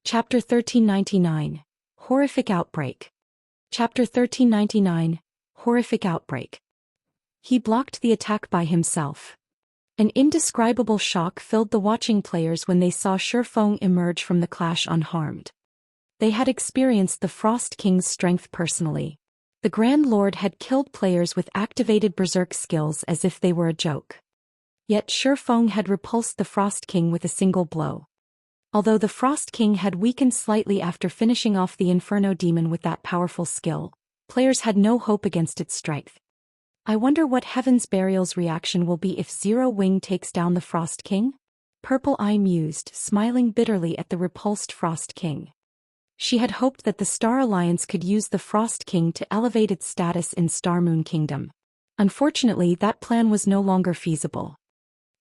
Chapter 1399. Horrific Outbreak. Chapter 1399. Horrific Outbreak. He blocked the attack by himself. An indescribable shock filled the watching players when they saw Shifeng emerge from the clash unharmed. They had experienced the Frost King's strength personally. The Grand Lord had killed players with activated berserk skills as if they were a joke. Yet Shifeng had repulsed the Frost King with a single blow. Although the Frost King had weakened slightly after finishing off the Inferno Demon with that powerful skill, players had no hope against its strength. I wonder what Heaven's Burial's reaction will be if Zero Wing takes down the Frost King? Purple Eye mused, smiling bitterly at the repulsed Frost King. She had hoped that the Star Alliance could use the Frost King to elevate its status in Star Moon Kingdom. Unfortunately, that plan was no longer feasible.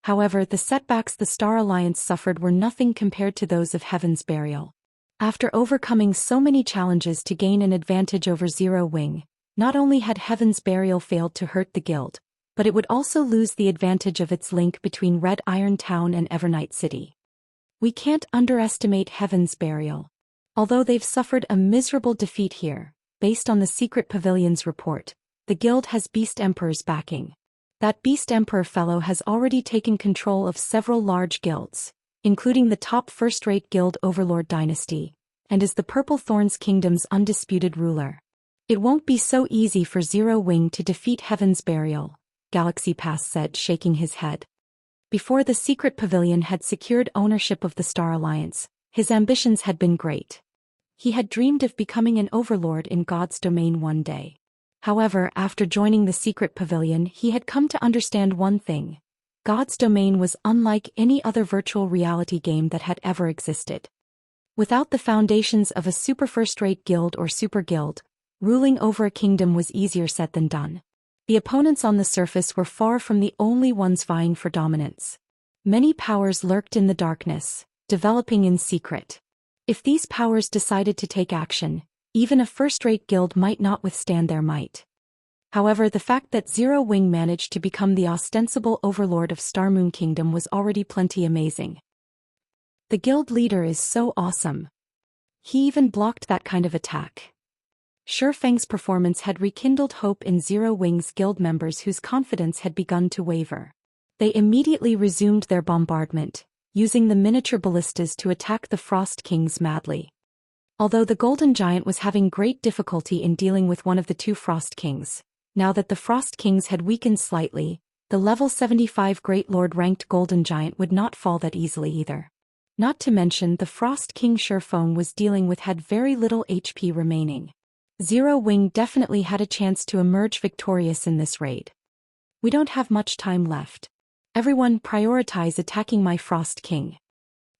However, the setbacks the Star Alliance suffered were nothing compared to those of Heaven's Burial. After overcoming so many challenges to gain an advantage over Zero Wing, not only had Heaven's Burial failed to hurt the guild, but it would also lose the advantage of its link between Red Iron Town and Evernight City. We can't underestimate Heaven's Burial. Although they've suffered a miserable defeat here, based on the Secret Pavilion's report, the guild has Beast Emperor's backing. That Beast Emperor fellow has already taken control of several large guilds, including the top first-rate guild Overlord Dynasty, and is the Purple Thorns Kingdom's undisputed ruler. It won't be so easy for Zero Wing to defeat Heaven's Burial, Galaxy Pass said, shaking his head. Before the Secret Pavilion had secured ownership of the Star Alliance, his ambitions had been great. He had dreamed of becoming an overlord in God's domain one day. However, after joining the Secret Pavilion, he had come to understand one thing. God's domain was unlike any other virtual reality game that had ever existed. Without the foundations of a super first-rate guild or super guild, ruling over a kingdom was easier said than done. The opponents on the surface were far from the only ones vying for dominance. Many powers lurked in the darkness, developing in secret. If these powers decided to take action, even a first-rate guild might not withstand their might. However, the fact that Zero Wing managed to become the ostensible overlord of Star Moon Kingdom was already plenty amazing. The guild leader is so awesome. He even blocked that kind of attack. Shifeng's performance had rekindled hope in Zero Wing's guild members whose confidence had begun to waver. They immediately resumed their bombardment, using the miniature ballistas to attack the Frost Kings madly. Although the Golden Giant was having great difficulty in dealing with one of the two Frost Kings, now that the Frost Kings had weakened slightly, the level 75 Great Lord ranked Golden Giant would not fall that easily either. Not to mention the Frost King Shifeng was dealing with had very little HP remaining. Zero Wing definitely had a chance to emerge victorious in this raid. We don't have much time left. Everyone prioritize attacking my Frost King.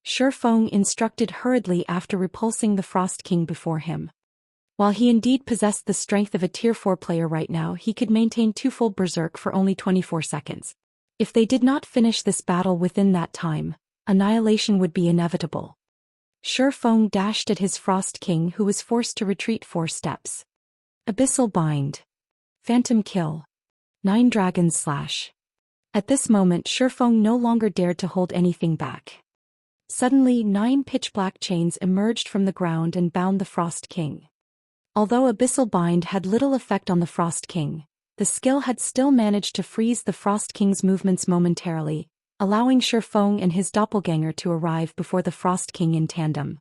Shifeng instructed hurriedly after repulsing the Frost King before him. While he indeed possessed the strength of a Tier 4 player right now, he could maintain twofold berserk for only 24 seconds. If they did not finish this battle within that time, annihilation would be inevitable. Shifeng dashed at his Frost King, who was forced to retreat 4 steps. Abyssal Bind. Phantom Kill. 9 Dragons Slash. At this moment Shifeng no longer dared to hold anything back. Suddenly 9 pitch-black chains emerged from the ground and bound the Frost King. Although Abyssal Bind had little effect on the Frost King, the skill had still managed to freeze the Frost King's movements momentarily, allowing Shifeng and his doppelganger to arrive before the Frost King in tandem.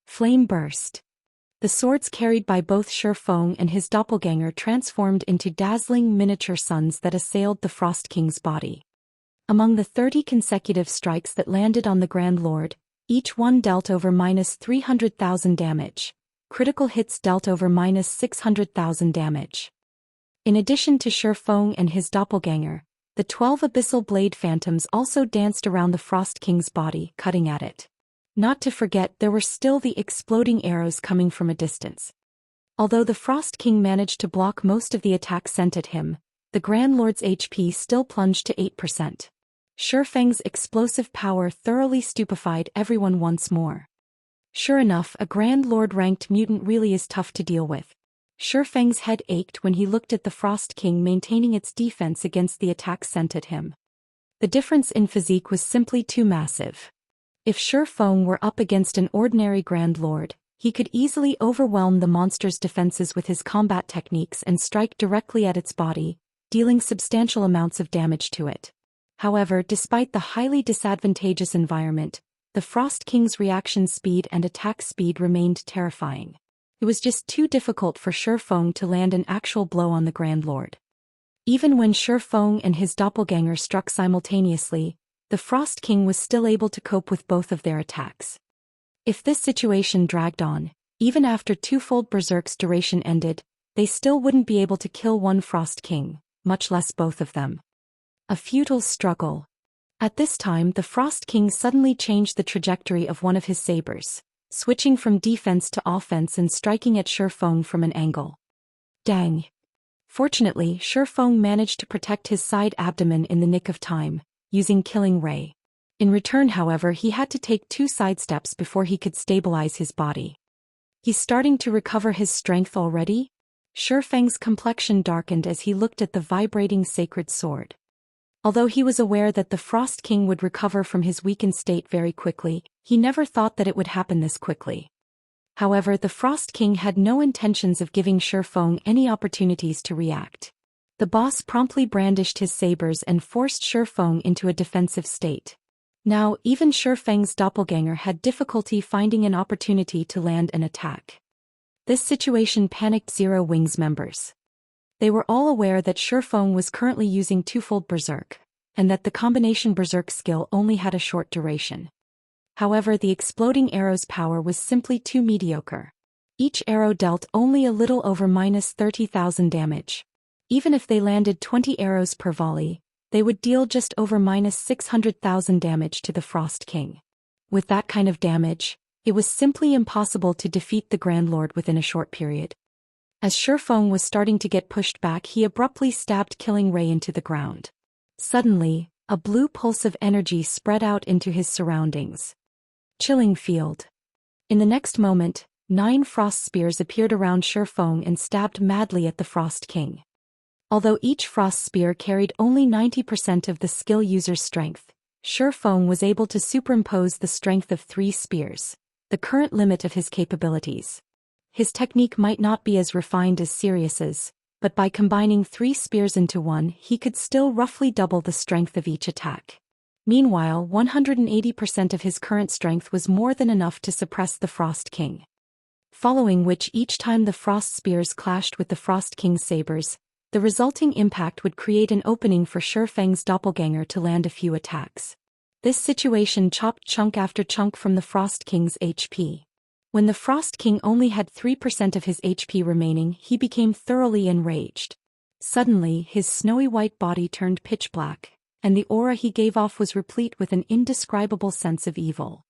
Flame Burst. The swords carried by both Shifeng and his doppelganger transformed into dazzling miniature suns that assailed the Frost King's body. Among the 30 consecutive strikes that landed on the Grand Lord, each one dealt over -300,000 damage. Critical hits dealt over -600,000 damage. In addition to Shifeng and his doppelganger, the 12 Abyssal Blade Phantoms also danced around the Frost King's body, cutting at it. Not to forget, there were still the exploding arrows coming from a distance. Although the Frost King managed to block most of the attacks sent at him, the Grand Lord's HP still plunged to 8%. Shifeng's explosive power thoroughly stupefied everyone once more. Sure enough, a Grand Lord-ranked mutant really is tough to deal with. Shifeng's head ached when he looked at the Frost King maintaining its defense against the attacks sent at him. The difference in physique was simply too massive. If Shi Feng were up against an ordinary Grand Lord, he could easily overwhelm the monster's defenses with his combat techniques and strike directly at its body, dealing substantial amounts of damage to it. However, despite the highly disadvantageous environment, the Frost King's reaction speed and attack speed remained terrifying. It was just too difficult for Shi Feng to land an actual blow on the Grand Lord. Even when Shi Feng and his doppelganger struck simultaneously, the Frost King was still able to cope with both of their attacks. If this situation dragged on, even after twofold Berserk's duration ended, they still wouldn't be able to kill one Frost King, much less both of them. A futile struggle. At this time, the Frost King suddenly changed the trajectory of one of his sabers, switching from defense to offense and striking at Shi Feng from an angle. Dang! Fortunately, Shi Feng managed to protect his side abdomen in the nick of time, using Killing Ray. In return, however, he had to take 2 sidesteps before he could stabilize his body. He's starting to recover his strength already? Shi Feng's complexion darkened as he looked at the vibrating sacred sword. Although he was aware that the Frost King would recover from his weakened state very quickly, he never thought that it would happen this quickly. However, the Frost King had no intentions of giving Shi Feng any opportunities to react. The boss promptly brandished his sabers and forced Shi Feng into a defensive state. Now, even Shi Feng's doppelganger had difficulty finding an opportunity to land an attack. This situation panicked Zero Wing's members. They were all aware that Shi Feng was currently using twofold Berserk, and that the combination Berserk skill only had a short duration. However, the exploding arrow's power was simply too mediocre. Each arrow dealt only a little over -30,000 damage. Even if they landed 20 arrows per volley, they would deal just over -600,000 damage to the Frost King. With that kind of damage, it was simply impossible to defeat the Grand Lord within a short period. As Shi Feng was starting to get pushed back, he abruptly stabbed Killing Ray into the ground. Suddenly, a blue pulse of energy spread out into his surroundings. Chilling field. In the next moment, 9 frost spears appeared around Shi Feng and stabbed madly at the Frost King. Although each frost spear carried only 90% of the skill user's strength, Shi Feng was able to superimpose the strength of 3 spears, the current limit of his capabilities. His technique might not be as refined as Sirius's, but by combining 3 spears into one, he could still roughly double the strength of each attack. Meanwhile, 180% of his current strength was more than enough to suppress the Frost King. Following which, each time the frost spears clashed with the Frost King's sabers, the resulting impact would create an opening for Shi Feng's doppelganger to land a few attacks. This situation chopped chunk after chunk from the Frost King's HP. When the Frost King only had 3% of his HP remaining, he became thoroughly enraged. Suddenly, his snowy white body turned pitch black, and the aura he gave off was replete with an indescribable sense of evil.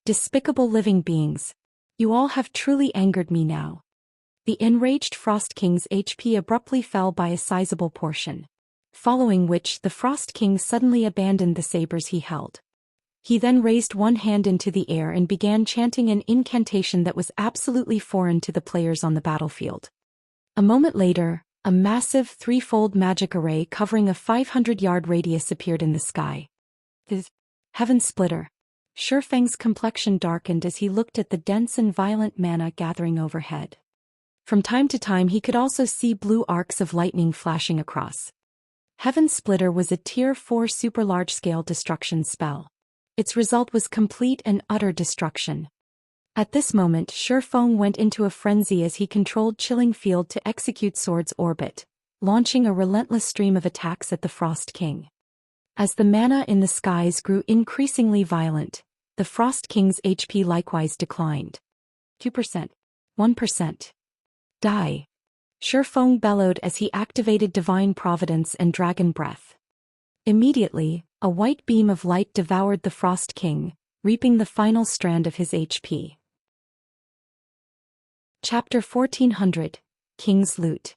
Despicable living beings! You all have truly angered me now. The enraged Frost King's HP abruptly fell by a sizable portion. Following which, the Frost King suddenly abandoned the sabers he held. He then raised one hand into the air and began chanting an incantation that was absolutely foreign to the players on the battlefield. A moment later, a massive 3-fold magic array covering a 500-yard radius appeared in the sky. The Heaven Splitter. Shi Feng's complexion darkened as he looked at the dense and violent mana gathering overhead. From time to time he could also see blue arcs of lightning flashing across. Heaven Splitter was a Tier 4 super large-scale destruction spell. Its result was complete and utter destruction. At this moment, Shi Feng went into a frenzy as he controlled Chilling Field to execute Sword's Orbit, launching a relentless stream of attacks at the Frost King. As the mana in the skies grew increasingly violent, the Frost King's HP likewise declined. 2%. 1%. Die! Shi Feng bellowed as he activated Divine Providence and Dragon Breath. Immediately, a white beam of light devoured the Frost King, reaping the final strand of his HP. Chapter 1400, King's Loot.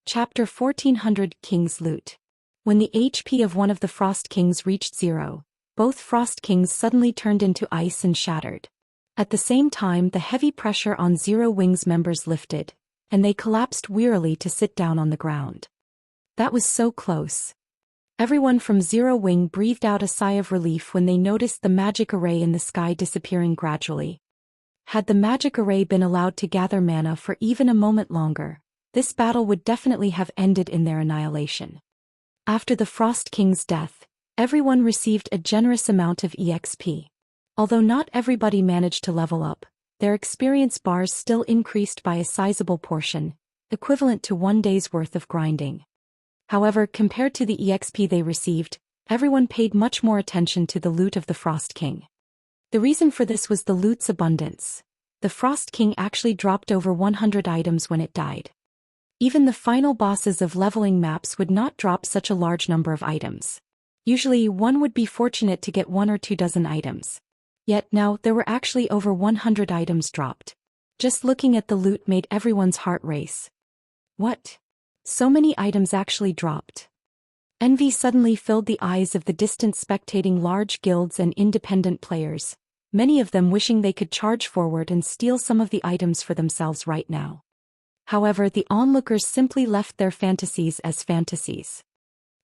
Chapter 1400, King's Loot. When the HP of one of the Frost Kings reached 0, both Frost Kings suddenly turned into ice and shattered. At the same time, the heavy pressure on Zero Wing's members lifted, and they collapsed wearily to sit down on the ground. That was so close. Everyone from Zero Wing breathed out a sigh of relief when they noticed the magic array in the sky disappearing gradually. Had the magic array been allowed to gather mana for even a moment longer, this battle would definitely have ended in their annihilation. After the Frost King's death, everyone received a generous amount of EXP. Although not everybody managed to level up, their experience bars still increased by a sizable portion, equivalent to 1 day's worth of grinding. However, compared to the EXP they received, everyone paid much more attention to the loot of the Frost King. The reason for this was the loot's abundance. The Frost King actually dropped over 100 items when it died. Even the final bosses of leveling maps would not drop such a large number of items. Usually one would be fortunate to get 1 or 2 dozen items. Yet now there were actually over 100 items dropped. Just looking at the loot made everyone's heart race. What? So many items actually dropped. Envy suddenly filled the eyes of the distant spectating large guilds and independent players, many of them wishing they could charge forward and steal some of the items for themselves right now. However, the onlookers simply left their fantasies as fantasies.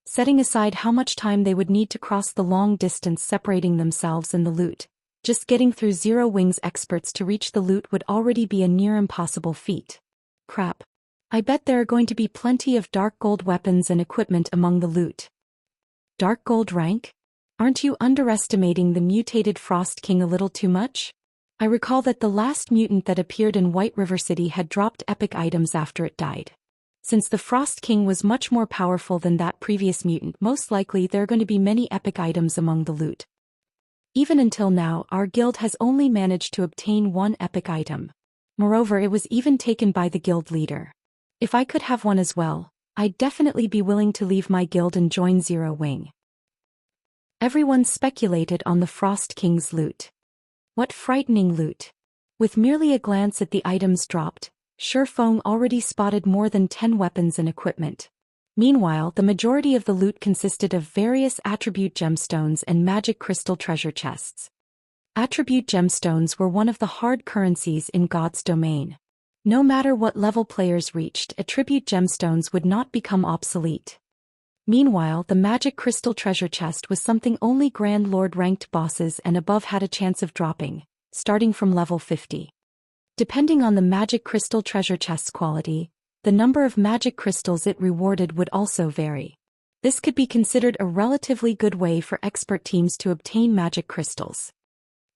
Setting aside how much time they would need to cross the long distance separating themselves and the loot, just getting through Zero Wing's experts to reach the loot would already be a near impossible feat. Crap. I bet there are going to be plenty of dark gold weapons and equipment among the loot. Dark gold rank? Aren't you underestimating the mutated Frost King a little too much? I recall that the last mutant that appeared in White River City had dropped epic items after it died. Since the Frost King was much more powerful than that previous mutant, most likely there are going to be many epic items among the loot. Even until now, our guild has only managed to obtain 1 epic item. Moreover, it was even taken by the guild leader. If I could have one as well, I'd definitely be willing to leave my guild and join Zero Wing. Everyone speculated on the Frost King's loot. What frightening loot! With merely a glance at the items dropped, Shifeng already spotted more than 10 weapons and equipment. Meanwhile, the majority of the loot consisted of various attribute gemstones and magic crystal treasure chests. Attribute gemstones were one of the hard currencies in God's domain. No matter what level players reached, attribute gemstones would not become obsolete. Meanwhile, the magic crystal treasure chest was something only Grand Lord ranked bosses and above had a chance of dropping, starting from level 50. Depending on the magic crystal treasure chest's quality, the number of magic crystals it rewarded would also vary. This could be considered a relatively good way for expert teams to obtain magic crystals.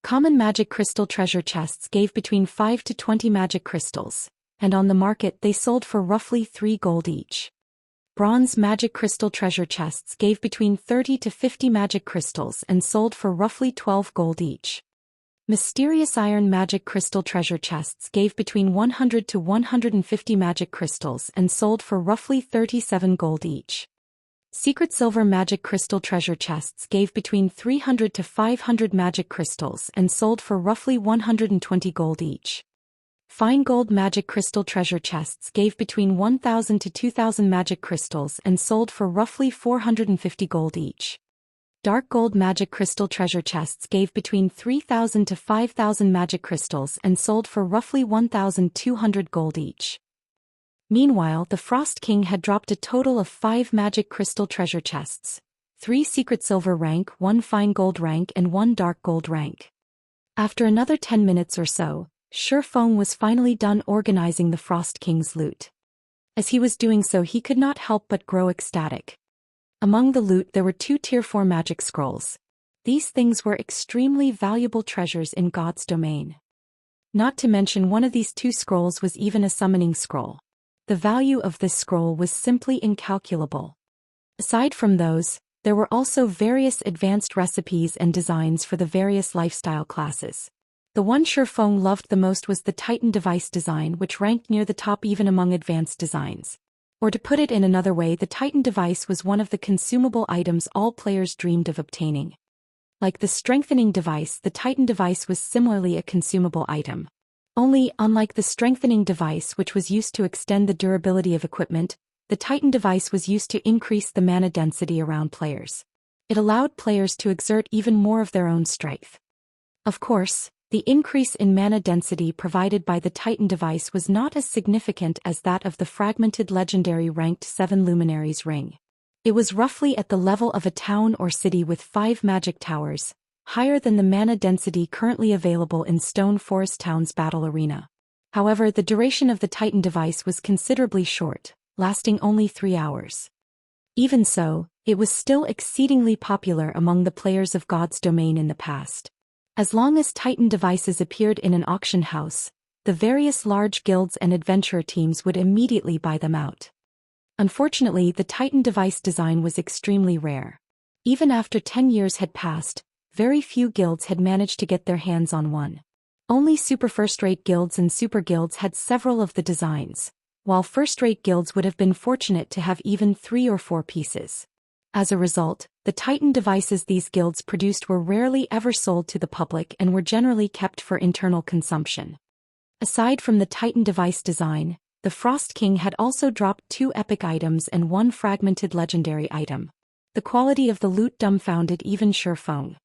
Common magic crystal treasure chests gave between 5 to 20 magic crystals, and on the market they sold for roughly 3 gold each. Bronze magic crystal treasure chests gave between 30 to 50 magic crystals and sold for roughly 12 gold each. Mysterious iron magic crystal treasure chests gave between 100 to 150 magic crystals and sold for roughly 37 gold each. Secret silver magic crystal treasure chests gave between 300 to 500 magic crystals and sold for roughly 120 gold each. Fine gold magic crystal treasure chests gave between 1,000 to 2,000 magic crystals and sold for roughly 450 gold each. Dark gold magic crystal treasure chests gave between 3,000 to 5,000 magic crystals and sold for roughly 1,200 gold each. Meanwhile, the Frost King had dropped a total of 5 magic crystal treasure chests, 3 secret silver rank, 1 fine gold rank and 1 dark gold rank. After another 10 minutes or so, Shifeng was finally done organizing the Frost King's loot. As he was doing so, he could not help but grow ecstatic. Among the loot there were 2 tier 4 magic scrolls. These things were extremely valuable treasures in God's domain. Not to mention one of these 2 scrolls was even a summoning scroll. The value of this scroll was simply incalculable. Aside from those, there were also various advanced recipes and designs for the various lifestyle classes. The one Shifeng loved the most was the Titan device design, which ranked near the top even among advanced designs. Or to put it in another way, the Titan device was one of the consumable items all players dreamed of obtaining. Like the strengthening device, the Titan device was similarly a consumable item. Only, unlike the strengthening device, which was used to extend the durability of equipment, the Titan device was used to increase the mana density around players. It allowed players to exert even more of their own strength. Of course, the increase in mana density provided by the Titan device was not as significant as that of the fragmented legendary ranked 7 Luminaries ring. It was roughly at the level of a town or city with 5 magic towers, higher than the mana density currently available in Stone Forest Town's battle arena. However, the duration of the Titan device was considerably short, lasting only 3 hours. Even so, it was still exceedingly popular among the players of God's Domain in the past. As long as Titan devices appeared in an auction house, the various large guilds and adventurer teams would immediately buy them out. Unfortunately, the Titan device design was extremely rare. Even after 10 years had passed, very few guilds had managed to get their hands on one. Only super first-rate guilds and super guilds had several of the designs, while first-rate guilds would have been fortunate to have even 3 or 4 pieces. As a result, the Titan devices these guilds produced were rarely ever sold to the public and were generally kept for internal consumption. Aside from the Titan device design, the Frost King had also dropped 2 epic items and 1 fragmented legendary item. The quality of the loot dumbfounded even Shi Feng.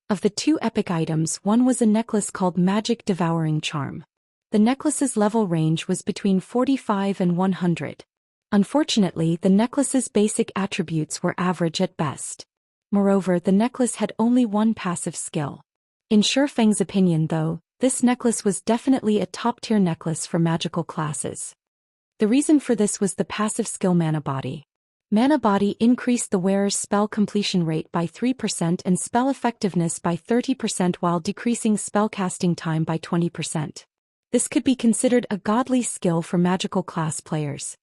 Of the 2 epic items, one was a necklace called Magic Devouring Charm. The necklace's level range was between 45 and 100. Unfortunately, the necklace's basic attributes were average at best. Moreover, the necklace had only 1 passive skill. In Shi Feng's opinion though, this necklace was definitely a top-tier necklace for magical classes. The reason for this was the passive skill Mana Body. Mana Body increased the wearer's spell completion rate by 3% and spell effectiveness by 30% while decreasing spellcasting time by 20%. This could be considered a godly skill for magical class players.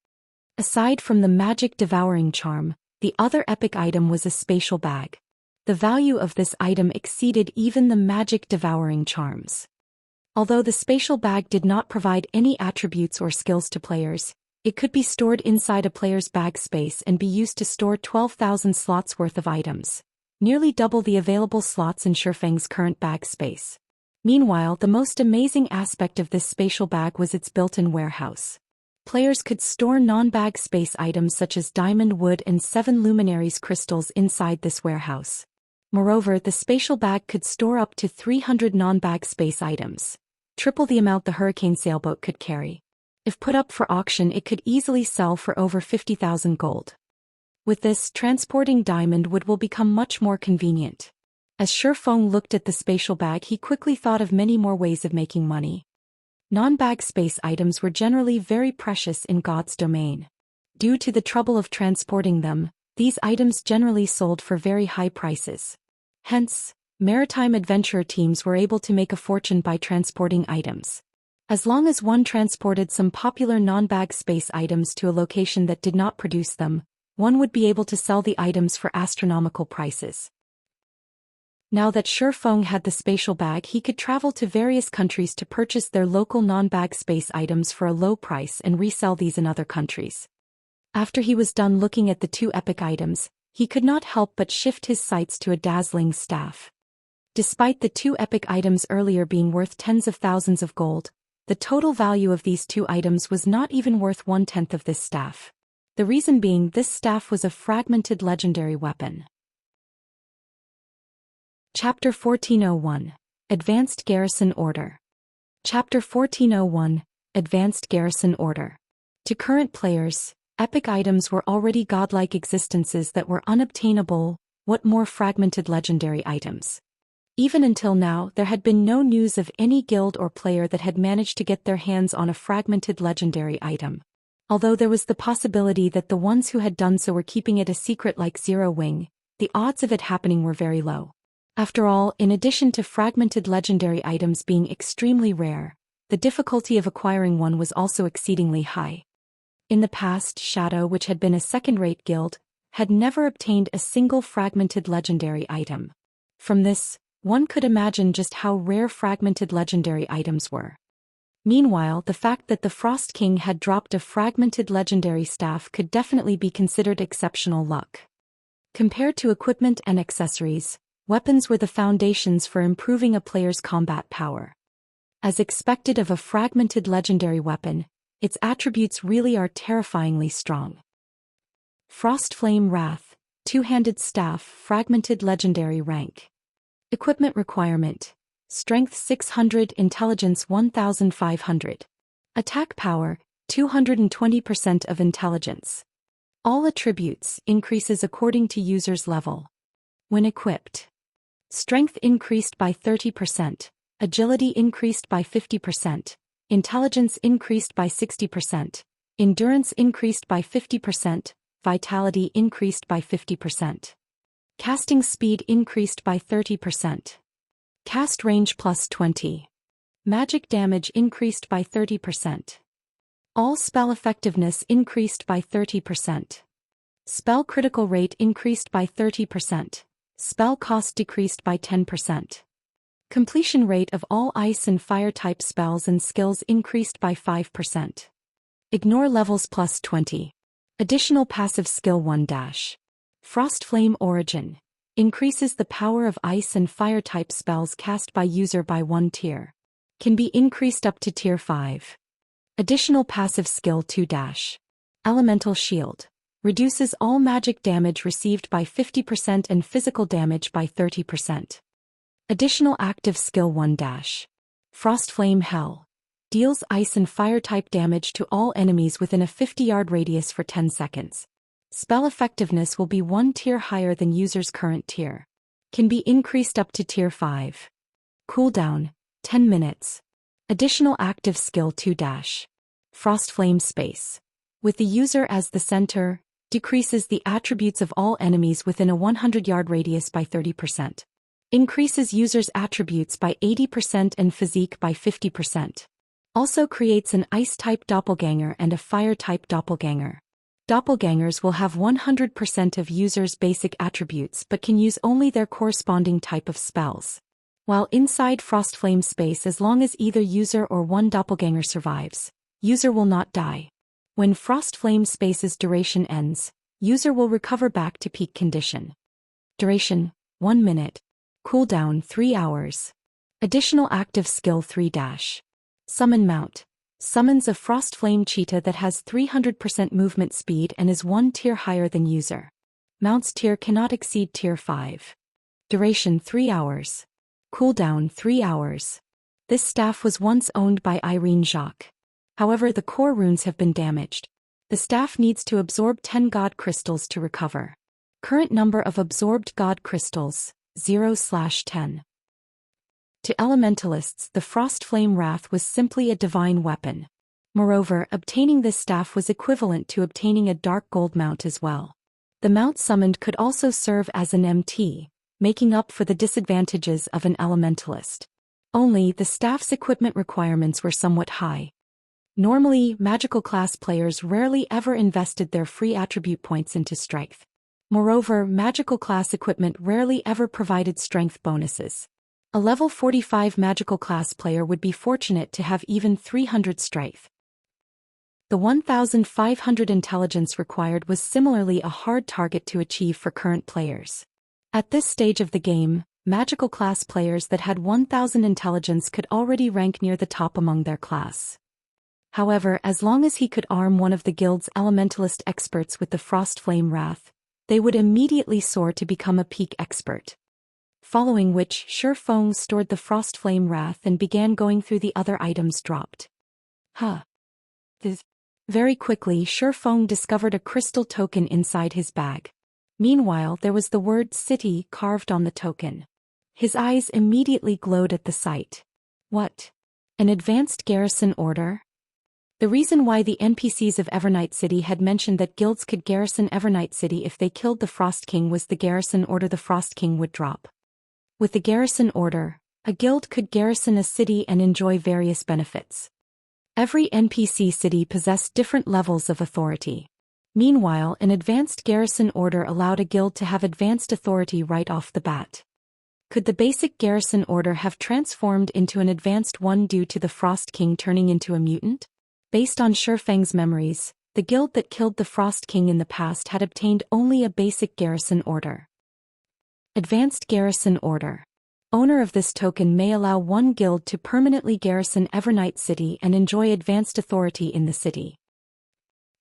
Aside from the Magic Devouring Charm, the other epic item was a spatial bag. The value of this item exceeded even the Magic Devouring Charms. Although the spatial bag did not provide any attributes or skills to players, it could be stored inside a player's bag space and be used to store 12,000 slots worth of items, nearly double the available slots in Shi Feng's current bag space. Meanwhile, the most amazing aspect of this spatial bag was its built-in warehouse. Players could store non-bag space items such as diamond wood and 7 luminaries crystals inside this warehouse. Moreover, the spatial bag could store up to 300 non-bag space items, triple the amount the Hurricane sailboat could carry. If put up for auction, it could easily sell for over 50,000 gold. With this, transporting diamond wood will become much more convenient. As Shi Feng looked at the spatial bag, he quickly thought of many more ways of making money. Non-bag space items were generally very precious in God's Domain. Due to the trouble of transporting them, these items generally sold for very high prices. Hence, maritime adventurer teams were able to make a fortune by transporting items. As long as one transported some popular non-bag space items to a location that did not produce them, one would be able to sell the items for astronomical prices. Now that Shi Feng had the spatial bag, he could travel to various countries to purchase their local non-bag space items for a low price and resell these in other countries. After he was done looking at the 2 epic items, he could not help but shift his sights to a dazzling staff. Despite the 2 epic items earlier being worth tens of thousands of gold, the total value of these 2 items was not even worth 1/10 of this staff. The reason being, this staff was a fragmented legendary weapon. Chapter 1401. Advanced Garrison Order. Chapter 1401. Advanced Garrison Order. To current players, epic items were already godlike existences that were unobtainable. What more fragmented legendary items? Even until now, there had been no news of any guild or player that had managed to get their hands on a fragmented legendary item. Although there was the possibility that the ones who had done so were keeping it a secret like Zero Wing, the odds of it happening were very low. After all, in addition to fragmented legendary items being extremely rare, the difficulty of acquiring one was also exceedingly high. In the past, Shadow, which had been a second-rate guild, had never obtained a single fragmented legendary item. From this, one could imagine just how rare fragmented legendary items were. Meanwhile, the fact that the Frost King had dropped a fragmented legendary staff could definitely be considered exceptional luck. Compared to equipment and accessories, weapons were the foundations for improving a player's combat power. As expected of a fragmented legendary weapon, its attributes really are terrifyingly strong. Frost Flame Wrath, Two-Handed Staff, Fragmented Legendary Rank. Equipment requirement: Strength 600, Intelligence 1500. Attack power, 220% of intelligence. All attributes increases according to user's level. When equipped. Strength increased by 30%, agility increased by 50%, intelligence increased by 60%, endurance increased by 50%, vitality increased by 50%. Casting speed increased by 30%. Cast range plus 20. Magic damage increased by 30%. All spell effectiveness increased by 30%. Spell critical rate increased by 30%. Spell cost decreased by 10%. Completion rate of all ice and fire type spells and skills increased by 5%. Ignore levels plus 20. Additional passive skill 1 dash. Frost Flame Origin. Increases the power of ice and fire type spells cast by user by 1 tier. Can be increased up to tier 5. Additional passive skill 2 dash. Elemental Shield. Reduces all magic damage received by 50% and physical damage by 30%. Additional active skill 1 dash. Frost Flame Hell. Deals ice and fire type damage to all enemies within a 50-yard radius for 10 seconds. Spell effectiveness will be 1 tier higher than user's current tier. Can be increased up to tier 5. Cooldown, 10 minutes. Additional active skill 2 dash. Frost Flame Space. With the user as the center, decreases the attributes of all enemies within a 100-yard radius by 30%. Increases user's attributes by 80% and physique by 50%. Also creates an ice-type doppelganger and a fire-type doppelganger. Doppelgangers will have 100% of users' basic attributes but can use only their corresponding type of spells. While inside Frost Flame Space, as long as either user or one doppelganger survives, user will not die. When Frost Flame Space's duration ends, user will recover back to peak condition. Duration, 1 minute. Cooldown 3 hours. Additional active skill 3 dash. Summon Mount. Summons a Frost Flame Cheetah that has 300% movement speed and is 1 tier higher than user. Mount's tier cannot exceed tier 5. Duration 3 hours. Cooldown 3 hours. This staff was once owned by Irene Jacques. However, the core runes have been damaged. The staff needs to absorb 10 God Crystals to recover. Current number of absorbed God Crystals, 0/10. To elementalists, the Frost Flame Wrath was simply a divine weapon. Moreover, obtaining this staff was equivalent to obtaining a dark gold mount as well. The mount summoned could also serve as an MT, making up for the disadvantages of an elementalist. Only, the staff's equipment requirements were somewhat high. Normally, magical class players rarely ever invested their free attribute points into strength. Moreover, magical class equipment rarely ever provided strength bonuses. A level 45 magical class player would be fortunate to have even 300 strength. The 1,500 intelligence required was similarly a hard target to achieve for current players. At this stage of the game, magical class players that had 1,000 intelligence could already rank near the top among their class. However, as long as he could arm one of the guild's elementalist experts with the Frost Flame Wrath, they would immediately soar to become a peak expert. Following which, Shifeng stored the Frost Flame Wrath and began going through the other items dropped. Very quickly, Shifeng discovered a crystal token inside his bag. Meanwhile, there was the word City carved on the token. His eyes immediately glowed at the sight. What? An advanced garrison order? The reason why the NPCs of Evernight City had mentioned that guilds could garrison Evernight City if they killed the Frost King was the garrison order the Frost King would drop. With the garrison order, a guild could garrison a city and enjoy various benefits. Every NPC city possessed different levels of authority. Meanwhile, an advanced garrison order allowed a guild to have advanced authority right off the bat. Could the basic garrison order have transformed into an advanced one due to the Frost King turning into a mutant? Based on Shifeng's memories, the guild that killed the Frost King in the past had obtained only a basic garrison order. Advanced Garrison Order. Owner of this token may allow one guild to permanently garrison Evernight City and enjoy advanced authority in the city.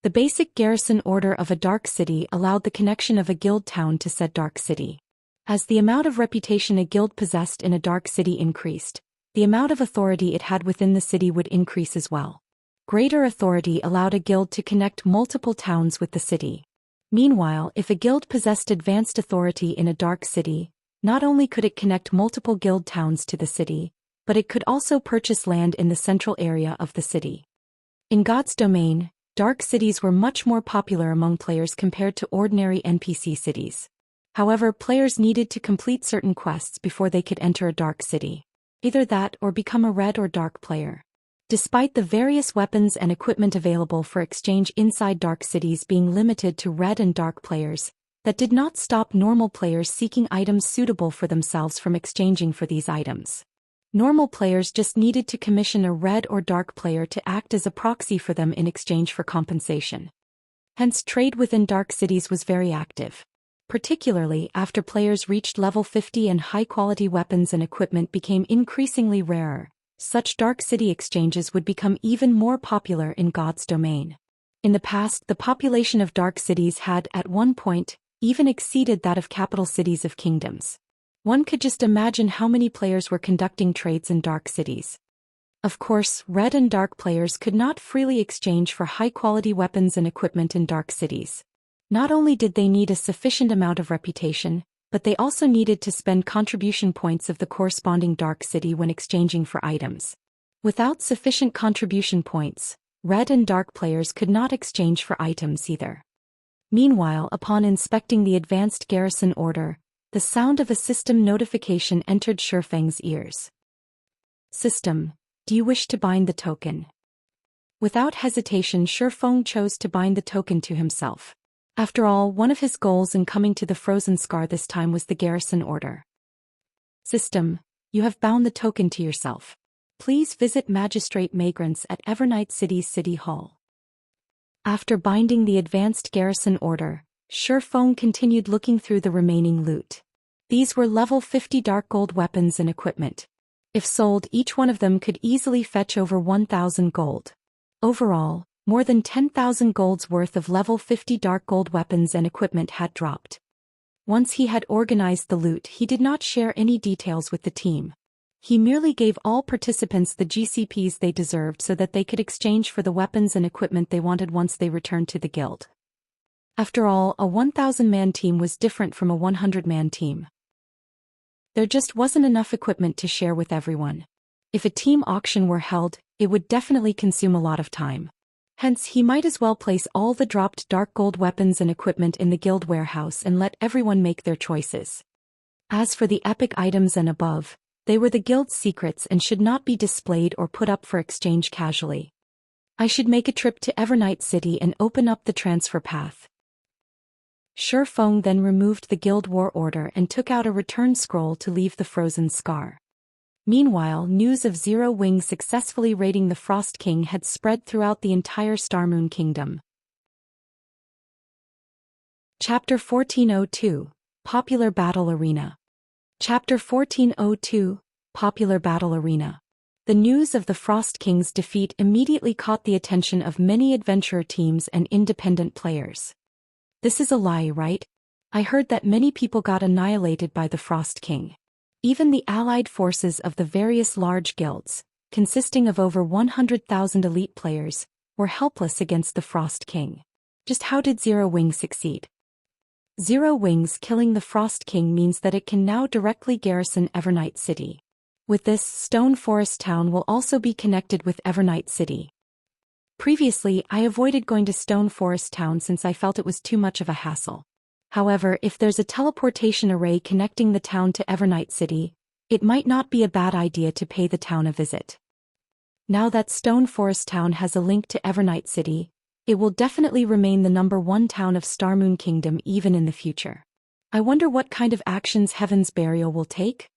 The basic garrison order of a dark city allowed the connection of a guild town to said dark city. As the amount of reputation a guild possessed in a dark city increased, the amount of authority it had within the city would increase as well. Greater authority allowed a guild to connect multiple towns with the city. Meanwhile, if a guild possessed advanced authority in a dark city, not only could it connect multiple guild towns to the city, but it could also purchase land in the central area of the city. In God's domain, dark cities were much more popular among players compared to ordinary NPC cities. However, players needed to complete certain quests before they could enter a dark city. Either that or become a red or dark player. Despite the various weapons and equipment available for exchange inside dark cities being limited to red and dark players, that did not stop normal players seeking items suitable for themselves from exchanging for these items. Normal players just needed to commission a red or dark player to act as a proxy for them in exchange for compensation. Hence, trade within dark cities was very active. Particularly after players reached level 50 and high-quality weapons and equipment became increasingly rarer, such dark city exchanges would become even more popular in God's domain. In the past, the population of dark cities had, at one point, even exceeded that of capital cities of kingdoms. One could just imagine how many players were conducting trades in dark cities. Of course, red and dark players could not freely exchange for high-quality weapons and equipment in dark cities. Not only did they need a sufficient amount of reputation, but they also needed to spend contribution points of the corresponding dark city when exchanging for items. Without sufficient contribution points, red and dark players could not exchange for items either. Meanwhile, upon inspecting the advanced garrison order, the sound of a system notification entered Shifeng's ears. System, do you wish to bind the token? Without hesitation, Shifeng chose to bind the token to himself. After all, one of his goals in coming to the Frozen Scar this time was the garrison order. System, you have bound the token to yourself. Please visit Magistrate Magrants at Evernight City's City Hall. After binding the advanced garrison order, Shifeng continued looking through the remaining loot. These were level 50 dark gold weapons and equipment. If sold, each one of them could easily fetch over 1,000 gold. Overall, more than 10,000 gold's worth of level 50 dark gold weapons and equipment had dropped. Once he had organized the loot, he did not share any details with the team. He merely gave all participants the GCPs they deserved so that they could exchange for the weapons and equipment they wanted once they returned to the guild. After all, a 1,000-man team was different from a 100-man team. There just wasn't enough equipment to share with everyone. If a team auction were held, it would definitely consume a lot of time. Hence, he might as well place all the dropped dark gold weapons and equipment in the guild warehouse and let everyone make their choices. As for the epic items and above, they were the guild's secrets and should not be displayed or put up for exchange casually. I should make a trip to Evernight City and open up the transfer path. Shifeng then removed the guild war order and took out a return scroll to leave the Frozen Scar. Meanwhile, news of Zero Wing successfully raiding the Frost King had spread throughout the entire Starmoon Kingdom. Chapter 1402, Popular Battle Arena. Chapter 1402, Popular Battle Arena. The news of the Frost King's defeat immediately caught the attention of many adventurer teams and independent players. This is a lie, right? I heard that many people got annihilated by the Frost King. Even the allied forces of the various large guilds, consisting of over 100,000 elite players, were helpless against the Frost King. Just how did Zero Wing succeed? Zero Wing's killing the Frost King means that it can now directly garrison Evernight City. With this, Stone Forest Town will also be connected with Evernight City. Previously, I avoided going to Stone Forest Town since I felt it was too much of a hassle. However, if there's a teleportation array connecting the town to Evernight City, it might not be a bad idea to pay the town a visit. Now that Stone Forest Town has a link to Evernight City, it will definitely remain the #1 town of Starmoon Kingdom even in the future. I wonder what kind of actions Heaven's Burial will take?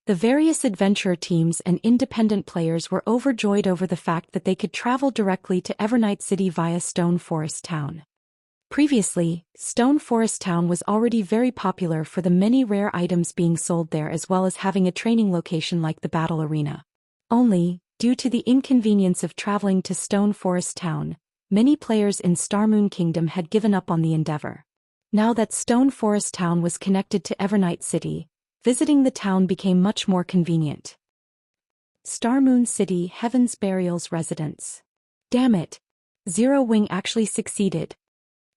The various adventurer teams and independent players were overjoyed over the fact that they could travel directly to Evernight City via Stone Forest Town. Previously, Stone Forest Town was already very popular for the many rare items being sold there as well as having a training location like the Battle Arena. Only, due to the inconvenience of traveling to Stone Forest Town, many players in Starmoon Kingdom had given up on the endeavor. Now that Stone Forest Town was connected to Evernight City, visiting the town became much more convenient. Starmoon City, Heaven's Burial's residence. Damn it! Zero Wing actually succeeded.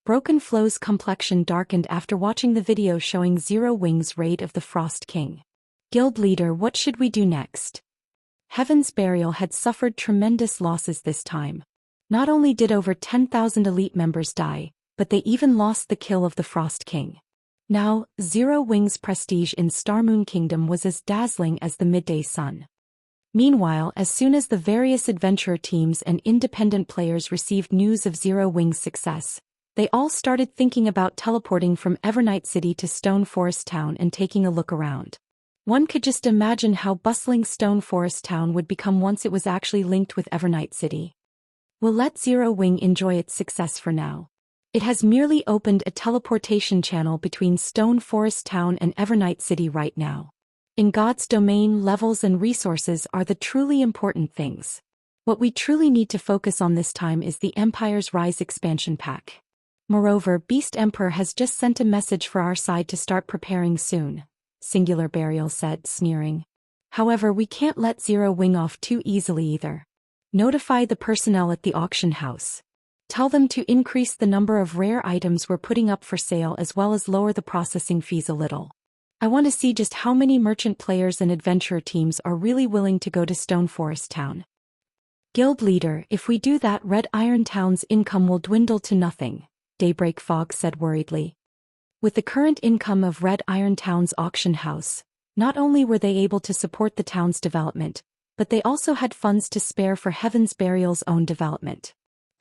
Broken Flow's complexion darkened after watching the video showing Zero Wing's raid of the Frost King. Guild leader, what should we do next? Heaven's Burial had suffered tremendous losses this time. Not only did over 10,000 elite members die, but they even lost the kill of the Frost King. Now, Zero Wing's prestige in Starmoon Kingdom was as dazzling as the midday sun. Meanwhile, as soon as the various adventurer teams and independent players received news of Zero Wing's success, they all started thinking about teleporting from Evernight City to Stone Forest Town and taking a look around. One could just imagine how bustling Stone Forest Town would become once it was actually linked with Evernight City. We'll let Zero Wing enjoy its success for now. It has merely opened a teleportation channel between Stone Forest Town and Evernight City right now. In God's domain, levels and resources are the truly important things. What we truly need to focus on this time is the Empire's Rise expansion pack. Moreover, Beast Emperor has just sent a message for our side to start preparing soon, Singular Burial said, sneering. However, we can't let Zero Wing off too easily either. Notify the personnel at the auction house. Tell them to increase the number of rare items we're putting up for sale as well as lower the processing fees a little. I want to see just how many merchant players and adventurer teams are really willing to go to Stone Forest Town. Guild leader, if we do that, Red Iron Town's income will dwindle to nothing, Daybreak Fog said worriedly. With the current income of Red Iron Town's auction house, not only were they able to support the town's development, but they also had funds to spare for Heaven's Burial's own development.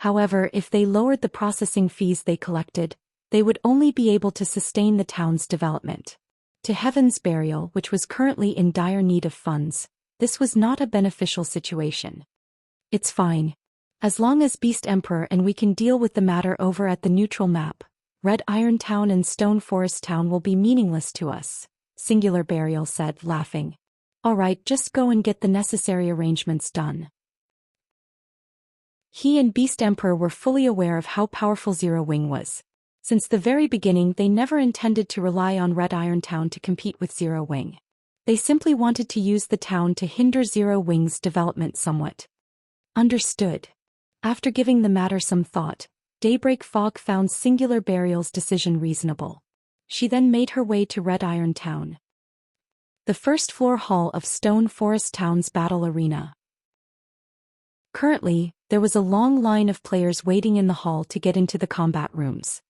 However, if they lowered the processing fees they collected, they would only be able to sustain the town's development. To Heaven's Burial, which was currently in dire need of funds, this was not a beneficial situation. It's fine. As long as Beast Emperor and we can deal with the matter over at the neutral map, Red Iron Town and Stone Forest Town will be meaningless to us, Singular Burial said, laughing. Alright, just go and get the necessary arrangements done. He and Beast Emperor were fully aware of how powerful Zero Wing was. Since the very beginning, they never intended to rely on Red Iron Town to compete with Zero Wing. They simply wanted to use the town to hinder Zero Wing's development somewhat. Understood. After giving the matter some thought, Daybreak Fog found Singular Burial's decision reasonable. She then made her way to Red Iron Town. The first floor hall of Stone Forest Town's battle arena. Currently, there was a long line of players waiting in the hall to get into the combat rooms.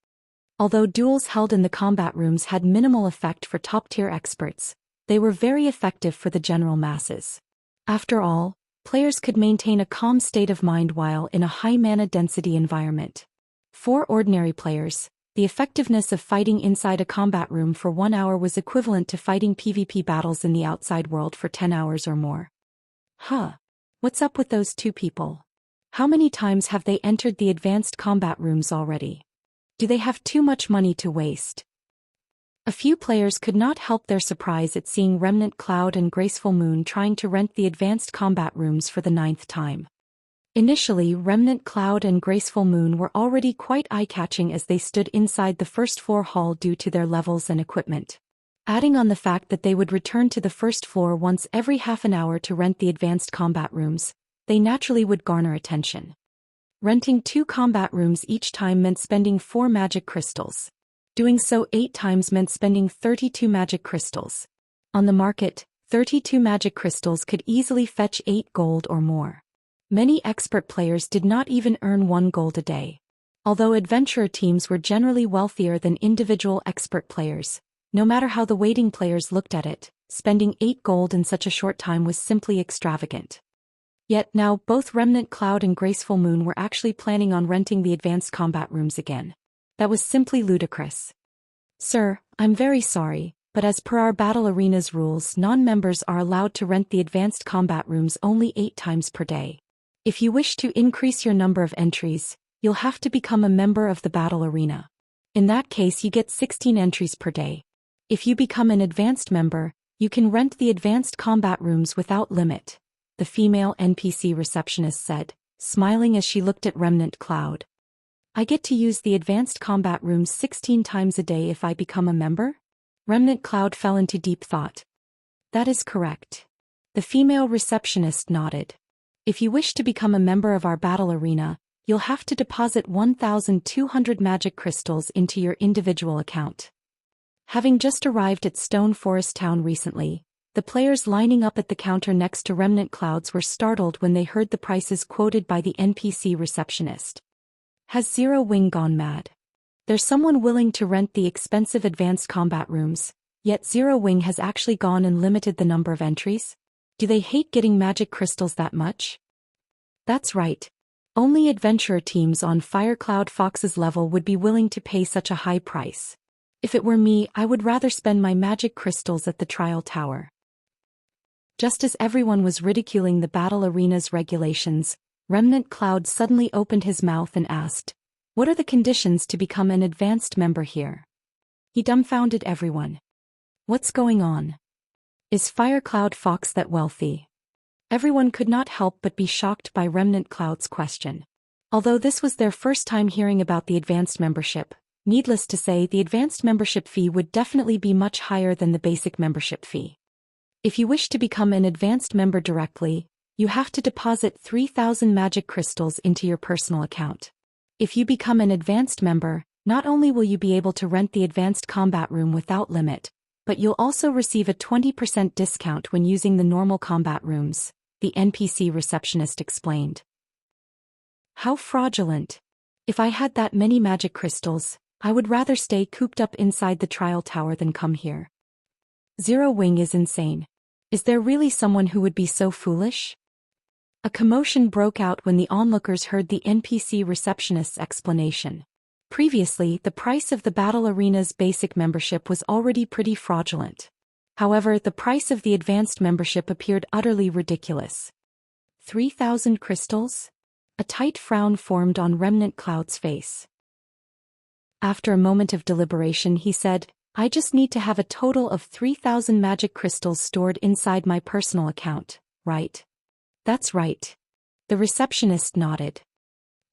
Although duels held in the combat rooms had minimal effect for top-tier experts, they were very effective for the general masses. After all, players could maintain a calm state of mind while in a high mana density environment. For ordinary players, the effectiveness of fighting inside a combat room for 1 hour was equivalent to fighting PvP battles in the outside world for 10 hours or more. What's up with those two people? How many times have they entered the advanced combat rooms already? Do they have too much money to waste? A few players could not help their surprise at seeing Remnant Cloud and Graceful Moon trying to rent the advanced combat rooms for the 9th time. Initially, Remnant Cloud and Graceful Moon were already quite eye-catching as they stood inside the first floor hall due to their levels and equipment. Adding on the fact that they would return to the first floor once every half an hour to rent the advanced combat rooms, they naturally would garner attention. Renting 2 combat rooms each time meant spending 4 magic crystals. Doing so 8 times meant spending 32 magic crystals. On the market, 32 magic crystals could easily fetch 8 gold or more. Many expert players did not even earn 1 gold a day. Although adventurer teams were generally wealthier than individual expert players, no matter how the waiting players looked at it, spending 8 gold in such a short time was simply extravagant. Yet now both Remnant Cloud and Graceful Moon were actually planning on renting the advanced combat rooms again. That was simply ludicrous. Sir, I'm very sorry, but as per our battle arena's rules, non-members are allowed to rent the advanced combat rooms only 8 times per day. If you wish to increase your number of entries, you'll have to become a member of the battle arena. In that case, you get 16 entries per day. If you become an advanced member, you can rent the advanced combat rooms without limit, the female NPC receptionist said, smiling as she looked at Remnant Cloud. I get to use the advanced combat rooms 16 times a day if I become a member? Remnant Cloud fell into deep thought. That is correct. The female receptionist nodded. If you wish to become a member of our battle arena, you'll have to deposit 1,200 magic crystals into your individual account. Having just arrived at Stone Forest Town recently, the players lining up at the counter next to Remnant Clouds were startled when they heard the prices quoted by the NPC receptionist. Has Zero Wing gone mad? There's someone willing to rent the expensive advanced combat rooms, yet Zero Wing has actually gone and limited the number of entries? Do they hate getting magic crystals that much? That's right. Only adventurer teams on Firecloud Fox's level would be willing to pay such a high price. If it were me, I would rather spend my magic crystals at the Trial Tower. Just as everyone was ridiculing the battle arena's regulations, Remnant Cloud suddenly opened his mouth and asked, "What are the conditions to become an advanced member here?" He dumbfounded everyone. What's going on? Is Firecloud Fox that wealthy? Everyone could not help but be shocked by Remnant Cloud's question. Although this was their first time hearing about the advanced membership, needless to say, the advanced membership fee would definitely be much higher than the basic membership fee. If you wish to become an advanced member directly, you have to deposit 3,000 magic crystals into your personal account. If you become an advanced member, not only will you be able to rent the advanced combat room without limit, but you'll also receive a 20% discount when using the normal combat rooms, the NPC receptionist explained. How fraudulent. If I had that many magic crystals, I would rather stay cooped up inside the Trial Tower than come here. Zero Wing is insane. Is there really someone who would be so foolish? A commotion broke out when the onlookers heard the NPC receptionist's explanation. Previously, the price of the Battle Arena's basic membership was already pretty fraudulent. However, the price of the advanced membership appeared utterly ridiculous. 3,000 crystals? A tight frown formed on Remnant Cloud's face. After a moment of deliberation, he said, "I just need to have a total of 3,000 magic crystals stored inside my personal account, right?" "That's right." The receptionist nodded.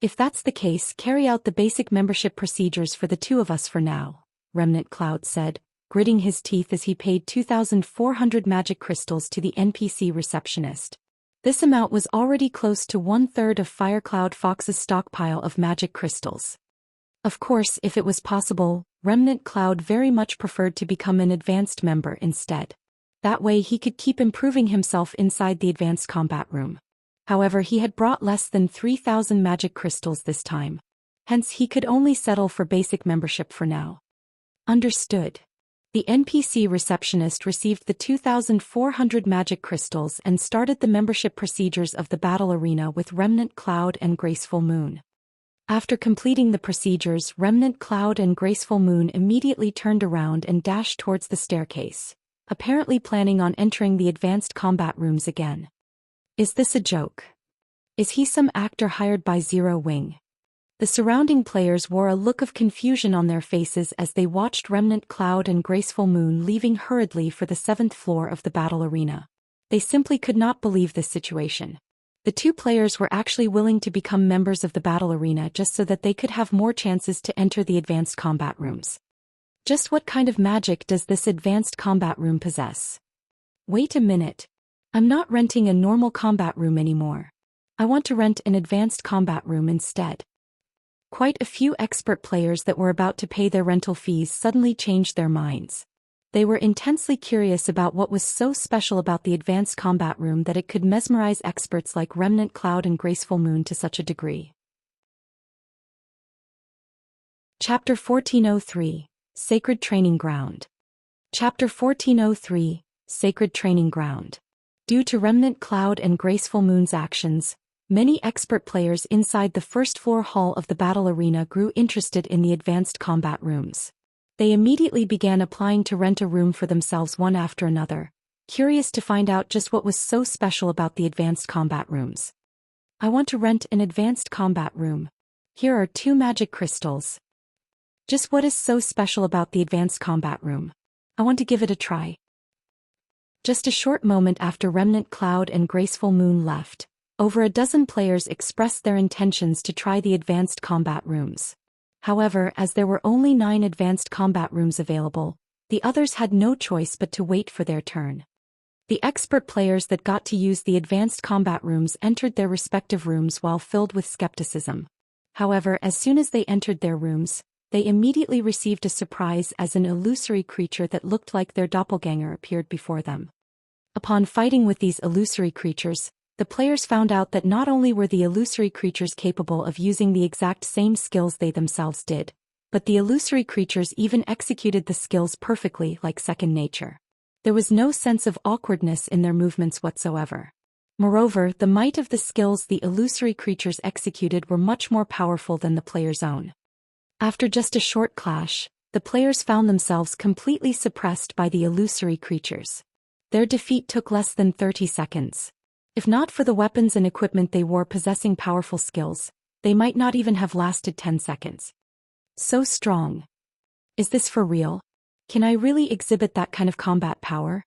"If that's the case, carry out the basic membership procedures for the two of us for now," Remnant Cloud said, gritting his teeth as he paid 2,400 magic crystals to the NPC receptionist. This amount was already close to 1/3 of Firecloud Fox's stockpile of magic crystals. Of course, if it was possible, Remnant Cloud very much preferred to become an advanced member instead. That way he could keep improving himself inside the advanced combat room. However, he had brought less than 3,000 magic crystals this time. Hence he could only settle for basic membership for now. Understood. The NPC receptionist received the 2,400 magic crystals and started the membership procedures of the battle arena with Remnant Cloud and Graceful Moon. After completing the procedures, Remnant Cloud and Graceful Moon immediately turned around and dashed towards the staircase, apparently planning on entering the advanced combat rooms again. Is this a joke? Is he some actor hired by Zero Wing? The surrounding players wore a look of confusion on their faces as they watched Remnant Cloud and Graceful Moon leaving hurriedly for the 7th floor of the battle arena. They simply could not believe this situation. The two players were actually willing to become members of the battle arena just so that they could have more chances to enter the advanced combat rooms. Just what kind of magic does this advanced combat room possess? Wait a minute. I'm not renting a normal combat room anymore. I want to rent an advanced combat room instead. Quite a few expert players that were about to pay their rental fees suddenly changed their minds. They were intensely curious about what was so special about the advanced combat room that it could mesmerize experts like Remnant Cloud and Graceful Moon to such a degree. Chapter 1403, Sacred Training Ground. Chapter 1403, Sacred Training Ground. Due to Remnant Cloud and Graceful Moon's actions, many expert players inside the first-floor hall of the battle arena grew interested in the advanced combat rooms. They immediately began applying to rent a room for themselves one after another, curious to find out just what was so special about the advanced combat rooms. I want to rent an advanced combat room. Here are 2 magic crystals. Just what is so special about the advanced combat room? I want to give it a try. Just a short moment after Remnant Cloud and Graceful Moon left, over a dozen players expressed their intentions to try the advanced combat rooms. However, as there were only 9 advanced combat rooms available, the others had no choice but to wait for their turn. The expert players that got to use the advanced combat rooms entered their respective rooms while filled with skepticism. However, as soon as they entered their rooms, they immediately received a surprise as an illusory creature that looked like their doppelganger appeared before them. Upon fighting with these illusory creatures, the players found out that not only were the illusory creatures capable of using the exact same skills they themselves did, but the illusory creatures even executed the skills perfectly like second nature. There was no sense of awkwardness in their movements whatsoever. Moreover, the might of the skills the illusory creatures executed were much more powerful than the players' own. After just a short clash, the players found themselves completely suppressed by the illusory creatures. Their defeat took less than 30 seconds. If not for the weapons and equipment they wore possessing powerful skills, they might not even have lasted 10 seconds. So strong. Is this for real? Can I really exhibit that kind of combat power?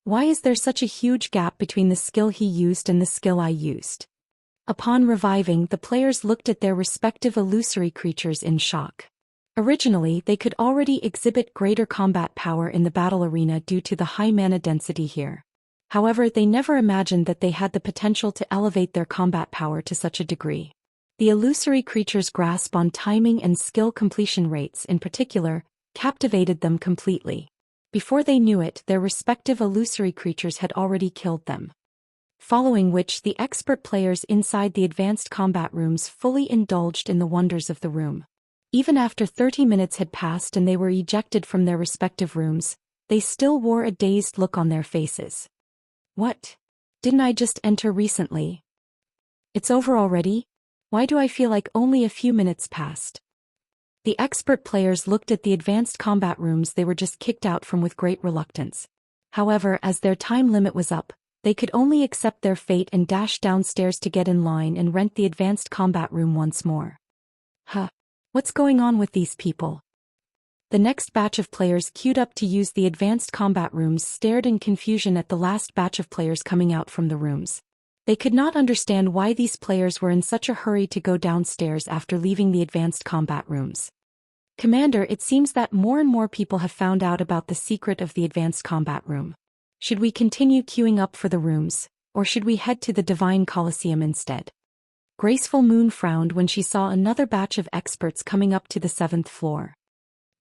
Why is there such a huge gap between the skill he used and the skill I used? Upon reviving, the players looked at their respective illusory creatures in shock. Originally, they could already exhibit greater combat power in the battle arena due to the high mana density here. However, they never imagined that they had the potential to elevate their combat power to such a degree. The illusory creatures' grasp on timing and skill completion rates in particular captivated them completely. Before they knew it, their respective illusory creatures had already killed them. Following which, the expert players inside the advanced combat rooms fully indulged in the wonders of the room. Even after 30 minutes had passed and they were ejected from their respective rooms, they still wore a dazed look on their faces. What? Didn't I just enter recently? It's over already? Why do I feel like only a few minutes passed? The expert players looked at the advanced combat rooms they were just kicked out from with great reluctance. However, as their time limit was up, they could only accept their fate and dash downstairs to get in line and rent the advanced combat room once more. What's going on with these people? The next batch of players queued up to use the advanced combat rooms stared in confusion at the last batch of players coming out from the rooms. They could not understand why these players were in such a hurry to go downstairs after leaving the advanced combat rooms. Commander, it seems that more and more people have found out about the secret of the advanced combat room. Should we continue queuing up for the rooms, or should we head to the Divine Colosseum instead? Graceful Moon frowned when she saw another batch of experts coming up to the 7th floor.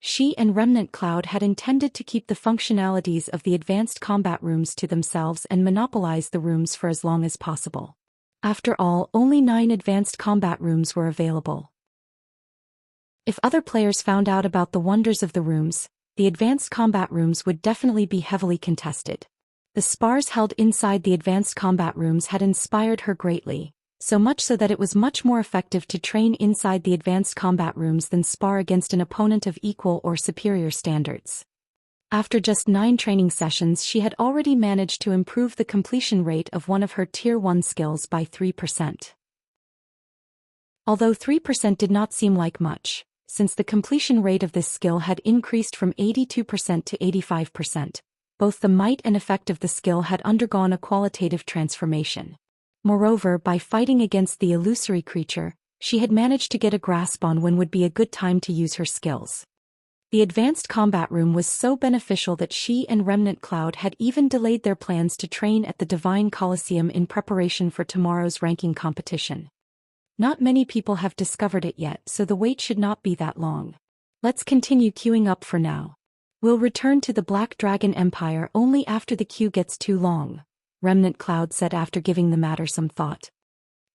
She and Remnant Cloud had intended to keep the functionalities of the advanced combat rooms to themselves and monopolize the rooms for as long as possible. After all, only 9 advanced combat rooms were available. If other players found out about the wonders of the rooms, the advanced combat rooms would definitely be heavily contested. The spars held inside the advanced combat rooms had inspired her greatly, so much so that it was much more effective to train inside the advanced combat rooms than spar against an opponent of equal or superior standards. After just 9 training sessions, she had already managed to improve the completion rate of one of her Tier 1 skills by 3%. Although 3% did not seem like much, since the completion rate of this skill had increased from 82% to 85%, both the might and effect of the skill had undergone a qualitative transformation. Moreover, by fighting against the illusory creature, she had managed to get a grasp on when would be a good time to use her skills. The advanced combat room was so beneficial that she and Remnant Cloud had even delayed their plans to train at the Divine Colosseum in preparation for tomorrow's ranking competition. Not many people have discovered it yet, so the wait should not be that long. Let's continue queuing up for now. We'll return to the Black Dragon Empire only after the queue gets too long, Remnant Cloud said after giving the matter some thought.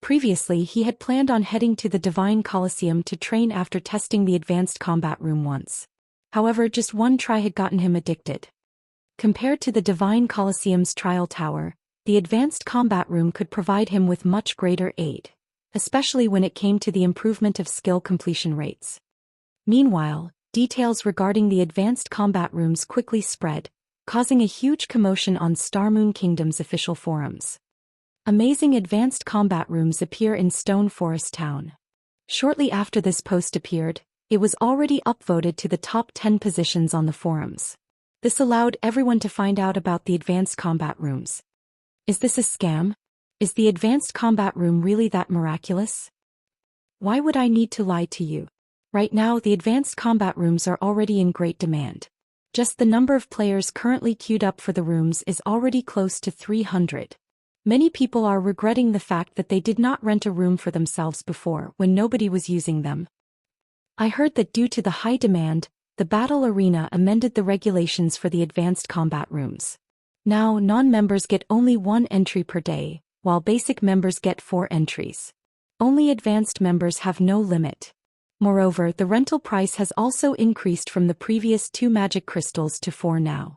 Previously, he had planned on heading to the Divine Colosseum to train after testing the advanced combat room once. However, just one try had gotten him addicted. Compared to the Divine Colosseum's trial tower, the advanced combat room could provide him with much greater aid, especially when it came to the improvement of skill completion rates. Meanwhile, details regarding the advanced combat rooms quickly spread, causing a huge commotion on Starmoon Kingdom's official forums. Amazing advanced combat rooms appear in Stone Forest Town. Shortly after this post appeared, it was already upvoted to the top 10 positions on the forums. This allowed everyone to find out about the advanced combat rooms. Is this a scam? Is the advanced combat room really that miraculous? Why would I need to lie to you? Right now, the advanced combat rooms are already in great demand. Just the number of players currently queued up for the rooms is already close to 300. Many people are regretting the fact that they did not rent a room for themselves before when nobody was using them. I heard that due to the high demand, the battle arena amended the regulations for the advanced combat rooms. Now, non-members get only 1 entry per day, while basic members get 4 entries. Only advanced members have no limit. Moreover, the rental price has also increased from the previous 2 magic crystals to 4 now.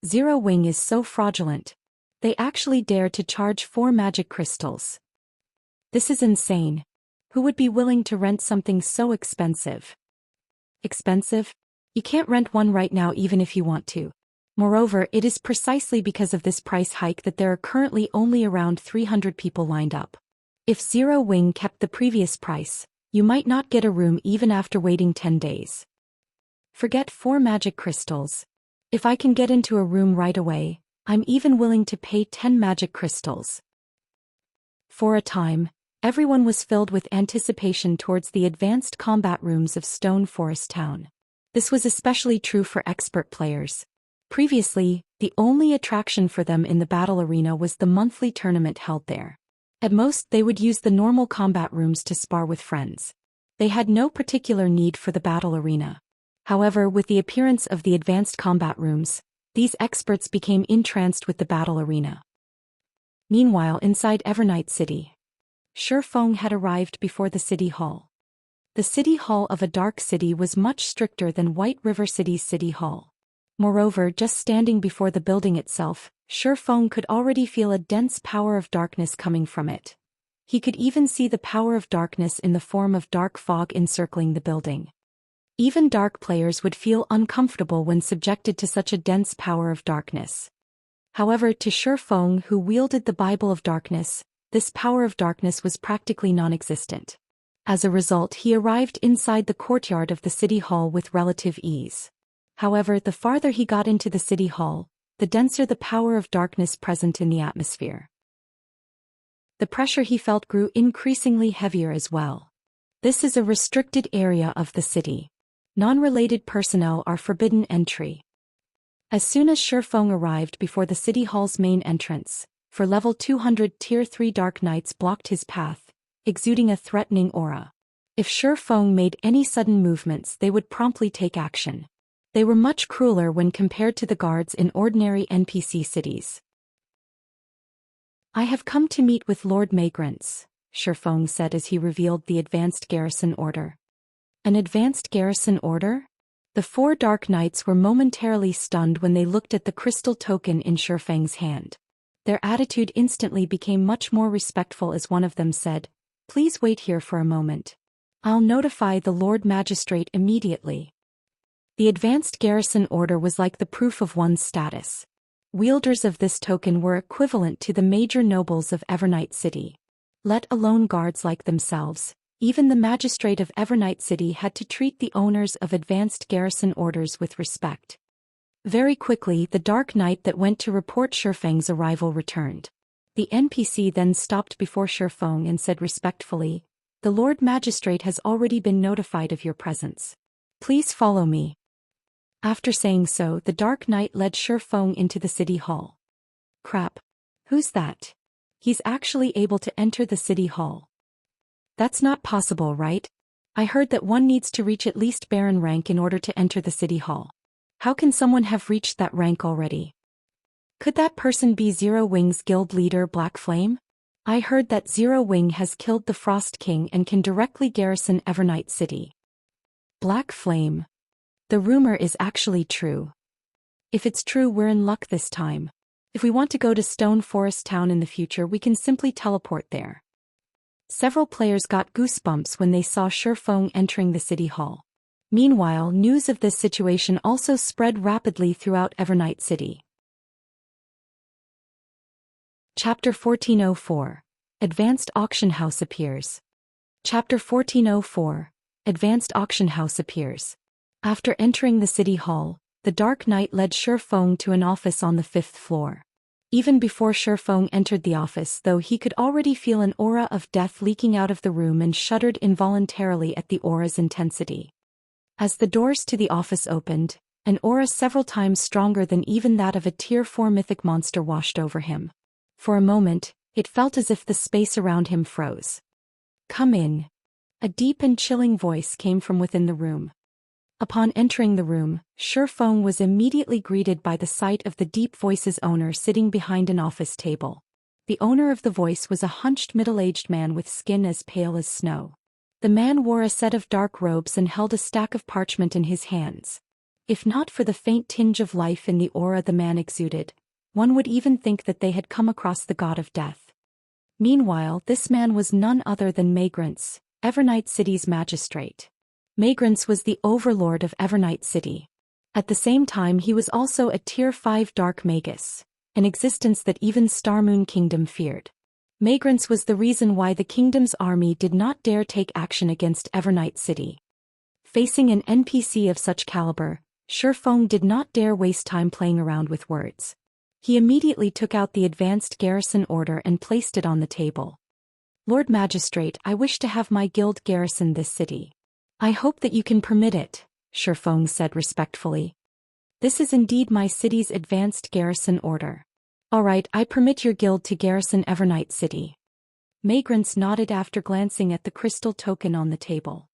Zero Wing is so fraudulent. They actually dare to charge 4 magic crystals. This is insane. Who would be willing to rent something so expensive? Expensive? You can't rent one right now even if you want to. Moreover, it is precisely because of this price hike that there are currently only around 300 people lined up. If Zero Wing kept the previous price, you might not get a room even after waiting 10 days. Forget 4 magic crystals. If I can get into a room right away, I'm even willing to pay 10 magic crystals. For a time, everyone was filled with anticipation towards the advanced combat rooms of Stone Forest Town. This was especially true for expert players. Previously, the only attraction for them in the battle arena was the monthly tournament held there. At most, they would use the normal combat rooms to spar with friends. They had no particular need for the battle arena. However, with the appearance of the advanced combat rooms, these experts became entranced with the battle arena. Meanwhile, inside Evernight City, Shifeng had arrived before the city hall. The city hall of a dark city was much stricter than White River City's city hall. Moreover, just standing before the building itself, Shifeng could already feel a dense power of darkness coming from it. He could even see the power of darkness in the form of dark fog encircling the building. Even dark players would feel uncomfortable when subjected to such a dense power of darkness. However, to Shifeng, who wielded the Bible of Darkness, this power of darkness was practically non-existent. As a result, he arrived inside the courtyard of the city hall with relative ease. However, the farther he got into the city hall, the denser the power of darkness present in the atmosphere. The pressure he felt grew increasingly heavier as well. This is a restricted area of the city. Non-related personnel are forbidden entry. As soon as Shifeng arrived before the city hall's main entrance, for level 200 Tier 3 Dark Knights blocked his path, exuding a threatening aura. If Shifeng made any sudden movements, they would promptly take action. They were much crueler when compared to the guards in ordinary NPC cities. I have come to meet with Lord Magrants, Shifeng said as he revealed the advanced garrison order. An advanced garrison order? The 4 Dark Knights were momentarily stunned when they looked at the crystal token in Shifeng's hand. Their attitude instantly became much more respectful as one of them said, "Please wait here for a moment. I'll notify the Lord Magistrate immediately." The advanced garrison order was like the proof of one's status. Wielders of this token were equivalent to the major nobles of Evernight City. Let alone guards like themselves, even the magistrate of Evernight City had to treat the owners of advanced garrison orders with respect. Very quickly, the Dark Knight that went to report Shifeng's arrival returned. The NPC then stopped before Shifeng and said respectfully, "The Lord Magistrate has already been notified of your presence. Please follow me." After saying so, the Dark Knight led Shifeng into the city hall. Crap. Who's that? He's actually able to enter the city hall. That's not possible, right? I heard that one needs to reach at least Baron rank in order to enter the city hall. How can someone have reached that rank already? Could that person be Zero Wing's guild leader Black Flame? I heard that Zero Wing has killed the Frost King and can directly garrison Evernight City. Black Flame. The rumor is actually true. If it's true, we're in luck this time. If we want to go to Stone Forest Town in the future, we can simply teleport there. Several players got goosebumps when they saw Shifeng entering the city hall. Meanwhile, news of this situation also spread rapidly throughout Evernight City. Chapter 1404. Advanced Auction House appears. Chapter 1404. Advanced Auction House appears. After entering the city hall, the Dark Knight led Shifeng to an office on the 5th floor. Even before Shifeng entered the office, though, he could already feel an aura of death leaking out of the room and shuddered involuntarily at the aura's intensity. As the doors to the office opened, an aura several times stronger than even that of a Tier 4 mythic monster washed over him. For a moment, it felt as if the space around him froze. "Come in." A deep and chilling voice came from within the room. Upon entering the room, Shifeng was immediately greeted by the sight of the deep voice's owner sitting behind an office table. The owner of the voice was a hunched middle-aged man with skin as pale as snow. The man wore a set of dark robes and held a stack of parchment in his hands. If not for the faint tinge of life in the aura the man exuded, one would even think that they had come across the god of death. Meanwhile, this man was none other than Magrance, Evernight City's magistrate. Magrance was the overlord of Evernight City. At the same time, he was also a Tier 5 Dark Magus, an existence that even Starmoon Kingdom feared. Magrance was the reason why the kingdom's army did not dare take action against Evernight City. Facing an NPC of such caliber, Shifeng did not dare waste time playing around with words. He immediately took out the advanced garrison order and placed it on the table. "Lord Magistrate, I wish to have my guild garrison this city. I hope that you can permit it," Shifeng said respectfully. "This is indeed my city's advanced garrison order." "All right, I permit your guild to garrison Evernight City." Magrance nodded after glancing at the crystal token on the table.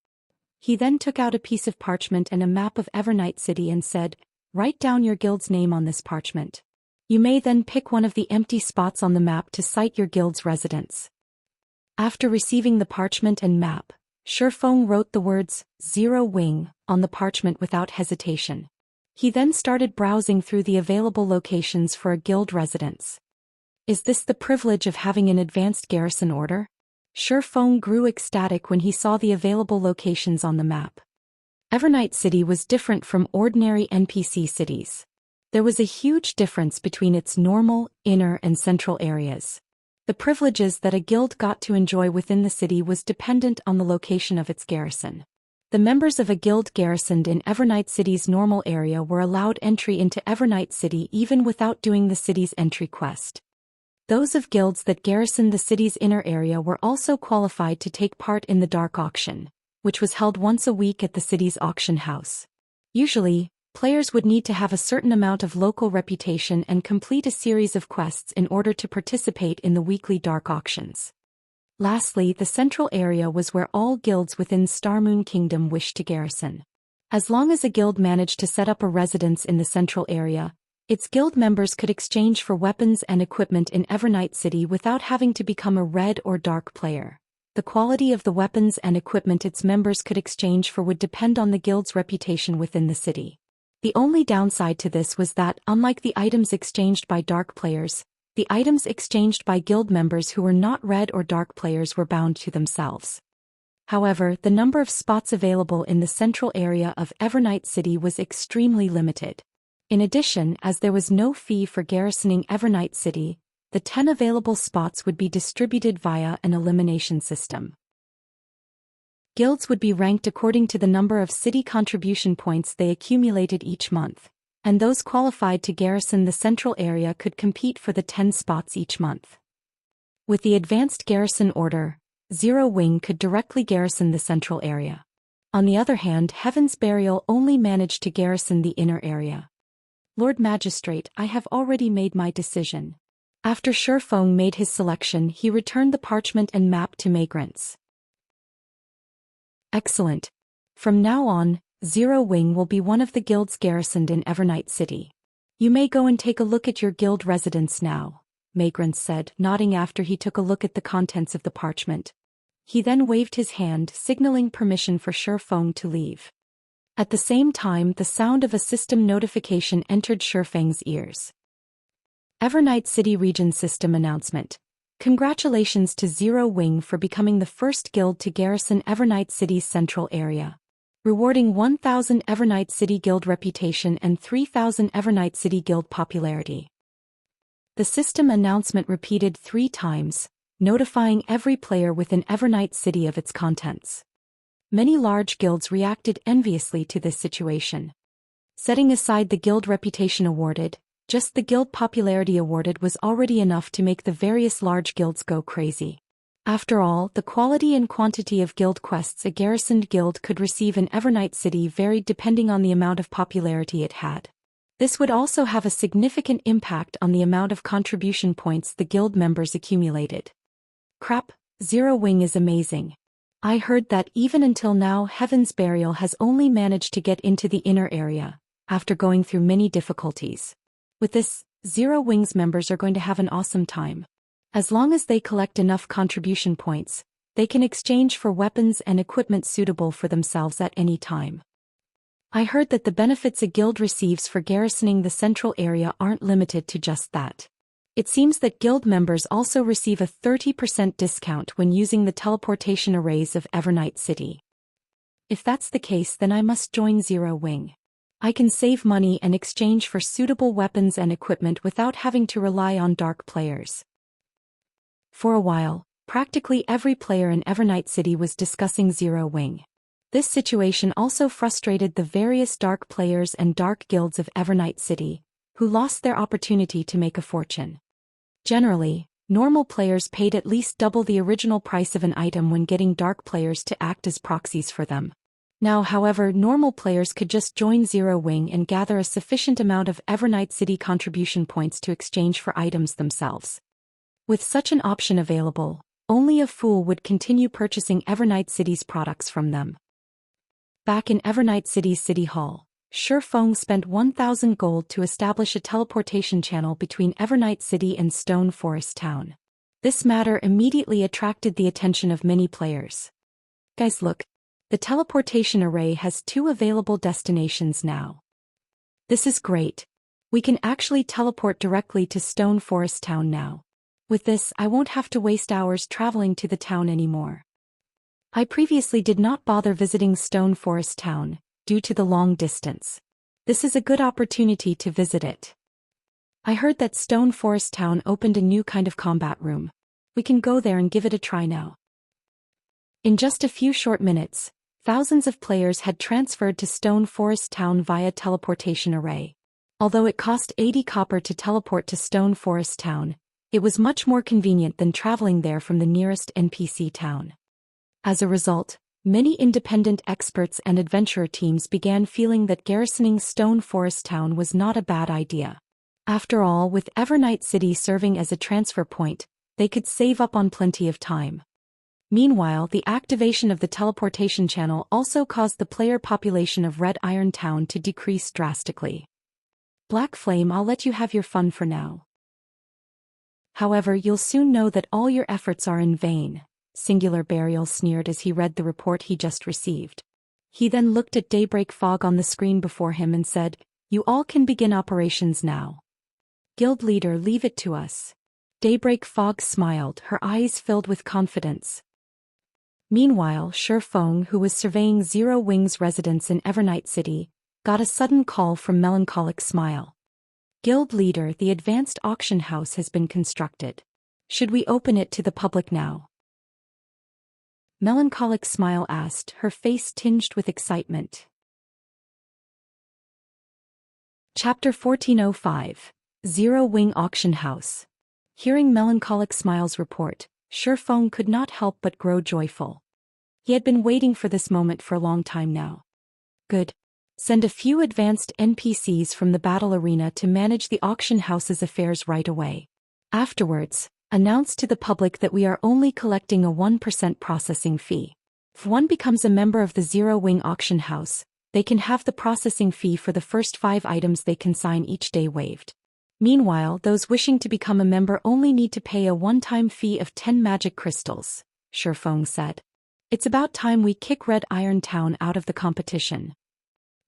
He then took out a piece of parchment and a map of Evernight City and said, "Write down your guild's name on this parchment. You may then pick one of the empty spots on the map to cite your guild's residence." After receiving the parchment and map, Shifeng wrote the words, "Zero Wing," on the parchment without hesitation. He then started browsing through the available locations for a guild residence. "Is this the privilege of having an advanced garrison order?" Shifeng grew ecstatic when he saw the available locations on the map. Evernight City was different from ordinary NPC cities. There was a huge difference between its normal, inner and central areas. The privileges that a guild got to enjoy within the city was dependent on the location of its garrison. The members of a guild garrisoned in Evernight City's normal area were allowed entry into Evernight City even without doing the city's entry quest. Those of guilds that garrisoned the city's inner area were also qualified to take part in the Dark Auction, which was held once a week at the city's auction house. Usually, players would need to have a certain amount of local reputation and complete a series of quests in order to participate in the weekly dark auctions. Lastly, the central area was where all guilds within Starmoon Kingdom wished to garrison. As long as a guild managed to set up a residence in the central area, its guild members could exchange for weapons and equipment in Evernight City without having to become a red or dark player. The quality of the weapons and equipment its members could exchange for would depend on the guild's reputation within the city. The only downside to this was that, unlike the items exchanged by dark players, the items exchanged by guild members who were not red or dark players were bound to themselves. However, the number of spots available in the central area of Evernight City was extremely limited. In addition, as there was no fee for garrisoning Evernight City, the 10 available spots would be distributed via an elimination system. Guilds would be ranked according to the number of city contribution points they accumulated each month, and those qualified to garrison the central area could compete for the 10 spots each month. With the advanced garrison order, Zero Wing could directly garrison the central area. On the other hand, Heaven's Burial only managed to garrison the inner area. "Lord Magistrate, I have already made my decision." After Shifeng made his selection, he returned the parchment and map to Magrance. "Excellent. From now on, Zero Wing will be one of the guilds garrisoned in Evernight City. You may go and take a look at your guild residence now," Magrance said, nodding after he took a look at the contents of the parchment. He then waved his hand, signaling permission for Shifeng to leave. At the same time, the sound of a system notification entered Shifeng's ears. Evernight City Region System Announcement. Congratulations to Zero Wing for becoming the first guild to garrison Evernight City's central area. Rewarding 1,000 Evernight City Guild reputation and 3,000 Evernight City Guild popularity. The system announcement repeated 3 times, notifying every player within Evernight City of its contents. Many large guilds reacted enviously to this situation. Setting aside the guild reputation awarded, just the guild popularity awarded was already enough to make the various large guilds go crazy. After all, the quality and quantity of guild quests a garrisoned guild could receive in Evernight City varied depending on the amount of popularity it had. This would also have a significant impact on the amount of contribution points the guild members accumulated. Crap, Zero Wing is amazing. I heard that even until now Heaven's Burial has only managed to get into the inner area, after going through many difficulties. With this, Zero Wing's members are going to have an awesome time. As long as they collect enough contribution points, they can exchange for weapons and equipment suitable for themselves at any time. I heard that the benefits a guild receives for garrisoning the central area aren't limited to just that. It seems that guild members also receive a 30% discount when using the teleportation arrays of Evernight City. If that's the case, then I must join Zero Wing. I can save money and exchange for suitable weapons and equipment without having to rely on dark players. For a while, practically every player in Evernight City was discussing Zero Wing. This situation also frustrated the various dark players and dark guilds of Evernight City, who lost their opportunity to make a fortune. Generally, normal players paid at least double the original price of an item when getting dark players to act as proxies for them. Now, however, normal players could just join Zero Wing and gather a sufficient amount of Evernight City contribution points to exchange for items themselves. With such an option available, only a fool would continue purchasing Evernight City's products from them. Back in Evernight City's City Hall, Shifeng spent 1,000 gold to establish a teleportation channel between Evernight City and Stone Forest Town. This matter immediately attracted the attention of many players. Guys, look. The teleportation array has 2 available destinations now. This is great. We can actually teleport directly to Stone Forest Town now. With this, I won't have to waste hours traveling to the town anymore. I previously did not bother visiting Stone Forest Town, due to the long distance. This is a good opportunity to visit it. I heard that Stone Forest Town opened a new kind of combat room. We can go there and give it a try now. In just a few short minutes, thousands of players had transferred to Stone Forest Town via teleportation array. Although it cost 80 copper to teleport to Stone Forest Town, it was much more convenient than traveling there from the nearest NPC town. As a result, many independent experts and adventurer teams began feeling that garrisoning Stone Forest Town was not a bad idea. After all, with Evernight City serving as a transfer point, they could save up on plenty of time. Meanwhile, the activation of the teleportation channel also caused the player population of Red Iron Town to decrease drastically. Black Flame, I'll let you have your fun for now. However, you'll soon know that all your efforts are in vain. Singular Burial sneered as he read the report he just received. He then looked at Daybreak Fog on the screen before him and said, "You all can begin operations now. Guild leader, leave it to us." Daybreak Fog smiled, her eyes filled with confidence. Meanwhile, Shifeng, who was surveying Zero Wing's residence in Evernight City, got a sudden call from Melancholic Smile. "Guild leader, the advanced auction house has been constructed. Should we open it to the public now?" Melancholic Smile asked, her face tinged with excitement. Chapter 1405. Zero Wing Auction House. Hearing Melancholic Smile's report, Shifeng could not help but grow joyful. He had been waiting for this moment for a long time now. Good. Send a few advanced NPCs from the battle arena to manage the auction house's affairs right away. Afterwards, announce to the public that we are only collecting a 1% processing fee. If one becomes a member of the Zero Wing Auction House, they can have the processing fee for the first 5 items they consign each day waived. Meanwhile, those wishing to become a member only need to pay a one-time fee of 10 magic crystals, Shifeng said. It's about time we kick Red Iron Town out of the competition.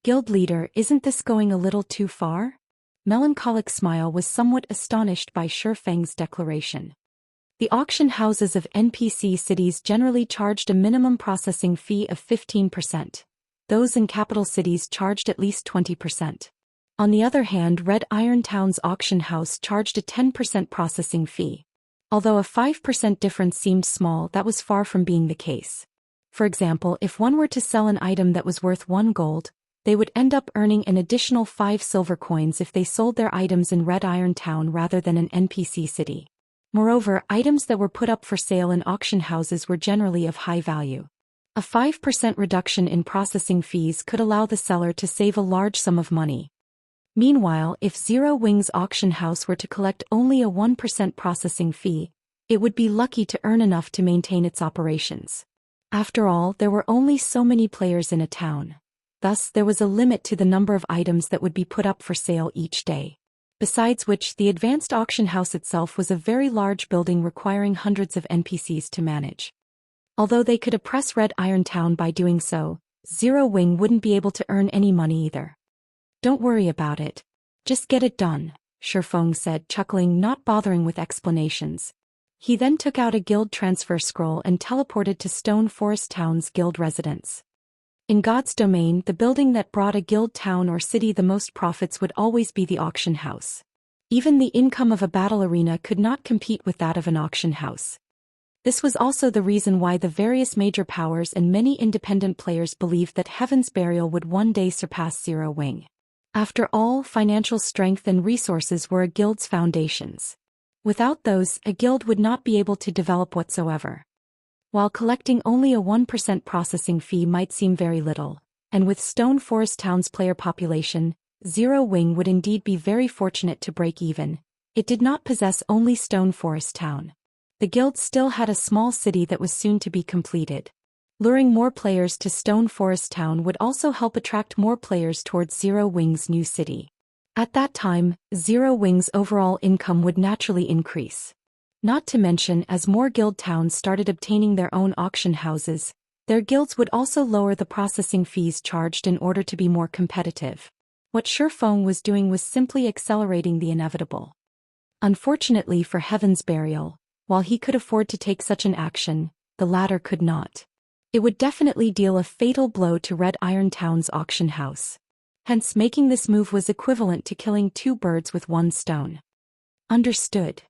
Guild leader, isn't this going a little too far? Melancholic Smile was somewhat astonished by Shifeng's declaration. The auction houses of NPC cities generally charged a minimum processing fee of 15%. Those in capital cities charged at least 20%. On the other hand, Red Iron Town's auction house charged a 10% processing fee. Although a 5% difference seemed small, that was far from being the case. For example, if one were to sell an item that was worth 1 gold, they would end up earning an additional 5 silver coins if they sold their items in Red Iron Town rather than an NPC city. Moreover, items that were put up for sale in auction houses were generally of high value. A 5% reduction in processing fees could allow the seller to save a large sum of money. Meanwhile, if Zero Wing's auction house were to collect only a 1% processing fee, it would be lucky to earn enough to maintain its operations. After all, there were only so many players in a town. Thus, there was a limit to the number of items that would be put up for sale each day. Besides which, the advanced auction house itself was a very large building requiring hundreds of NPCs to manage. Although they could oppress Red Iron Town by doing so, Zero Wing wouldn't be able to earn any money either. Don't worry about it. Just get it done, Shifeng said, chuckling, not bothering with explanations. He then took out a guild transfer scroll and teleported to Stone Forest Town's guild residence. In God's domain, the building that brought a guild town or city the most profits would always be the auction house. Even the income of a battle arena could not compete with that of an auction house. This was also the reason why the various major powers and many independent players believed that Heaven's Burial would one day surpass Zero Wing. After all, financial strength and resources were a guild's foundations. Without those, a guild would not be able to develop whatsoever. While collecting only a 1% processing fee might seem very little, and with Stone Forest Town's player population, Zero Wing would indeed be very fortunate to break even, it did not possess only Stone Forest Town. The guild still had a small city that was soon to be completed. Luring more players to Stone Forest Town would also help attract more players towards Zero Wing's new city. At that time, Zero Wing's overall income would naturally increase. Not to mention, as more guild towns started obtaining their own auction houses, their guilds would also lower the processing fees charged in order to be more competitive. What Shifeng was doing was simply accelerating the inevitable. Unfortunately for Heaven's Burial, while he could afford to take such an action, the latter could not. It would definitely deal a fatal blow to Red Iron Town's auction house. Hence, making this move was equivalent to killing two birds with one stone. Understood.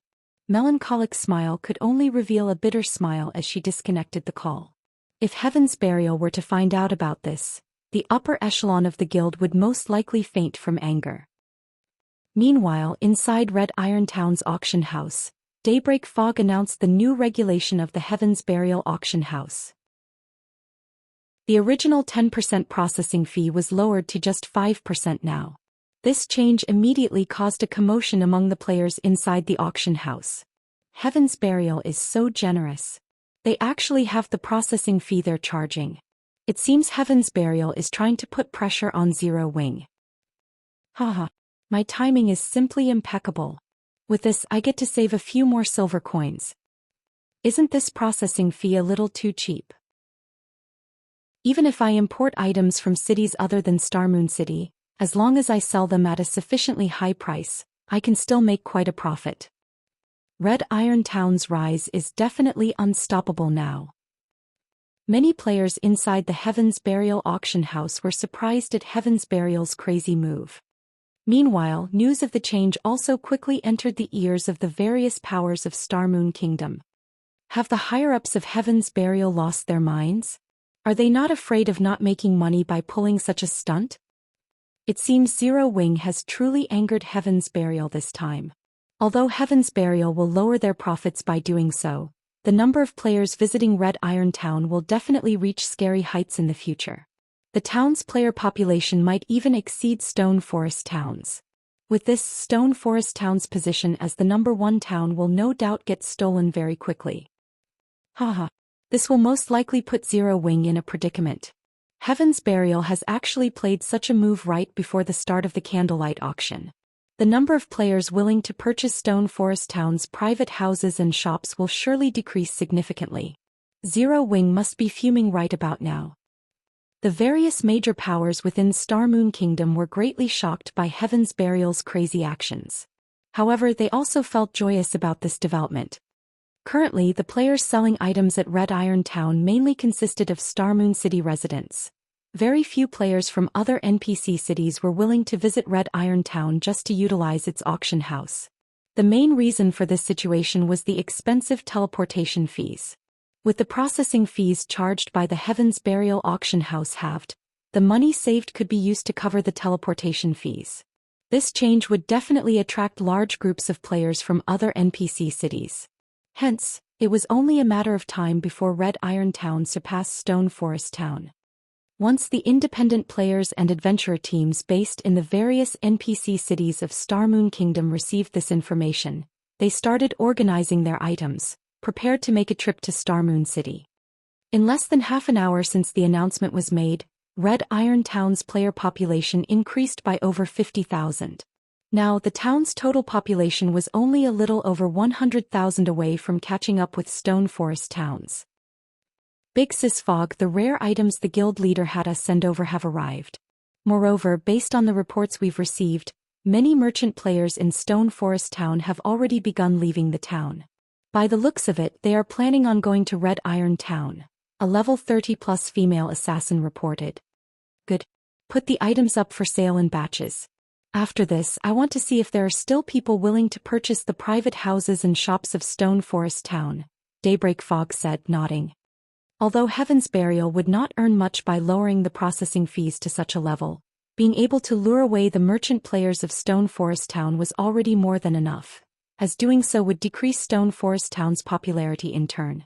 Melancholic Smile could only reveal a bitter smile as she disconnected the call. If Heaven's Burial were to find out about this, the upper echelon of the guild would most likely faint from anger. Meanwhile, inside Red Iron Town's auction house, Daybreak Fog announced the new regulation of the Heaven's Burial auction house. The original 10% processing fee was lowered to just 5% now. This change immediately caused a commotion among the players inside the auction house. Heaven's Burial is so generous. They actually have the processing fee they're charging. It seems Heaven's Burial is trying to put pressure on Zero Wing. Haha. My timing is simply impeccable. With this, I get to save a few more silver coins. Isn't this processing fee a little too cheap? Even if I import items from cities other than Starmoon City, as long as I sell them at a sufficiently high price, I can still make quite a profit. Red Iron Town's rise is definitely unstoppable now. Many players inside the Heaven's Burial auction house were surprised at Heaven's Burial's crazy move. Meanwhile, news of the change also quickly entered the ears of the various powers of Starmoon Kingdom. Have the higher-ups of Heaven's Burial lost their minds? Are they not afraid of not making money by pulling such a stunt? It seems Zero Wing has truly angered Heaven's Burial this time. Although Heaven's Burial will lower their profits by doing so, the number of players visiting Red Iron Town will definitely reach scary heights in the future. The town's player population might even exceed Stone Forest Town's. With this, Stone Forest Town's position as the #1 town will no doubt get stolen very quickly. Haha. This will most likely put Zero Wing in a predicament. Heaven's Burial has actually played such a move right before the start of the candlelight auction. The number of players willing to purchase Stone Forest Town's private houses and shops will surely decrease significantly. Zero Wing must be fuming right about now. The various major powers within Starmoon Kingdom were greatly shocked by Heaven's Burial's crazy actions. However, they also felt joyous about this development. Currently, the players selling items at Red Iron Town mainly consisted of Starmoon City residents. Very few players from other NPC cities were willing to visit Red Iron Town just to utilize its auction house. The main reason for this situation was the expensive teleportation fees. With the processing fees charged by the Heaven's Burial auction house halved, the money saved could be used to cover the teleportation fees. This change would definitely attract large groups of players from other NPC cities. Hence, it was only a matter of time before Red Iron Town surpassed Stone Forest Town. Once the independent players and adventurer teams based in the various NPC cities of Star Moon Kingdom received this information, they started organizing their items, prepared to make a trip to Star Moon City. In less than half an hour since the announcement was made, Red Iron Town's player population increased by over 50,000. Now the town's total population was only a little over 100,000 away from catching up with Stone Forest towns. Big Sis Fog, the rare items the guild leader had us send over have arrived. Moreover, based on the reports we've received, many merchant players in Stone Forest Town have already begun leaving the town. By the looks of it, they are planning on going to Red Iron Town, a level 30+ female assassin reported. Good. Put the items up for sale in batches. After this, I want to see if there are still people willing to purchase the private houses and shops of Stone Forest Town, Daybreak Fog said, nodding. Although Heaven's Burial would not earn much by lowering the processing fees to such a level, being able to lure away the merchant players of Stone Forest Town was already more than enough, as doing so would decrease Stone Forest Town's popularity in turn.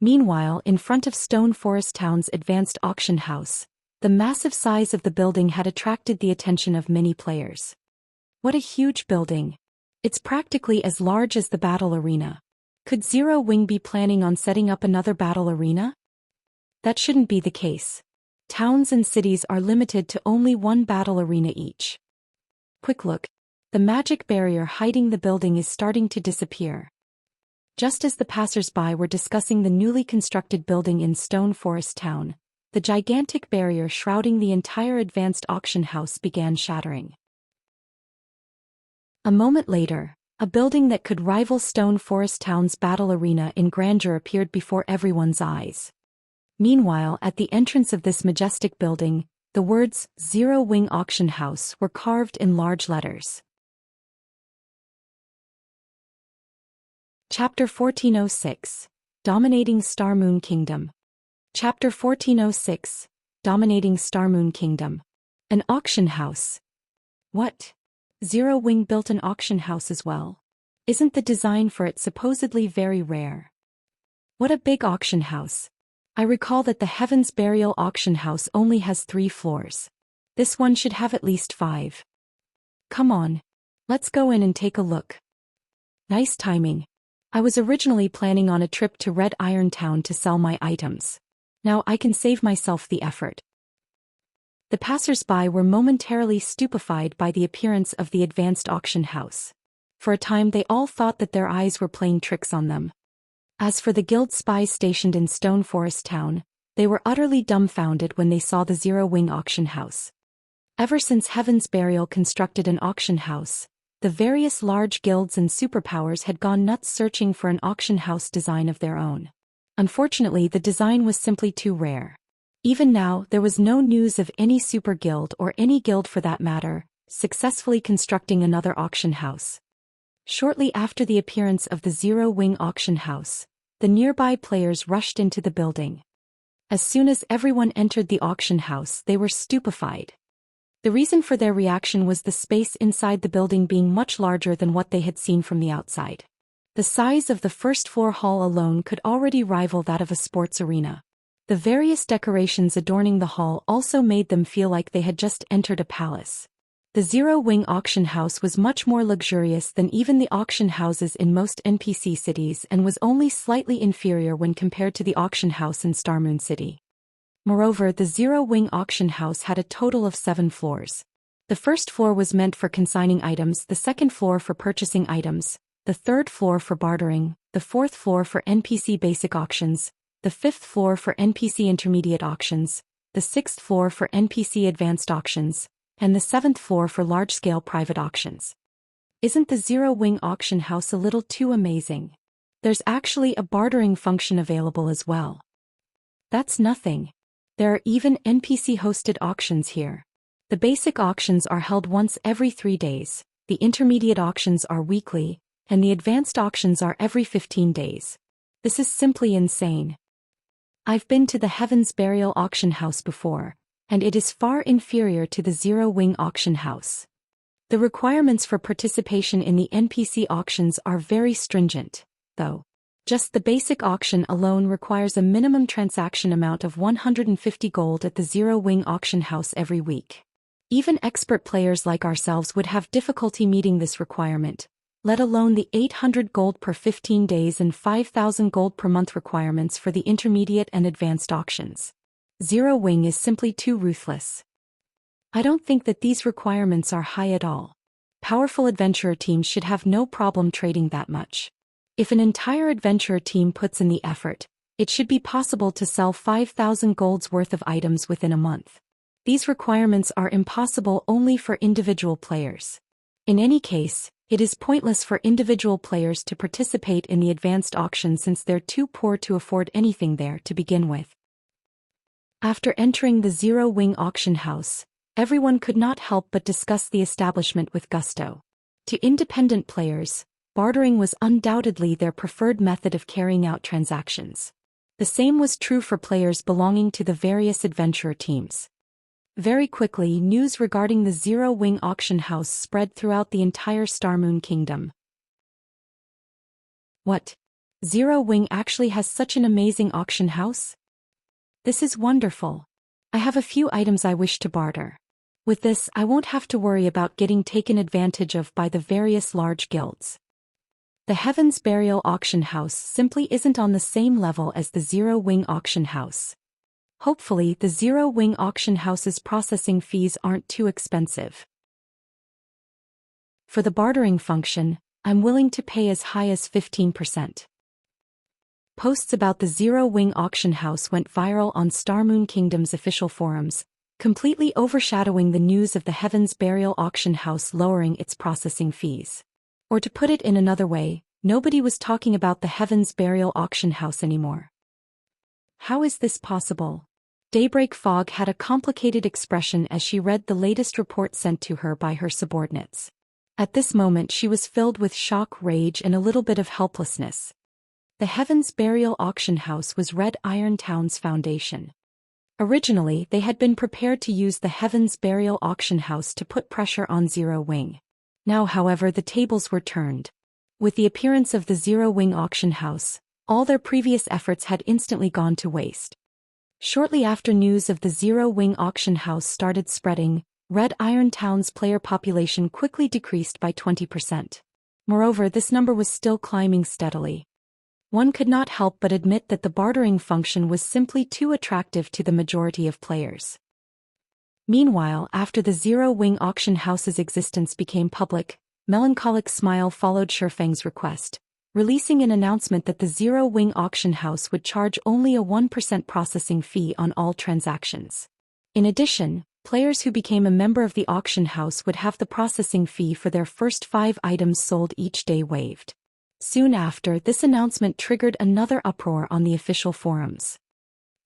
Meanwhile, in front of Stone Forest Town's advanced auction house, the massive size of the building had attracted the attention of many players. What a huge building! It's practically as large as the battle arena. Could Zero Wing be planning on setting up another battle arena? That shouldn't be the case. Towns and cities are limited to only one battle arena each. Quick look. The magic barrier hiding the building is starting to disappear. Just as the passers-by were discussing the newly constructed building in Stone Forest Town, the gigantic barrier shrouding the entire advanced auction house began shattering. A moment later, a building that could rival Stone Forest Town's battle arena in grandeur appeared before everyone's eyes. Meanwhile, at the entrance of this majestic building, the words Zero Wing Auction House were carved in large letters. Chapter 1406, Dominating Star Moon Kingdom. Chapter 1406, Dominating Star Moon Kingdom. An auction house. What? Zero Wing built an auction house as well. Isn't the design for it supposedly very rare? What a big auction house. I recall that the Heaven's Burial auction house only has 3 floors. This one should have at least 5. Come on. Let's go in and take a look. Nice timing. I was originally planning on a trip to Red Iron Town to sell my items. Now I can save myself the effort. The passers-by were momentarily stupefied by the appearance of the advanced auction house. For a time they all thought that their eyes were playing tricks on them. As for the guild spies stationed in Stone Forest Town, they were utterly dumbfounded when they saw the Zero Wing auction house. Ever since Heaven's Burial constructed an auction house, the various large guilds and superpowers had gone nuts searching for an auction house design of their own. Unfortunately, the design was simply too rare. Even now, there was no news of any super guild or any guild for that matter, successfully constructing another auction house. Shortly after the appearance of the Zero Wing auction house, the nearby players rushed into the building. As soon as everyone entered the auction house, they were stupefied. The reason for their reaction was the space inside the building being much larger than what they had seen from the outside. The size of the first-floor hall alone could already rival that of a sports arena. The various decorations adorning the hall also made them feel like they had just entered a palace. The Zero Wing auction house was much more luxurious than even the auction houses in most NPC cities and was only slightly inferior when compared to the auction house in Star Moon City. Moreover, the Zero Wing auction house had a total of 7 floors. The first floor was meant for consigning items, the second floor for purchasing items, the third floor for bartering, the fourth floor for NPC basic auctions, the fifth floor for NPC intermediate auctions, the sixth floor for NPC advanced auctions, and the seventh floor for large-scale private auctions. Isn't the Zero Wing auction house a little too amazing? There's actually a bartering function available as well. That's nothing. There are even NPC-hosted auctions here. The basic auctions are held once every 3 days, the intermediate auctions are weekly, and the advanced auctions are every 15 days. This is simply insane. I've been to the Heaven's Burial auction house before, and it is far inferior to the Zero Wing auction house. The requirements for participation in the NPC auctions are very stringent, though. Just the basic auction alone requires a minimum transaction amount of 150 gold at the Zero Wing auction house every week. Even expert players like ourselves would have difficulty meeting this requirement, let alone the 800 gold per 15 days and 5,000 gold per month requirements for the intermediate and advanced auctions. Zero Wing is simply too ruthless. I don't think that these requirements are high at all. Powerful adventurer teams should have no problem trading that much. If an entire adventurer team puts in the effort, it should be possible to sell 5,000 gold's worth of items within a month. These requirements are impossible only for individual players. In any case, it is pointless for individual players to participate in the advanced auction since they're too poor to afford anything there to begin with. After entering the Zero Wing auction house, everyone could not help but discuss the establishment with gusto. To independent players, bartering was undoubtedly their preferred method of carrying out transactions. The same was true for players belonging to the various adventurer teams. Very quickly, news regarding the Zero Wing auction house spread throughout the entire Starmoon Kingdom. What? Zero Wing actually has such an amazing auction house? This is wonderful. I have a few items I wish to barter. With this, I won't have to worry about getting taken advantage of by the various large guilds. The Heaven's Burial auction house simply isn't on the same level as the Zero Wing auction house. Hopefully, the Zero Wing auction house's processing fees aren't too expensive. For the bartering function, I'm willing to pay as high as 15%. Posts about the Zero Wing auction house went viral on Starmoon Kingdom's official forums, completely overshadowing the news of the Heaven's Burial auction house lowering its processing fees. Or to put it in another way, nobody was talking about the Heaven's Burial auction house anymore. How is this possible? Daybreak Fog had a complicated expression as she read the latest report sent to her by her subordinates. At this moment she was filled with shock, rage, and a little bit of helplessness. The Heaven's Burial auction house was Red Iron Town's foundation. Originally, they had been prepared to use the Heaven's Burial auction house to put pressure on Zero Wing. Now, however, the tables were turned. With the appearance of the Zero Wing auction house, all their previous efforts had instantly gone to waste. Shortly after news of the Zero Wing auction house started spreading, Red Iron Town's player population quickly decreased by 20%. Moreover, this number was still climbing steadily. One could not help but admit that the bartering function was simply too attractive to the majority of players. Meanwhile, after the Zero Wing auction house's existence became public, Melancholic Smile followed Shifeng's request, releasing an announcement that the Zero Wing auction house would charge only a 1% processing fee on all transactions. In addition, players who became a member of the auction house would have the processing fee for their first 5 items sold each day waived. Soon after, this announcement triggered another uproar on the official forums.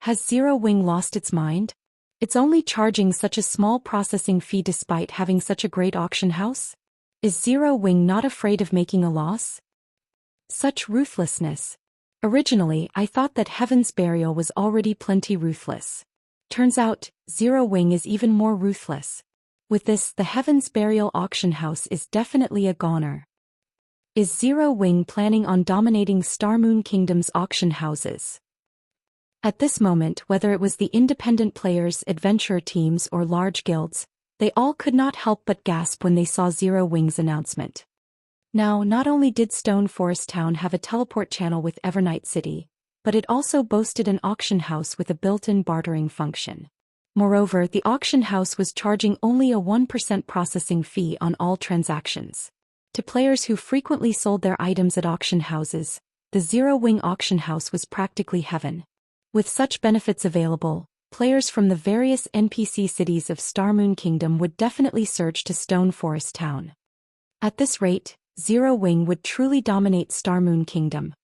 Has Zero Wing lost its mind? It's only charging such a small processing fee despite having such a great auction house? Is Zero Wing not afraid of making a loss? Such ruthlessness. Originally, I thought that Heaven's Burial was already plenty ruthless. Turns out, Zero Wing is even more ruthless. With this, the Heaven's Burial auction house is definitely a goner. Is Zero Wing planning on dominating Starmoon Kingdom's auction houses? At this moment, whether it was the independent players, adventurer teams, or large guilds, they all could not help but gasp when they saw Zero Wing's announcement. Now, not only did Stone Forest Town have a teleport channel with Evernight City, but it also boasted an auction house with a built-in bartering function. Moreover, the auction house was charging only a 1% processing fee on all transactions. To players who frequently sold their items at auction houses, the Zero Wing auction house was practically heaven. With such benefits available, players from the various NPC cities of Starmoon Kingdom would definitely surge to Stone Forest Town. At this rate, Zero Wing would truly dominate Starmoon Kingdom.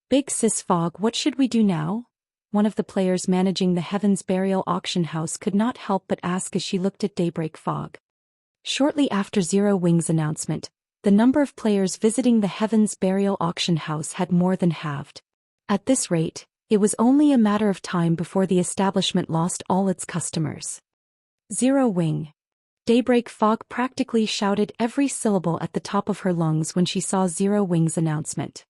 Big Sis Fog, what should we do now? One of the players managing the Heaven's Burial auction house could not help but ask as she looked at Daybreak Fog. Shortly after Zero Wing's announcement, the number of players visiting the Heaven's Burial auction house had more than halved. At this rate, it was only a matter of time before the establishment lost all its customers. Zero Wing. Daybreak Fog practically shouted every syllable at the top of her lungs when she saw Zero Wing's announcement.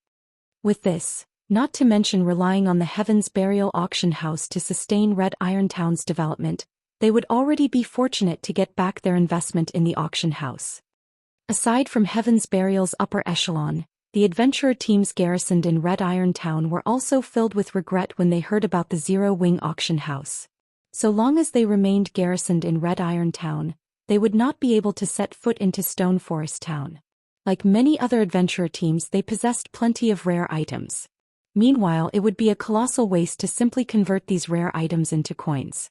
With this, not to mention relying on the Heaven's Burial auction house to sustain Red Iron Town's development, they would already be fortunate to get back their investment in the auction house. Aside from Heaven's Burial's upper echelon, the adventurer teams garrisoned in Red Iron Town were also filled with regret when they heard about the Zero Wing auction house. So long as they remained garrisoned in Red Iron Town, they would not be able to set foot into Stone Forest Town. Like many other adventurer teams, they possessed plenty of rare items. Meanwhile, it would be a colossal waste to simply convert these rare items into coins.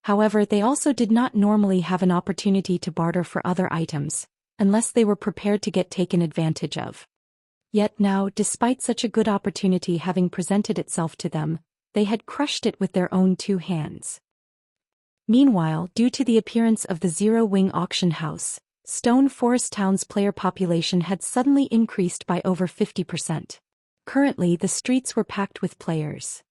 However, they also did not normally have an opportunity to barter for other items, unless they were prepared to get taken advantage of. Yet now, despite such a good opportunity having presented itself to them, they had crushed it with their own 2 hands. Meanwhile, due to the appearance of the Zero Wing auction house, Stone Forest Town's player population had suddenly increased by over 50%. Currently, the streets were packed with players.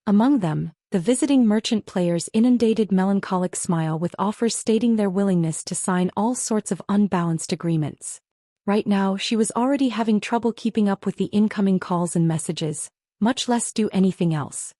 Among them, the visiting merchant players inundated Melancholic Smile with offers stating their willingness to sign all sorts of unbalanced agreements. Right now, she was already having trouble keeping up with the incoming calls and messages, much less do anything else.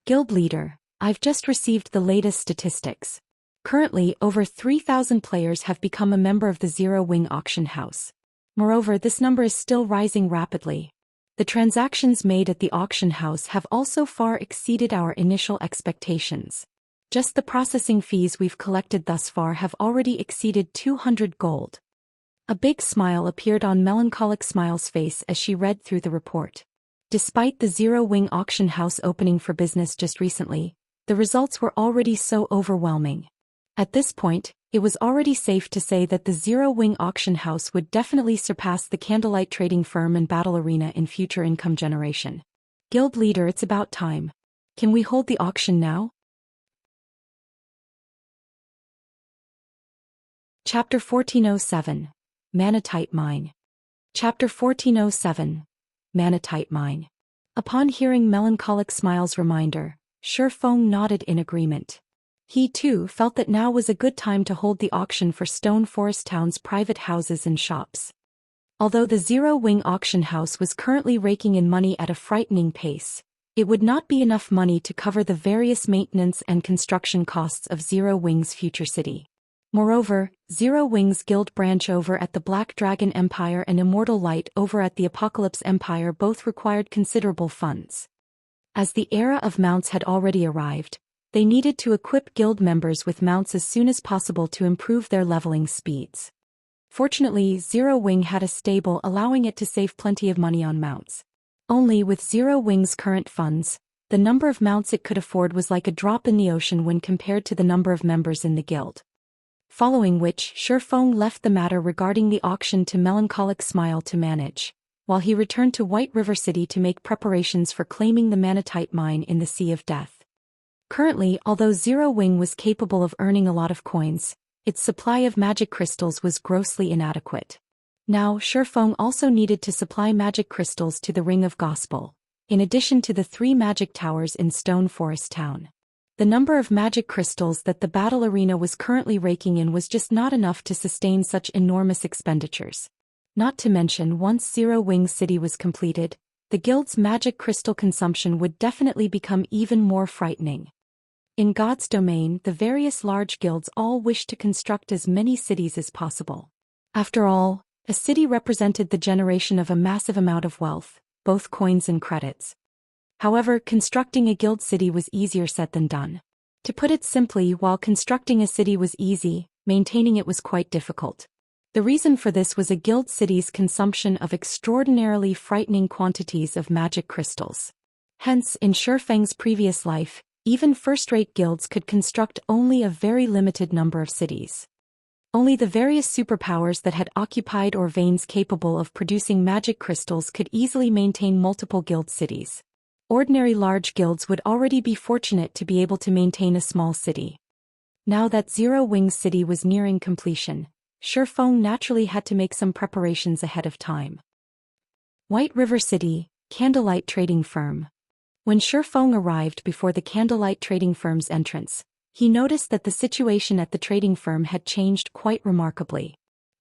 Guild leader, I've just received the latest statistics. Currently, over 3,000 players have become a member of the Zero Wing auction house. Moreover, this number is still rising rapidly. The transactions made at the auction house have also far exceeded our initial expectations. Just the processing fees we've collected thus far have already exceeded 200 gold. A big smile appeared on Melancholic Smile's face as she read through the report. Despite the Zero Wing auction house opening for business just recently, the results were already so overwhelming. At this point, it was already safe to say that the Zero Wing auction house would definitely surpass the Candlelight Trading Firm and Battle Arena in future income generation. Guild leader, it's about time. Can we hold the auction now? Chapter 1407. Manatite Mine. Chapter 1407. Manatite Mine. Upon hearing Melancholic Smile's reminder, Shifeng nodded in agreement. He too felt that now was a good time to hold the auction for Stone Forest Town's private houses and shops. Although the Zero Wing auction house was currently raking in money at a frightening pace, it would not be enough money to cover the various maintenance and construction costs of Zero Wing's future city. Moreover, Zero Wing's guild branch over at the Black Dragon Empire and Immortal Light over at the Apocalypse Empire both required considerable funds. As the era of mounts had already arrived, they needed to equip guild members with mounts as soon as possible to improve their leveling speeds. Fortunately, Zero Wing had a stable allowing it to save plenty of money on mounts. Only with Zero Wing's current funds, the number of mounts it could afford was like a drop in the ocean when compared to the number of members in the guild. Following which, Shifeng left the matter regarding the auction to Melancholic Smile to manage, while he returned to White River City to make preparations for claiming the Manatite Mine in the Sea of Death. Currently, although Zero Wing was capable of earning a lot of coins, its supply of magic crystals was grossly inadequate. Now, Shifeng also needed to supply magic crystals to the Ring of Gospel, in addition to the 3 magic towers in Stone Forest Town. The number of magic crystals that the battle arena was currently raking in was just not enough to sustain such enormous expenditures. Not to mention, once Zero Wing City was completed, the guild's magic crystal consumption would definitely become even more frightening. In God's domain, the various large guilds all wished to construct as many cities as possible. After all, a city represented the generation of a massive amount of wealth, both coins and credits. However, constructing a guild city was easier said than done. To put it simply, while constructing a city was easy, maintaining it was quite difficult. The reason for this was a guild city's consumption of extraordinarily frightening quantities of magic crystals. Hence, in Shifeng's previous life, even first-rate guilds could construct only a very limited number of cities. Only the various superpowers that had occupied or veins capable of producing magic crystals could easily maintain multiple guild cities. Ordinary large guilds would already be fortunate to be able to maintain a small city. Now that Zero Wing City was nearing completion, Shifeng naturally had to make some preparations ahead of time. White River City, Candlelight Trading Firm. When Shifeng arrived before the Candlelight Trading Firm's entrance, he noticed that the situation at the trading firm had changed quite remarkably.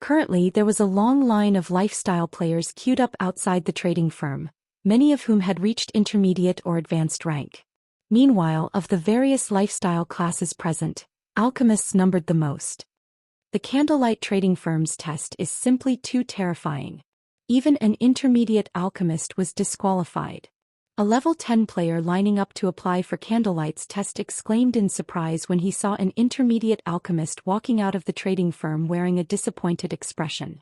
Currently, there was a long line of lifestyle players queued up outside the trading firm, many of whom had reached intermediate or advanced rank. Meanwhile, of the various lifestyle classes present, alchemists numbered the most. The candlelight trading firm's test is simply too terrifying. Even an intermediate alchemist was disqualified. A level 10 player lining up to apply for Candlelight's test exclaimed in surprise when he saw an intermediate alchemist walking out of the trading firm wearing a disappointed expression.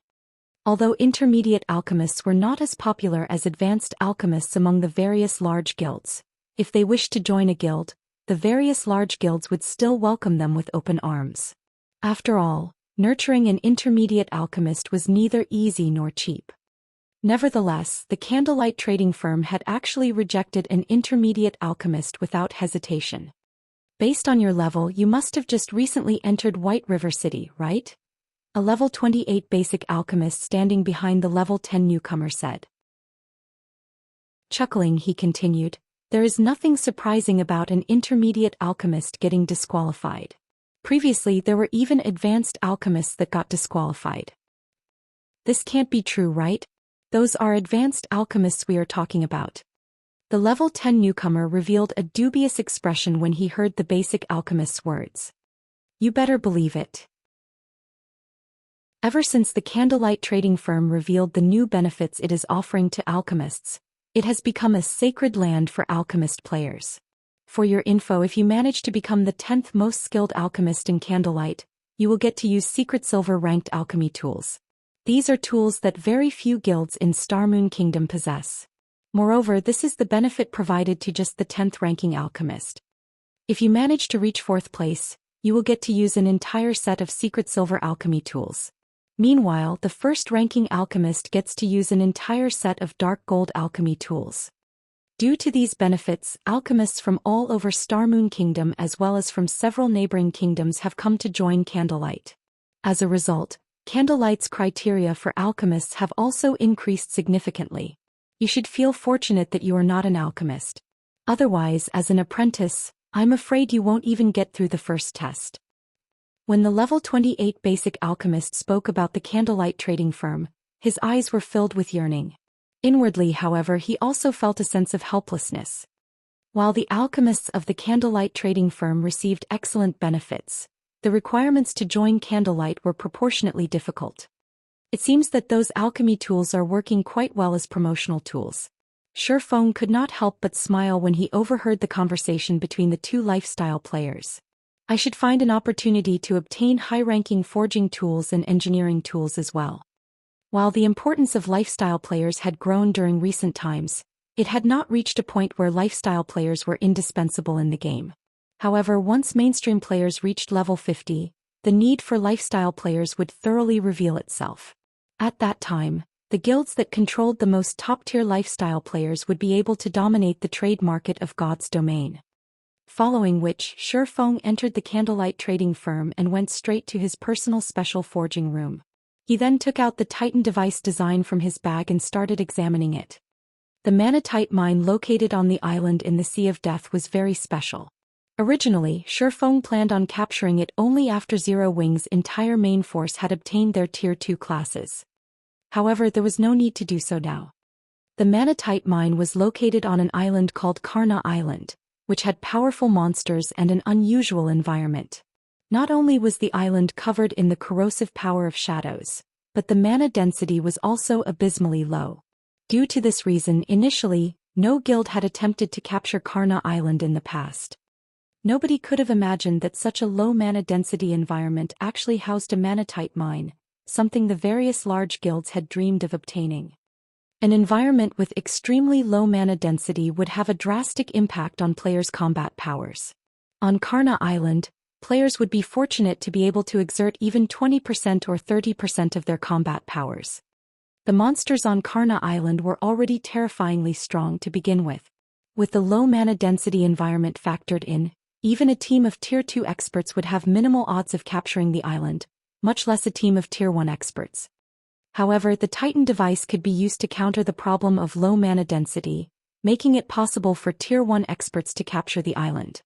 Although intermediate alchemists were not as popular as advanced alchemists among the various large guilds, if they wished to join a guild, the various large guilds would still welcome them with open arms. After all, nurturing an intermediate alchemist was neither easy nor cheap. Nevertheless, the candlelight trading firm had actually rejected an intermediate alchemist without hesitation. Based on your level, you must have just recently entered White River City, right? A level 28 basic alchemist standing behind the level 10 newcomer said. Chuckling, he continued, there is nothing surprising about an intermediate alchemist getting disqualified. Previously, there were even advanced alchemists that got disqualified. This can't be true, right? Those are advanced alchemists we are talking about. The level 10 newcomer revealed a dubious expression when he heard the basic alchemist's words. You better believe it. Ever since the candlelight trading firm revealed the new benefits it is offering to alchemists, it has become a sacred land for alchemist players. For your info, if you manage to become the 10th most skilled alchemist in Candlelight, you will get to use secret silver ranked alchemy tools. These are tools that very few guilds in Starmoon Kingdom possess. Moreover, this is the benefit provided to just the 10th ranking alchemist. If you manage to reach 4th place, you will get to use an entire set of secret silver alchemy tools. Meanwhile, the 1st ranking alchemist gets to use an entire set of dark gold alchemy tools. Due to these benefits, alchemists from all over Starmoon Kingdom as well as from several neighboring kingdoms have come to join Candlelight. As a result, Candlelight's criteria for alchemists have also increased significantly. You should feel fortunate that you are not an alchemist. Otherwise, as an apprentice, I'm afraid you won't even get through the first test. When the level 28 basic alchemist spoke about the candlelight trading firm, his eyes were filled with yearning. Inwardly, however, he also felt a sense of helplessness. While the alchemists of the candlelight trading firm received excellent benefits, the requirements to join Candlelight were proportionately difficult. It seems that those alchemy tools are working quite well as promotional tools. Shifeng could not help but smile when he overheard the conversation between the two lifestyle players. I should find an opportunity to obtain high-ranking forging tools and engineering tools as well. While the importance of lifestyle players had grown during recent times, it had not reached a point where lifestyle players were indispensable in the game. However, once mainstream players reached level 50, the need for lifestyle players would thoroughly reveal itself. At that time, the guilds that controlled the most top-tier lifestyle players would be able to dominate the trade market of God's domain. Following which, Shifeng entered the candlelight trading firm and went straight to his personal special forging room. He then took out the Titan device design from his bag and started examining it. The manatite mine located on the island in the Sea of Death was very special. Originally, Shifeng planned on capturing it only after Zero Wing's entire main force had obtained their Tier 2 classes. However, there was no need to do so now. The manatite mine was located on an island called Karna Island, which had powerful monsters and an unusual environment. Not only was the island covered in the corrosive power of shadows, but the mana density was also abysmally low. Due to this reason, initially, no guild had attempted to capture Karna Island in the past. Nobody could have imagined that such a low mana density environment actually housed a manatite mine, something the various large guilds had dreamed of obtaining. An environment with extremely low mana density would have a drastic impact on players' combat powers. On Karna Island, players would be fortunate to be able to exert even 20% or 30% of their combat powers. The monsters on Karna Island were already terrifyingly strong to begin with. With the low mana density environment factored in, even a team of Tier 2 experts would have minimal odds of capturing the island, much less a team of Tier 1 experts. However, the Titan device could be used to counter the problem of low mana density, making it possible for Tier 1 experts to capture the island.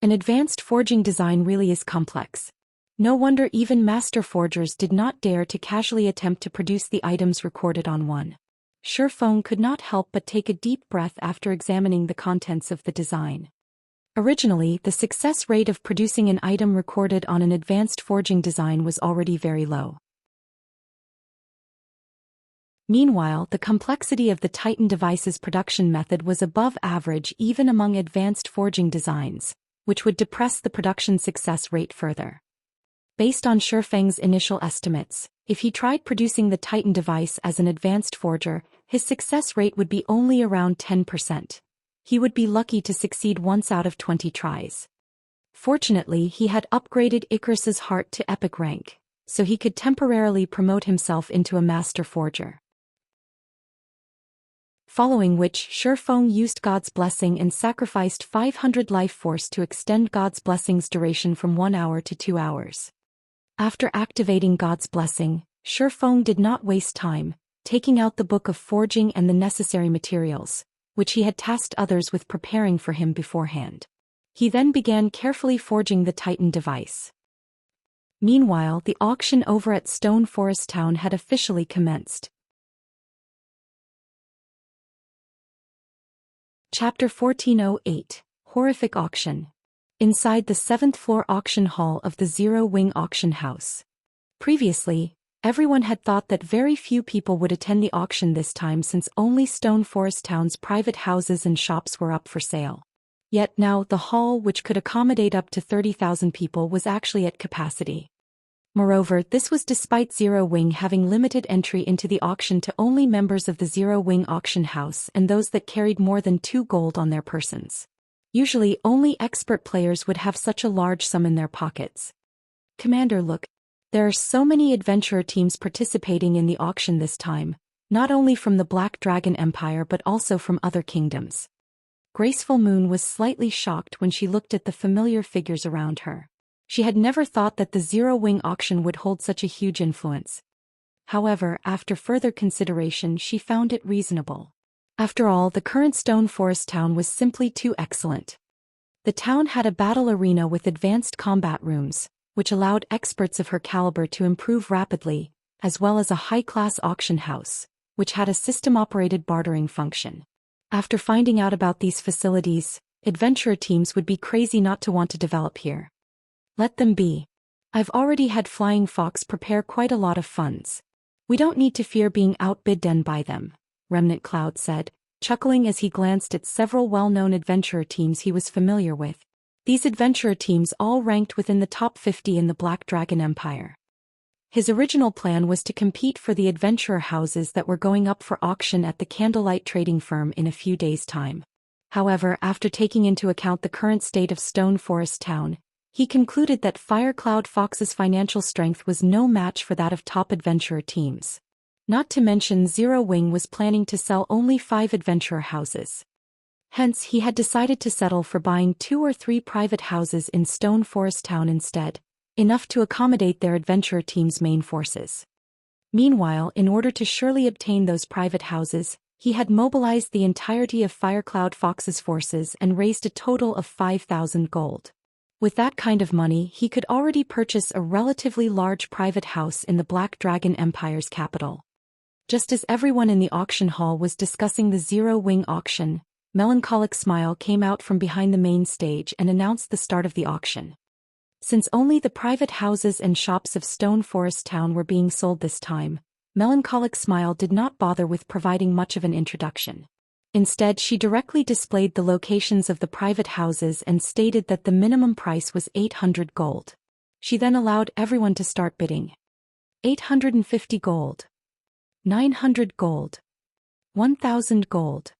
An advanced forging design really is complex. No wonder even master forgers did not dare to casually attempt to produce the items recorded on one. Shi Feng could not help but take a deep breath after examining the contents of the design. Originally, the success rate of producing an item recorded on an advanced forging design was already very low. Meanwhile, the complexity of the Titan device's production method was above average even among advanced forging designs, which would depress the production success rate further. Based on Shi Feng's initial estimates, if he tried producing the Titan device as an advanced forger, his success rate would be only around 10%. He would be lucky to succeed once out of 20 tries. Fortunately, he had upgraded Icarus's heart to epic rank, so he could temporarily promote himself into a master forger. Following which, Shi Feng used God's blessing and sacrificed 500 life force to extend God's blessing's duration from 1 hour to 2 hours. After activating God's blessing, Shi Feng did not waste time, taking out the book of forging and the necessary materials, which he had tasked others with preparing for him beforehand. He then began carefully forging the Titan device. Meanwhile, the auction over at Stone Forest Town had officially commenced. Chapter 1408, Horrific Auction. Inside the 7th floor auction hall of the Zero Wing Auction House. Previously, everyone had thought that very few people would attend the auction this time since only Stone Forest Town's private houses and shops were up for sale. Yet now the hall, which could accommodate up to 30,000 people, was actually at capacity. Moreover, this was despite Zero Wing having limited entry into the auction to only members of the Zero Wing Auction House and those that carried more than 2 gold on their persons. Usually, only expert players would have such a large sum in their pockets. Commander, look. There are so many adventurer teams participating in the auction this time, not only from the Black Dragon Empire but also from other kingdoms. Graceful Moon was slightly shocked when she looked at the familiar figures around her. She had never thought that the Zero Wing auction would hold such a huge influence. However, after further consideration, she found it reasonable. After all, the current Stone Forest Town was simply too excellent. The town had a battle arena with advanced combat rooms, which allowed experts of her caliber to improve rapidly, as well as a high-class auction house, which had a system-operated bartering function. After finding out about these facilities, adventurer teams would be crazy not to want to develop here. Let them be. I've already had Flying Fox prepare quite a lot of funds. We don't need to fear being outbid by them, Remnant Cloud said, chuckling as he glanced at several well-known adventurer teams he was familiar with. These adventurer teams all ranked within the top 50 in the Black Dragon Empire. His original plan was to compete for the adventurer houses that were going up for auction at the Candlelight Trading Firm in a few days' time. However, after taking into account the current state of Stone Forest Town, he concluded that Firecloud Fox's financial strength was no match for that of top adventurer teams. Not to mention Zero Wing was planning to sell only 5 adventurer houses. Hence, he had decided to settle for buying 2 or 3 private houses in Stone Forest Town instead, enough to accommodate their adventurer team's main forces. Meanwhile, in order to surely obtain those private houses, he had mobilized the entirety of Firecloud Fox's forces and raised a total of 5,000 gold. With that kind of money, he could already purchase a relatively large private house in the Black Dragon Empire's capital. Just as everyone in the auction hall was discussing the Zero Wing auction, Melancholic Smile came out from behind the main stage and announced the start of the auction. Since only the private houses and shops of Stone Forest Town were being sold this time, Melancholic Smile did not bother with providing much of an introduction. Instead, she directly displayed the locations of the private houses and stated that the minimum price was 800 gold. She then allowed everyone to start bidding. 850 gold. 900 gold. 1,000 gold.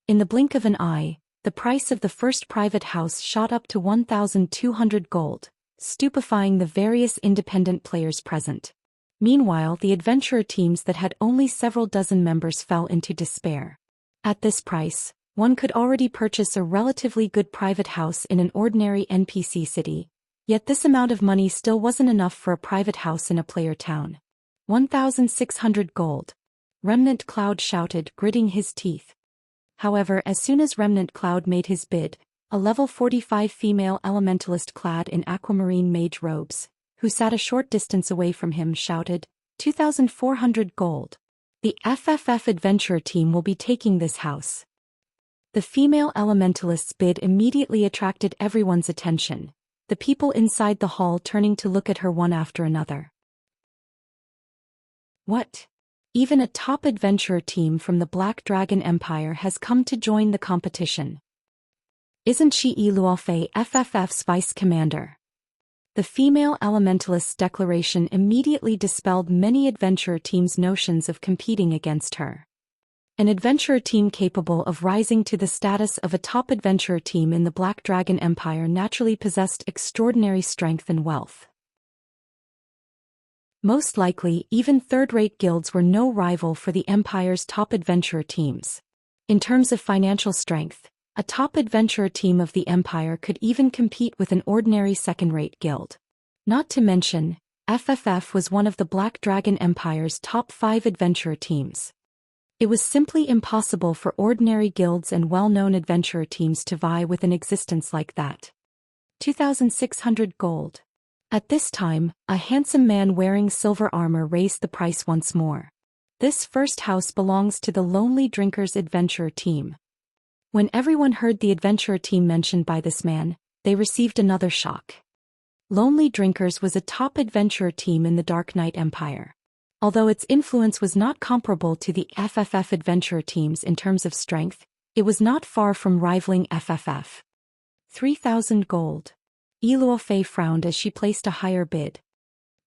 In the blink of an eye, the price of the first private house shot up to 1,200 gold, stupefying the various independent players present. Meanwhile, the adventurer teams that had only several dozen members fell into despair. At this price, one could already purchase a relatively good private house in an ordinary NPC city, yet this amount of money still wasn't enough for a private house in a player town. 1,600 gold. Remnant Cloud shouted, gritting his teeth. However, as soon as Remnant Cloud made his bid, a level 45 female elementalist clad in aquamarine mage robes, who sat a short distance away from him, shouted, 2,400 gold. The FFF adventurer team will be taking this house. The female elementalist's bid immediately attracted everyone's attention, the people inside the hall turning to look at her one after another. What? Even a top adventurer team from the Black Dragon Empire has come to join the competition. Isn't she Luofei, FFF's vice commander? The female elementalist's declaration immediately dispelled many adventurer teams' notions of competing against her. An adventurer team capable of rising to the status of a top adventurer team in the Black Dragon Empire naturally possessed extraordinary strength and wealth. Most likely, even third-rate guilds were no rival for the Empire's top adventurer teams. In terms of financial strength, a top adventurer team of the Empire could even compete with an ordinary second-rate guild. Not to mention, FFF was one of the Black Dragon Empire's top 5 adventurer teams. It was simply impossible for ordinary guilds and well-known adventurer teams to vie with an existence like that. 2,600 gold. At this time, a handsome man wearing silver armor raised the price once more. This first house belongs to the Lonely Drinkers adventurer team. When everyone heard the adventurer team mentioned by this man, they received another shock. Lonely Drinkers was a top adventurer team in the Dark Knight Empire. Although its influence was not comparable to the FFF adventurer teams in terms of strength, it was not far from rivaling FFF. 3,000 gold. Luofei frowned as she placed a higher bid.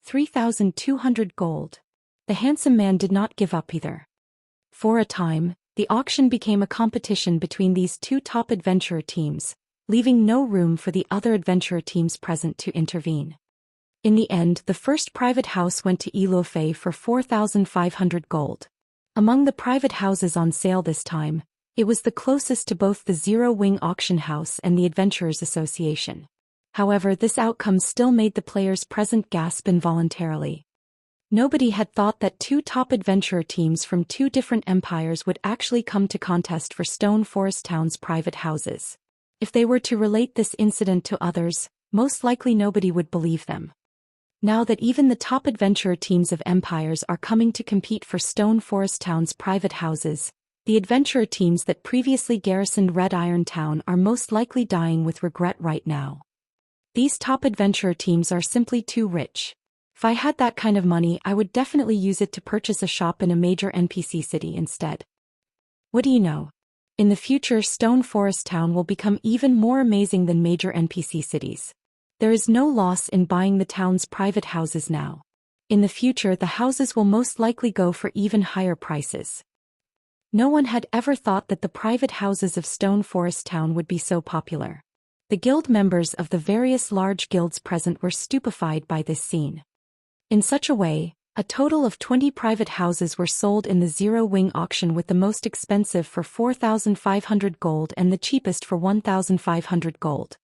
3,200 gold. The handsome man did not give up either. For a time, the auction became a competition between these two top adventurer teams, leaving no room for the other adventurer teams present to intervene. In the end, the first private house went to Luofei for 4,500 gold. Among the private houses on sale this time, it was the closest to both the Zero Wing Auction House and the Adventurers Association. However, this outcome still made the players present gasp involuntarily. Nobody had thought that two top adventurer teams from two different empires would actually come to contest for Stone Forest Town's private houses. If they were to relate this incident to others, most likely nobody would believe them. Now that even the top adventurer teams of empires are coming to compete for Stone Forest Town's private houses, the adventurer teams that previously garrisoned Red Iron Town are most likely dying with regret right now. These top adventurer teams are simply too rich. If I had that kind of money, I would definitely use it to purchase a shop in a major NPC city instead. What do you know? In the future, Stone Forest Town will become even more amazing than major NPC cities. There is no loss in buying the town's private houses now. In the future, the houses will most likely go for even higher prices. No one had ever thought that the private houses of Stone Forest Town would be so popular. The guild members of the various large guilds present were stupefied by this scene. In such a way, a total of 20 private houses were sold in the Zero Wing auction, with the most expensive for 4,500 gold and the cheapest for 1,500 gold.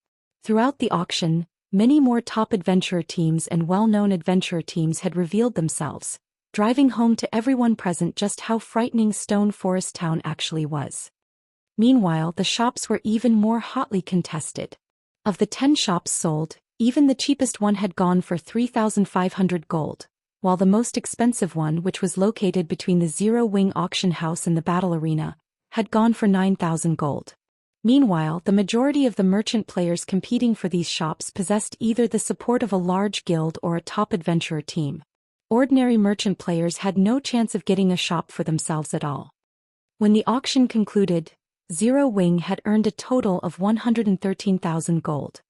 Throughout the auction, many more top adventurer teams and well-known adventurer teams had revealed themselves, driving home to everyone present just how frightening Stone Forest Town actually was. Meanwhile, the shops were even more hotly contested. Of the 10 shops sold, even the cheapest one had gone for 3,500 gold, while the most expensive one, which was located between the Zero Wing Auction House and the Battle Arena, had gone for 9,000 gold. Meanwhile, the majority of the merchant players competing for these shops possessed either the support of a large guild or a top adventurer team. Ordinary merchant players had no chance of getting a shop for themselves at all. When the auction concluded, Zero Wing had earned a total of 113,000 gold.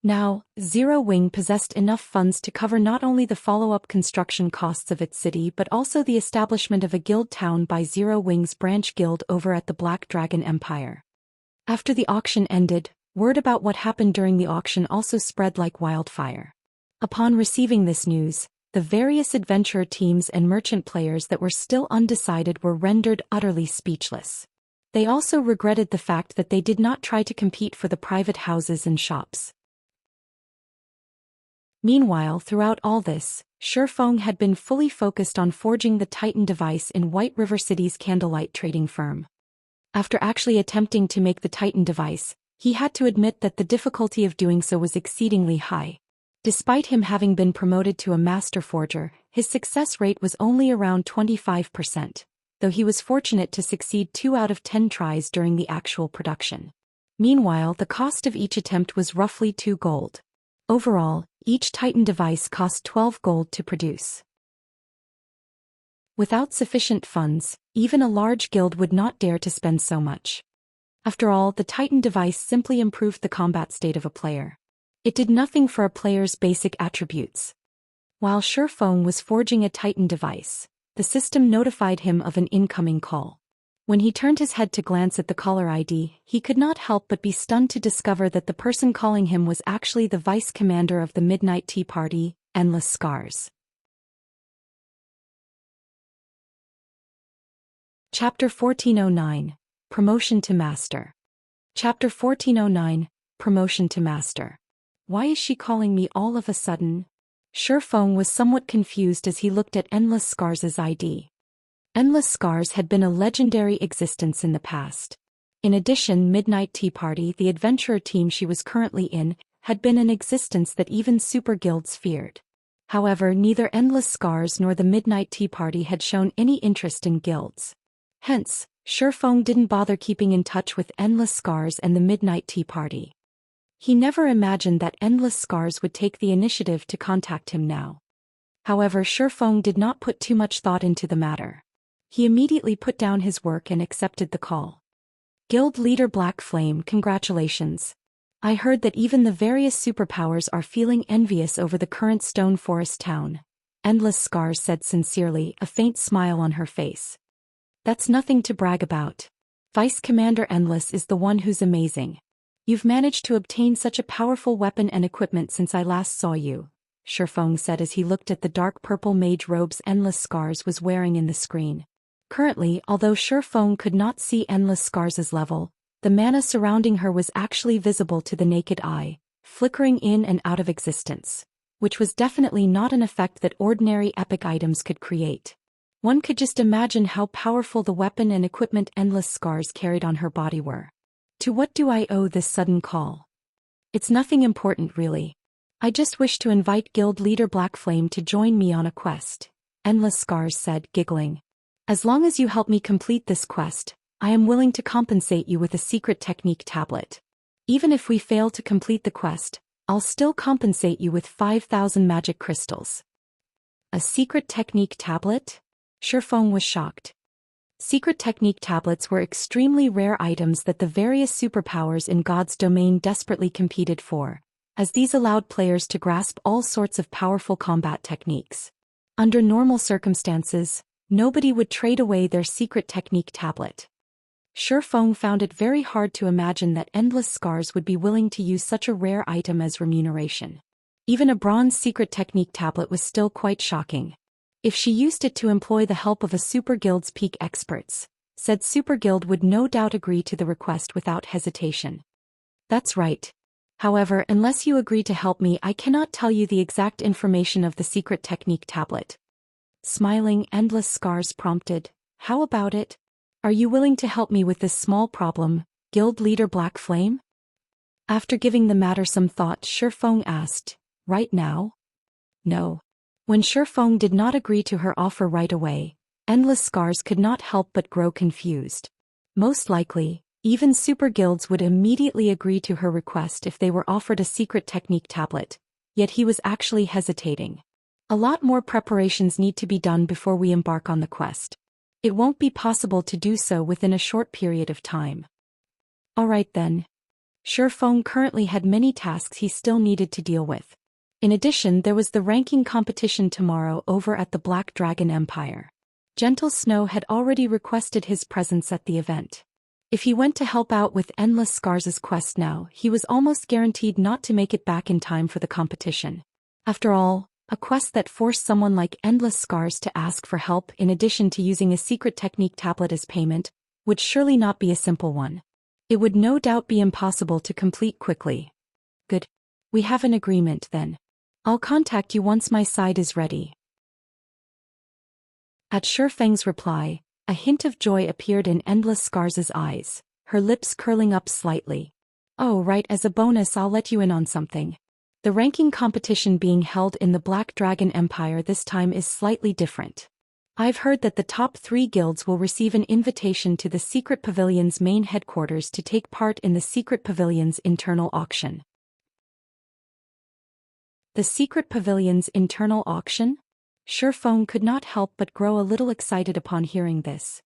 Now, Zero Wing possessed enough funds to cover not only the follow-up construction costs of its city but also the establishment of a guild town by Zero Wing's branch guild over at the Black Dragon Empire. After the auction ended, word about what happened during the auction also spread like wildfire. Upon receiving this news, the various adventurer teams and merchant players that were still undecided were rendered utterly speechless. They also regretted the fact that they did not try to compete for the private houses and shops. Meanwhile, throughout all this, Shifeng had been fully focused on forging the Titan device in White River City's candlelight trading firm. After actually attempting to make the Titan device, He had to admit that the difficulty of doing so was exceedingly high. Despite him having been promoted to a master forger, his success rate was only around 25%, though he was fortunate to succeed 2 out of 10 tries during the actual production. Meanwhile, the cost of each attempt was roughly 2 gold. Overall, each Titan device cost 12 gold to produce. Without sufficient funds, even a large guild would not dare to spend so much. After all, the Titan device simply improved the combat state of a player. It did nothing for a player's basic attributes. While Zhou Xian was forging a Titan device, the system notified him of an incoming call. When he turned his head to glance at the caller ID, he could not help but be stunned to discover that the person calling him was actually the vice commander of the Midnight Tea Party, Endless Scars. Chapter 1409, Promotion to Master. Chapter 1409, Promotion to Master. Why is she calling me all of a sudden? Zhou Xian was somewhat confused as he looked at Endless Scars' ID. Endless Scars had been a legendary existence in the past. In addition, Midnight Tea Party, the adventurer team she was currently in, had been an existence that even super guilds feared. However, neither Endless Scars nor the Midnight Tea Party had shown any interest in guilds. Hence, Zhou Xian didn't bother keeping in touch with Endless Scars and the Midnight Tea Party. He never imagined that Endless Scars would take the initiative to contact him now. However, Zhou Xian did not put too much thought into the matter. He immediately put down his work and accepted the call. Guild leader Black Flame, congratulations. I heard that even the various superpowers are feeling envious over the current Stone Forest town. Endless Scars said sincerely, a faint smile on her face. That's nothing to brag about. Vice Commander Endless is the one who's amazing. You've managed to obtain such a powerful weapon and equipment since I last saw you, Zhou Xian said as he looked at the dark purple mage robes Endless Scars was wearing in the screen. Currently, although Zhou Xian could not see Endless Scars' level, the mana surrounding her was actually visible to the naked eye, flickering in and out of existence, which was definitely not an effect that ordinary epic items could create. One could just imagine how powerful the weapon and equipment Endless Scars carried on her body were. To what do I owe this sudden call? It's nothing important really. I just wish to invite guild leader Black Flame to join me on a quest, Endless Scars said, giggling. As long as you help me complete this quest, I am willing to compensate you with a secret technique tablet. Even if we fail to complete the quest, I'll still compensate you with 5,000 magic crystals. A secret technique tablet? Zhou Xian was shocked. Secret technique tablets were extremely rare items that the various superpowers in God's domain desperately competed for, as these allowed players to grasp all sorts of powerful combat techniques. Under normal circumstances, nobody would trade away their secret technique tablet. Zhou Xian found it very hard to imagine that Endless Scars would be willing to use such a rare item as remuneration. Even a bronze secret technique tablet was still quite shocking. If she used it to employ the help of a super guild's peak experts, said super guild would no doubt agree to the request without hesitation. That's right. However, unless you agree to help me, I cannot tell you the exact information of the secret technique tablet. Smiling, Endless Scars prompted, how about it? Are you willing to help me with this small problem, guild leader Black Flame? After giving the matter some thought, Zhou Xian asked, right now? No. When Zhou Xian did not agree to her offer right away, Endless Scars could not help but grow confused. Most likely, even super guilds would immediately agree to her request if they were offered a secret technique tablet, yet he was actually hesitating. A lot more preparations need to be done before we embark on the quest. It won't be possible to do so within a short period of time. Alright then. Zhou Xian currently had many tasks he still needed to deal with. In addition, there was the ranking competition tomorrow over at the Black Dragon Empire. Gentle Snow had already requested his presence at the event. If he went to help out with Endless Scars' quest now, he was almost guaranteed not to make it back in time for the competition. After all, a quest that forced someone like Endless Scars to ask for help in addition to using a secret technique tablet as payment, would surely not be a simple one. It would no doubt be impossible to complete quickly. Good. We have an agreement then. I'll contact you once my side is ready. At Zhou Feng's reply, a hint of joy appeared in Endless Scars' eyes, her lips curling up slightly. Oh right, as a bonus I'll let you in on something. The ranking competition being held in the Black Dragon Empire this time is slightly different. I've heard that the top 3 guilds will receive an invitation to the Secret Pavilion's main headquarters to take part in the Secret Pavilion's internal auction. The Secret Pavilion's internal auction? Shifeng could not help but grow a little excited upon hearing this.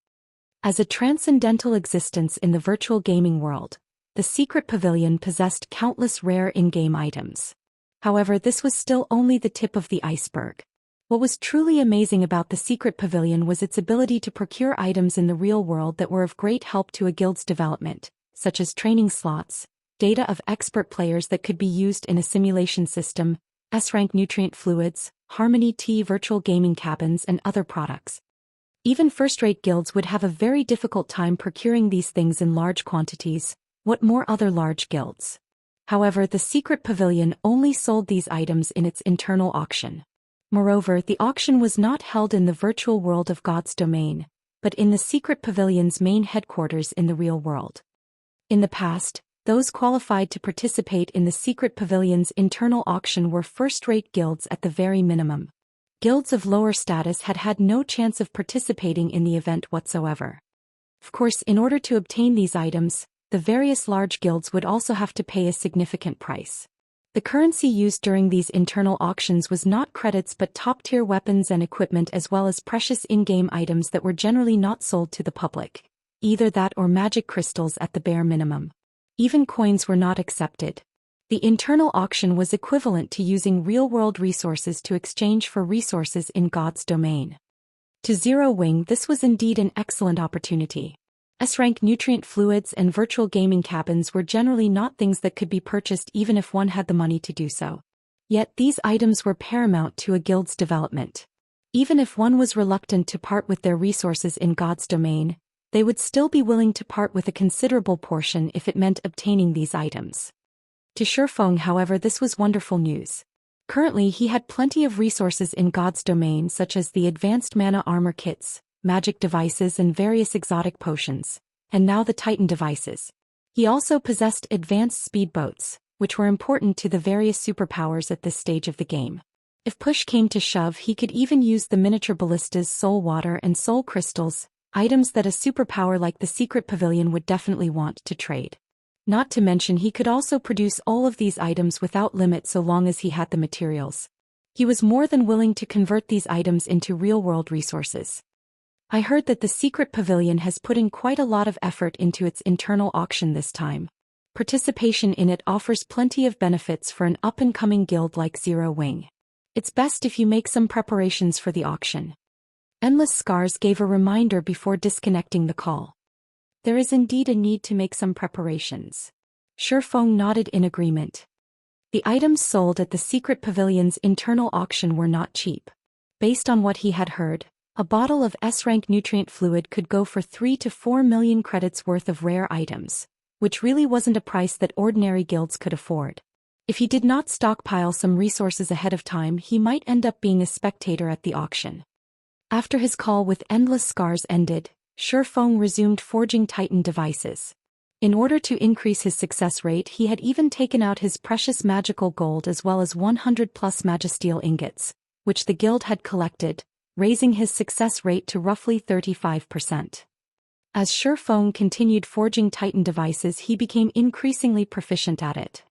As a transcendental existence in the virtual gaming world, the Secret Pavilion possessed countless rare in-game items. However, this was still only the tip of the iceberg. What was truly amazing about the Secret Pavilion was its ability to procure items in the real world that were of great help to a guild's development, such as training slots, data of expert players that could be used in a simulation system, S-rank nutrient fluids, Harmony Tea virtual gaming cabins and other products. Even first-rate guilds would have a very difficult time procuring these things in large quantities, what more other large guilds. However, the Secret Pavilion only sold these items in its internal auction. Moreover, the auction was not held in the virtual world of God's domain, but in the Secret Pavilion's main headquarters in the real world. In the past, those qualified to participate in the Secret Pavilion's internal auction were first-rate guilds at the very minimum. Guilds of lower status had had no chance of participating in the event whatsoever. Of course, in order to obtain these items, the various large guilds would also have to pay a significant price. The currency used during these internal auctions was not credits but top-tier weapons and equipment as well as precious in-game items that were generally not sold to the public. Either that or magic crystals at the bare minimum. Even coins were not accepted. The internal auction was equivalent to using real-world resources to exchange for resources in God's domain. To Zero Wing, this was indeed an excellent opportunity. S-rank nutrient fluids and virtual gaming cabins were generally not things that could be purchased even if one had the money to do so. Yet these items were paramount to a guild's development. Even if one was reluctant to part with their resources in God's domain, they would still be willing to part with a considerable portion if it meant obtaining these items. To Shifeng, however, this was wonderful news. Currently he had plenty of resources in God's domain such as the advanced mana armor kits, magic devices and various exotic potions, and now the Titan devices. He also possessed advanced speedboats, which were important to the various superpowers at this stage of the game. If push came to shove, he could even use the miniature ballistas, soul water and soul crystals, items that a superpower like the Secret Pavilion would definitely want to trade. Not to mention he could also produce all of these items without limit so long as he had the materials. He was more than willing to convert these items into real-world resources. I heard that the Secret Pavilion has put in quite a lot of effort into its internal auction this time. Participation in it offers plenty of benefits for an up-and-coming guild like Zero Wing. It's best if you make some preparations for the auction. Endless Scars gave a reminder before disconnecting the call. There is indeed a need to make some preparations. Shifeng nodded in agreement. The items sold at the Secret Pavilion's internal auction were not cheap. Based on what he had heard, a bottle of S-rank nutrient fluid could go for 3 to 4 million credits worth of rare items, which really wasn't a price that ordinary guilds could afford. If he did not stockpile some resources ahead of time, he might end up being a spectator at the auction. After his call with Endless Scars ended, Shifeng resumed forging Titan devices. In order to increase his success rate, he had even taken out his precious magical gold as well as 100 plus magisteel ingots, which the guild had collected, raising his success rate to roughly 35%. As Shifeng continued forging Titan devices, he became increasingly proficient at it.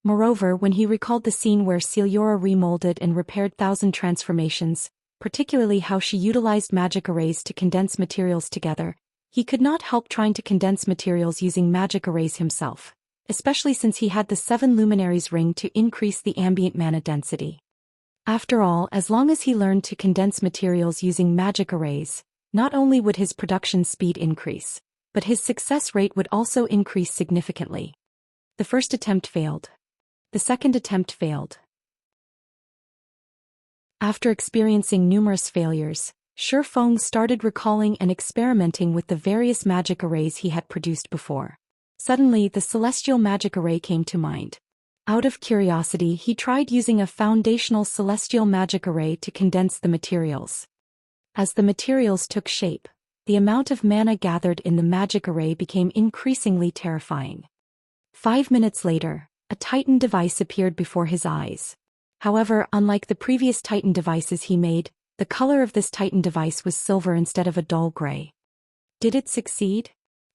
Moreover, when he recalled the scene where Celiora remolded and repaired Thousand Transformations, particularly how she utilized magic arrays to condense materials together, he could not help trying to condense materials using magic arrays himself, especially since he had the 7 Luminaries ring to increase the ambient mana density. After all, as long as he learned to condense materials using magic arrays, not only would his production speed increase, but his success rate would also increase significantly. The first attempt failed. The second attempt failed. After experiencing numerous failures, Shifeng started recalling and experimenting with the various magic arrays he had produced before. Suddenly, the celestial magic array came to mind. Out of curiosity, he tried using a foundational celestial magic array to condense the materials. As the materials took shape, the amount of mana gathered in the magic array became increasingly terrifying. 5 minutes later, a Titan device appeared before his eyes. However, unlike the previous Titan devices he made, the color of this Titan device was silver instead of a dull gray. Did it succeed?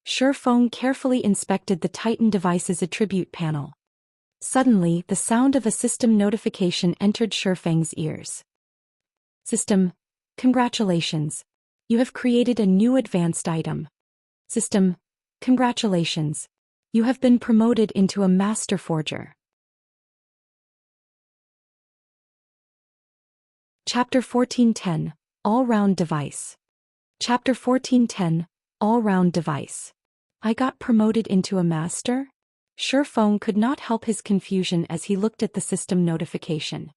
Shifeng carefully inspected the Titan device's attribute panel. Suddenly, the sound of a system notification entered Shifeng's ears. System, congratulations. You have created a new advanced item. System, congratulations. You have been promoted into a master forger. Chapter 1410, All-Round Device. Chapter 1410, All-Round Device. I got promoted into a master? Shifeng could not help his confusion as he looked at the system notification.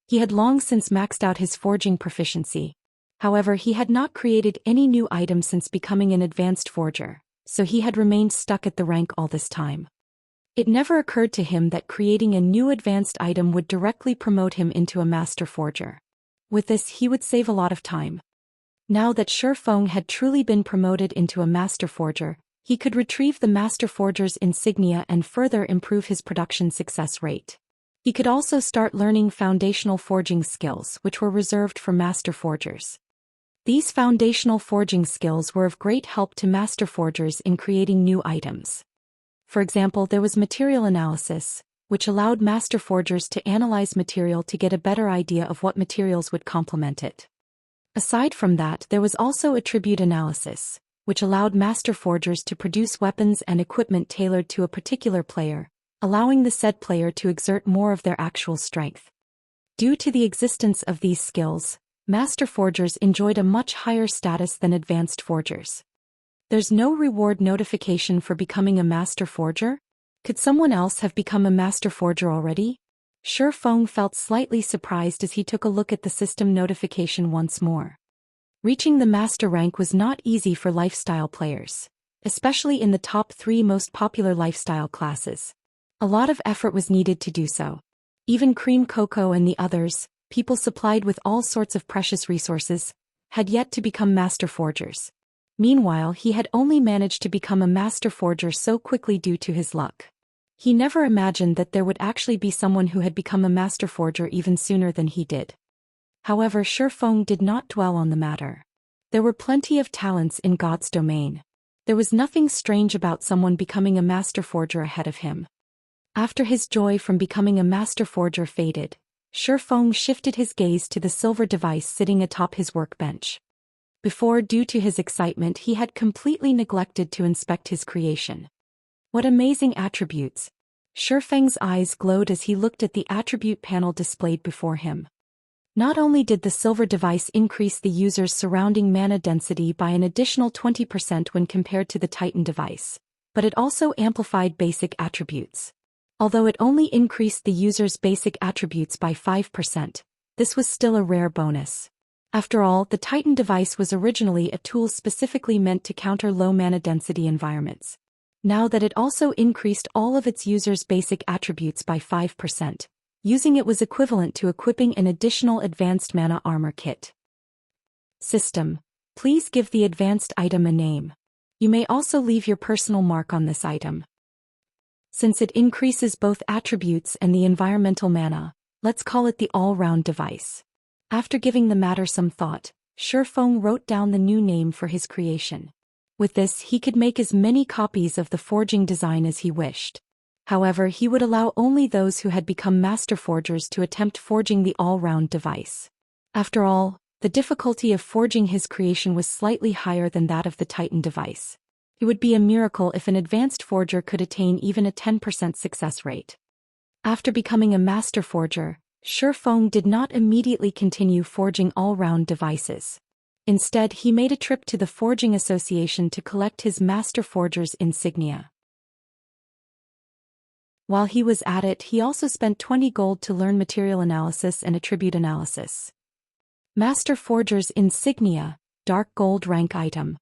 He had long since maxed out his forging proficiency. However, he had not created any new items since becoming an advanced forger, so he had remained stuck at the rank all this time. It never occurred to him that creating a new advanced item would directly promote him into a master forger. With this, he would save a lot of time. Now that Shifeng had truly been promoted into a master forger, he could retrieve the master forger's insignia and further improve his production success rate. He could also start learning foundational forging skills, which were reserved for master forgers. These foundational forging skills were of great help to master forgers in creating new items. For example, there was material analysis, which allowed master forgers to analyze material to get a better idea of what materials would complement it. Aside from that, there was also attribute analysis, which allowed master forgers to produce weapons and equipment tailored to a particular player, allowing the said player to exert more of their actual strength. Due to the existence of these skills, master forgers enjoyed a much higher status than advanced forgers. There's no reward notification for becoming a master forger? Could someone else have become a master forger already? Shifeng felt slightly surprised as he took a look at the system notification once more. Reaching the master rank was not easy for lifestyle players, especially in the top 3 most popular lifestyle classes. A lot of effort was needed to do so. Even Cream Cocoa and the others, people supplied with all sorts of precious resources, had yet to become master forgers. Meanwhile, he had only managed to become a master forger so quickly due to his luck. He never imagined that there would actually be someone who had become a master forger even sooner than he did. However, Shifeng did not dwell on the matter. There were plenty of talents in God's domain. There was nothing strange about someone becoming a master forger ahead of him. After his joy from becoming a master forger faded, Shifeng shifted his gaze to the silver device sitting atop his workbench. Before, due to his excitement, he had completely neglected to inspect his creation. What amazing attributes! Shifeng's eyes glowed as he looked at the attribute panel displayed before him. Not only did the silver device increase the user's surrounding mana density by an additional 20% when compared to the Titan device, but it also amplified basic attributes. Although it only increased the user's basic attributes by 5%, this was still a rare bonus. After all, the Titan device was originally a tool specifically meant to counter low mana density environments. Now that it also increased all of its users' basic attributes by 5%, using it was equivalent to equipping an additional advanced mana armor kit. System. Please give the advanced item a name. You may also leave your personal mark on this item. Since it increases both attributes and the environmental mana, let's call it the all-round device. After giving the matter some thought, Shifeng wrote down the new name for his creation. With this, he could make as many copies of the forging design as he wished. However, he would allow only those who had become master forgers to attempt forging the all-round device. After all, the difficulty of forging his creation was slightly higher than that of the Titan device. It would be a miracle if an advanced forger could attain even a 10% success rate. After becoming a master forger, Shifeng did not immediately continue forging all-round devices. Instead, he made a trip to the Forging Association to collect his master forger's insignia. While he was at it, he also spent 20 gold to learn material analysis and attribute analysis. Master forger's insignia, dark gold rank item.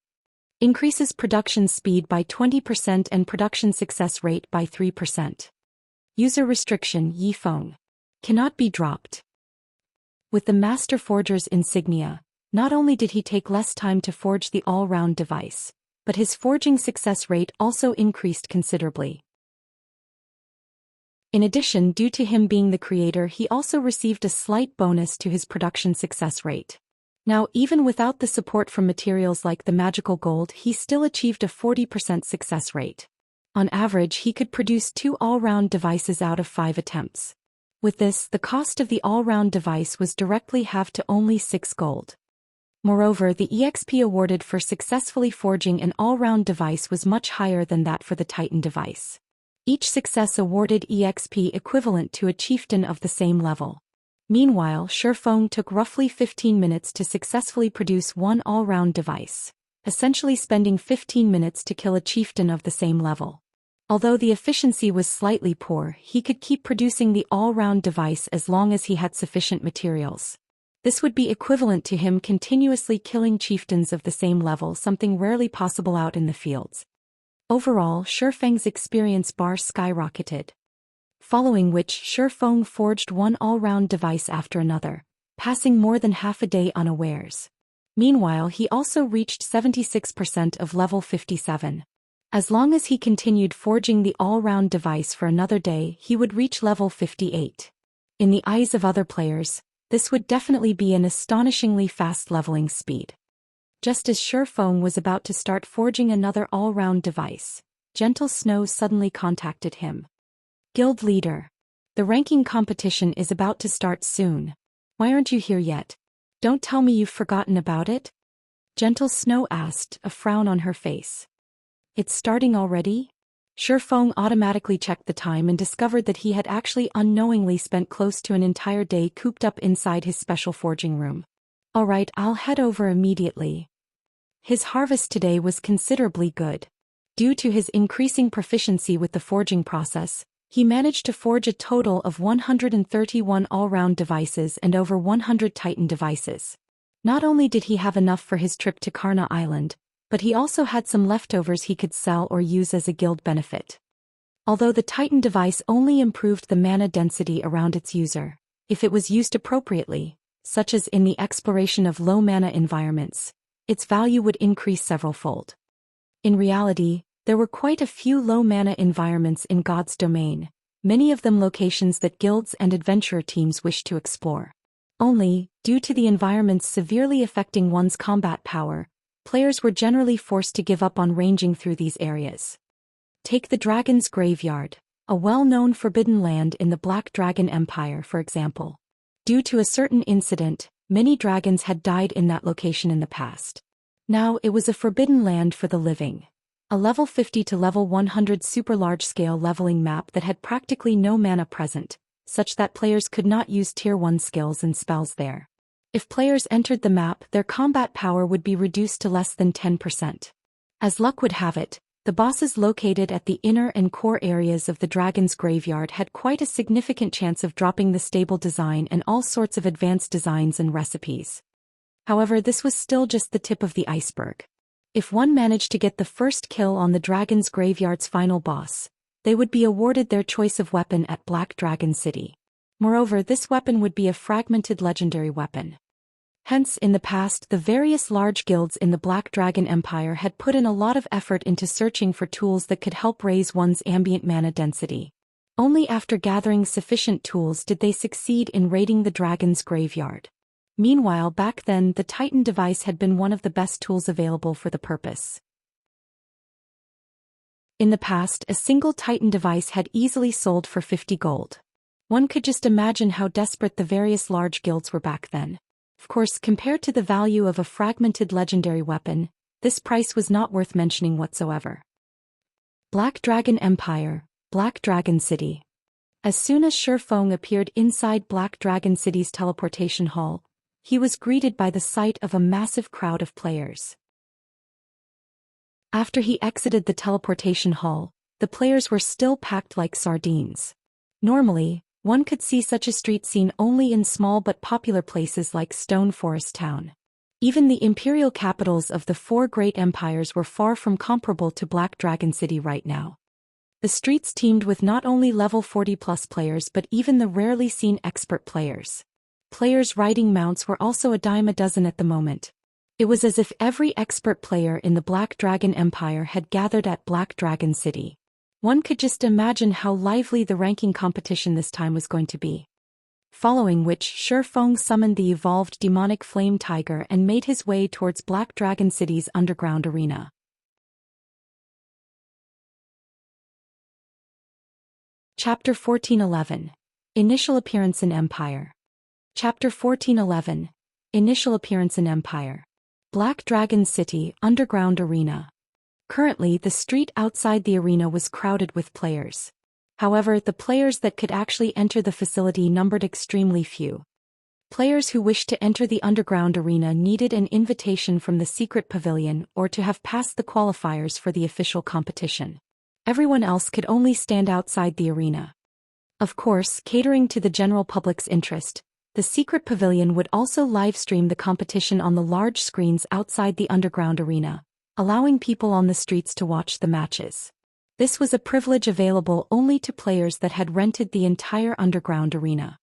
Increases production speed by 20% and production success rate by 3%. User restriction Yifeng. Cannot be dropped. With the master forger's insignia, Not only did he take less time to forge the all-round device, but his forging success rate also increased considerably. In addition, due to him being the creator, he also received a slight bonus to his production success rate. Now, even without the support from materials like the magical gold, he still achieved a 40% success rate. On average, he could produce 2 all-round devices out of 5 attempts. With this, the cost of the all-round device was directly halved to only 6 gold. Moreover, the EXP awarded for successfully forging an all-round device was much higher than that for the Titan device. Each success awarded EXP equivalent to a chieftain of the same level. Meanwhile, Shifeng took roughly 15 minutes to successfully produce one all-round device, essentially spending 15 minutes to kill a chieftain of the same level. Although the efficiency was slightly poor, he could keep producing the all-round device as long as he had sufficient materials. This would be equivalent to him continuously killing chieftains of the same level, something rarely possible out in the fields. Overall, Shifeng's experience bar skyrocketed. Following which, Shifeng forged one all-round device after another, passing more than half a day unawares. Meanwhile, he also reached 76% of level 57. As long as he continued forging the all-round device for another day, he would reach level 58. In the eyes of other players, this would definitely be an astonishingly fast leveling speed. Just as Shifeng was about to start forging another all-round device, Gentle Snow suddenly contacted him. Guild leader. The ranking competition is about to start soon. Why aren't you here yet? Don't tell me you've forgotten about it? Gentle Snow asked, a frown on her face. It's starting already? Shifeng automatically checked the time and discovered that he had actually unknowingly spent close to an entire day cooped up inside his special forging room. Alright, I'll head over immediately. His harvest today was considerably good. Due to his increasing proficiency with the forging process, he managed to forge a total of 131 all-round devices and over 100 Titan devices. Not only did he have enough for his trip to Karna Island, but he also had some leftovers he could sell or use as a guild benefit. Although the Titan device only improved the mana density around its user, if it was used appropriately, such as in the exploration of low mana environments, its value would increase several-fold. In reality, there were quite a few low mana environments in God's domain, many of them locations that guilds and adventurer teams wished to explore. Only, due to the environments severely affecting one's combat power, players were generally forced to give up on ranging through these areas. Take the Dragon's Graveyard, a well-known forbidden land in the Black Dragon Empire, for example. Due to a certain incident, many dragons had died in that location in the past. Now it was a forbidden land for the living. A level 50 to level 100 super large-scale leveling map that had practically no mana present, such that players could not use tier 1 skills and spells there. If players entered the map, their combat power would be reduced to less than 10%. As luck would have it, the bosses located at the inner and core areas of the Dragon's Graveyard had quite a significant chance of dropping the stable design and all sorts of advanced designs and recipes. However, this was still just the tip of the iceberg. If one managed to get the first kill on the Dragon's Graveyard's final boss, they would be awarded their choice of weapon at Black Dragon City. Moreover, this weapon would be a fragmented legendary weapon. Hence, in the past, the various large guilds in the Black Dragon Empire had put in a lot of effort into searching for tools that could help raise one's ambient mana density. Only after gathering sufficient tools did they succeed in raiding the Dragon's Graveyard. Meanwhile, back then, the Titan device had been one of the best tools available for the purpose. In the past, a single Titan device had easily sold for 50 gold. One could just imagine how desperate the various large guilds were back then. Of course, compared to the value of a fragmented legendary weapon, this price was not worth mentioning whatsoever. Black Dragon Empire, Black Dragon City. As soon as Shifeng appeared inside Black Dragon City's teleportation hall, he was greeted by the sight of a massive crowd of players. After he exited the teleportation hall, the players were still packed like sardines. Normally, one could see such a street scene only in small but popular places like Stone Forest Town. Even the imperial capitals of the 4 great empires were far from comparable to Black Dragon City right now. The streets teemed with not only level 40+ players but even the rarely seen expert players. players riding mounts were also a dime a dozen at the moment. It was as if every expert player in the Black Dragon Empire had gathered at Black Dragon City. One could just imagine how lively the ranking competition this time was going to be. Following which, Shi Feng summoned the evolved demonic flame tiger and made his way towards Black Dragon City's underground arena. Chapter 1411. Initial Appearance in Empire. Chapter 1411. Initial Appearance in Empire. Black Dragon City, Underground Arena. Currently, the street outside the arena was crowded with players. However, the players that could actually enter the facility numbered extremely few. Players who wished to enter the underground arena needed an invitation from the secret pavilion or to have passed the qualifiers for the official competition. Everyone else could only stand outside the arena. Of course, catering to the general public's interest, the secret pavilion would also live-stream the competition on the large screens outside the underground arena, allowing people on the streets to watch the matches. This was a privilege available only to players that had rented the entire underground arena.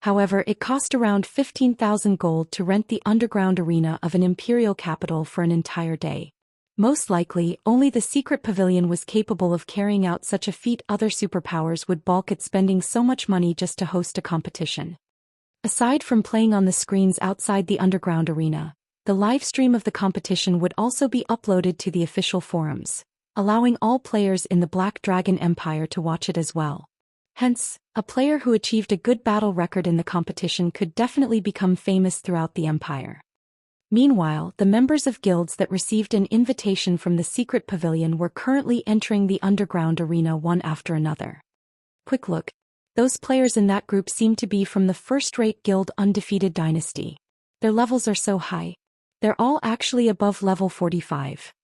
However, it cost around 15,000 gold to rent the underground arena of an imperial capital for an entire day. Most likely, only the secret pavilion was capable of carrying out such a feat. Other superpowers would balk at spending so much money just to host a competition. Aside from playing on the screens outside the underground arena, the live stream of the competition would also be uploaded to the official forums, allowing all players in the Black Dragon Empire to watch it as well. Hence, a player who achieved a good battle record in the competition could definitely become famous throughout the empire. Meanwhile, the members of guilds that received an invitation from the secret pavilion were currently entering the underground arena one after another. Quick look. Those players in that group seem to be from the first-rate guild Undefeated Dynasty. Their levels are so high. They're all actually above level 45.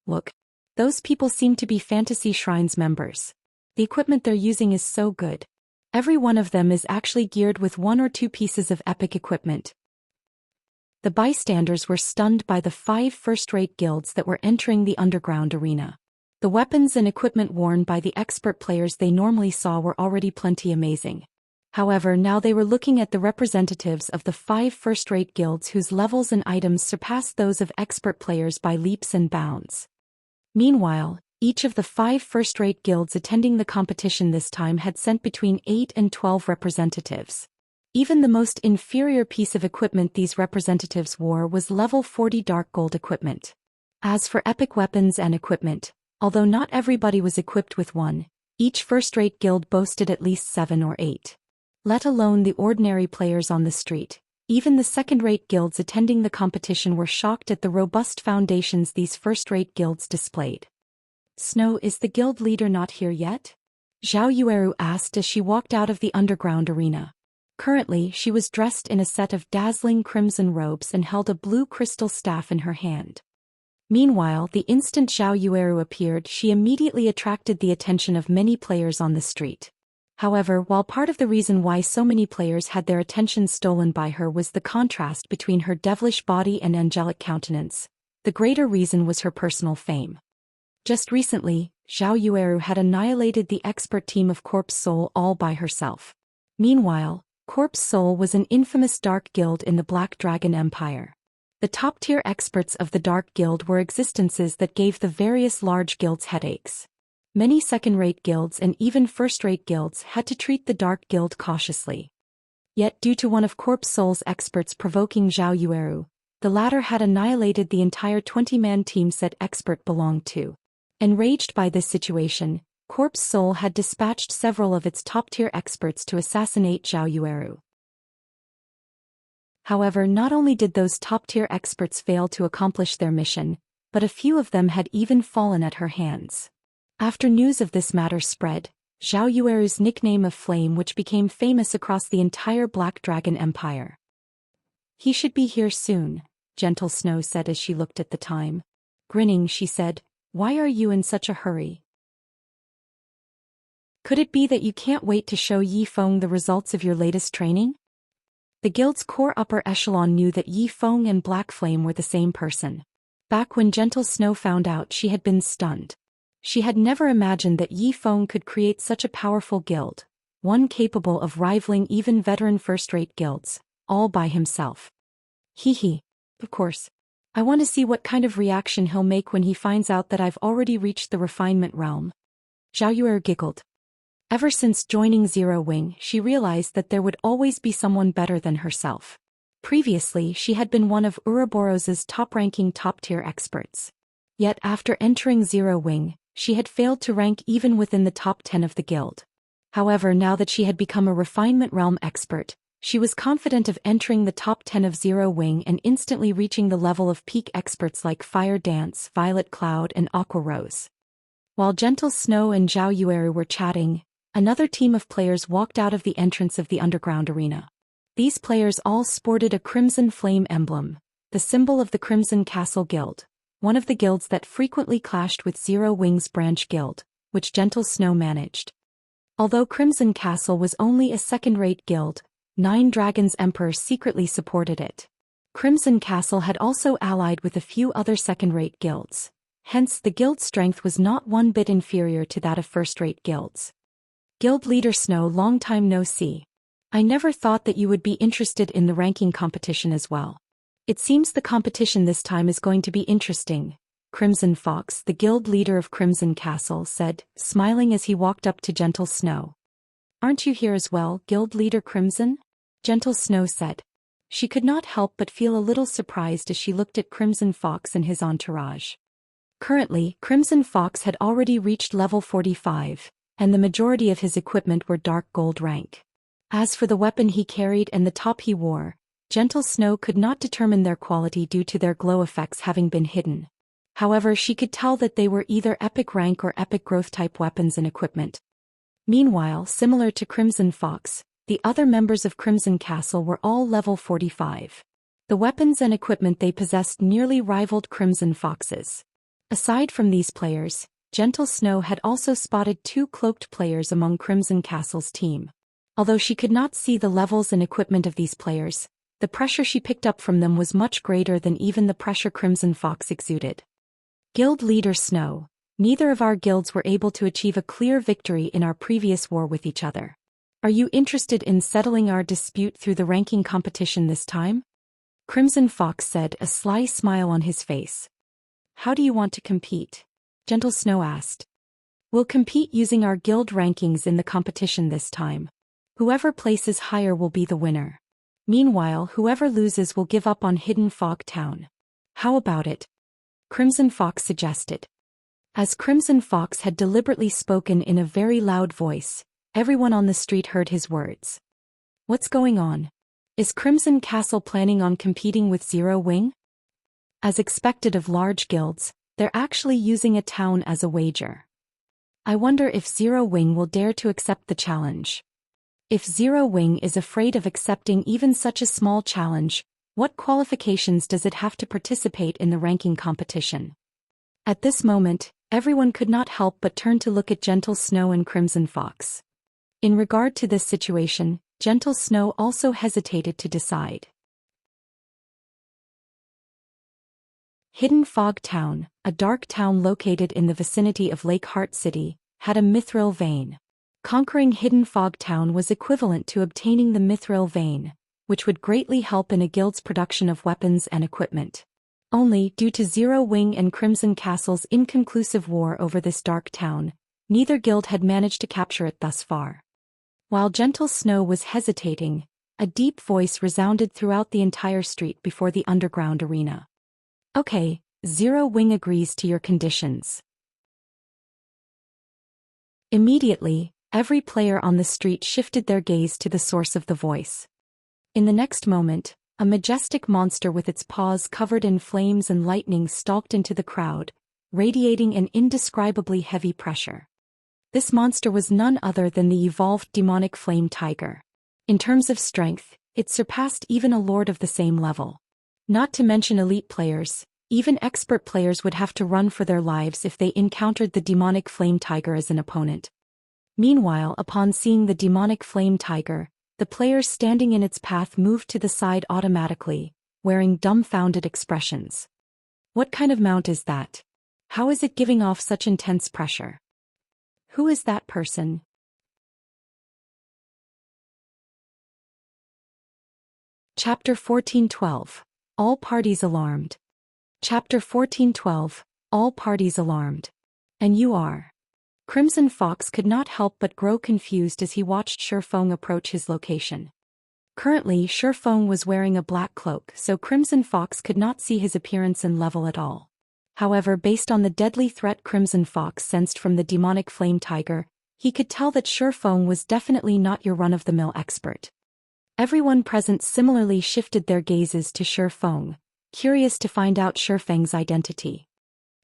Look. Those people seem to be Fantasy Shrines members. The equipment they're using is so good. Every one of them is actually geared with 1 or 2 pieces of epic equipment. The bystanders were stunned by the 5 first-rate guilds that were entering the underground arena. The weapons and equipment worn by the expert players they normally saw were already plenty amazing. However, now they were looking at the representatives of the 5 first-rate guilds whose levels and items surpassed those of expert players by leaps and bounds. Meanwhile, each of the 5 first-rate guilds attending the competition this time had sent between 8 and 12 representatives. Even the most inferior piece of equipment these representatives wore was level 40 dark gold equipment. As for epic weapons and equipment, although not everybody was equipped with one, each first-rate guild boasted at least 7 or 8. Let alone the ordinary players on the street, even the second-rate guilds attending the competition were shocked at the robust foundations these first-rate guilds displayed. "Snow, is the guild leader not here yet?" Zhao Yueru asked as she walked out of the underground arena. Currently, she was dressed in a set of dazzling crimson robes and held a blue crystal staff in her hand. Meanwhile, the instant Zhao Yueru appeared, she immediately attracted the attention of many players on the street. However, while part of the reason why so many players had their attention stolen by her was the contrast between her devilish body and angelic countenance, the greater reason was her personal fame. Just recently, Zhao Yueru had annihilated the expert team of Corpse Soul all by herself. Meanwhile, Corpse Soul was an infamous dark guild in the Black Dragon Empire. The top-tier experts of the Dark Guild were existences that gave the various large guilds headaches. Many second-rate guilds and even first-rate guilds had to treat the Dark Guild cautiously. Yet due to one of Corpse Soul's experts provoking Zhao Yueru, the latter had annihilated the entire 20-man team said expert belonged to. Enraged by this situation, Corpse Soul had dispatched several of its top-tier experts to assassinate Zhao Yueru. However, not only did those top-tier experts fail to accomplish their mission, but a few of them had even fallen at her hands. After news of this matter spread, Zhao Yueru's nickname of Flame, which became famous across the entire Black Dragon Empire. "He should be here soon," Gentle Snow said as she looked at the time. Grinning, she said, "Why are you in such a hurry? Could it be that you can't wait to show Yi Feng the results of your latest training?" The guild's core upper echelon knew that Yi Feng and Black Flame were the same person. Back when Gentle Snow found out, she had been stunned. She had never imagined that Yi Feng could create such a powerful guild, one capable of rivaling even veteran first-rate guilds, all by himself. Hee hee. Of course. I want to see what kind of reaction he'll make when he finds out that I've already reached the refinement realm. Zhou Xian giggled. Ever since joining Zero Wing, she realized that there would always be someone better than herself. Previously, she had been one of Ouroboros's top-ranking top-tier experts. Yet after entering Zero Wing, she had failed to rank even within the top 10 of the guild. However, now that she had become a refinement realm expert, she was confident of entering the top 10 of Zero Wing and instantly reaching the level of peak experts like Fire Dance, Violet Cloud, and Aqua Rose. While Gentle Snow and Zhao Yueru were chatting, another team of players walked out of the entrance of the underground arena. These players all sported a crimson flame emblem, the symbol of the Crimson Castle Guild, one of the guilds that frequently clashed with Zero Wing's branch guild, which Gentle Snow managed. Although Crimson Castle was only a second-rate guild, Nine Dragons Emperor secretly supported it. Crimson Castle had also allied with a few other second-rate guilds, hence the guild's strength was not one bit inferior to that of first-rate guilds. Guild Leader Snow, long time no see. I never thought that you would be interested in the ranking competition as well. It seems the competition this time is going to be interesting, Crimson Fox, the guild leader of Crimson Castle, said, smiling as he walked up to Gentle Snow. Aren't you here as well, Guild Leader Crimson? Gentle Snow said. She could not help but feel a little surprised as she looked at Crimson Fox and his entourage. Currently, Crimson Fox had already reached level 45. And the majority of his equipment were dark gold rank. As for the weapon he carried and the top he wore, Gentle Snow could not determine their quality due to their glow effects having been hidden. However, she could tell that they were either epic rank or epic growth type weapons and equipment. Meanwhile, similar to Crimson Fox, the other members of Crimson Castle were all level 45. The weapons and equipment they possessed nearly rivaled Crimson Fox's. Aside from these players, Gentle Snow had also spotted two cloaked players among Crimson Castle's team. Although she could not see the levels and equipment of these players, the pressure she picked up from them was much greater than even the pressure Crimson Fox exuded. Guild Leader Snow, neither of our guilds were able to achieve a clear victory in our previous war with each other. Are you interested in settling our dispute through the ranking competition this time? Crimson Fox said, a sly smile on his face. How do you want to compete? Gentle Snow asked. We'll compete using our guild rankings in the competition this time. Whoever places higher will be the winner. Meanwhile, whoever loses will give up on Hidden Fog Town. How about it? Crimson Fox suggested. As Crimson Fox had deliberately spoken in a very loud voice, everyone on the street heard his words. What's going on? Is Crimson Castle planning on competing with Zero Wing? As expected of large guilds, they're actually using a town as a wager. I wonder if Zero Wing will dare to accept the challenge. If Zero Wing is afraid of accepting even such a small challenge, what qualifications does it have to participate in the ranking competition? At this moment, everyone could not help but turn to look at Gentle Snow and Crimson Fox. In regard to this situation, Gentle Snow also hesitated to decide. Hidden Fog Town, a dark town located in the vicinity of Lake Heart City, had a mithril vein. Conquering Hidden Fog Town was equivalent to obtaining the mithril vein, which would greatly help in a guild's production of weapons and equipment. Only, due to Zero Wing and Crimson Castle's inconclusive war over this dark town, neither guild had managed to capture it thus far. While Gentle Snow was hesitating, a deep voice resounded throughout the entire street before the underground arena. Okay, Zero Wing agrees to your conditions. Immediately, every player on the street shifted their gaze to the source of the voice. In the next moment, a majestic monster with its paws covered in flames and lightning stalked into the crowd, radiating an indescribably heavy pressure. This monster was none other than the evolved demonic flame tiger. In terms of strength, it surpassed even a lord of the same level. Not to mention elite players, even expert players would have to run for their lives if they encountered the demonic flame tiger as an opponent. Meanwhile, upon seeing the demonic flame tiger, the players standing in its path moved to the side automatically, wearing dumbfounded expressions. What kind of mount is that? How is it giving off such intense pressure? Who is that person? Chapter 1412. All parties alarmed. Chapter 1412. All parties alarmed. And you are. Crimson Fox could not help but grow confused as he watched Shifeng approach his location. Currently, Shifeng was wearing a black cloak, so Crimson Fox could not see his appearance and level at all. However, based on the deadly threat Crimson Fox sensed from the demonic flame tiger, he could tell that Shifeng was definitely not your run-of-the-mill expert. Everyone present similarly shifted their gazes to Shifeng, curious to find out Shifeng's identity.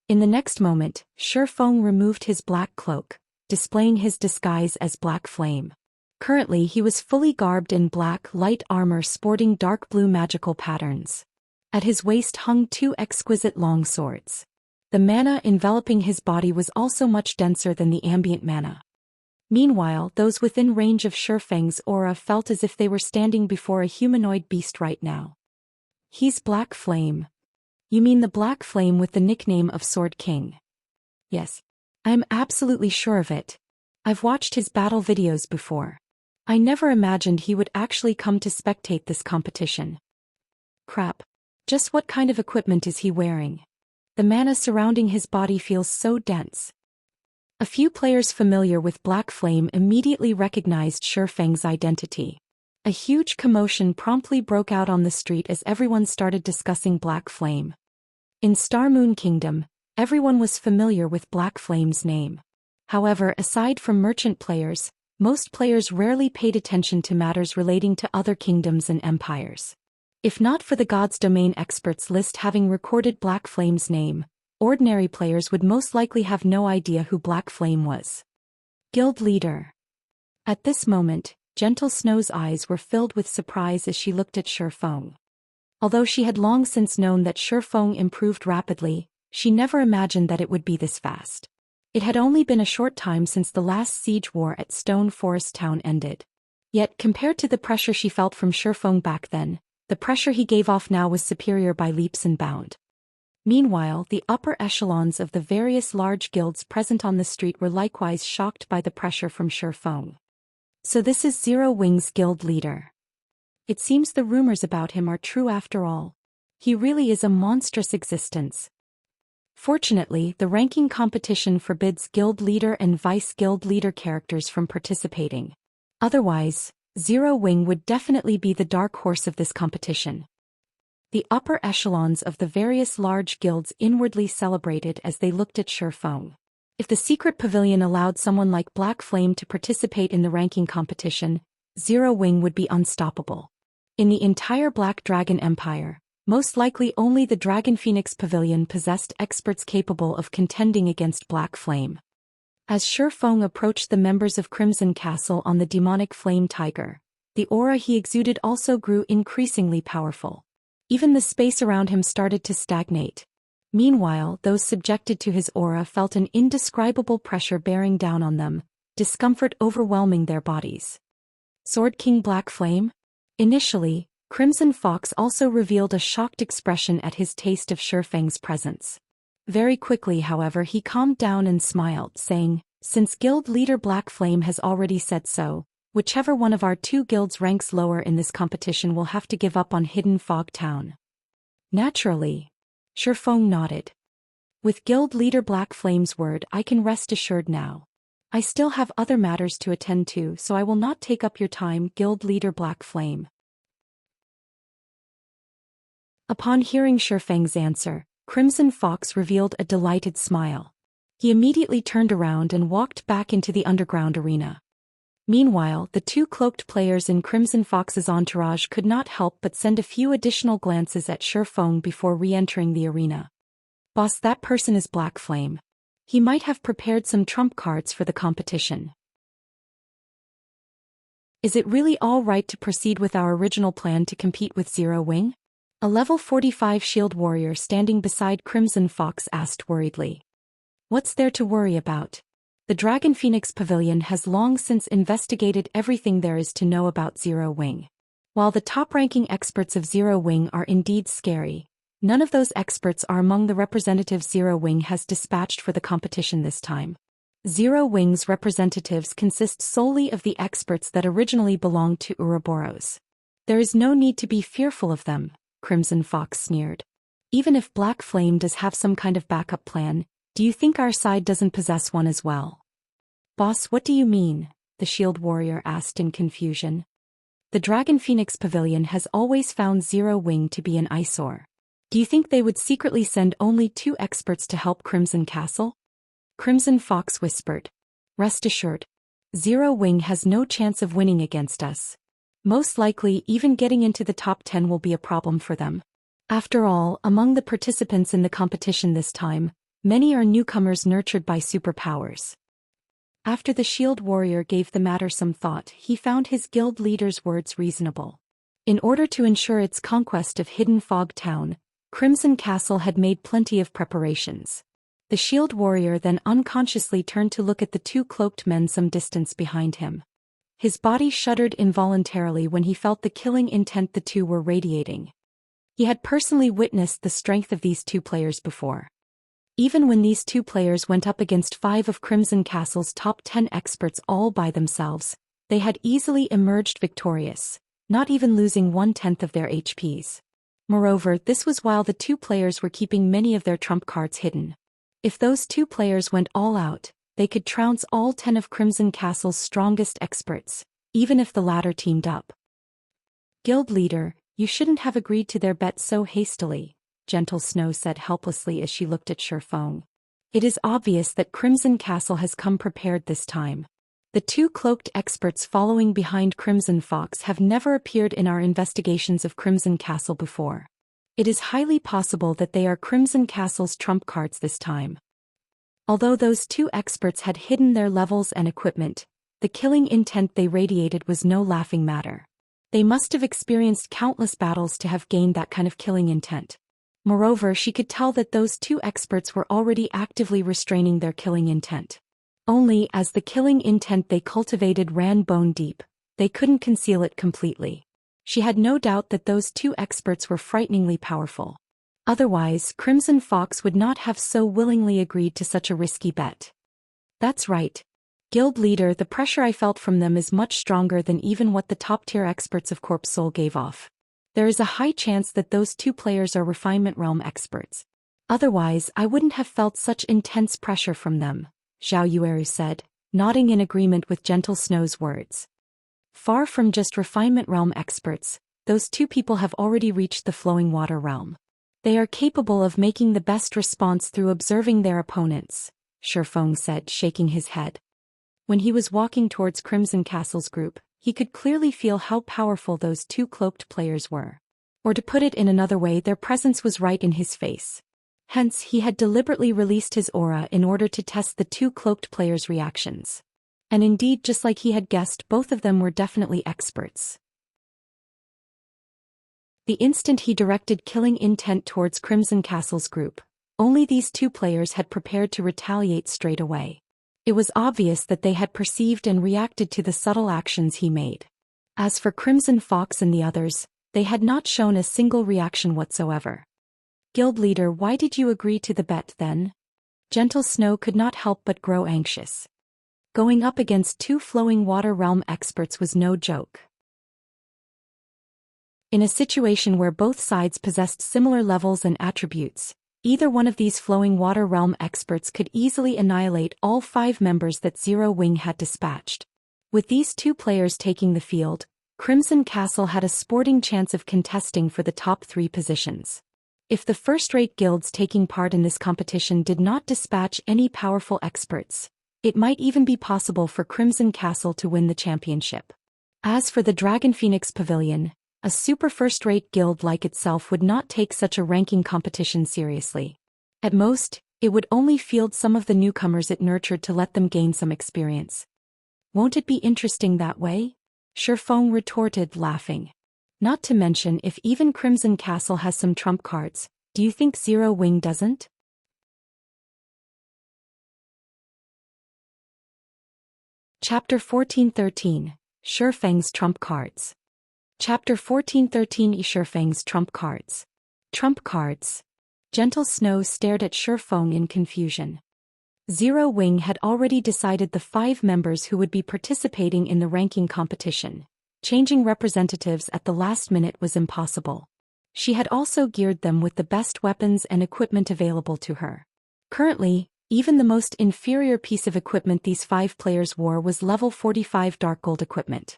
In the next moment, Shifeng removed his black cloak, displaying his disguise as Black Flame. Currently he was fully garbed in black light armor sporting dark blue magical patterns. At his waist hung two exquisite long swords. The mana enveloping his body was also much denser than the ambient mana. Meanwhile, those within range of Shifeng's aura felt as if they were standing before a humanoid beast right now. He's Black Flame. You mean the Black Flame with the nickname of Sword King? Yes. I'm absolutely sure of it. I've watched his battle videos before. I never imagined he would actually come to spectate this competition. Crap. Just what kind of equipment is he wearing? The mana surrounding his body feels so dense. A few players familiar with Black Flame immediately recognized Shifeng's identity. A huge commotion promptly broke out on the street as everyone started discussing Black Flame. In Star Moon Kingdom, everyone was familiar with Black Flame's name. However, aside from merchant players, most players rarely paid attention to matters relating to other kingdoms and empires. If not for the God's Domain experts list having recorded Black Flame's name, ordinary players would most likely have no idea who Black Flame was. Guild Leader. At this moment, Gentle Snow's eyes were filled with surprise as she looked at Shifeng. Although she had long since known that Shifeng improved rapidly, she never imagined that it would be this fast. It had only been a short time since the last siege war at Stone Forest Town ended. Yet, compared to the pressure she felt from Shifeng back then, the pressure he gave off now was superior by leaps and bounds. Meanwhile, the upper echelons of the various large guilds present on the street were likewise shocked by the pressure from Shifeng. So this is Zero Wing's guild leader. It seems the rumors about him are true after all. He really is a monstrous existence. Fortunately, the ranking competition forbids guild leader and vice guild leader characters from participating. Otherwise, Zero Wing would definitely be the dark horse of this competition. The upper echelons of the various large guilds inwardly celebrated as they looked at Shifeng. If the secret pavilion allowed someone like Black Flame to participate in the ranking competition, Zero Wing would be unstoppable. In the entire Black Dragon Empire, most likely only the Dragon Phoenix Pavilion possessed experts capable of contending against Black Flame. As Shifeng approached the members of Crimson Castle on the demonic flame tiger, the aura he exuded also grew increasingly powerful. Even the space around him started to stagnate. Meanwhile, those subjected to his aura felt an indescribable pressure bearing down on them, discomfort overwhelming their bodies. Sword King Black Flame? Initially, Crimson Fox also revealed a shocked expression at his taste of Shifeng's presence. Very quickly, however, he calmed down and smiled, saying, "Since guild leader Black Flame has already said so, whichever one of our two guilds ranks lower in this competition will have to give up on Hidden Fog Town." Naturally. Shifeng nodded. With guild leader Black Flame's word, I can rest assured now. I still have other matters to attend to, so I will not take up your time, guild leader Black Flame. Upon hearing Shifeng's answer, Crimson Fox revealed a delighted smile. He immediately turned around and walked back into the underground arena. Meanwhile, the two cloaked players in Crimson Fox's entourage could not help but send a few additional glances at Shifeng before re-entering the arena. Boss, that person is Black Flame. He might have prepared some trump cards for the competition. Is it really all right to proceed with our original plan to compete with Zero Wing? A level 45 shield warrior standing beside Crimson Fox asked worriedly. What's there to worry about? The Dragon Phoenix Pavilion has long since investigated everything there is to know about Zero Wing. While the top-ranking experts of Zero Wing are indeed scary, none of those experts are among the representatives Zero Wing has dispatched for the competition this time. Zero Wing's representatives consist solely of the experts that originally belonged to Ouroboros. There is no need to be fearful of them, Crimson Fox sneered. Even if Black Flame does have some kind of backup plan, do you think our side doesn't possess one as well? Boss, what do you mean? The shield warrior asked in confusion. The Dragon Phoenix Pavilion has always found Zero Wing to be an eyesore. Do you think they would secretly send only 2 experts to help Crimson Castle? Crimson Fox whispered. Rest assured. Zero Wing has no chance of winning against us. Most likely, even getting into the top 10 will be a problem for them. After all, among the participants in the competition this time, many are newcomers nurtured by superpowers. After the shield warrior gave the matter some thought, he found his guild leader's words reasonable. In order to ensure its conquest of Hidden Fog Town, Crimson Castle had made plenty of preparations. The shield warrior then unconsciously turned to look at the 2 cloaked men some distance behind him. His body shuddered involuntarily when he felt the killing intent the 2 were radiating. He had personally witnessed the strength of these 2 players before. Even when these 2 players went up against 5 of Crimson Castle's top 10 experts all by themselves, they had easily emerged victorious, not even losing 1/10 of their HPs. Moreover, this was while the 2 players were keeping many of their trump cards hidden. If those 2 players went all out, they could trounce all 10 of Crimson Castle's strongest experts, even if the latter teamed up. Guild leader, you shouldn't have agreed to their bet so hastily, Gentle Snow said helplessly as she looked at Shifeng. It is obvious that Crimson Castle has come prepared this time. The 2 cloaked experts following behind Crimson Fox have never appeared in our investigations of Crimson Castle before. It is highly possible that they are Crimson Castle's trump cards this time. Although those 2 experts had hidden their levels and equipment, the killing intent they radiated was no laughing matter. They must have experienced countless battles to have gained that kind of killing intent. Moreover, she could tell that those 2 experts were already actively restraining their killing intent. Only, as the killing intent they cultivated ran bone deep, they couldn't conceal it completely. She had no doubt that those 2 experts were frighteningly powerful. Otherwise, Crimson Fox would not have so willingly agreed to such a risky bet. That's right. Guild leader, the pressure I felt from them is much stronger than even what the top-tier experts of Corpse Soul gave off. There is a high chance that those 2 players are Refinement Realm experts. Otherwise, I wouldn't have felt such intense pressure from them, Zhao Yueru said, nodding in agreement with Gentle Snow's words. Far from just Refinement Realm experts, those 2 people have already reached the Flowing Water Realm. They are capable of making the best response through observing their opponents, Shifeng said, shaking his head. When he was walking towards Crimson Castle's group, he could clearly feel how powerful those 2 cloaked players were. Or to put it in another way, their presence was right in his face. Hence, he had deliberately released his aura in order to test the 2 cloaked players' reactions. And indeed, just like he had guessed, both of them were definitely experts. The instant he directed killing intent towards Crimson Castle's group, only these 2 players had prepared to retaliate straight away. It was obvious that they had perceived and reacted to the subtle actions he made. As for Crimson Fox and the others, they had not shown a single reaction whatsoever. Guild leader, why did you agree to the bet then? Gentle Snow could not help but grow anxious. Going up against 2 Flowing Water Realm experts was no joke. In a situation where both sides possessed similar levels and attributes, either one of these Flowing Water Realm experts could easily annihilate all 5 members that Zero Wing had dispatched. With these 2 players taking the field, Crimson Castle had a sporting chance of contesting for the top 3 positions. If the first-rate guilds taking part in this competition did not dispatch any powerful experts, it might even be possible for Crimson Castle to win the championship. As for the Dragon Phoenix Pavilion, a super first-rate guild like itself would not take such a ranking competition seriously. At most, it would only field some of the newcomers it nurtured to let them gain some experience. Won't it be interesting that way? Shifeng retorted, laughing. Not to mention, if even Crimson Castle has some trump cards, do you think Zero Wing doesn't? Chapter 1413, Shifeng's Trump Cards. Chapter 1413, Shifeng's Trump Cards. Trump cards. Gentle Snow stared at Shifeng in confusion. Zero Wing had already decided the 5 members who would be participating in the ranking competition, Changing representatives at the last minute was impossible. She had also geared them with the best weapons and equipment available to her. Currently, even the most inferior piece of equipment these 5 players wore was level 45 dark gold equipment.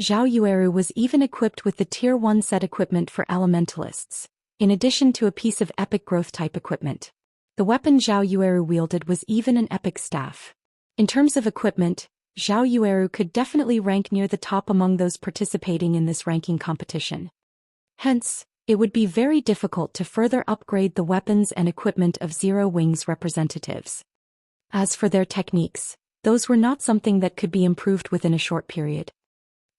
Zhao Yueru was even equipped with the Tier 1 set equipment for elementalists, in addition to a piece of epic growth type equipment. The weapon Zhao Yueru wielded was even an epic staff. In terms of equipment, Zhao Yueru could definitely rank near the top among those participating in this ranking competition. Hence, it would be very difficult to further upgrade the weapons and equipment of Zero Wing's representatives. As for their techniques, those were not something that could be improved within a short period.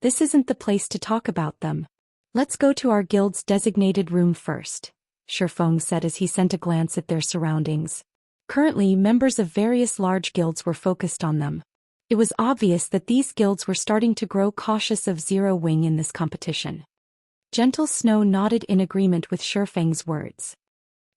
This isn't the place to talk about them. Let's go to our guild's designated room first, Shifeng said as he sent a glance at their surroundings. Currently, members of various large guilds were focused on them. It was obvious that these guilds were starting to grow cautious of Zero Wing in this competition. Gentle Snow nodded in agreement with Shifeng's words.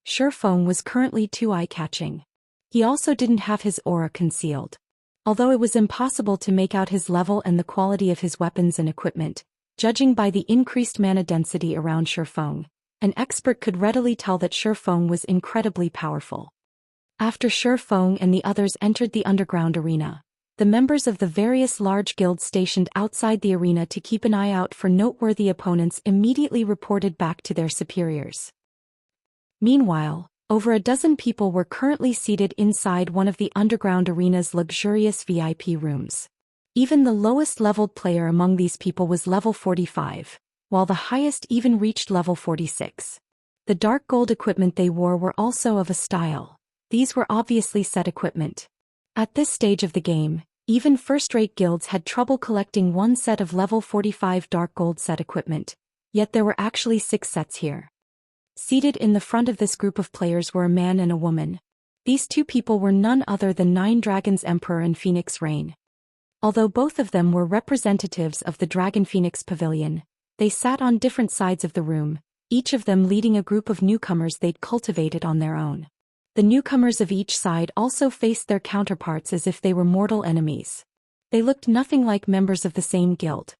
Shifeng was currently too eye-catching. He also didn't have his aura concealed. Although it was impossible to make out his level and the quality of his weapons and equipment, judging by the increased mana density around Shifeng, an expert could readily tell that Shifeng was incredibly powerful. After Shifeng and the others entered the underground arena, the members of the various large guilds stationed outside the arena to keep an eye out for noteworthy opponents immediately reported back to their superiors. Meanwhile, over a dozen people were currently seated inside one of the underground arena's luxurious VIP rooms. Even the lowest-leveled player among these people was level 45, while the highest even reached level 46. The dark gold equipment they wore were also of a style. These were obviously set equipment. At this stage of the game, even first-rate guilds had trouble collecting one set of level 45 dark gold set equipment, yet there were actually 6 sets here. Seated in the front of this group of players were a man and a woman. These 2 people were none other than 9 Dragons Emperor and Phoenix Rain. Although both of them were representatives of the Dragon Phoenix Pavilion, they sat on different sides of the room, each of them leading a group of newcomers they'd cultivated on their own. The newcomers of each side also faced their counterparts as if they were mortal enemies. They looked nothing like members of the same guild.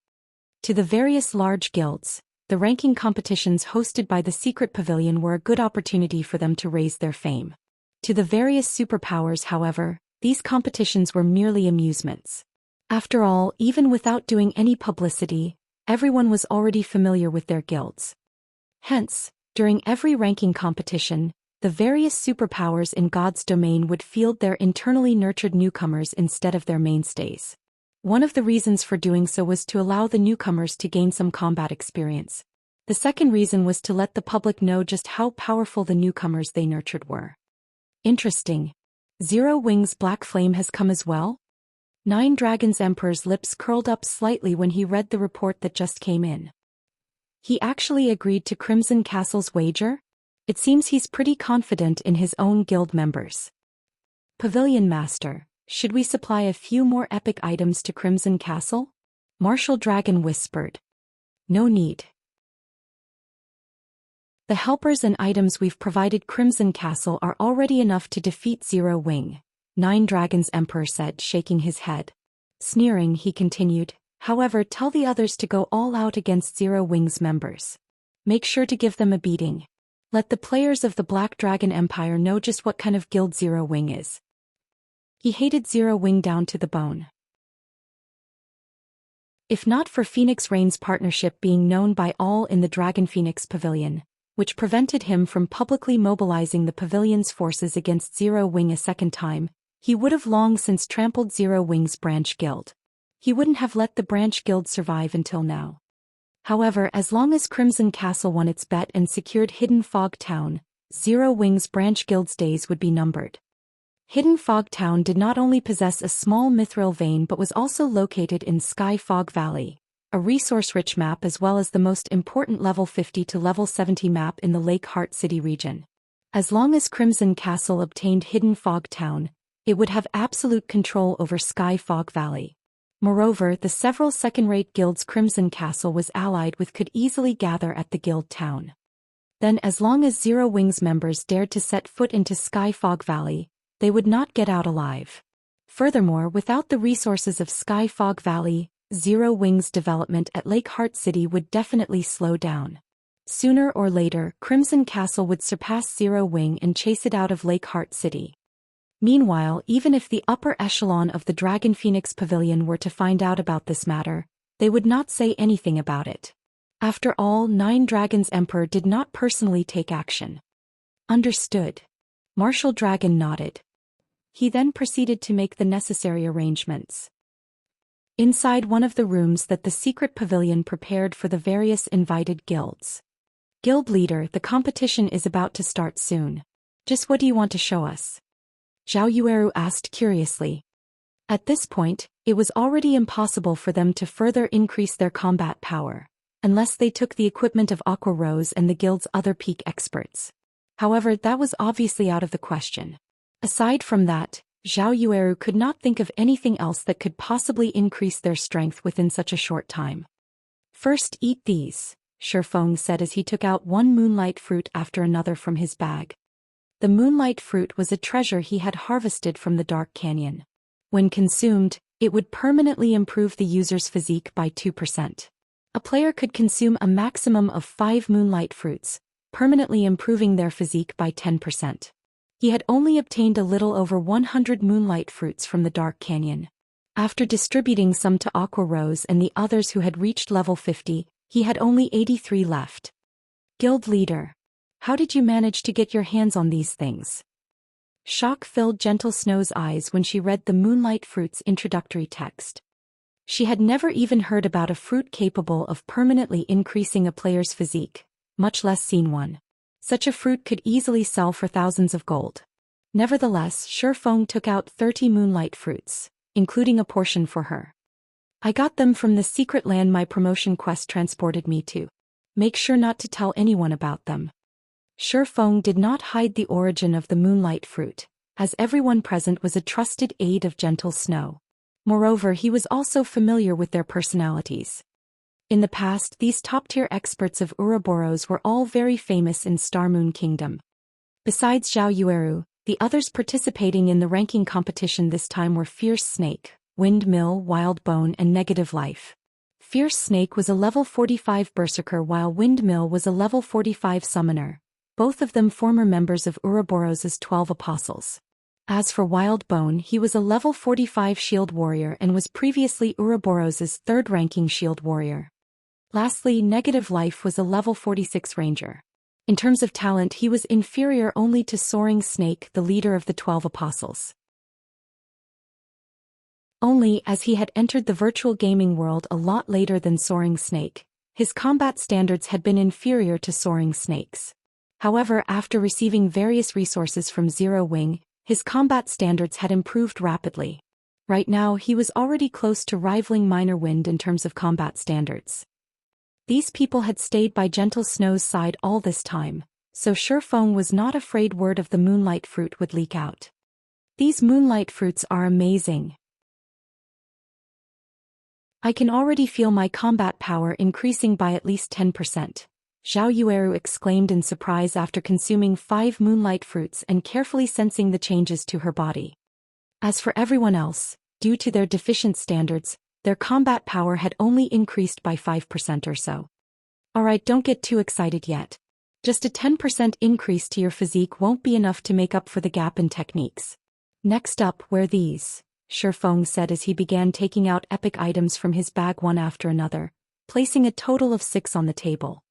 To the various large guilds, the ranking competitions hosted by the Secret Pavilion were a good opportunity for them to raise their fame. To the various superpowers, however, these competitions were merely amusements. After all, even without doing any publicity, everyone was already familiar with their guilds. Hence, during every ranking competition, the various superpowers in God's domain would field their internally nurtured newcomers instead of their mainstays. One of the reasons for doing so was to allow the newcomers to gain some combat experience. The second reason was to let the public know just how powerful the newcomers they nurtured were. Interesting. Zero Wing's Black Flame has come as well? 9 Dragons Emperor's lips curled up slightly when he read the report that just came in. He actually agreed to Crimson Castle's wager? It seems he's pretty confident in his own guild members. Pavilion Master, should we supply a few more epic items to Crimson Castle? Martial Dragon whispered. No need. The helpers and items we've provided Crimson Castle are already enough to defeat Zero Wing, 9 Dragons Emperor said, shaking his head. Sneering, he continued, however, tell the others to go all out against Zero Wing's members. Make sure to give them a beating. Let the players of the Black Dragon Empire know just what kind of guild Zero Wing is. He hated Zero Wing down to the bone. If not for Phoenix Rain's partnership being known by all in the Dragon Phoenix Pavilion, which prevented him from publicly mobilizing the pavilion's forces against Zero Wing a second time, he would have long since trampled Zero Wing's branch guild. He wouldn't have let the branch guild survive until now. However, as long as Crimson Castle won its bet and secured Hidden Fog Town, Zero Wing's branch guild's days would be numbered. Hidden Fog Town did not only possess a small mithril vein but was also located in Sky Fog Valley, a resource-rich map as well as the most important level 50 to level 70 map in the Lake Heart City region. As long as Crimson Castle obtained Hidden Fog Town, it would have absolute control over Sky Fog Valley. Moreover, the several second-rate guilds Crimson Castle was allied with could easily gather at the guild town. Then as long as Zero Wing's members dared to set foot into Sky Fog Valley, they would not get out alive. Furthermore, without the resources of Sky Fog Valley, Zero Wing's development at Lake Heart City would definitely slow down. Sooner or later, Crimson Castle would surpass Zero Wing and chase it out of Lake Heart City. Meanwhile, even if the upper echelon of the Dragon Phoenix Pavilion were to find out about this matter, they would not say anything about it. After all, Nine Dragons Emperor did not personally take action. Understood. Martial Dragon nodded. He then proceeded to make the necessary arrangements. Inside one of the rooms that the secret pavilion prepared for the various invited guilds. Guild leader, the competition is about to start soon. Just what do you want to show us? Zhao Yueru asked curiously. At this point, it was already impossible for them to further increase their combat power, unless they took the equipment of Aqua Rose and the guild's other peak experts. However, that was obviously out of the question. Aside from that, Zhao Yueru could not think of anything else that could possibly increase their strength within such a short time. First, eat these, Shifeng said as he took out one moonlight fruit after another from his bag. The moonlight fruit was a treasure he had harvested from the Dark Canyon. When consumed, it would permanently improve the user's physique by 2%. A player could consume a maximum of 5 moonlight fruits, permanently improving their physique by 10%. He had only obtained a little over 100 moonlight fruits from the Dark Canyon. After distributing some to Aqua Rose and the others who had reached level 50, he had only 83 left. Guild leader, how did you manage to get your hands on these things? Shock filled Gentle Snow's eyes when she read the moonlight fruit's introductory text. She had never even heard about a fruit capable of permanently increasing a player's physique, much less seen one. Such a fruit could easily sell for thousands of gold. Nevertheless, Shifeng took out 30 moonlight fruits, including a portion for her. I got them from the secret land my promotion quest transported me to. Make sure not to tell anyone about them. Shifeng did not hide the origin of the moonlight fruit, as everyone present was a trusted aide of Gentle Snow. Moreover, he was also familiar with their personalities. In the past, these top-tier experts of Ouroboros were all very famous in Star Moon Kingdom. Besides Zhao Yueru, the others participating in the ranking competition this time were Fierce Snake, Windmill, Wild Bone and Negative Life. Fierce Snake was a level 45 berserker while Windmill was a level 45 summoner, both of them former members of Ouroboros' 12 Apostles. As for Wild Bone, he was a level 45 shield warrior and was previously Ouroboros' 3rd ranking shield warrior. Lastly, Negative Life was a level 46 ranger. In terms of talent, he was inferior only to Soaring Snake, the leader of the 12 Apostles. Only, as he had entered the virtual gaming world a lot later than Soaring Snake, his combat standards had been inferior to Soaring Snake's. However, after receiving various resources from Zero Wing, his combat standards had improved rapidly. Right now, he was already close to rivaling Minor Wind in terms of combat standards. These people had stayed by Gentle Snow's side all this time, so Shifeng was not afraid word of the moonlight fruit would leak out. These moonlight fruits are amazing. I can already feel my combat power increasing by at least 10%. Zhao Yueru exclaimed in surprise after consuming 5 moonlight fruits and carefully sensing the changes to her body. As for everyone else, due to their deficient standards, their combat power had only increased by 5% or so. Alright, don't get too excited yet. Just a 10% increase to your physique won't be enough to make up for the gap in techniques. Next up, wear these, Shifeng said as he began taking out epic items from his bag one after another, placing a total of 6 on the table.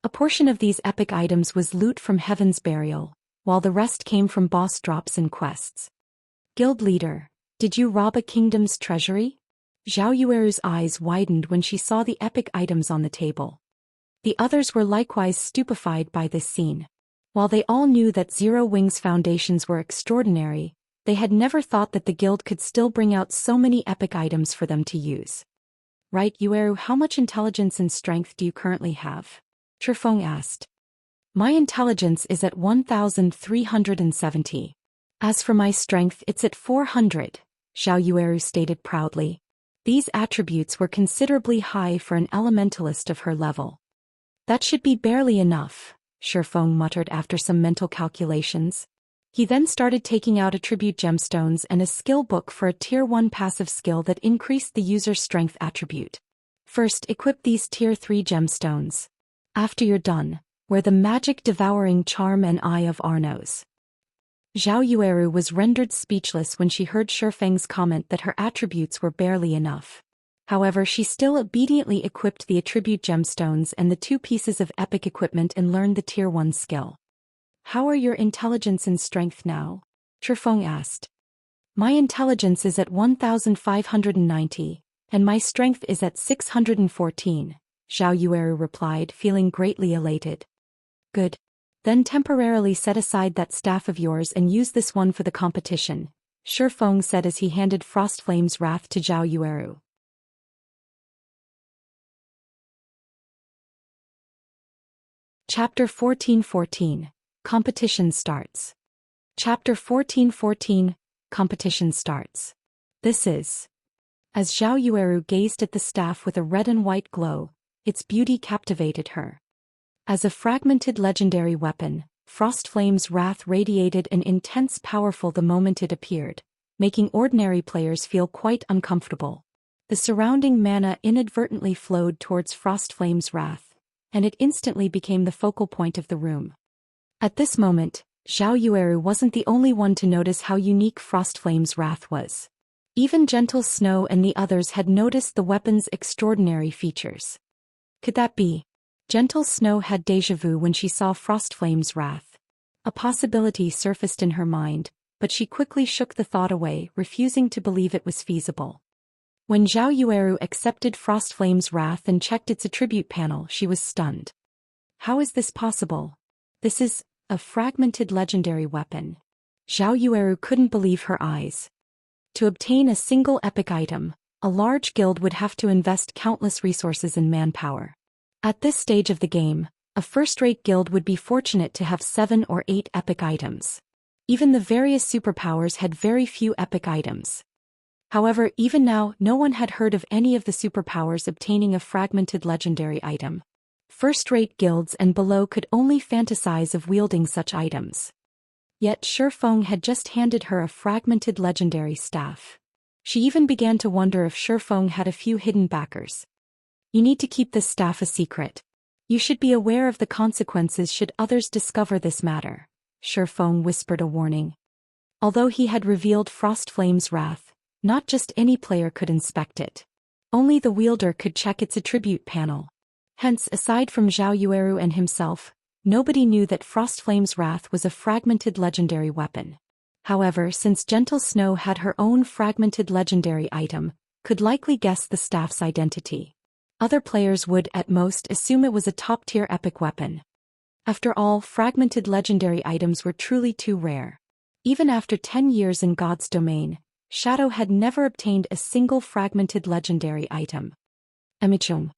A portion of these epic items was loot from Heaven's Burial, while the rest came from boss drops and quests. Guild leader, did you rob a kingdom's treasury? Zhao Yueru's eyes widened when she saw the epic items on the table. The others were likewise stupefied by this scene. While they all knew that Zero Wing's foundations were extraordinary, they had never thought that the guild could still bring out so many epic items for them to use. Right, Yueru, how much intelligence and strength do you currently have? Shifeng asked. My intelligence is at 1,370. As for my strength, it's at 400, Zhao Yueru stated proudly. These attributes were considerably high for an elementalist of her level. That should be barely enough, Shifeng muttered after some mental calculations. He then started taking out attribute gemstones and a skill book for a Tier 1 passive skill that increased the user's strength attribute. First, equip these Tier 3 gemstones. After you're done, wear the Magic Devouring Charm and Eye of Arnos. Zhao Yueru was rendered speechless when she heard Shifeng's comment that her attributes were barely enough. However, she still obediently equipped the attribute gemstones and the 2 pieces of epic equipment and learned the Tier 1 skill. How are your intelligence and strength now? Shifeng asked. My intelligence is at 1,590, and my strength is at 614, Zhao Yueru replied, feeling greatly elated. Good. Then temporarily set aside that staff of yours and use this one for the competition, Shifeng said as he handed Frostflame's Wrath to Zhao Yueru. Chapter 14:14 Competition starts. Chapter 14:14 Competition starts. This is. As Zhao Yueru gazed at the staff with a red and white glow, its beauty captivated her. As a fragmented legendary weapon, Frostflame's Wrath radiated an intense powerful the moment it appeared, making ordinary players feel quite uncomfortable. The surrounding mana inadvertently flowed towards Frostflame's Wrath, and it instantly became the focal point of the room. At this moment, Zhao Yueru wasn't the only one to notice how unique Frostflame's Wrath was. Even Gentle Snow and the others had noticed the weapon's extraordinary features. Could that be? Gentle Snow had déjà vu when she saw Frostflame's Wrath. A possibility surfaced in her mind, but she quickly shook the thought away, refusing to believe it was feasible. When Zhao Yueru accepted Frostflame's Wrath and checked its attribute panel, she was stunned. How is this possible? This is a fragmented legendary weapon. Zhao Yueru couldn't believe her eyes. To obtain a single epic item, a large guild would have to invest countless resources and manpower. At this stage of the game, a first-rate guild would be fortunate to have 7 or 8 epic items. Even the various superpowers had very few epic items. However, even now, no one had heard of any of the superpowers obtaining a fragmented legendary item. First-rate guilds and below could only fantasize of wielding such items. Yet Shifeng had just handed her a fragmented legendary staff. She even began to wonder if Shifeng had a few hidden backers. You need to keep this staff a secret. You should be aware of the consequences should others discover this matter, Shifeng whispered a warning. Although he had revealed Frostflame's Wrath, not just any player could inspect it. Only the wielder could check its attribute panel. Hence, aside from Zhao Yueru and himself, nobody knew that Frostflame's Wrath was a fragmented legendary weapon. However, since Gentle Snow had her own fragmented legendary item, could likely guess the staff's identity. Other players would, at most, assume it was a top-tier epic weapon. After all, fragmented legendary items were truly too rare. Even after 10 years in God's domain, Shadow had never obtained a single fragmented legendary item. Emichung.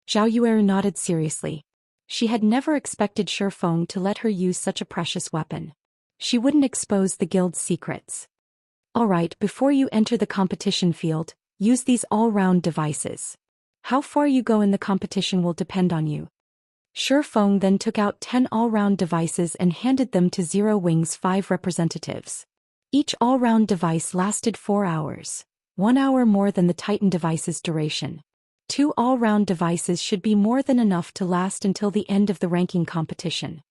Zhao Yueru nodded seriously. She had never expected Shifeng to let her use such a precious weapon. She wouldn't expose the guild's secrets. Alright, before you enter the competition field, use these all-round devices. How far you go in the competition will depend on you. Shifeng then took out 10 all-round devices and handed them to Zero Wing's 5 representatives. Each all-round device lasted 4 hours, 1 hour more than the Titan device's duration. 2 all-round devices should be more than enough to last until the end of the ranking competition.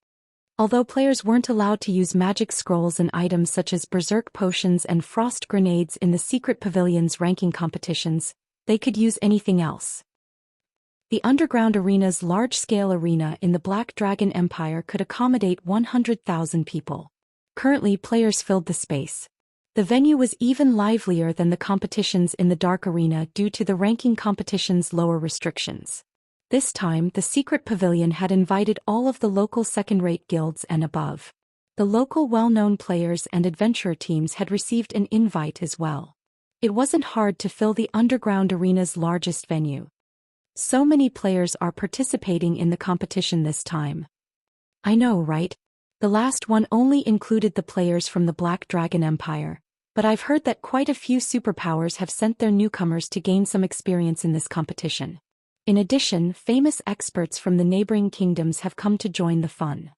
Although players weren't allowed to use magic scrolls and items such as berserk potions and frost grenades in the secret pavilion's ranking competitions, they could use anything else. The underground arena's large-scale arena in the Black Dragon Empire could accommodate 100,000 people. Currently, players filled the space. The venue was even livelier than the competitions in the Dark Arena due to the ranking competition's lower restrictions. This time, the secret pavilion had invited all of the local second-rate guilds and above. The local well-known players and adventurer teams had received an invite as well. It wasn't hard to fill the underground arena's largest venue. So many players are participating in the competition this time. I know, right? The last one only included the players from the Black Dragon Empire, but I've heard that quite a few superpowers have sent their newcomers to gain some experience in this competition. In addition, famous experts from the neighboring kingdoms have come to join the fun.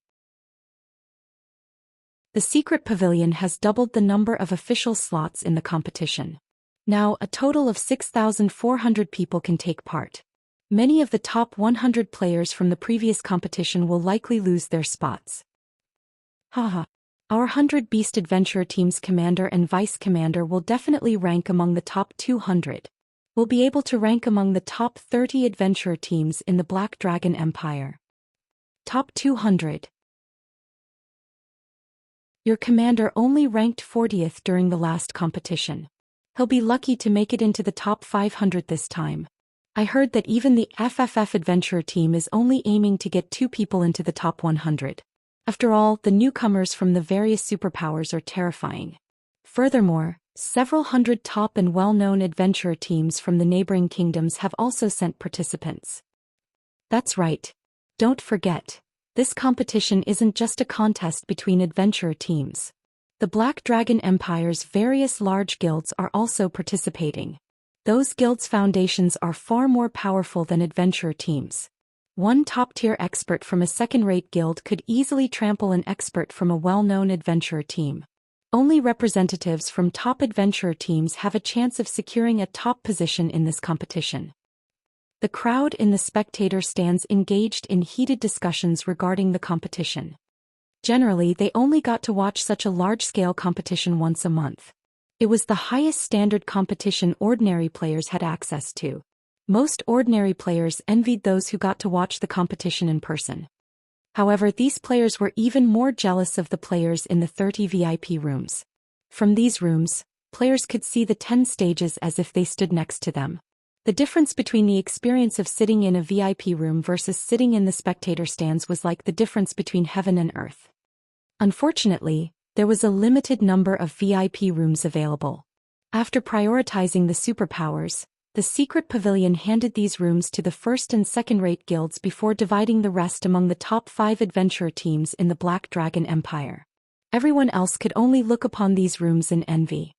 The secret pavilion has doubled the number of official slots in the competition. Now, a total of 6,400 people can take part. Many of the top 100 players from the previous competition will likely lose their spots. Haha. Our 100 Beast Adventurer team's commander and vice commander will definitely rank among the top 200. We'll be able to rank among the top 30 adventurer teams in the Black Dragon Empire. Top 200. Your commander only ranked 40th during the last competition. He'll be lucky to make it into the top 500 this time. I heard that even the FFF adventurer team is only aiming to get 2 people into the top 100. After all, the newcomers from the various superpowers are terrifying. Furthermore, several hundred top and well-known adventurer teams from the neighboring kingdoms have also sent participants. That's right. Don't forget, this competition isn't just a contest between adventurer teams. The Black Dragon Empire's various large guilds are also participating. Those guilds' foundations are far more powerful than adventurer teams. One top-tier expert from a second-rate guild could easily trample an expert from a well-known adventurer team. Only representatives from top adventurer teams have a chance of securing a top position in this competition. The crowd in the spectator stands engaged in heated discussions regarding the competition. Generally, they only got to watch such a large-scale competition once a month. It was the highest standard competition ordinary players had access to. Most ordinary players envied those who got to watch the competition in person. However, these players were even more jealous of the players in the 30 VIP rooms. From these rooms, players could see the 10 stages as if they stood next to them. The difference between the experience of sitting in a VIP room versus sitting in the spectator stands was like the difference between heaven and earth. Unfortunately, there was a limited number of VIP rooms available. After prioritizing the superpowers, the secret pavilion handed these rooms to the first and second-rate guilds before dividing the rest among the top 5 adventurer teams in the Black Dragon Empire. Everyone else could only look upon these rooms in envy.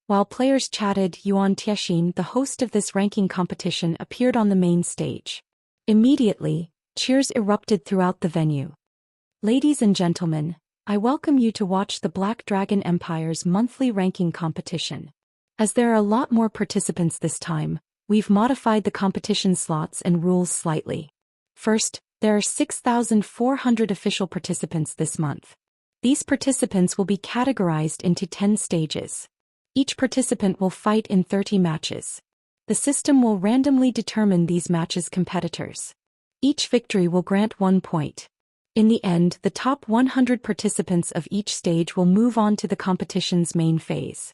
While players chatted, Yuan Tiexin, the host of this ranking competition, appeared on the main stage. Immediately, cheers erupted throughout the venue. Ladies and gentlemen, I welcome you to watch the Black Dragon Empire's monthly ranking competition. As there are a lot more participants this time, we've modified the competition slots and rules slightly. First, there are 6,400 official participants this month. These participants will be categorized into 10 stages. Each participant will fight in 30 matches. The system will randomly determine these matches' competitors. Each victory will grant 1 point. In the end, the top 100 participants of each stage will move on to the competition's main phase.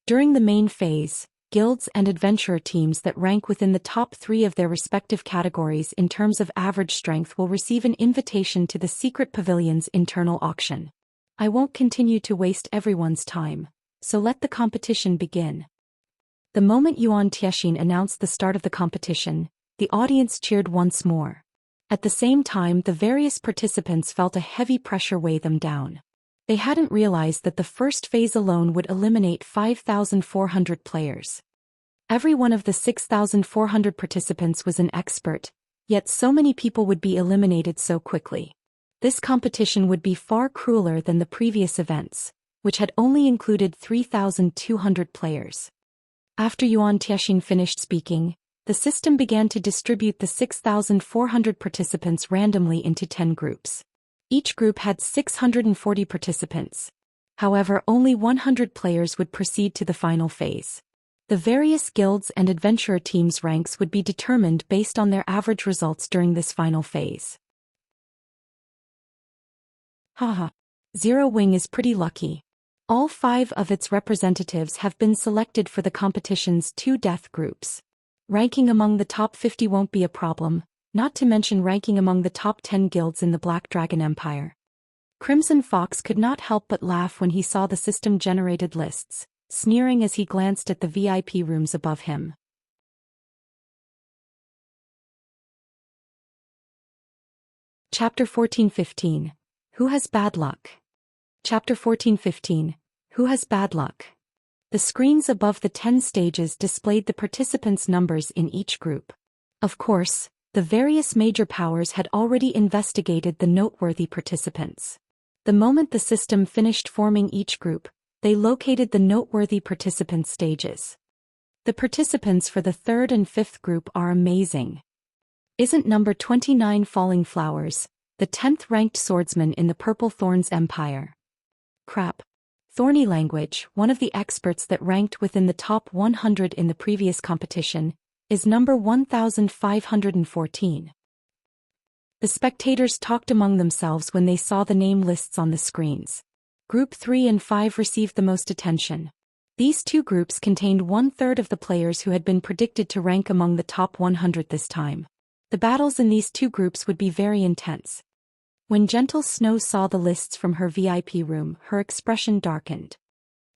During the main phase, guilds and adventurer teams that rank within the top 3 of their respective categories in terms of average strength will receive an invitation to the secret pavilion's internal auction. I won't continue to waste everyone's time, so let the competition begin. The moment Yuan Tiexin announced the start of the competition, the audience cheered once more. At the same time, the various participants felt a heavy pressure weigh them down. They hadn't realized that the first phase alone would eliminate 5,400 players. Every one of the 6,400 participants was an expert, yet so many people would be eliminated so quickly. This competition would be far crueler than the previous events, which had only included 3,200 players. After Yuan Tiexin finished speaking, the system began to distribute the 6,400 participants randomly into 10 groups. Each group had 640 participants. However, only 100 players would proceed to the final phase. The various guilds and adventurer teams' ranks would be determined based on their average results during this final phase. Haha. Zero Wing is pretty lucky. All 5 of its representatives have been selected for the competition's 2 death groups. Ranking among the top 50 won't be a problem, not to mention ranking among the top 10 guilds in the Black Dragon Empire. Crimson Fox could not help but laugh when he saw the system-generated lists, sneering as he glanced at the VIP rooms above him. Chapter 14-15. Who has bad luck? Chapter 14-15. Who has bad luck? The screens above the 10 stages displayed the participants' numbers in each group. Of course, the various major powers had already investigated the noteworthy participants. The moment the system finished forming each group, they located the noteworthy participant stages. The participants for the third and fifth group are amazing. Isn't number 29 Falling Flowers, the 10th ranked swordsman in the Purple Thorns Empire? Crap. Thorny Language, one of the experts that ranked within the top 100 in the previous competition, is number 1514. The spectators talked among themselves when they saw the name lists on the screens. Group 3 and 5 received the most attention. These two groups contained 1/3 of the players who had been predicted to rank among the top 100 this time. The battles in these two groups would be very intense. When Gentle Snow saw the lists from her VIP room, her expression darkened.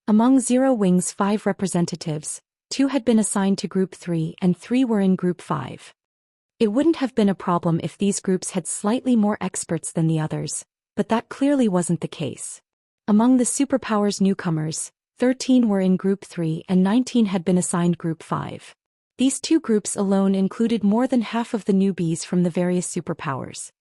Among Zero Wing's 5 representatives, 2 had been assigned to Group 3 and 3 were in Group 5. It wouldn't have been a problem if these groups had slightly more experts than the others, but that clearly wasn't the case. Among the Superpowers newcomers, 13 were in Group 3 and 19 had been assigned Group 5. These two groups alone included more than half of the newbies from the various superpowers.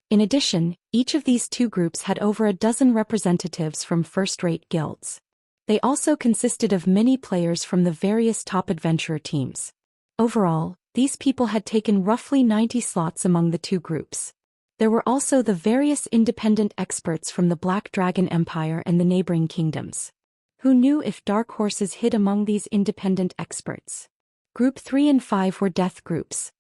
In addition, each of these two groups had over a dozen representatives from first-rate guilds. They also consisted of many players from the various top adventurer teams. Overall, these people had taken roughly 90 slots among the two groups. There were also the various independent experts from the Black Dragon Empire and the neighboring kingdoms. Who knew if dark horses hid among these independent experts? Group 3 and 5 were death groups.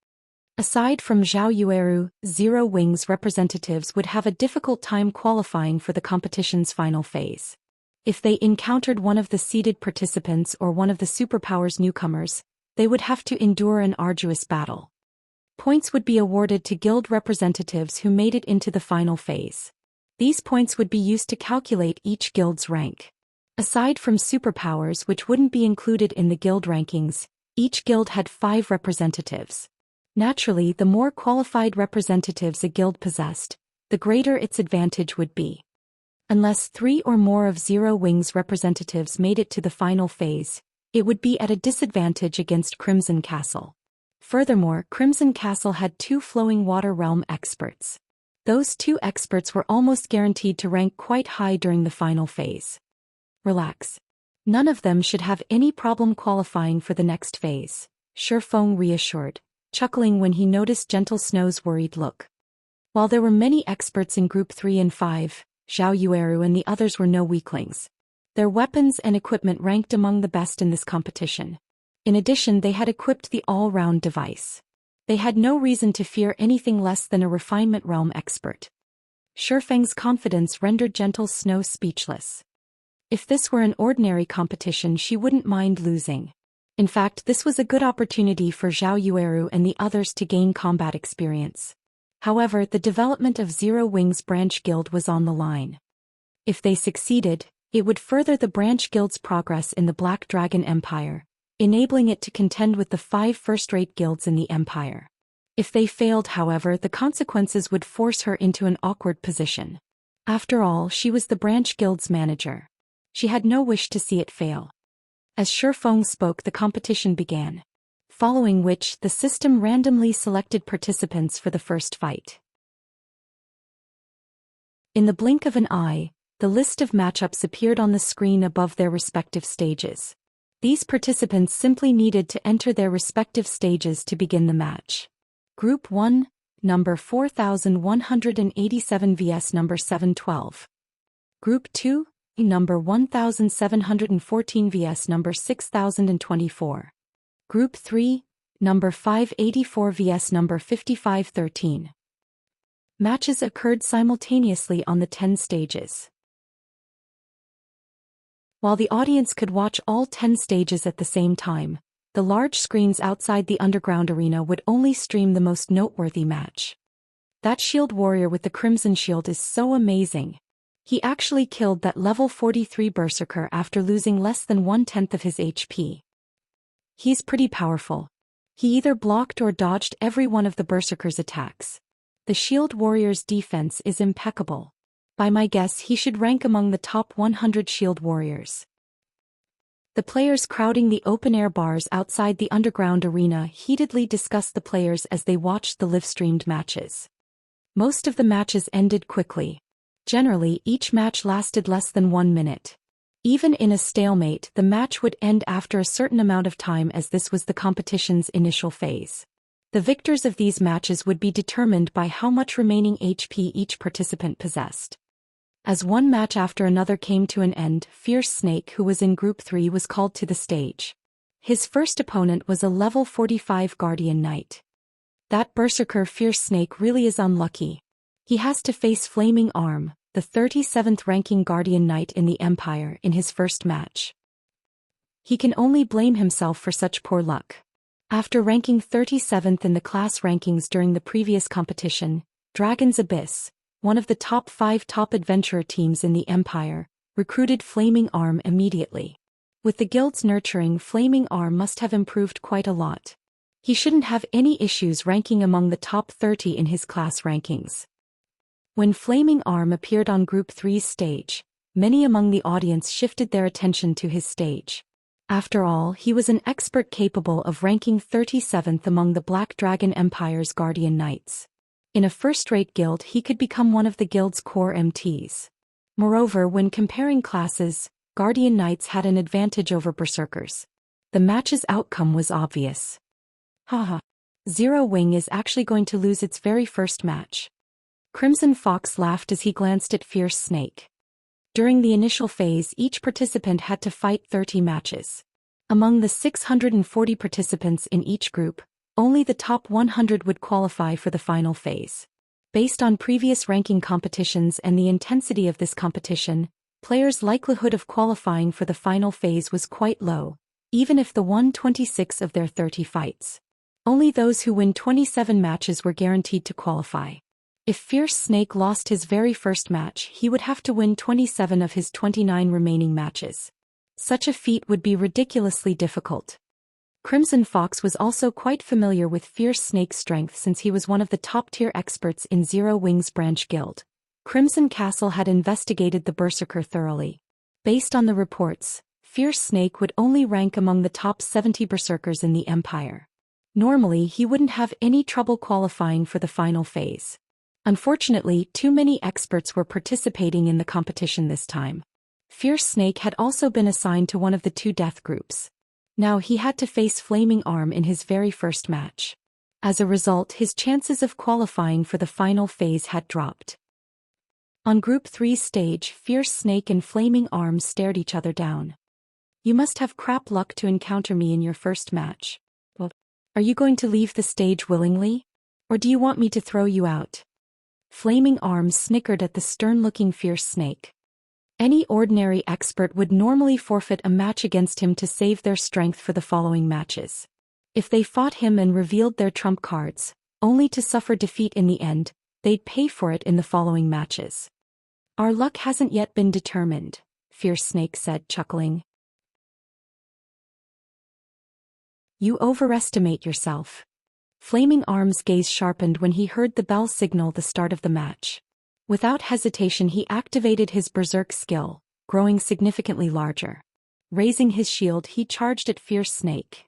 Aside from Zhao Yueru, Zero Wing's representatives would have a difficult time qualifying for the competition's final phase. If they encountered one of the seeded participants or one of the superpowers newcomers, they would have to endure an arduous battle. Points would be awarded to guild representatives who made it into the final phase. These points would be used to calculate each guild's rank. Aside from superpowers which wouldn't be included in the guild rankings, each guild had 5 representatives. Naturally, the more qualified representatives a guild possessed, the greater its advantage would be. Unless 3 or more of Zero Wing's representatives made it to the final phase, it would be at a disadvantage against Crimson Castle. Furthermore, Crimson Castle had 2 Flowing Water Realm experts. Those 2 experts were almost guaranteed to rank quite high during the final phase. Relax. None of them should have any problem qualifying for the next phase, Shifeng reassured, chuckling when he noticed Gentle Snow's worried look. While there were many experts in Group 3 and 5, Zhao Yueru and the others were no weaklings. Their weapons and equipment ranked among the best in this competition. In addition, they had equipped the all-round device. They had no reason to fear anything less than a refinement realm expert. Shifeng's confidence rendered Gentle Snow speechless. If this were an ordinary competition, she wouldn't mind losing. In fact, this was a good opportunity for Zhao Yueru and the others to gain combat experience. However, the development of Zero Wing's branch guild was on the line. If they succeeded, it would further the branch guild's progress in the Black Dragon Empire, enabling it to contend with the 5 first-rate guilds in the empire. If they failed, however, the consequences would force her into an awkward position. After all, she was the branch guild's manager. She had no wish to see it fail. As Shifeng spoke, the competition began. Following which, the system randomly selected participants for the first fight. In the blink of an eye, the list of matchups appeared on the screen above their respective stages. These participants simply needed to enter their respective stages to begin the match. Group 1, number 4187 vs number 712. Group 2, number 1714 vs number 6024. Group 3, number 584 vs number 5513. Matches occurred simultaneously on the 10 stages. While the audience could watch all 10 stages at the same time, the large screens outside the underground arena would only stream the most noteworthy match. That shield warrior with the crimson shield is so amazing. He actually killed that level 43 berserker after losing less than 1/10 of his HP. He's pretty powerful. He either blocked or dodged every one of the berserker's attacks. The shield warrior's defense is impeccable. By my guess, he should rank among the top 100 shield warriors. The players crowding the open-air bars outside the underground arena heatedly discussed the players as they watched the live-streamed matches. Most of the matches ended quickly. Generally, each match lasted less than 1 minute. Even in a stalemate, the match would end after a certain amount of time, as this was the competition's initial phase. The victors of these matches would be determined by how much remaining HP each participant possessed. As one match after another came to an end, Fierce Snake, who was in Group 3, was called to the stage. His first opponent was a level 45 Guardian Knight. That berserker Fierce Snake really is unlucky. He has to face Flaming Arm, the 37th ranking Guardian Knight in the Empire, in his first match. He can only blame himself for such poor luck. After ranking 37th in the class rankings during the previous competition, Dragon's Abyss, one of the top 5 top adventurer teams in the Empire, recruited Flaming Arm immediately. With the guild's nurturing, Flaming Arm must have improved quite a lot. He shouldn't have any issues ranking among the top 30 in his class rankings. When Flaming Arm appeared on Group 3's stage, many among the audience shifted their attention to his stage. After all, he was an expert capable of ranking 37th among the Black Dragon Empire's Guardian Knights. In a first-rate guild, he could become one of the guild's core MTs. Moreover, when comparing classes, Guardian Knights had an advantage over Berserkers. The match's outcome was obvious. Haha. Zero Wing is actually going to lose its very first match. Crimson Fox laughed as he glanced at Fierce Snake. During the initial phase, each participant had to fight 30 matches. Among the 640 participants in each group, only the top 100 would qualify for the final phase. Based on previous ranking competitions and the intensity of this competition, players' likelihood of qualifying for the final phase was quite low, even if the won 26 of their 30 fights. Only those who win 27 matches were guaranteed to qualify. If Fierce Snake lost his very first match, he would have to win 27 of his 29 remaining matches. Such a feat would be ridiculously difficult. Crimson Fox was also quite familiar with Fierce Snake's strength since he was one of the top-tier experts in Zero Wing's branch guild. Crimson Castle had investigated the Berserker thoroughly. Based on the reports, Fierce Snake would only rank among the top 70 Berserkers in the Empire. Normally, he wouldn't have any trouble qualifying for the final phase. Unfortunately, too many experts were participating in the competition this time. Fierce Snake had also been assigned to one of the 2 death groups. Now he had to face Flaming Arm in his very first match. As a result, his chances of qualifying for the final phase had dropped. On Group 3's stage, Fierce Snake and Flaming Arm stared each other down. "You must have crap luck to encounter me in your first match. Well, are you going to leave the stage willingly? Or do you want me to throw you out?" Flaming Arm snickered at the stern-looking Fierce Snake. Any ordinary expert would normally forfeit a match against him to save their strength for the following matches. If they fought him and revealed their trump cards, only to suffer defeat in the end, they'd pay for it in the following matches. "Our luck hasn't yet been determined," Fierce Snake said, chuckling. "You overestimate yourself." Flaming Arm's gaze sharpened when he heard the bell signal the start of the match. Without hesitation, he activated his Berserk skill, growing significantly larger. Raising his shield, he charged at Fierce Snake.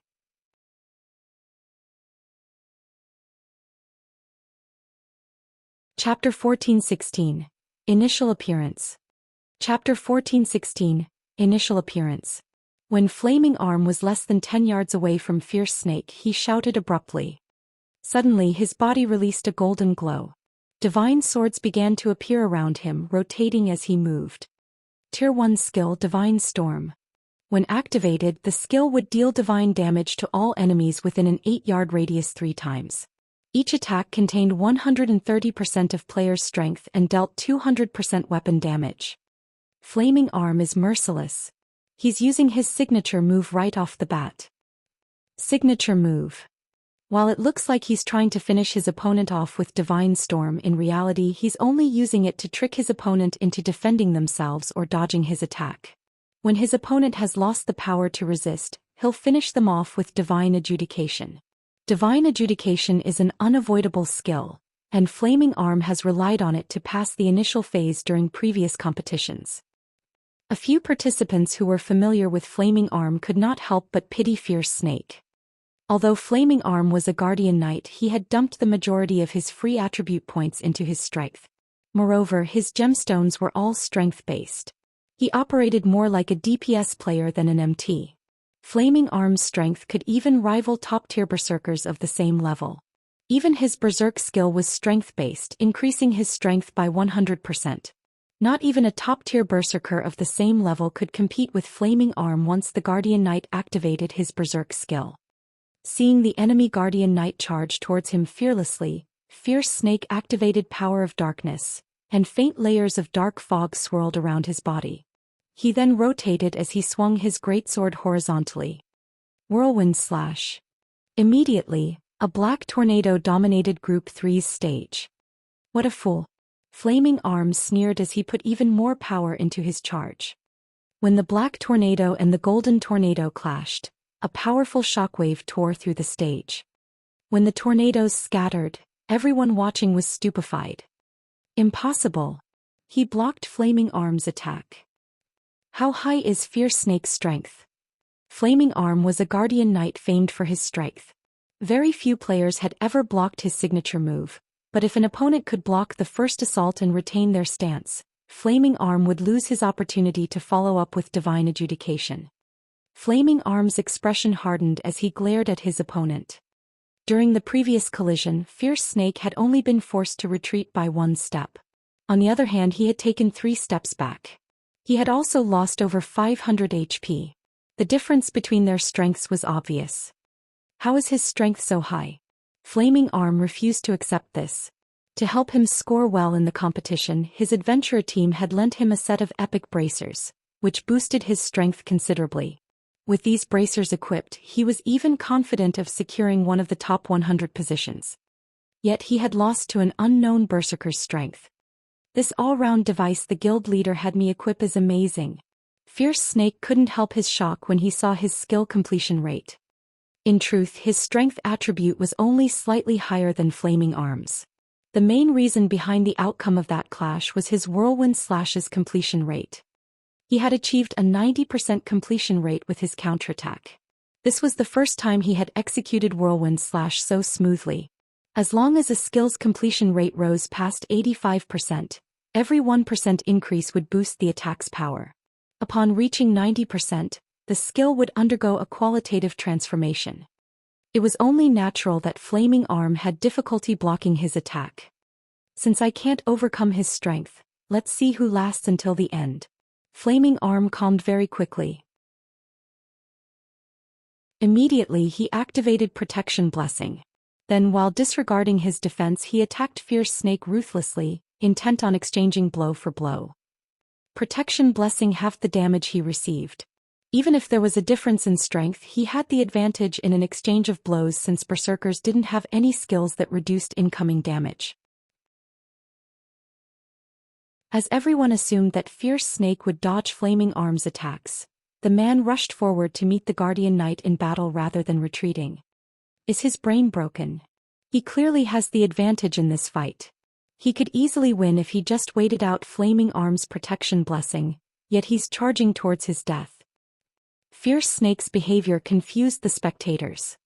Chapter 14:16. Initial Appearance. Chapter 14:16. Initial Appearance. When Flaming Arm was less than 10 yards away from Fierce Snake, he shouted abruptly. Suddenly his body released a golden glow. Divine swords began to appear around him, rotating as he moved. Tier 1 skill, Divine Storm. When activated, the skill would deal divine damage to all enemies within an 8-yard radius 3 times. Each attack contained 130% of player's strength and dealt 200% weapon damage. Flaming Arm is merciless. He's using his signature move right off the bat. Signature move. While it looks like he's trying to finish his opponent off with Divine Storm, in reality he's only using it to trick his opponent into defending themselves or dodging his attack. When his opponent has lost the power to resist, he'll finish them off with Divine Adjudication. Divine Adjudication is an unavoidable skill, and Flaming Arm has relied on it to pass the initial phase during previous competitions. A few participants who were familiar with Flaming Arm could not help but pity Fierce Snake. Although Flaming Arm was a Guardian Knight, he had dumped the majority of his free attribute points into his strength. Moreover, his gemstones were all strength-based. He operated more like a DPS player than an MT. Flaming Arm's strength could even rival top-tier berserkers of the same level. Even his berserk skill was strength-based, increasing his strength by 100%. Not even a top-tier berserker of the same level could compete with Flaming Arm once the Guardian Knight activated his berserk skill. Seeing the enemy Guardian Knight charge towards him fearlessly, Fierce Snake activated Power of Darkness, and faint layers of dark fog swirled around his body. He then rotated as he swung his greatsword horizontally. Whirlwind Slash. Immediately, a black tornado dominated Group 3's stage. What a fool. Flaming Arm sneered as he put even more power into his charge. When the black tornado and the golden tornado clashed, a powerful shockwave tore through the stage. When the tornadoes scattered, everyone watching was stupefied. Impossible. He blocked Flaming Arm's attack. How high is Fierce Snake's strength? Flaming Arm was a Guardian Knight famed for his strength. Very few players had ever blocked his signature move, but if an opponent could block the first assault and retain their stance, Flaming Arm would lose his opportunity to follow up with Divine Adjudication. Flaming Arm's expression hardened as he glared at his opponent. During the previous collision, Fierce Snake had only been forced to retreat by one step. On the other hand, he had taken 3 steps back. He had also lost over 500 HP. The difference between their strengths was obvious. How is his strength so high? Flaming Arm refused to accept this. To help him score well in the competition, his adventurer team had lent him a set of epic bracers, which boosted his strength considerably. With these bracers equipped, he was even confident of securing one of the top 100 positions. Yet he had lost to an unknown berserker's strength. This all-round device the guild leader had me equip is amazing. Fierce Snake couldn't help his shock when he saw his skill completion rate. In truth, his strength attribute was only slightly higher than Flaming Arm's. The main reason behind the outcome of that clash was his Whirlwind Slash's completion rate. He had achieved a 90% completion rate with his counterattack. This was the first time he had executed Whirlwind Slash so smoothly. As long as a skill's completion rate rose past 85%, every 1% increase would boost the attack's power. Upon reaching 90%, the skill would undergo a qualitative transformation. It was only natural that Flaming Arm had difficulty blocking his attack. Since I can't overcome his strength, let's see who lasts until the end. Flaming Arm calmed very quickly. Immediately he activated Protection Blessing. Then while disregarding his defense he attacked Fierce Snake ruthlessly, intent on exchanging blow for blow. Protection Blessing halved the damage he received. Even if there was a difference in strength, he had the advantage in an exchange of blows since berserkers didn't have any skills that reduced incoming damage. As everyone assumed that Fierce Snake would dodge Flaming Arm's attacks, the man rushed forward to meet the Guardian Knight in battle rather than retreating. Is his brain broken? He clearly has the advantage in this fight. He could easily win if he just waited out Flaming Arm's Protection Blessing, yet he's charging towards his death. Fierce Snake's behavior confused the spectators.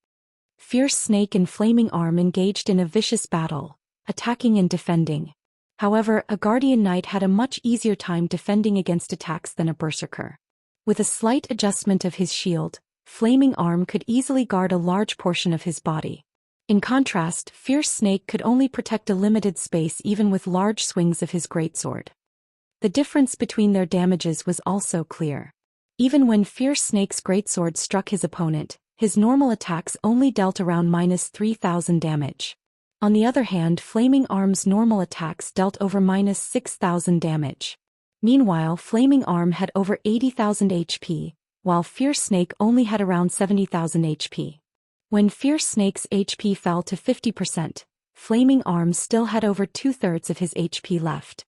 Fierce Snake and Flaming Arm engaged in a vicious battle, attacking and defending. However, a Guardian Knight had a much easier time defending against attacks than a berserker. With a slight adjustment of his shield, Flaming Arm could easily guard a large portion of his body. In contrast, Fierce Snake could only protect a limited space even with large swings of his greatsword. The difference between their damages was also clear. Even when Fierce Snake's greatsword struck his opponent, his normal attacks only dealt around -3,000 damage. On the other hand, Flaming Arm's normal attacks dealt over -6,000 damage. Meanwhile, Flaming Arm had over 80,000 HP, while Fierce Snake only had around 70,000 HP. When Fierce Snake's HP fell to 50%, Flaming Arm still had over 2/3 of his HP left.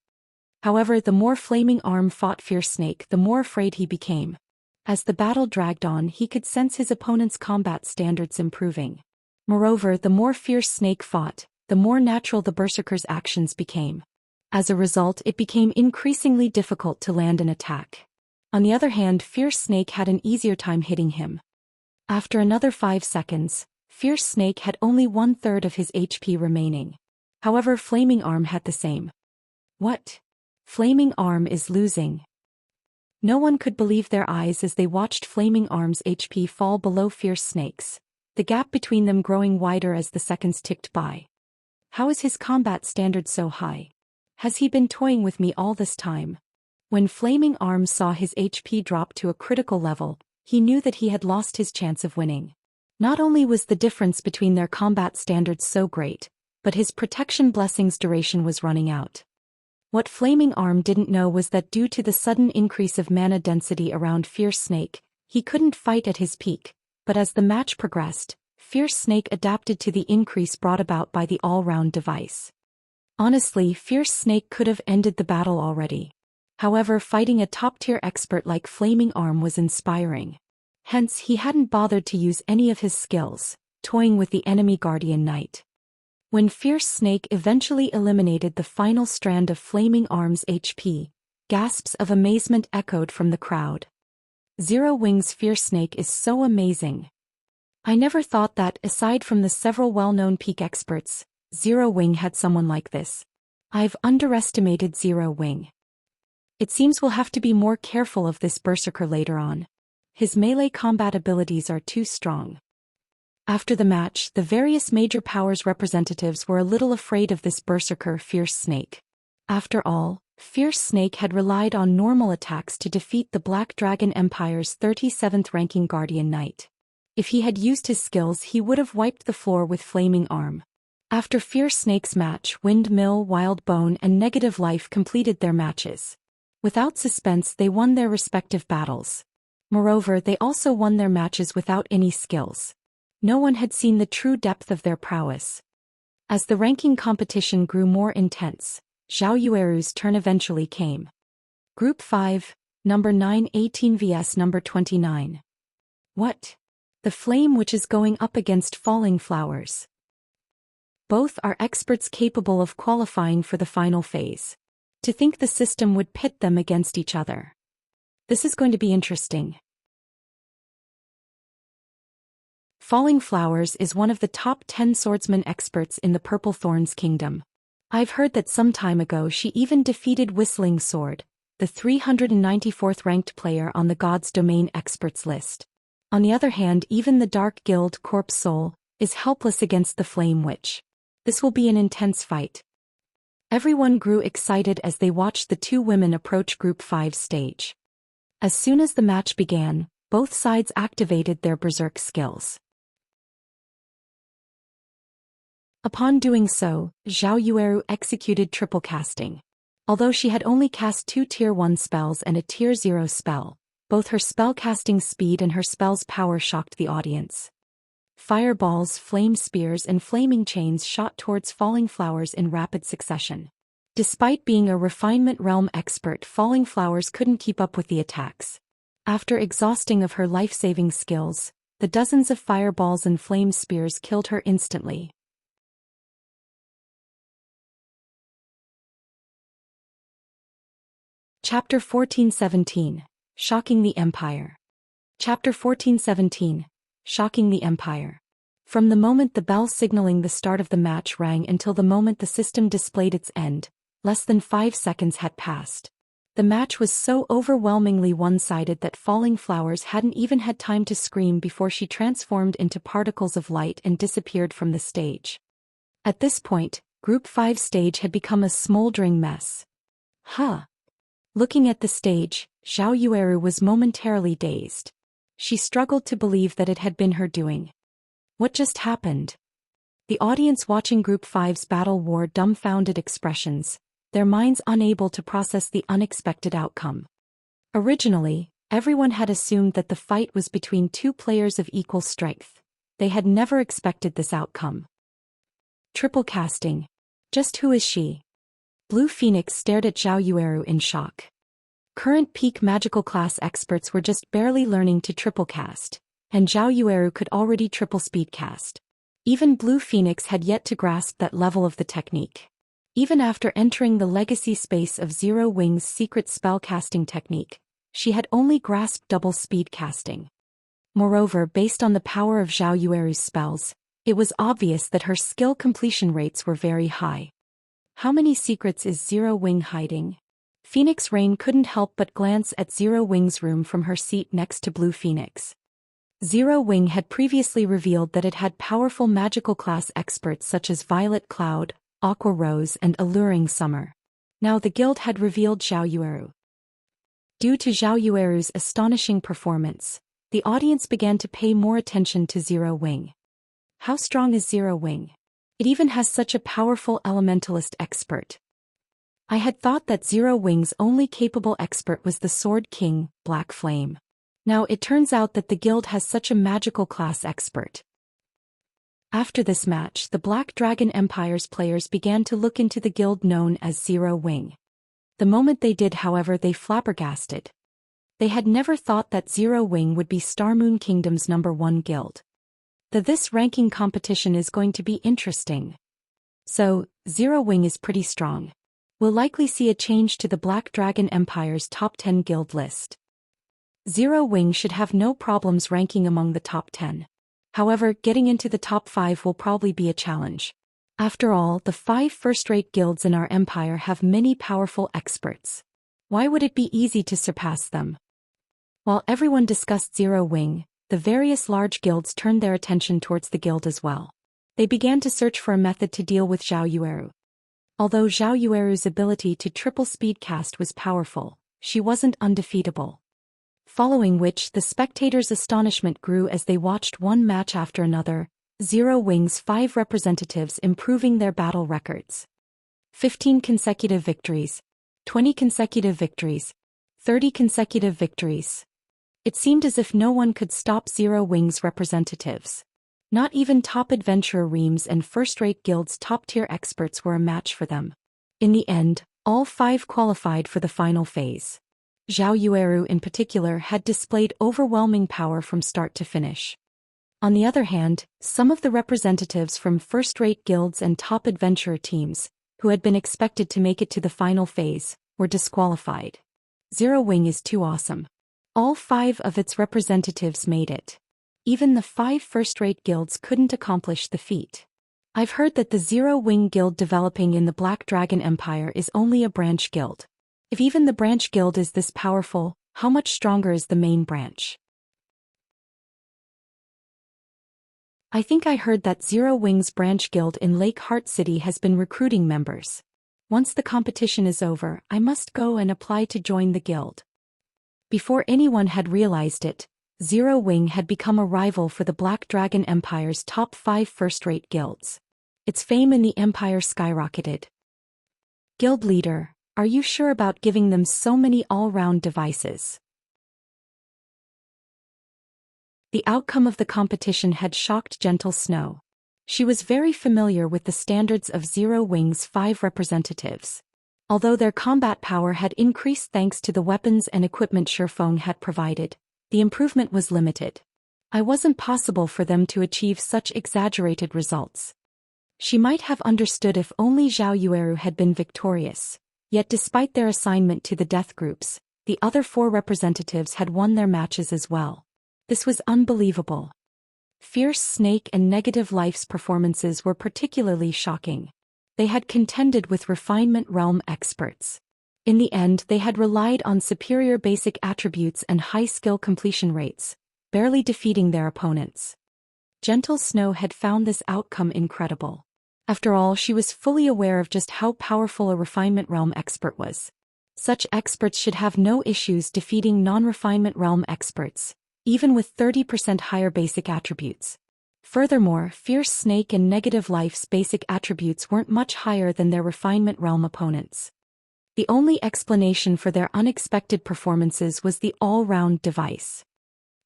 However, the more Flaming Arm fought Fierce Snake, the more afraid he became. As the battle dragged on, he could sense his opponent's combat standards improving. Moreover, the more Fierce Snake fought, the more natural the berserker's actions became. As a result, it became increasingly difficult to land an attack. On the other hand, Fierce Snake had an easier time hitting him. After another 5 seconds, Fierce Snake had only 1/3 of his HP remaining. However, Flaming Arm had the same. What? Flaming Arm is losing. No one could believe their eyes as they watched Flaming Arm's HP fall below Fierce Snake's, the gap between them growing wider as the seconds ticked by. How is his combat standard so high? Has he been toying with me all this time? When Flaming Arm saw his HP drop to a critical level, he knew that he had lost his chance of winning. Not only was the difference between their combat standards so great, but his protection blessing's duration was running out. What Flaming Arm didn't know was that due to the sudden increase of mana density around Fierce Snake, he couldn't fight at his peak, but as the match progressed, Fierce Snake adapted to the increase brought about by the all-round device. Honestly, Fierce Snake could have ended the battle already. However, fighting a top-tier expert like Flaming Arm was inspiring. Hence, he hadn't bothered to use any of his skills, toying with the enemy Guardian Knight. When Fierce Snake eventually eliminated the final strand of Flaming Arm's HP, gasps of amazement echoed from the crowd. Zero Wing's Fierce Snake is so amazing. I never thought that, aside from the several well-known peak experts, Zero Wing had someone like this. I've underestimated Zero Wing. It seems we'll have to be more careful of this berserker later on. His melee combat abilities are too strong. After the match, the various major powers representatives were a little afraid of this berserker Fierce Snake. After all, Fierce Snake had relied on normal attacks to defeat the Black Dragon Empire's 37th ranking Guardian Knight. If he had used his skills, he would have wiped the floor with Flaming Arm. After Fierce Snake's match, Windmill, Wild Bone and Negative Life completed their matches. Without suspense, they won their respective battles. Moreover, they also won their matches without any skills. No one had seen the true depth of their prowess. As the ranking competition grew more intense, Zhao Yueru's turn eventually came. Group 5, number 9 18 vs number 29. What? The flame which is going up against Falling Flowers. Both are experts capable of qualifying for the final phase. To think the system would pit them against each other. This is going to be interesting. Falling Flowers is one of the top 10 swordsman experts in the Purple Thorns Kingdom. I've heard that some time ago she even defeated Whistling Sword, the 394th ranked player on the God's Domain experts list. On the other hand, even the Dark Guild Corpse Soul is helpless against the Flame Witch. This will be an intense fight. Everyone grew excited as they watched the two women approach Group 5 stage. As soon as the match began, both sides activated their berserk skills. Upon doing so, Zhao Yueru executed triple casting. Although she had only cast 2 Tier 1 spells and a Tier 0 spell, both her spellcasting speed and her spell's power shocked the audience. Fireballs, flame spears and flaming chains shot towards Falling Flowers in rapid succession. Despite being a refinement realm expert, Falling Flowers couldn't keep up with the attacks. After exhausting of her life-saving skills, the dozens of fireballs and flame spears killed her instantly. Chapter 1417. Shocking the Empire. Chapter 1417. Shocking the Empire. From the moment the bell signaling the start of the match rang until the moment the system displayed its end, less than 5 seconds had passed. The match was so overwhelmingly one-sided that Falling Flowers hadn't even had time to scream before she transformed into particles of light and disappeared from the stage. At this point, Group 5 stage had become a smoldering mess. Looking at the stage, Zhao Yueru was momentarily dazed. She struggled to believe that it had been her doing. What just happened? The audience watching Group 5's battle wore dumbfounded expressions, their minds unable to process the unexpected outcome. Originally, everyone had assumed that the fight was between 2 players of equal strength. They had never expected this outcome. Triple casting. Just who is she? Blue Phoenix stared at Zhao Yueru in shock. Current peak magical class experts were just barely learning to triple cast, and Zhao Yueru could already triple speed cast. Even Blue Phoenix had yet to grasp that level of the technique. Even after entering the legacy space of Zero Wing's secret spell casting technique, she had only grasped double speed casting. Moreover, based on the power of Zhao Yueru's spells, it was obvious that her skill completion rates were very high. How many secrets is Zero Wing hiding? Phoenix Rain couldn't help but glance at Zero Wing's room from her seat next to Blue Phoenix. Zero Wing had previously revealed that it had powerful magical class experts such as Violet Cloud, Aqua Rose and Alluring Summer. Now the guild had revealed Zhao Yueru. Due to Zhao Yueru's astonishing performance, the audience began to pay more attention to Zero Wing. How strong is Zero Wing? It even has such a powerful elementalist expert. I had thought that Zero Wing's only capable expert was the Sword King, Black Flame. Now it turns out that the guild has such a magical class expert. After this match, the Black Dragon Empire's players began to look into the guild known as Zero Wing. The moment they did, however, they flabbergasted. They had never thought that Zero Wing would be Star Moon Kingdom's #1 guild. This ranking competition is going to be interesting. So, Zero Wing is pretty strong. We'll likely see a change to the Black Dragon Empire's top 10 guild list. Zero Wing should have no problems ranking among the top 10. However, getting into the top 5 will probably be a challenge. After all, the 5 first-rate guilds in our empire have many powerful experts. Why would it be easy to surpass them? While everyone discussed Zero Wing, the various large guilds turned their attention towards the guild as well. They began to search for a method to deal with Zhao Yueru. Although Zhao Yueru's ability to triple speed cast was powerful, she wasn't undefeatable. Following which, the spectators' astonishment grew as they watched one match after another, Zero Wing's 5 representatives improving their battle records. 15 consecutive victories, 20 consecutive victories, 30 consecutive victories. It seemed as if no one could stop Zero Wing's representatives. Not even top adventurer reams and first-rate guilds' top-tier experts were a match for them. In the end, all 5 qualified for the final phase. Zhao Yueru in particular had displayed overwhelming power from start to finish. On the other hand, some of the representatives from first-rate guilds and top adventurer teams, who had been expected to make it to the final phase, were disqualified. Zero Wing is too awesome. All 5 of its representatives made it. Even the 5 first-rate guilds couldn't accomplish the feat. I've heard that the Zero Wing guild developing in the Black Dragon Empire is only a branch guild. If even the branch guild is this powerful, how much stronger is the main branch? I think I heard that Zero Wing's branch guild in Lake Heart City has been recruiting members. Once the competition is over, I must go and apply to join the guild. Before anyone had realized it, Zero Wing had become a rival for the Black Dragon Empire's top 5 first-rate guilds. Its fame in the empire skyrocketed. Guild leader, are you sure about giving them so many all-round devices? The outcome of the competition had shocked Gentle Snow. She was very familiar with the standards of Zero Wing's 5 representatives. Although their combat power had increased thanks to the weapons and equipment Shifeng had provided, the improvement was limited. It wasn't possible for them to achieve such exaggerated results. She might have understood if only Zhao Yueru had been victorious. Yet despite their assignment to the death groups, the other 4 representatives had won their matches as well. This was unbelievable. Fierce Snake and Negative Life's performances were particularly shocking. They had contended with Refinement Realm experts. In the end, they had relied on superior basic attributes and high skill completion rates, barely defeating their opponents. Gentle Snow had found this outcome incredible. After all, she was fully aware of just how powerful a Refinement Realm expert was. Such experts should have no issues defeating non-Refinement Realm experts, even with 30% higher basic attributes. Furthermore, Fierce Snake and Negative Life's basic attributes weren't much higher than their Refinement Realm opponents. The only explanation for their unexpected performances was the all-round device.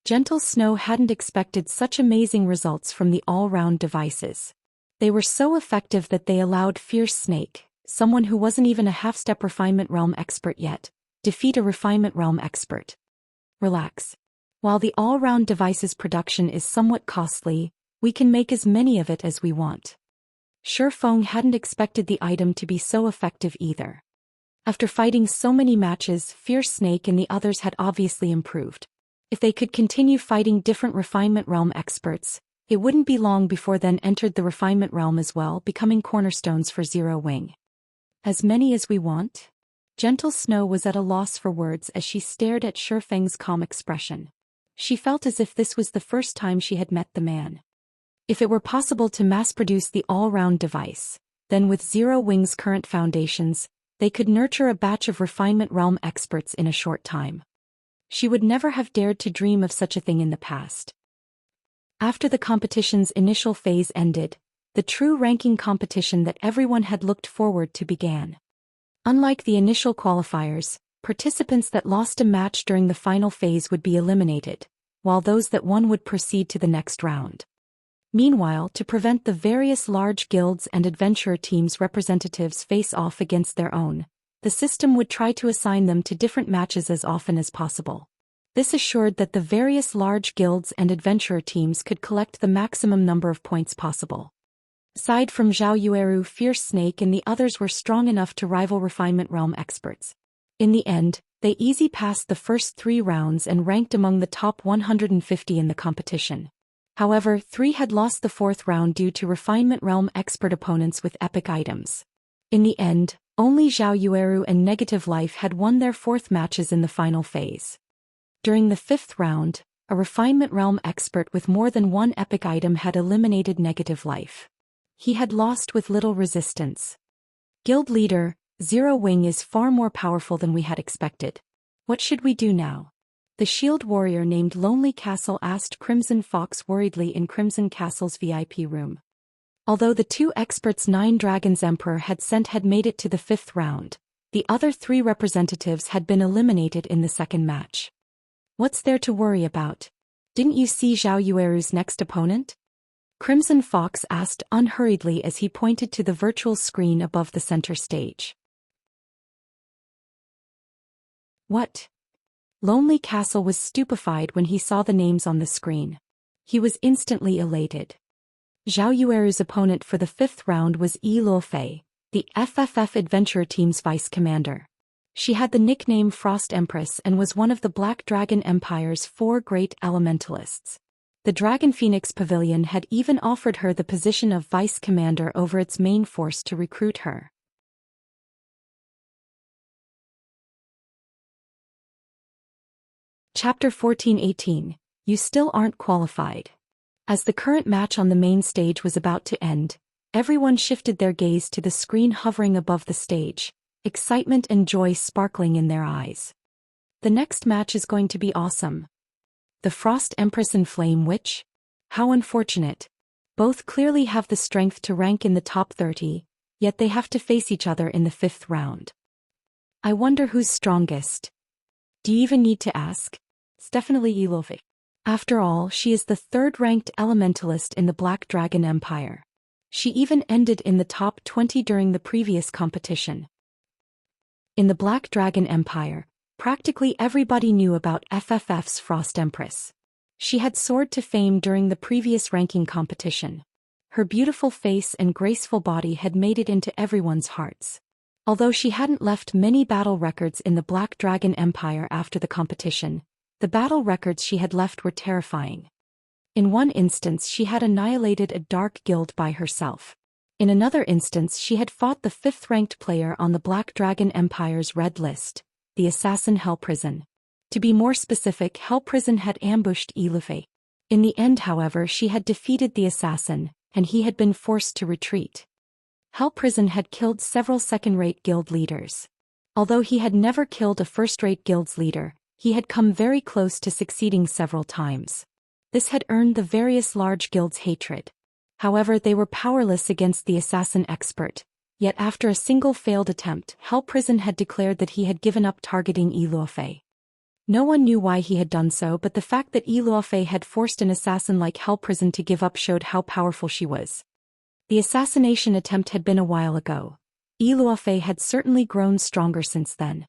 Gentle Snow hadn't expected such amazing results from the all-round devices. They were so effective that they allowed Fierce Snake, someone who wasn't even a half-step Refinement Realm expert yet, defeat a Refinement Realm expert. Relax. While the all-round device's production is somewhat costly, we can make as many of it as we want. Shifeng hadn't expected the item to be so effective either. After fighting so many matches, Fierce Snake and the others had obviously improved. If they could continue fighting different Refinement Realm experts, it wouldn't be long before then entered the Refinement Realm as well, becoming cornerstones for Zero Wing. As many as we want? Gentle Snow was at a loss for words as she stared at Shifeng's calm expression. She felt as if this was the first time she had met the man. If it were possible to mass-produce the all-round device, then with Zero Wing's current foundations, they could nurture a batch of refinement realm experts in a short time. She would never have dared to dream of such a thing in the past. After the competition's initial phase ended, the true ranking competition that everyone had looked forward to began. Unlike the initial qualifiers, participants that lost a match during the final phase would be eliminated, while those that won would proceed to the next round. Meanwhile, to prevent the various large guilds and adventurer teams' representatives face off against their own, the system would try to assign them to different matches as often as possible. This assured that the various large guilds and adventurer teams could collect the maximum number of points possible. Aside from Zhao Yueru, Fierce Snake and the others were strong enough to rival Refinement Realm experts. In the end, they easy passed the first 3 rounds and ranked among the top 150 in the competition. However, 3 had lost the 4th round due to Refinement Realm expert opponents with epic items. In the end, only Zhao Yueru and Negative Life had won their 4th matches in the final phase. During the 5th round, a Refinement Realm expert with more than 1 epic item had eliminated Negative Life. He had lost with little resistance. Guild leader, Zero Wing is far more powerful than we had expected. What should we do now? The shield warrior named Lonely Castle asked Crimson Fox worriedly in Crimson Castle's VIP room. Although the 2 experts 9 Dragons Emperor had sent had made it to the 5th round, the other 3 representatives had been eliminated in the 2nd match. What's there to worry about? Didn't you see Zhao Yueru's next opponent? Crimson Fox asked unhurriedly as he pointed to the virtual screen above the center stage. What? Lonely Castle was stupefied when he saw the names on the screen. He was instantly elated. Zhao Yueru's opponent for the 5th round was Yi Luofei, the FFF Adventure Team's vice commander. She had the nickname Frost Empress and was one of the Black Dragon Empire's 4 great elementalists. The Dragon Phoenix Pavilion had even offered her the position of vice commander over its main force to recruit her. Chapter 14:18. You still aren't qualified. As the current match on the main stage was about to end, everyone shifted their gaze to the screen hovering above the stage, excitement and joy sparkling in their eyes. The next match is going to be awesome. The Frost Empress and Flame Witch? How unfortunate. Both clearly have the strength to rank in the top 30, yet they have to face each other in the 5th round. I wonder who's strongest. Do you even need to ask? It's definitely Yi Luofei. After all, she is the 3rd-ranked elementalist in the Black Dragon Empire. She even ended in the top 20 during the previous competition. In the Black Dragon Empire, practically everybody knew about FFF's Frost Empress. She had soared to fame during the previous ranking competition. Her beautiful face and graceful body had made it into everyone's hearts. Although she hadn't left many battle records in the Black Dragon Empire after the competition, the battle records she had left were terrifying. In one instance she had annihilated a dark guild by herself. In another instance she had fought the 5th-ranked player on the Black Dragon Empire's red list, the assassin Hell Prison. To be more specific, Hell Prison had ambushed Yi Luofei. In the end, however, she had defeated the assassin, and he had been forced to retreat. Hell Prison had killed several second-rate guild leaders. Although he had never killed a first-rate guild's leader, he had come very close to succeeding several times. This had earned the various large guilds' hatred. However, they were powerless against the assassin expert, yet after a single failed attempt, Hell Prison had declared that he had given up targeting Yi Luofei. No one knew why he had done so, but the fact that Yi Luofei had forced an assassin like Hell Prison to give up showed how powerful she was. The assassination attempt had been a while ago. Yi Luofei had certainly grown stronger since then.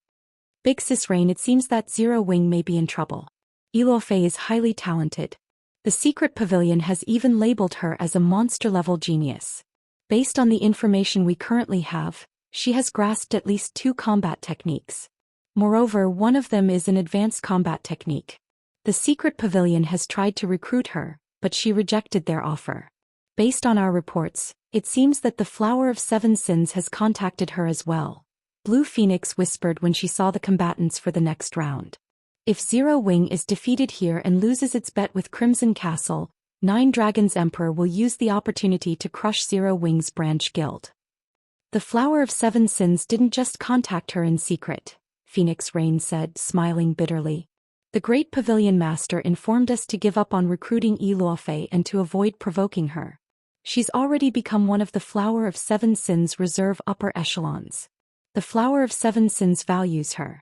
Big Sis Rain, it seems that Zero Wing may be in trouble. Yi Luofei is highly talented. The Secret Pavilion has even labeled her as a monster-level genius. Based on the information we currently have, she has grasped at least 2 combat techniques. Moreover, one of them is an advanced combat technique. The Secret Pavilion has tried to recruit her, but she rejected their offer. Based on our reports, it seems that the Flower of Seven Sins has contacted her as well, Blue Phoenix whispered when she saw the combatants for the next round. If Zero Wing is defeated here and loses its bet with Crimson Castle, Nine Dragons Emperor will use the opportunity to crush Zero Wing's branch guild. The Flower of Seven Sins didn't just contact her in secret, Phoenix Rain said, smiling bitterly. The Great Pavilion Master informed us to give up on recruiting Eluofei and to avoid provoking her. She's already become one of the Flower of Seven Sins reserve upper echelons. The Flower of Seven Sins values her.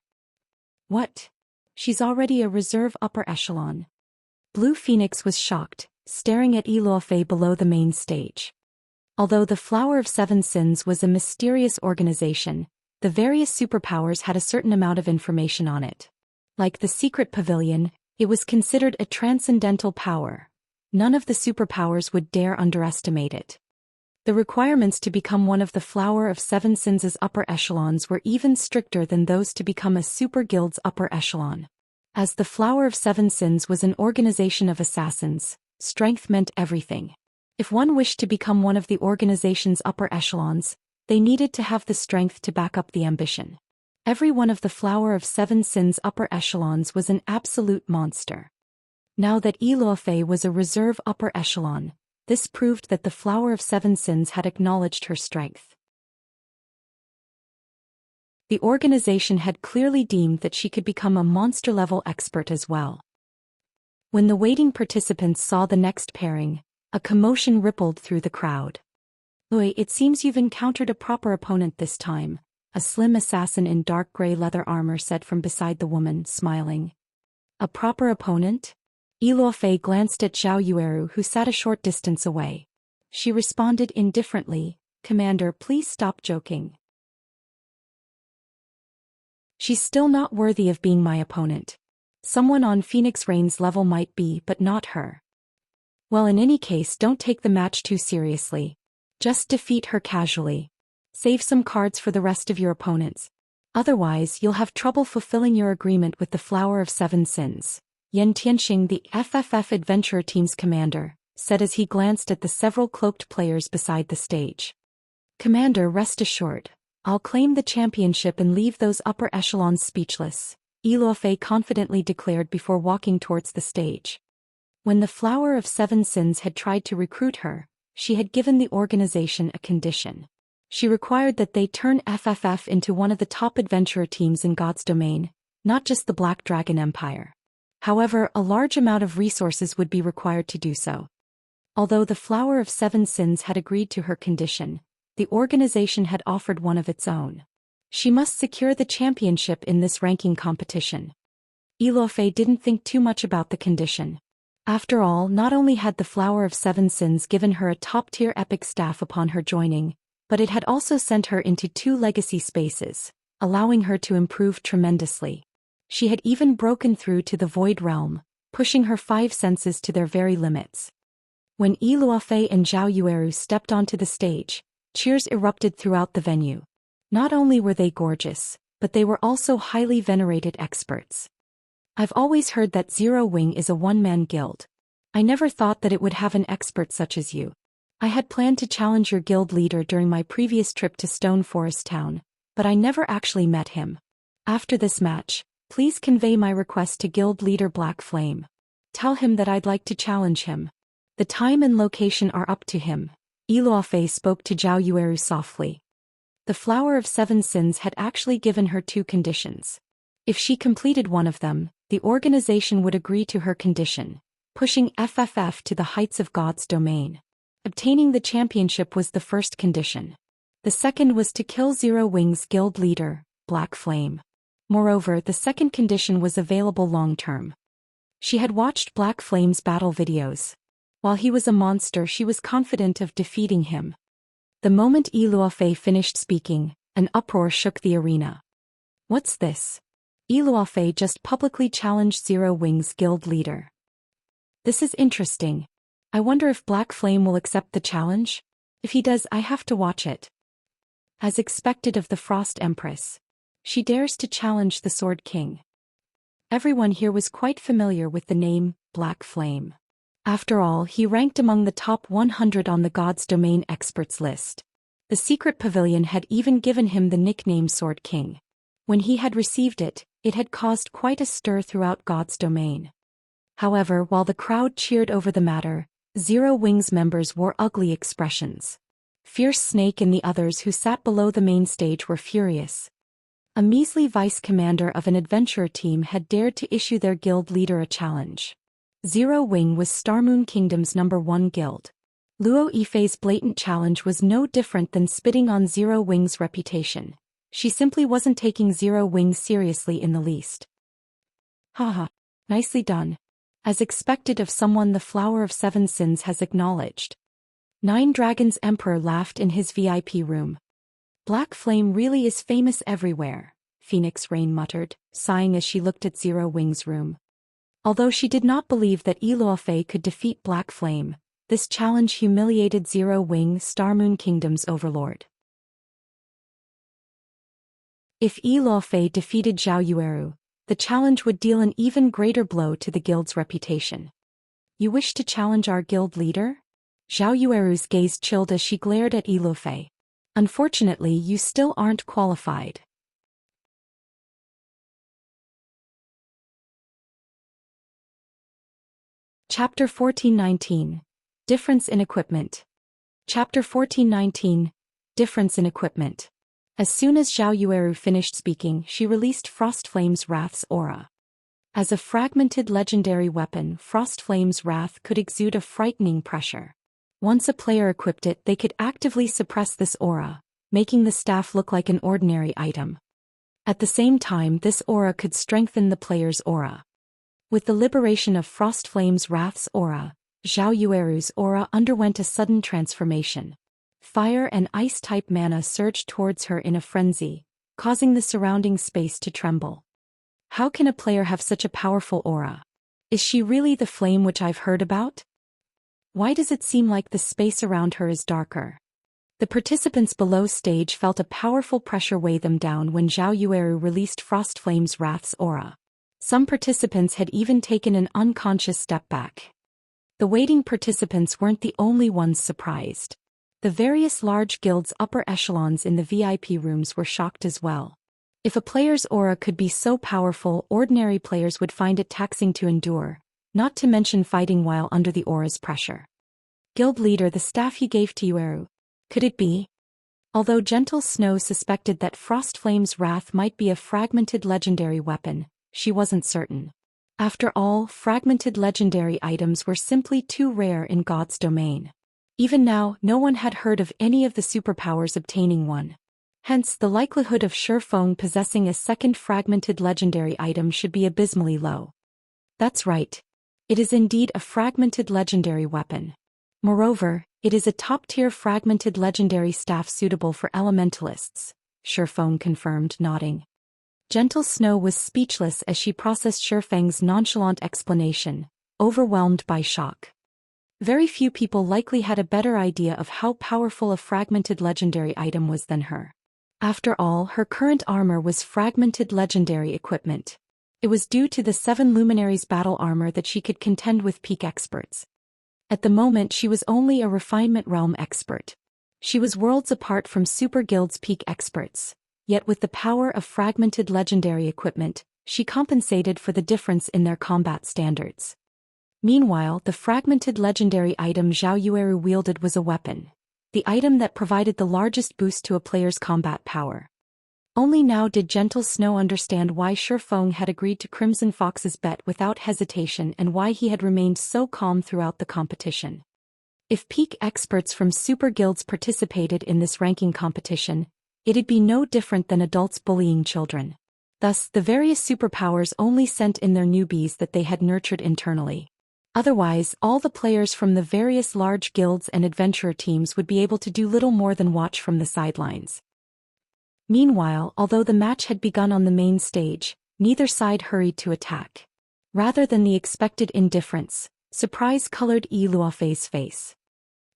What? She's already a reserve upper echelon. Blue Phoenix was shocked, staring at Eluofei below the main stage. Although the Flower of Seven Sins was a mysterious organization, the various superpowers had a certain amount of information on it. Like the Secret Pavilion, it was considered a transcendental power. None of the superpowers would dare underestimate it. The requirements to become one of the Flower of Seven Sins' upper echelons were even stricter than those to become a super guild's upper echelon. As the Flower of Seven Sins was an organization of assassins, strength meant everything. If one wished to become one of the organization's upper echelons, they needed to have the strength to back up the ambition. Every one of the Flower of Seven Sins' upper echelons was an absolute monster. Now that Eluofei was a reserve upper echelon, this proved that the Flower of Seven Sins had acknowledged her strength. The organization had clearly deemed that she could become a monster-level expert as well. When the waiting participants saw the next pairing, a commotion rippled through the crowd. "Oi, it seems you've encountered a proper opponent this time," a slim assassin in dark gray leather armor said from beside the woman, smiling. "A proper opponent?" Eluofei glanced at Zhao Yueru, who sat a short distance away. She responded indifferently, "Commander, please stop joking. She's still not worthy of being my opponent. Someone on Phoenix Rain's level might be, but not her. Well, in any case, don't take the match too seriously. Just defeat her casually. Save some cards for the rest of your opponents. Otherwise, you'll have trouble fulfilling your agreement with the Flower of Seven Sins," Yan Tianxing, the FFF Adventurer Team's commander, said as he glanced at the several cloaked players beside the stage. "Commander, rest assured, I'll claim the championship and leave those upper echelons speechless," Eluofei confidently declared before walking towards the stage. When the Flower of Seven Sins had tried to recruit her, she had given the organization a condition. She required that they turn FFF into one of the top adventurer teams in God's domain, not just the Black Dragon Empire. However, a large amount of resources would be required to do so. Although the Flower of Seven Sins had agreed to her condition, the organization had offered one of its own. She must secure the championship in this ranking competition. Eluofei didn't think too much about the condition. After all, not only had the Flower of Seven Sins given her a top-tier epic staff upon her joining, but it had also sent her into 2 legacy spaces, allowing her to improve tremendously. She had even broken through to the Void Realm, pushing her 5 senses to their very limits. When Eluofei and Zhao Yueru stepped onto the stage, cheers erupted throughout the venue. Not only were they gorgeous, but they were also highly venerated experts. "I've always heard that Zero Wing is a one-man guild. I never thought that it would have an expert such as you. I had planned to challenge your guild leader during my previous trip to Stone Forest Town, but I never actually met him. After this match, please convey my request to guild leader Black Flame. Tell him that I'd like to challenge him. The time and location are up to him." Eluofei spoke to Zhao Yueru softly. The Flower of Seven Sins had actually given her 2 conditions. If she completed one of them, the organization would agree to her condition, pushing FFF to the heights of God's domain. Obtaining the championship was the first condition. The second was to kill Zero Wing's guild leader, Black Flame. Moreover, the second condition was available long-term. She had watched Black Flame's battle videos. While he was a monster, she was confident of defeating him. The moment Eluofei finished speaking, an uproar shook the arena. "What's this? Eluofei just publicly challenged Zero Wing's guild leader. This is interesting. I wonder if Black Flame will accept the challenge? If he does, I have to watch it." As expected of the Frost Empress, she dares to challenge the Sword King. Everyone here was quite familiar with the name Black Flame. After all, he ranked among the top 100 on the God's Domain experts list. The secret pavilion had even given him the nickname Sword King. When he had received it, it had caused quite a stir throughout God's Domain. However, while the crowd cheered over the matter, Zero Wing's members wore ugly expressions. Fierce Snake and the others who sat below the main stage were furious. A measly vice commander of an adventurer team had dared to issue their guild leader a challenge. Zero Wing was Starmoon Kingdom's #1 guild. Luo Yifei's blatant challenge was no different than spitting on Zero Wing's reputation. She simply wasn't taking Zero Wing seriously in the least. Haha, nicely done. As expected of someone the Flower of Seven Sins has acknowledged. Nine Dragons Emperor laughed in his VIP room. Black Flame really is famous everywhere, Phoenix Rain muttered, sighing as she looked at Zero Wing's room. Although she did not believe that Luofei could defeat Black Flame, this challenge humiliated Zero Wing, Starmoon Kingdom's overlord. If Luofei defeated Zhao Yueru, the challenge would deal an even greater blow to the guild's reputation. You wish to challenge our guild leader? Zhao Yueru's gaze chilled as she glared at Luofei. Unfortunately, you still aren't qualified. Chapter 1419. Difference in Equipment. Chapter 1419. Difference in Equipment. As soon as Zhao Yueru finished speaking, she released Frostflame's Wrath's aura. As a fragmented legendary weapon, Frostflame's Wrath could exude a frightening pressure. Once a player equipped it, they could actively suppress this aura, making the staff look like an ordinary item. At the same time, this aura could strengthen the player's aura. With the liberation of Frostflame's Wrath's aura, Zhao Yueru's aura underwent a sudden transformation. Fire and ice-type mana surged towards her in a frenzy, causing the surrounding space to tremble. How can a player have such a powerful aura? Is she really the flame which I've heard about? Why does it seem like the space around her is darker? The participants below stage felt a powerful pressure weigh them down when Zhao Yueru released Frostflame's Wrath's aura. Some participants had even taken an unconscious step back. The waiting participants weren't the only ones surprised. The various large guilds' upper echelons in the VIP rooms were shocked as well. If a player's aura could be so powerful, ordinary players would find it taxing to endure, not to mention fighting while under the aura's pressure. Guild leader, the staff he gave to Yueru. Could it be? Although Gentle Snow suspected that Frostflame's Wrath might be a fragmented legendary weapon, she wasn't certain. After all, fragmented legendary items were simply too rare in God's domain. Even now, no one had heard of any of the superpowers obtaining one. Hence, the likelihood of Shifeng possessing a second fragmented legendary item should be abysmally low. That's right. It is indeed a fragmented legendary weapon. Moreover, it is a top-tier fragmented legendary staff suitable for elementalists, Shifeng confirmed, nodding. Gentle Snow was speechless as she processed Shifeng's nonchalant explanation, overwhelmed by shock. Very few people likely had a better idea of how powerful a fragmented legendary item was than her. After all, her current armor was fragmented legendary equipment. It was due to the 7 Luminaries' battle armor that she could contend with peak experts. At the moment, she was only a refinement realm expert. She was worlds apart from Super Guild's peak experts. Yet with the power of fragmented legendary equipment, she compensated for the difference in their combat standards. Meanwhile, the fragmented legendary item Zhao Yueru wielded was a weapon, the item that provided the largest boost to a player's combat power. Only now did Gentle Snow understand why Shifeng had agreed to Crimson Fox's bet without hesitation and why he had remained so calm throughout the competition. If peak experts from Super Guilds participated in this ranking competition, it'd be no different than adults bullying children. Thus, the various superpowers only sent in their newbies that they had nurtured internally. Otherwise, all the players from the various large guilds and adventurer teams would be able to do little more than watch from the sidelines. Meanwhile, although the match had begun on the main stage, neither side hurried to attack. Rather than the expected indifference, surprise colored Luofei's face.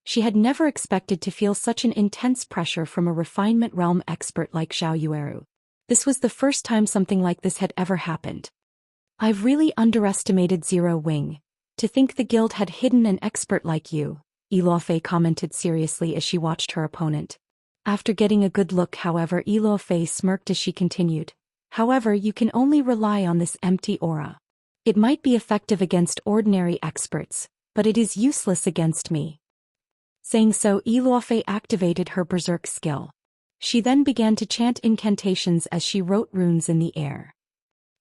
She had never expected to feel such an intense pressure from a refinement realm expert like Zhao Yueru. This was the first time something like this had ever happened. I've really underestimated Zero Wing, To think the guild had hidden an expert like you, Iluofei commented seriously as she watched her opponent. After getting a good look, however, Iluofei smirked as she continued. However, you can only rely on this empty aura. It might be effective against ordinary experts, but it is useless against me. Saying so, Iluofei activated her berserk skill. She then began to chant incantations as she wrote runes in the air.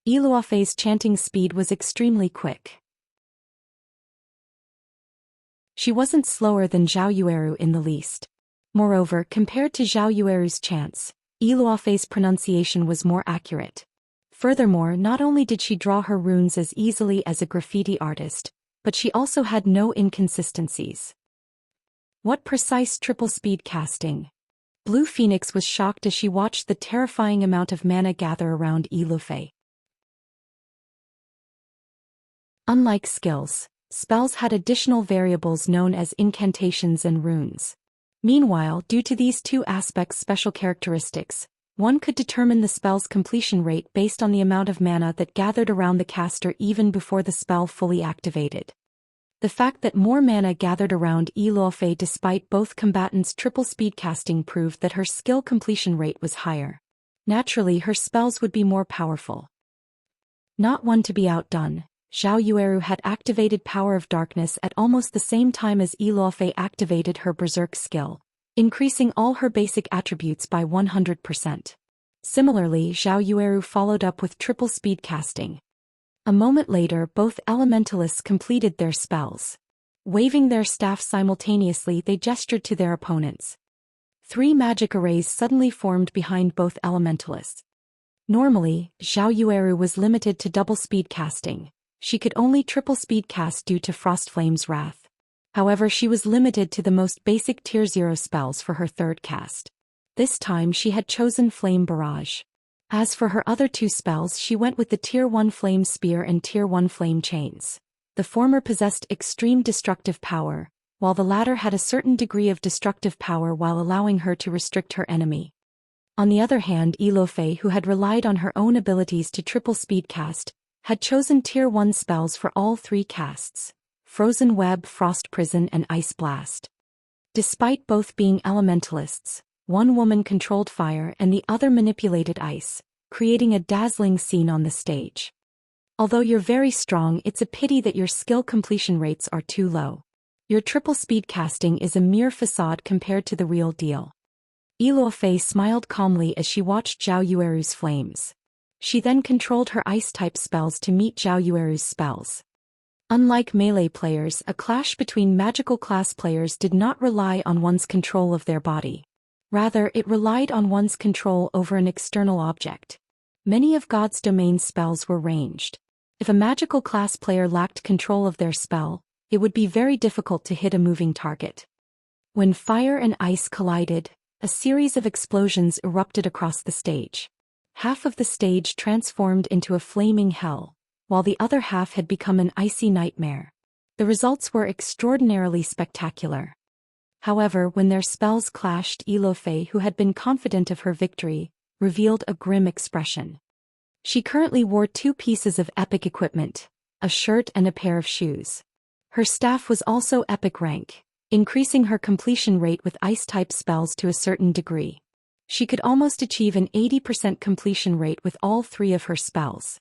Iluofei's chanting speed was extremely quick. She wasn't slower than Zhao Yueru in the least. Moreover, compared to Zhao Yueru's chants, Iluofei's pronunciation was more accurate. Furthermore, not only did she draw her runes as easily as a graffiti artist, but she also had no inconsistencies. What precise triple speed casting! Blue Phoenix was shocked as she watched the terrifying amount of mana gather around Iluofei. Unlike skills, spells had additional variables known as incantations and runes. Meanwhile, due to these two aspects' special characteristics, one could determine the spell's completion rate based on the amount of mana that gathered around the caster even before the spell fully activated. The fact that more mana gathered around Iluofei despite both combatants' triple speed casting proved that her skill completion rate was higher. Naturally, her spells would be more powerful. Not one to be outdone, Zhao Yueru had activated Power of Darkness at almost the same time as Iluofei activated her berserk skill, increasing all her basic attributes by 100%. Similarly, Zhao Yueru followed up with triple speed casting. A moment later, both elementalists completed their spells. Waving their staffs simultaneously, they gestured to their opponents. 3 magic arrays suddenly formed behind both elementalists. Normally, Zhao Yueru was limited to double speed casting. She could only triple speed cast due to Frostflame's wrath. However, she was limited to the most basic Tier 0 spells for her third cast. This time she had chosen Flame Barrage. As for her other 2 spells, she went with the Tier 1 Flame Spear and Tier 1 Flame Chains. The former possessed extreme destructive power, while the latter had a certain degree of destructive power while allowing her to restrict her enemy. On the other hand, Iluofei, who had relied on her own abilities to triple speed cast, had chosen Tier 1 spells for all 3 casts: Frozen Web, Frost Prison and Ice Blast. Despite both being elementalists, one woman controlled fire and the other manipulated ice, creating a dazzling scene on the stage. Although you're very strong, it's a pity that your skill completion rates are too low. Your triple speed casting is a mere facade compared to the real deal. Iluofei smiled calmly as she watched Zhao Yueru's flames. She then controlled her ice-type spells to meet Zhao Yueru's spells. Unlike melee players, a clash between magical class players did not rely on one's control of their body. Rather, it relied on one's control over an external object. Many of God's domain spells were ranged. If a magical class player lacked control of their spell, it would be very difficult to hit a moving target. When fire and ice collided, a series of explosions erupted across the stage. Half of the stage transformed into a flaming hell, while the other half had become an icy nightmare. The results were extraordinarily spectacular. However, when their spells clashed, Iluofei, who had been confident of her victory, revealed a grim expression. She currently wore 2 pieces of epic equipment, a shirt and a pair of shoes. Her staff was also epic rank, increasing her completion rate with ice-type spells to a certain degree. She could almost achieve an 80% completion rate with all 3 of her spells.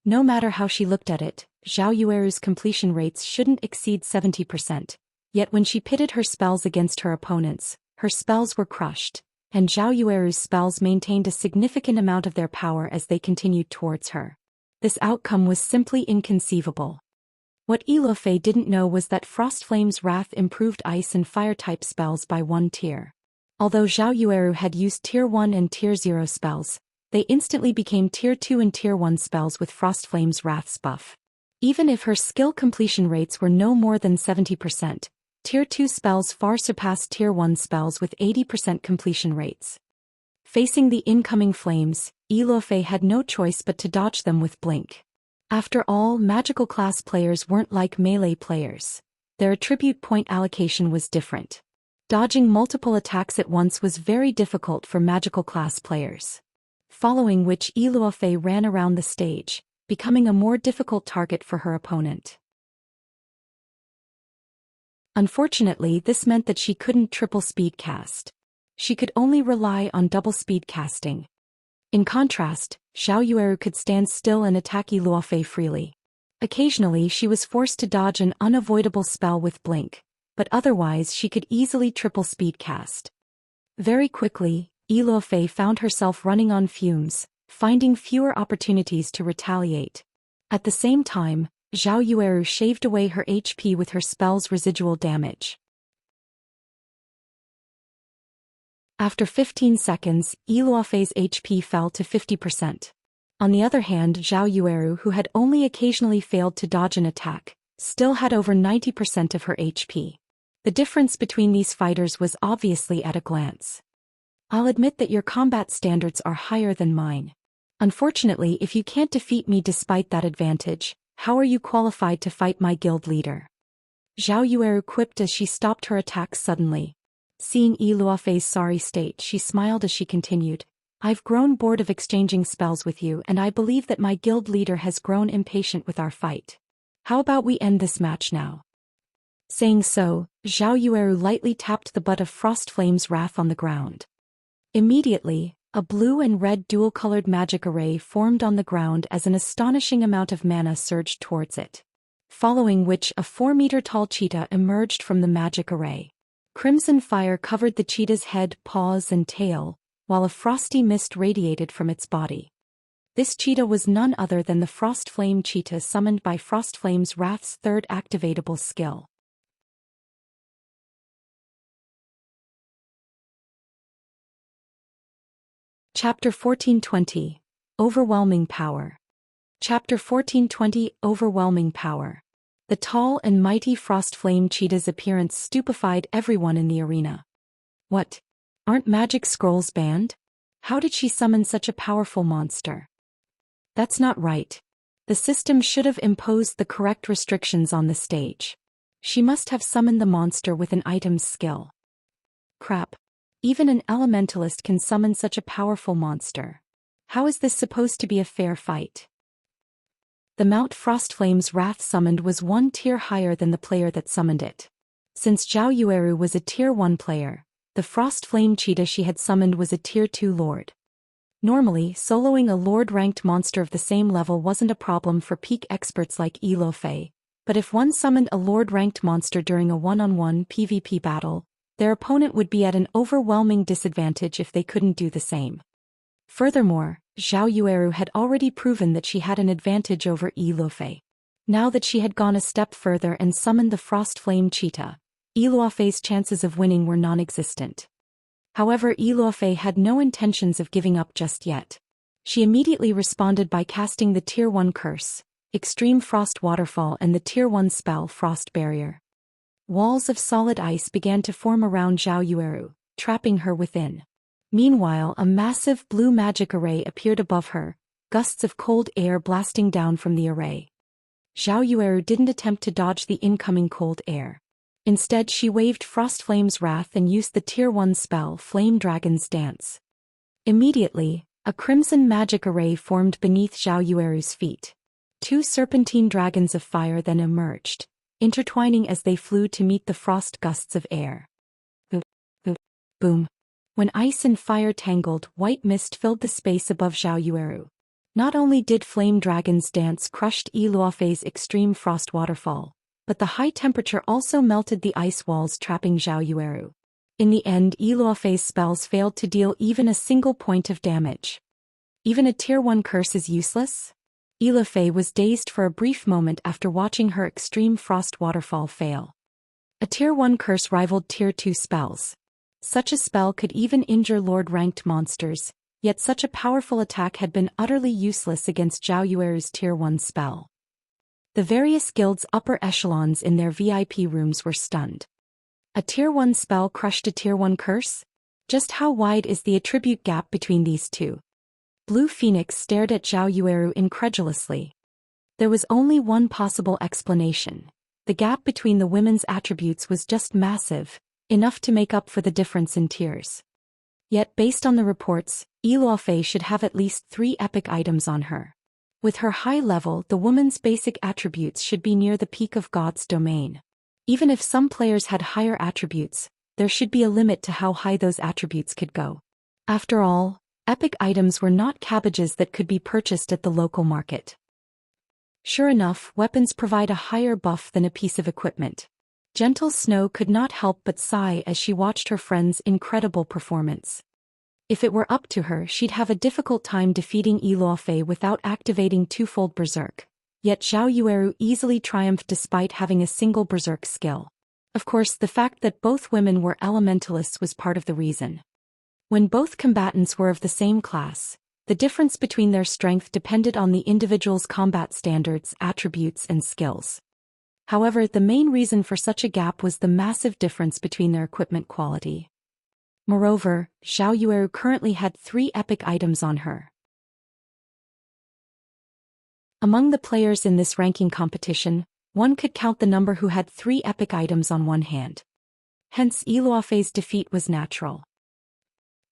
No matter how she looked at it, Zhao Yueru's completion rates shouldn't exceed 70%. Yet when she pitted her spells against her opponents, her spells were crushed, and Zhao Yueru's spells maintained a significant amount of their power as they continued towards her. This outcome was simply inconceivable. What Iluofei didn't know was that Frostflame's wrath improved ice and fire-type spells by 1 tier. Although Zhao Yueru had used Tier 1 and Tier 0 spells, they instantly became Tier 2 and Tier 1 spells with Frostflame's wrath's buff. Even if her skill completion rates were no more than 70%, Tier 2 spells far surpassed Tier 1 spells with 80% completion rates. Facing the incoming flames, Iluofei had no choice but to dodge them with Blink. After all, magical class players weren't like melee players. Their attribute point allocation was different. Dodging multiple attacks at once was very difficult for magical class players. Following which, Iluofei ran around the stage, becoming a more difficult target for her opponent. Unfortunately, this meant that she couldn't triple speed cast. She could only rely on double speed casting. In contrast, Zhao Yueru could stand still and attack Yi Luofei freely. Occasionally she was forced to dodge an unavoidable spell with blink, but otherwise she could easily triple speed cast. Very quickly, Yi Luofei found herself running on fumes, finding fewer opportunities to retaliate. At the same time, Zhao Yueru shaved away her HP with her spell's residual damage. After 15 seconds, Yi Luofei's HP fell to 50%. On the other hand, Zhao Yueru, who had only occasionally failed to dodge an attack, still had over 90% of her HP. The difference between these fighters was obviously at a glance. I'll admit that your combat standards are higher than mine. Unfortunately, if you can't defeat me despite that advantage, how are you qualified to fight my guild leader? Zhao Yueru quipped as she stopped her attacks suddenly. Seeing Yi Luofei's sorry state, she smiled as she continued, I've grown bored of exchanging spells with you, and I believe that my guild leader has grown impatient with our fight. How about we end this match now? Saying so, Zhao Yueru lightly tapped the butt of Frost Flame's wrath on the ground. Immediately, a blue and red dual-colored magic array formed on the ground as an astonishing amount of mana surged towards it. Following which, a 4-meter-tall cheetah emerged from the magic array. Crimson fire covered the cheetah's head, paws, and tail, while a frosty mist radiated from its body. This cheetah was none other than the Frost Flame cheetah summoned by Frost Flame's Wrath's third activatable skill. Chapter 1420. Overwhelming Power. Chapter 1420. Overwhelming Power. The tall and mighty Frost Flame cheetah's appearance stupefied everyone in the arena. What? Aren't magic scrolls banned? How did she summon such a powerful monster? That's not right. The system should have imposed the correct restrictions on the stage. She must have summoned the monster with an item's skill. Crap. Even an elementalist can summon such a powerful monster. How is this supposed to be a fair fight? The Mount Frostflame's Wrath summoned was one tier higher than the player that summoned it. Since Zhao Yueru was a tier 1 player, the Frost Flame cheetah she had summoned was a tier 2 lord. Normally, soloing a lord-ranked monster of the same level wasn't a problem for peak experts like Yi Luofei, but if one summoned a lord-ranked monster during a one-on-one PvP battle, their opponent would be at an overwhelming disadvantage if they couldn't do the same. Furthermore, Zhao Yueru had already proven that she had an advantage over Yi Luofei. Now that she had gone a step further and summoned the Frost Flame cheetah, Yi Luofei's chances of winning were non-existent. However, Yi Luofei had no intentions of giving up just yet. She immediately responded by casting the Tier 1 curse, Extreme Frost Waterfall, and the Tier 1 spell Frost Barrier. Walls of solid ice began to form around Zhao Yueru, trapping her within. Meanwhile, a massive blue magic array appeared above her, gusts of cold air blasting down from the array. Zhao Yueru didn't attempt to dodge the incoming cold air. Instead, she waved Frost Flame's Wrath and used the Tier 1 spell Flame Dragon's Dance. Immediately, a crimson magic array formed beneath Zhao Yueru's feet. 2 serpentine dragons of fire then emerged, intertwining as they flew to meet the frost gusts of air. Boom. When ice and fire tangled, white mist filled the space above Zhao Yueru. Not only did Flame Dragon's Dance crushed Yi Luofei's extreme frost waterfall, but the high temperature also melted the ice walls trapping Zhao Yueru. In the end, Yi Luofei's spells failed to deal even a single point of damage. Even a Tier 1 curse is useless? Yi Luofei was dazed for a brief moment after watching her extreme frost waterfall fail. A Tier 1 curse rivaled Tier 2 spells. Such a spell could even injure Lord-ranked monsters, yet such a powerful attack had been utterly useless against Zhao Yueru's Tier 1 spell. The various guilds' upper echelons in their VIP rooms were stunned. A Tier 1 spell crushed a Tier 1 curse? Just how wide is the attribute gap between these two? Blue Phoenix stared at Zhao Yueru incredulously. There was only one possible explanation. The gap between the women's attributes was just massive, enough to make up for the difference in tiers. Yet based on the reports, Yi Luofei should have at least 3 epic items on her. With her high level, the woman's basic attributes should be near the peak of God's domain. Even if some players had higher attributes, there should be a limit to how high those attributes could go. After all, epic items were not cabbages that could be purchased at the local market. Sure enough, weapons provide a higher buff than a piece of equipment. Gentle Snow could not help but sigh as she watched her friend's incredible performance. If it were up to her, she'd have a difficult time defeating Iluofei without activating twofold Berserk. Yet Zhao Yueru easily triumphed despite having a single Berserk skill. Of course, the fact that both women were elementalists was part of the reason. When both combatants were of the same class, the difference between their strength depended on the individual's combat standards, attributes, and skills. However, the main reason for such a gap was the massive difference between their equipment quality. Moreover, Zhao Yueru currently had 3 epic items on her. Among the players in this ranking competition, one could count the number who had 3 epic items on one hand. Hence Iluofei's defeat was natural.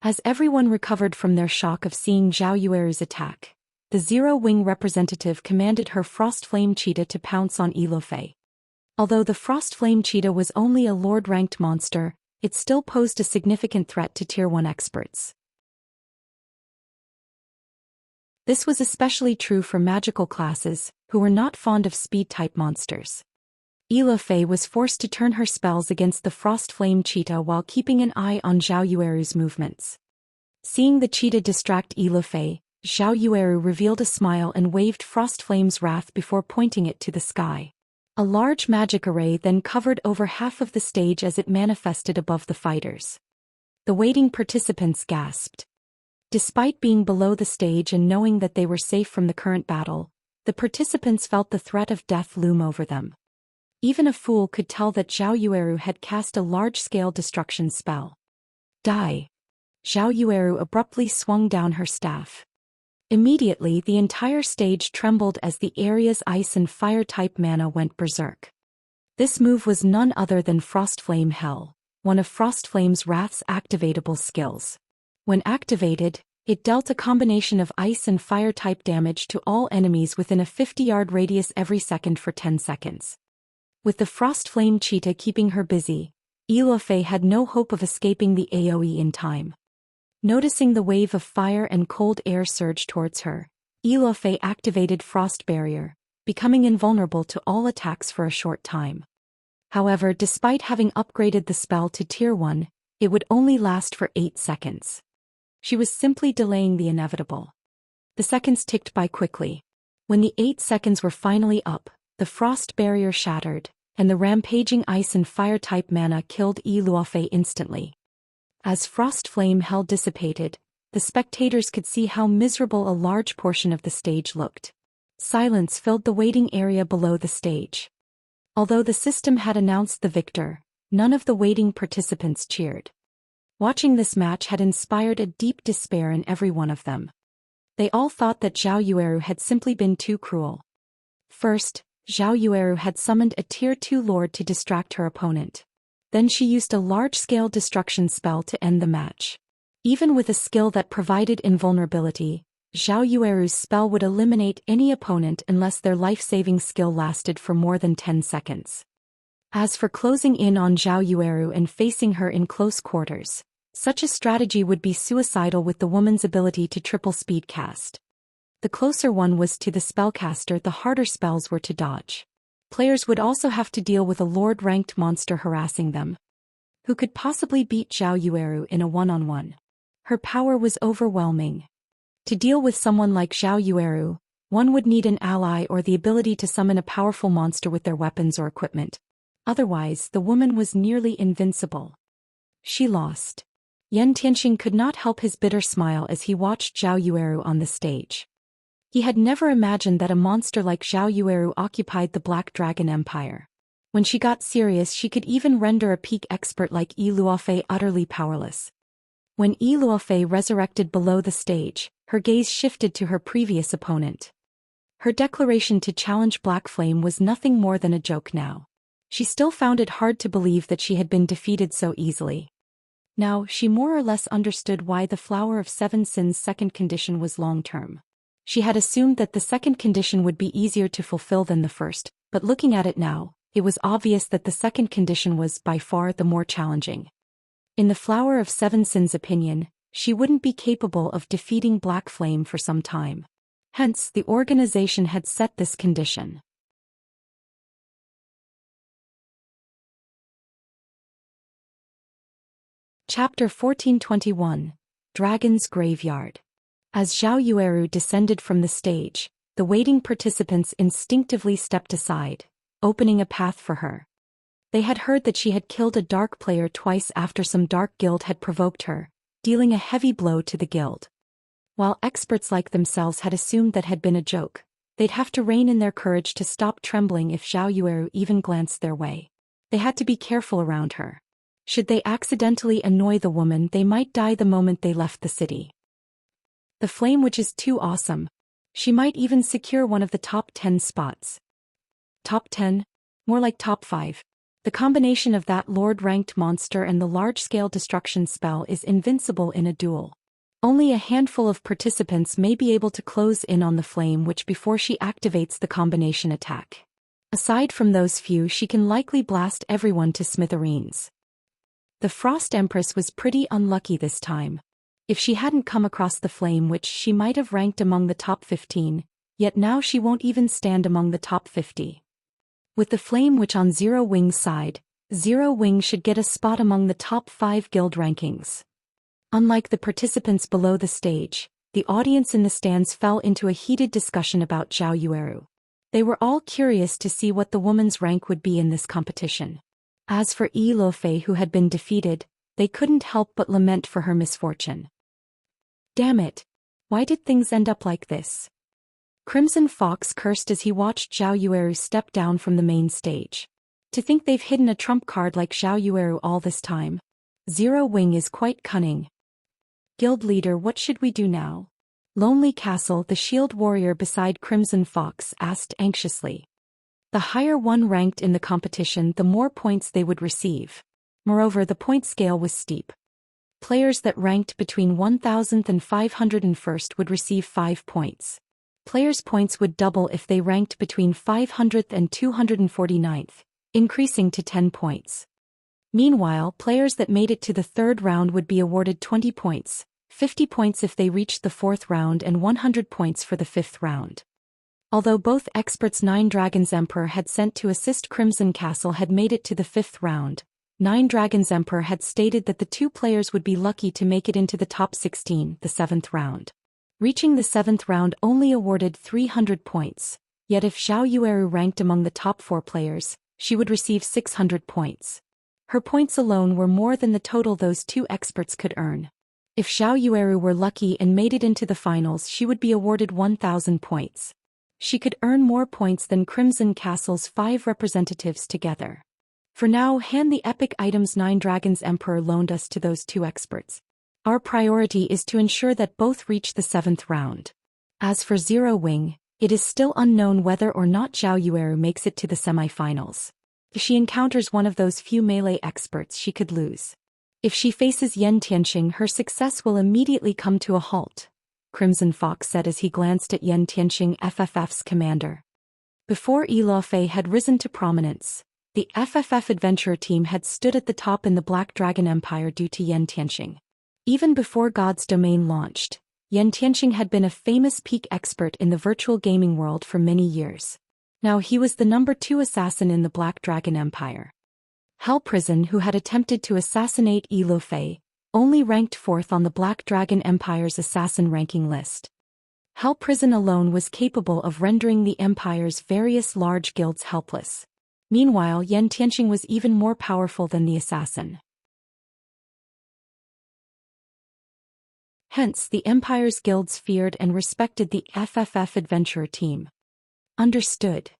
As everyone recovered from their shock of seeing Zhao Yueru's attack, the Zero-Wing representative commanded her Frost Flame Cheetah to pounce on Iluofei. Although the Frost Flame Cheetah was only a Lord-ranked monster, it still posed a significant threat to Tier 1 experts. This was especially true for magical classes, who were not fond of speed-type monsters. Iluofei was forced to turn her spells against the Frost Flame Cheetah while keeping an eye on Zhao Yueru's movements. Seeing the cheetah distract Iluofei, Zhao Yueru revealed a smile and waved Frost Flame's wrath before pointing it to the sky. A large magic array then covered over half of the stage as it manifested above the fighters. The waiting participants gasped. Despite being below the stage and knowing that they were safe from the current battle, the participants felt the threat of death loom over them. Even a fool could tell that Zhao Yueru had cast a large-scale destruction spell. Die! Zhao Yueru abruptly swung down her staff. Immediately, the entire stage trembled as the area's ice and fire-type mana went berserk. This move was none other than Frost Flame Hell, one of Frost Flame's Wrath's activatable skills. When activated, it dealt a combination of ice and fire-type damage to all enemies within a 50-yard radius every second for 10 seconds. With the Frost Flame Cheetah keeping her busy, Iluofei had no hope of escaping the AoE in time. Noticing the wave of fire and cold air surge towards her, Iluofei activated Frost Barrier, becoming invulnerable to all attacks for a short time. However, despite having upgraded the spell to Tier 1, it would only last for 8 seconds. She was simply delaying the inevitable. The seconds ticked by quickly. When the 8 seconds were finally up, the Frost Barrier shattered, and the rampaging ice and fire-type mana killed Iluofei instantly. As Frost Flame Hell dissipated, the spectators could see how miserable a large portion of the stage looked. Silence filled the waiting area below the stage. Although the system had announced the victor, none of the waiting participants cheered. Watching this match had inspired a deep despair in every one of them. They all thought that Zhao Yueru had simply been too cruel. First, Zhao Yueru had summoned a Tier 2 Lord to distract her opponent. Then she used a large-scale destruction spell to end the match. Even with a skill that provided invulnerability, Zhao Yueru's spell would eliminate any opponent unless their life-saving skill lasted for more than 10 seconds. As for closing in on Zhao Yueru and facing her in close quarters, such a strategy would be suicidal with the woman's ability to triple speed cast. The closer one was to the spellcaster, the harder spells were to dodge. Players would also have to deal with a Lord-ranked monster harassing them. Who could possibly beat Zhao Yueru in a one-on-one? Her power was overwhelming. To deal with someone like Zhao Yueru, one would need an ally or the ability to summon a powerful monster with their weapons or equipment. Otherwise, the woman was nearly invincible. She lost. Yan Tianxing could not help his bitter smile as he watched Zhao Yueru on the stage. He had never imagined that a monster like Zhao Yueru occupied the Black Dragon Empire. When she got serious, she could even render a peak expert like Iluofei utterly powerless. When Iluofei resurrected below the stage, her gaze shifted to her previous opponent. Her declaration to challenge Black Flame was nothing more than a joke now. She still found it hard to believe that she had been defeated so easily. Now, she more or less understood why the Flower of Seven Sins' second condition was long-term. She had assumed that the second condition would be easier to fulfill than the first, but looking at it now, it was obvious that the second condition was by far the more challenging. In the Flower of Seven Sins' opinion, she wouldn't be capable of defeating Black Flame for some time. Hence, the organization had set this condition. Chapter 1421, Dragon's Graveyard. As Zhao Yueru descended from the stage, the waiting participants instinctively stepped aside, opening a path for her. They had heard that she had killed a dark player twice after some dark guild had provoked her, dealing a heavy blow to the guild. While experts like themselves had assumed that had been a joke, they'd have to rein in their courage to stop trembling if Zhao Yueru even glanced their way. They had to be careful around her. Should they accidentally annoy the woman, they might die the moment they left the city. The Flame Witch is too awesome. She might even secure one of the top 10 spots. Top 10? More like top 5. The combination of that Lord-ranked monster and the large-scale destruction spell is invincible in a duel. Only a handful of participants may be able to close in on the Flame Witch before she activates the combination attack. Aside from those few, she can likely blast everyone to smithereens. The Frost Empress was pretty unlucky this time. If she hadn't come across the Flame Witch, she might have ranked among the top 15, yet now she won't even stand among the top 50. With the Flame Witch on Zero Wing's side, Zero Wing should get a spot among the top 5 guild rankings. Unlike the participants below the stage, the audience in the stands fell into a heated discussion about Zhao Yueru. They were all curious to see what the woman's rank would be in this competition. As for Yi Luofei, who had been defeated, they couldn't help but lament for her misfortune. Damn it! Why did things end up like this? Crimson Fox cursed as he watched Zhao Yueru step down from the main stage. To think they've hidden a trump card like Zhao Yueru all this time. Zero Wing is quite cunning. Guild leader, what should we do now? Lonely Castle, the shield warrior beside Crimson Fox, asked anxiously. The higher one ranked in the competition, the more points they would receive. Moreover, the point scale was steep. Players that ranked between 1000th and 501st would receive 5 points. Players' points would double if they ranked between 500th and 249th, increasing to 10 points. Meanwhile, players that made it to the third round would be awarded 20 points, 50 points if they reached the fourth round and 100 points for the fifth round. Although both experts Nine Dragons Emperor had sent to assist Crimson Castle had made it to the fifth round, Nine Dragons Emperor had stated that the two players would be lucky to make it into the top 16, the seventh round. Reaching the seventh round only awarded 300 points, yet if Zhao Yueru ranked among the top 4 players, she would receive 600 points. Her points alone were more than the total those two experts could earn. If Zhao Yueru were lucky and made it into the finals, she would be awarded 1,000 points. She could earn more points than Crimson Castle's 5 representatives together. For now, hand the epic items Nine Dragons Emperor loaned us to those two experts. Our priority is to ensure that both reach the 7th round. As for Zero Wing, it is still unknown whether or not Zhao Yueru makes it to the semi-finals. If she encounters one of those few melee experts, she could lose. If she faces Yan Tianxing, her success will immediately come to a halt, Crimson Fox said as he glanced at Yan Tianxing, FFF's commander. Before Yi Luofei had risen to prominence, the FFF adventurer team had stood at the top in the Black Dragon Empire due to Yan Tianxing. Even before God's Domain launched, Yan Tianxing had been a famous peak expert in the virtual gaming world for many years. Now he was the number 2 assassin in the Black Dragon Empire. Hell Prison, who had attempted to assassinate Yi Luofei, only ranked 4th on the Black Dragon Empire's assassin ranking list. Hell Prison alone was capable of rendering the Empire's various large guilds helpless. Meanwhile, Yan Tianxing was even more powerful than the assassin. Hence, the Empire's guilds feared and respected the FFF adventurer team. Understood.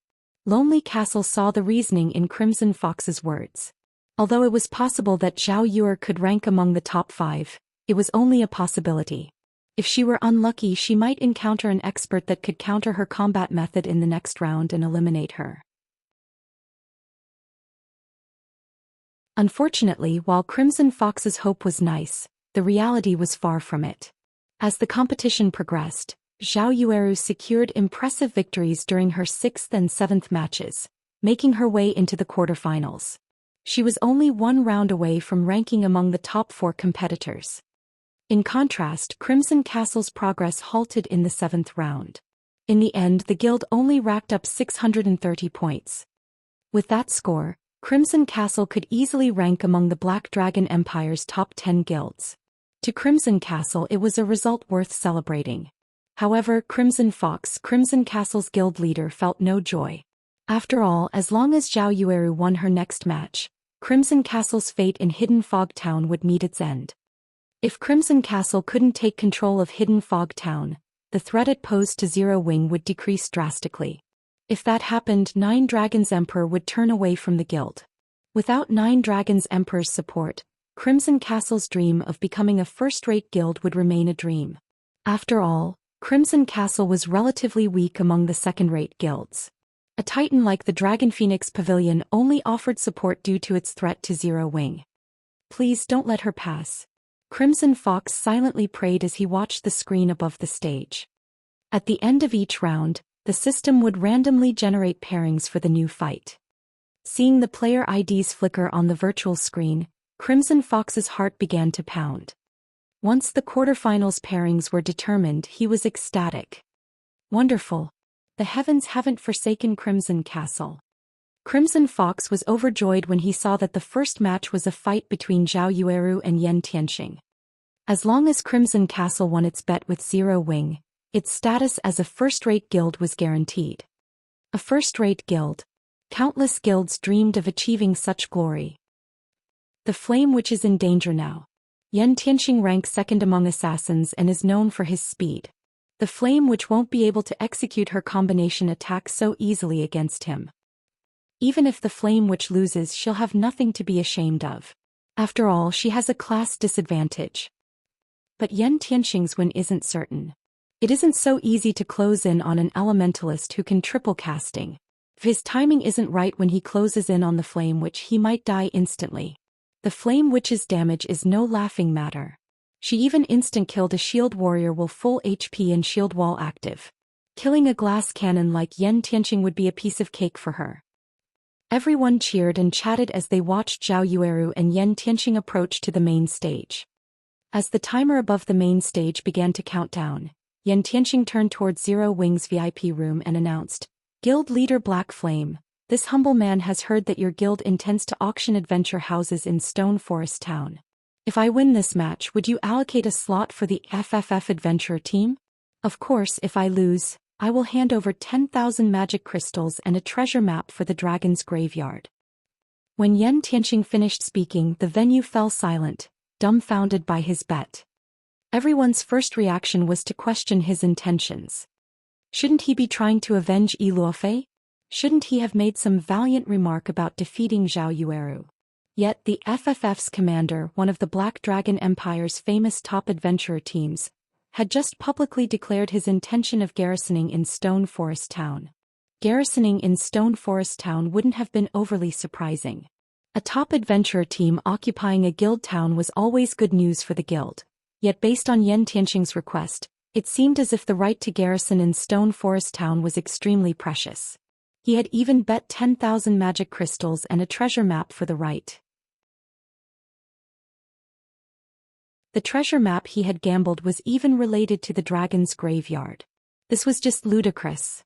Lonely Castle saw the reasoning in Crimson Fox's words. Although it was possible that Zhao Yueru could rank among the top 5, it was only a possibility. If she were unlucky, she might encounter an expert that could counter her combat method in the next round and eliminate her. Unfortunately, while Crimson Fox's hope was nice, the reality was far from it. As the competition progressed, Zhao Yueru secured impressive victories during her 6th and 7th matches, making her way into the quarterfinals. She was only one round away from ranking among the top 4 competitors. In contrast, Crimson Castle's progress halted in the 7th round. In the end, the guild only racked up 630 points. With that score, Crimson Castle could easily rank among the Black Dragon Empire's top 10 guilds. To Crimson Castle, it was a result worth celebrating. However, Crimson Fox, Crimson Castle's guild leader, felt no joy. After all, as long as Zhou Yueru won her next match, Crimson Castle's fate in Hidden Fog Town would meet its end. If Crimson Castle couldn't take control of Hidden Fog Town, the threat it posed to Zero Wing would decrease drastically. If that happened, Nine Dragons Emperor would turn away from the guild. Without Nine Dragons Emperor's support, Crimson Castle's dream of becoming a first-rate guild would remain a dream. After all, Crimson Castle was relatively weak among the second-rate guilds. A titan like the Dragon Phoenix Pavilion only offered support due to its threat to Zero Wing. Please don't let her pass. Crimson Fox silently prayed as he watched the screen above the stage. At the end of each round, the system would randomly generate pairings for the new fight. Seeing the player IDs flicker on the virtual screen, Crimson Fox's heart began to pound. Once the quarterfinals pairings were determined, he was ecstatic. Wonderful. The heavens haven't forsaken Crimson Castle. Crimson Fox was overjoyed when he saw that the first match was a fight between Zhou Yueru and Yen Tianxing. As long as Crimson Castle won its bet with Zero Wing, its status as a first-rate guild was guaranteed. A first-rate guild. Countless guilds dreamed of achieving such glory. The Flame Witch is in danger now. Yen Tianxing ranks 2nd among assassins and is known for his speed. The Flame Witch won't be able to execute her combination attack so easily against him. Even if the Flame Witch loses, she'll have nothing to be ashamed of. After all, she has a class disadvantage. But Yen Tianxing's win isn't certain. It isn't so easy to close in on an elementalist who can triple casting. If his timing isn't right when he closes in on the Flame Witch, he might die instantly. The Flame Witch's damage is no laughing matter. She even instant-killed a shield warrior while full HP and shield wall active. Killing a glass cannon like Yen Tianxing would be a piece of cake for her. Everyone cheered and chatted as they watched Zhou Yueru and Yen Tianxing approach to the main stage. As the timer above the main stage began to count down, Yen Tianxing turned towards Zero Wing's VIP room and announced, "Guild Leader Black Flame, this humble man has heard that your guild intends to auction adventure houses in Stone Forest Town. If I win this match, would you allocate a slot for the FFF adventurer team? Of course, if I lose, I will hand over 10,000 magic crystals and a treasure map for the dragon's graveyard." When Yen Tianxing finished speaking, the venue fell silent, dumbfounded by his bet. Everyone's first reaction was to question his intentions. Shouldn't he be trying to avenge Yi Luofei? Shouldn't he have made some valiant remark about defeating Zhou Yueru? Yet the FFF's commander, one of the Black Dragon Empire's famous top adventurer teams, had just publicly declared his intention of garrisoning in Stone Forest Town. Garrisoning in Stone Forest Town wouldn't have been overly surprising. A top adventurer team occupying a guild town was always good news for the guild. Yet based on Yen Tianxing's request, it seemed as if the right to garrison in Stone Forest Town was extremely precious. He had even bet 10,000 magic crystals and a treasure map for the right. The treasure map he had gambled was even related to the dragon's graveyard. This was just ludicrous.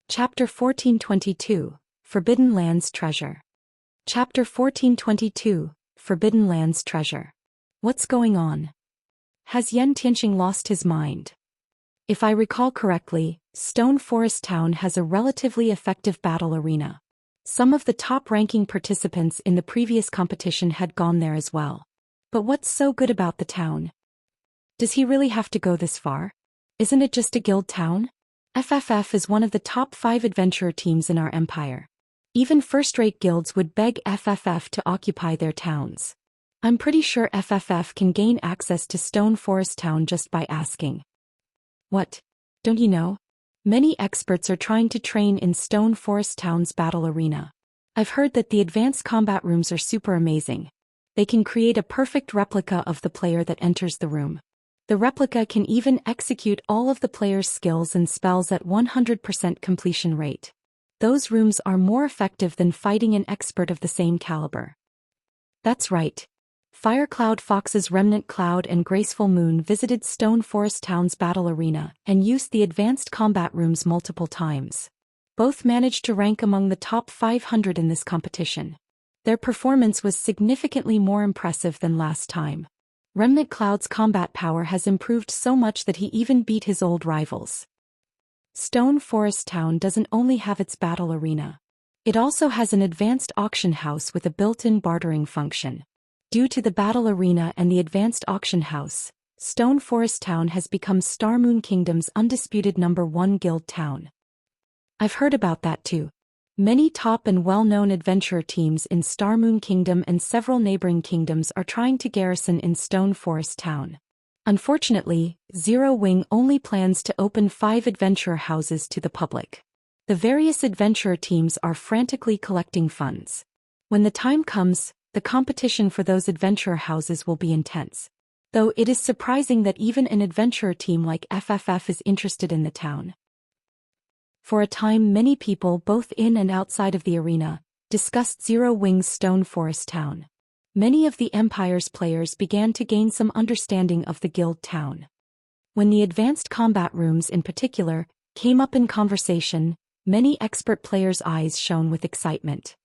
Chapter 1422, Forbidden Lands Treasure. Chapter 1422, Forbidden Lands Treasure. What's going on? Has Yen Tianxing lost his mind? If I recall correctly, Stone Forest Town has a relatively effective battle arena. Some of the top-ranking participants in the previous competition had gone there as well. But what's so good about the town? Does he really have to go this far? Isn't it just a guild town? FFF is one of the top 5 adventurer teams in our empire. Even first-rate guilds would beg FFF to occupy their towns. I'm pretty sure FFF can gain access to Stone Forest Town just by asking. What? Don't you know? Many experts are trying to train in Stone Forest Town's battle arena. I've heard that the advanced combat rooms are super amazing. They can create a perfect replica of the player that enters the room. The replica can even execute all of the player's skills and spells at 100% completion rate. Those rooms are more effective than fighting an expert of the same caliber. That's right. Firecloud Fox's Remnant Cloud and Graceful Moon visited Stone Forest Town's battle arena and used the advanced combat rooms multiple times. Both managed to rank among the top 500 in this competition. Their performance was significantly more impressive than last time. Remnant Cloud's combat power has improved so much that he even beat his old rivals. Stone Forest Town doesn't only have its battle arena. It also has an advanced auction house with a built-in bartering function. Due to the battle arena and the advanced auction house, Stone Forest Town has become Star Moon Kingdom's undisputed #1 guild town. I've heard about that too. Many top and well-known adventurer teams in Star Moon Kingdom and several neighboring kingdoms are trying to garrison in Stone Forest Town. Unfortunately, Zero Wing only plans to open 5 adventurer houses to the public. The various adventurer teams are frantically collecting funds. When the time comes, the competition for those adventurer houses will be intense. Though it is surprising that even an adventurer team like FFF is interested in the town. For a time, many people both in and outside of the arena discussed Zero Wing's Stone Forest Town. Many of the Empire's players began to gain some understanding of the guild town. When the advanced combat rooms in particular came up in conversation, many expert players' eyes shone with excitement.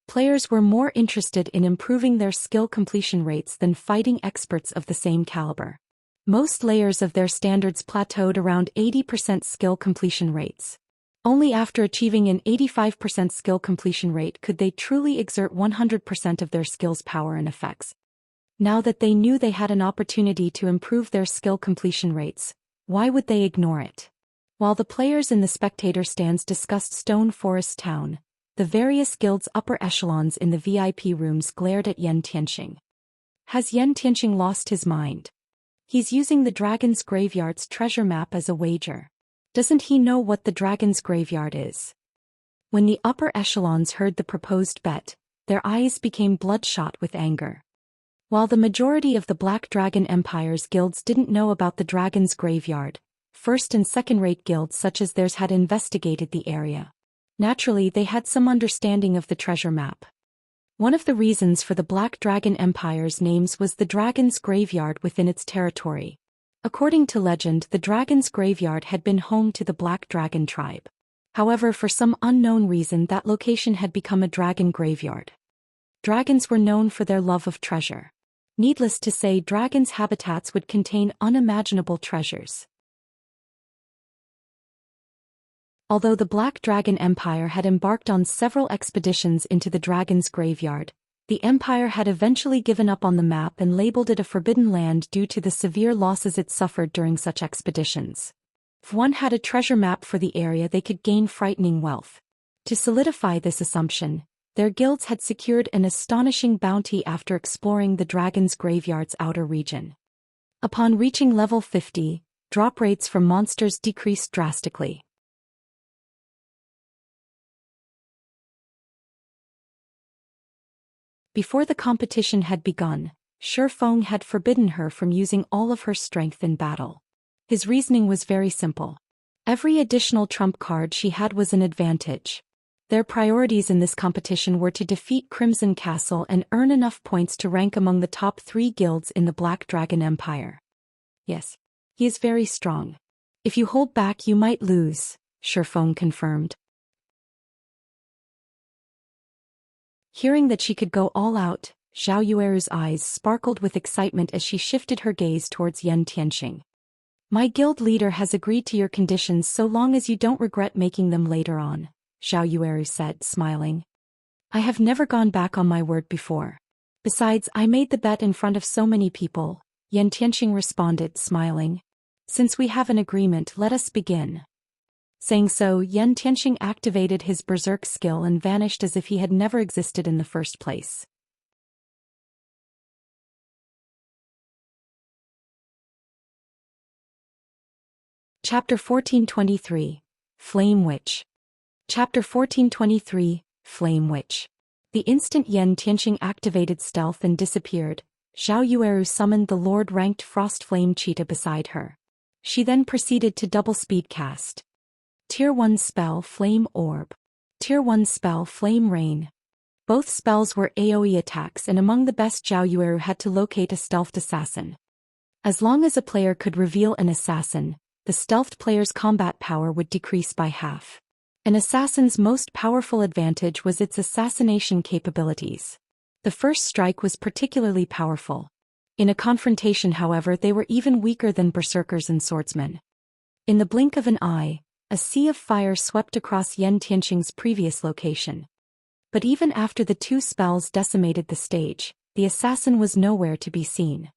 Players were more interested in improving their skill completion rates than fighting experts of the same caliber. Most layers of their standards plateaued around 80% skill completion rates. Only after achieving an 85% skill completion rate could they truly exert 100% of their skill's power and effects. Now that they knew they had an opportunity to improve their skill completion rates, why would they ignore it? While the players in the spectator stands discussed Stone Forest Town, the various guilds' upper echelons in the VIP rooms glared at Yen Tianxing. Has Yen Tianxing lost his mind? He's using the Dragon's Graveyard's treasure map as a wager. Doesn't he know what the Dragon's Graveyard is? When the upper echelons heard the proposed bet, their eyes became bloodshot with anger. While the majority of the Black Dragon Empire's guilds didn't know about the Dragon's Graveyard, first- and second-rate guilds such as theirs had investigated the area. Naturally, they had some understanding of the treasure map. One of the reasons for the Black Dragon Empire's names was the Dragon's Graveyard within its territory. According to legend, the Dragon's Graveyard had been home to the Black Dragon tribe. However, for some unknown reason, that location had become a dragon graveyard. Dragons were known for their love of treasure. Needless to say, dragons' habitats would contain unimaginable treasures. Although the Black Dragon Empire had embarked on several expeditions into the Dragon's Graveyard, the Empire had eventually given up on the map and labeled it a forbidden land due to the severe losses it suffered during such expeditions. If one had a treasure map for the area, they could gain frightening wealth. To solidify this assumption, their guilds had secured an astonishing bounty after exploring the Dragon's Graveyard's outer region. Upon reaching level 50, drop rates from monsters decreased drastically. Before the competition had begun, Shifeng had forbidden her from using all of her strength in battle. His reasoning was very simple. Every additional trump card she had was an advantage. Their priorities in this competition were to defeat Crimson Castle and earn enough points to rank among the top 3 guilds in the Black Dragon Empire. Yes, he is very strong. If you hold back, you might lose, Shifeng confirmed. Hearing that she could go all out, Zhao Yueru's eyes sparkled with excitement as she shifted her gaze towards Yen Tianxing. My guild leader has agreed to your conditions so long as you don't regret making them later on, Zhao Yueru said, smiling. I have never gone back on my word before. Besides, I made the bet in front of so many people, Yen Tianxing responded, smiling. Since we have an agreement, let us begin. Saying so, Yen Tianxing activated his berserk skill and vanished as if he had never existed in the first place. Chapter 1423, Flame Witch. Chapter 1423, Flame Witch. The instant Yen Tianxing activated stealth and disappeared, Zhao Yueru summoned the Lord-ranked Frost Flame Cheetah beside her. She then proceeded to double-speed cast. Tier 1 spell Flame Orb. Tier 1 spell Flame Rain. Both spells were AoE attacks, and among the best, Zhao Yueru had to locate a stealthed assassin. As long as a player could reveal an assassin, the stealthed player's combat power would decrease by half. An assassin's most powerful advantage was its assassination capabilities. The first strike was particularly powerful. In a confrontation, however, they were even weaker than berserkers and swordsmen. In the blink of an eye, a sea of fire swept across Yan Tianqing's previous location. But even after the two spells decimated the stage, the assassin was nowhere to be seen.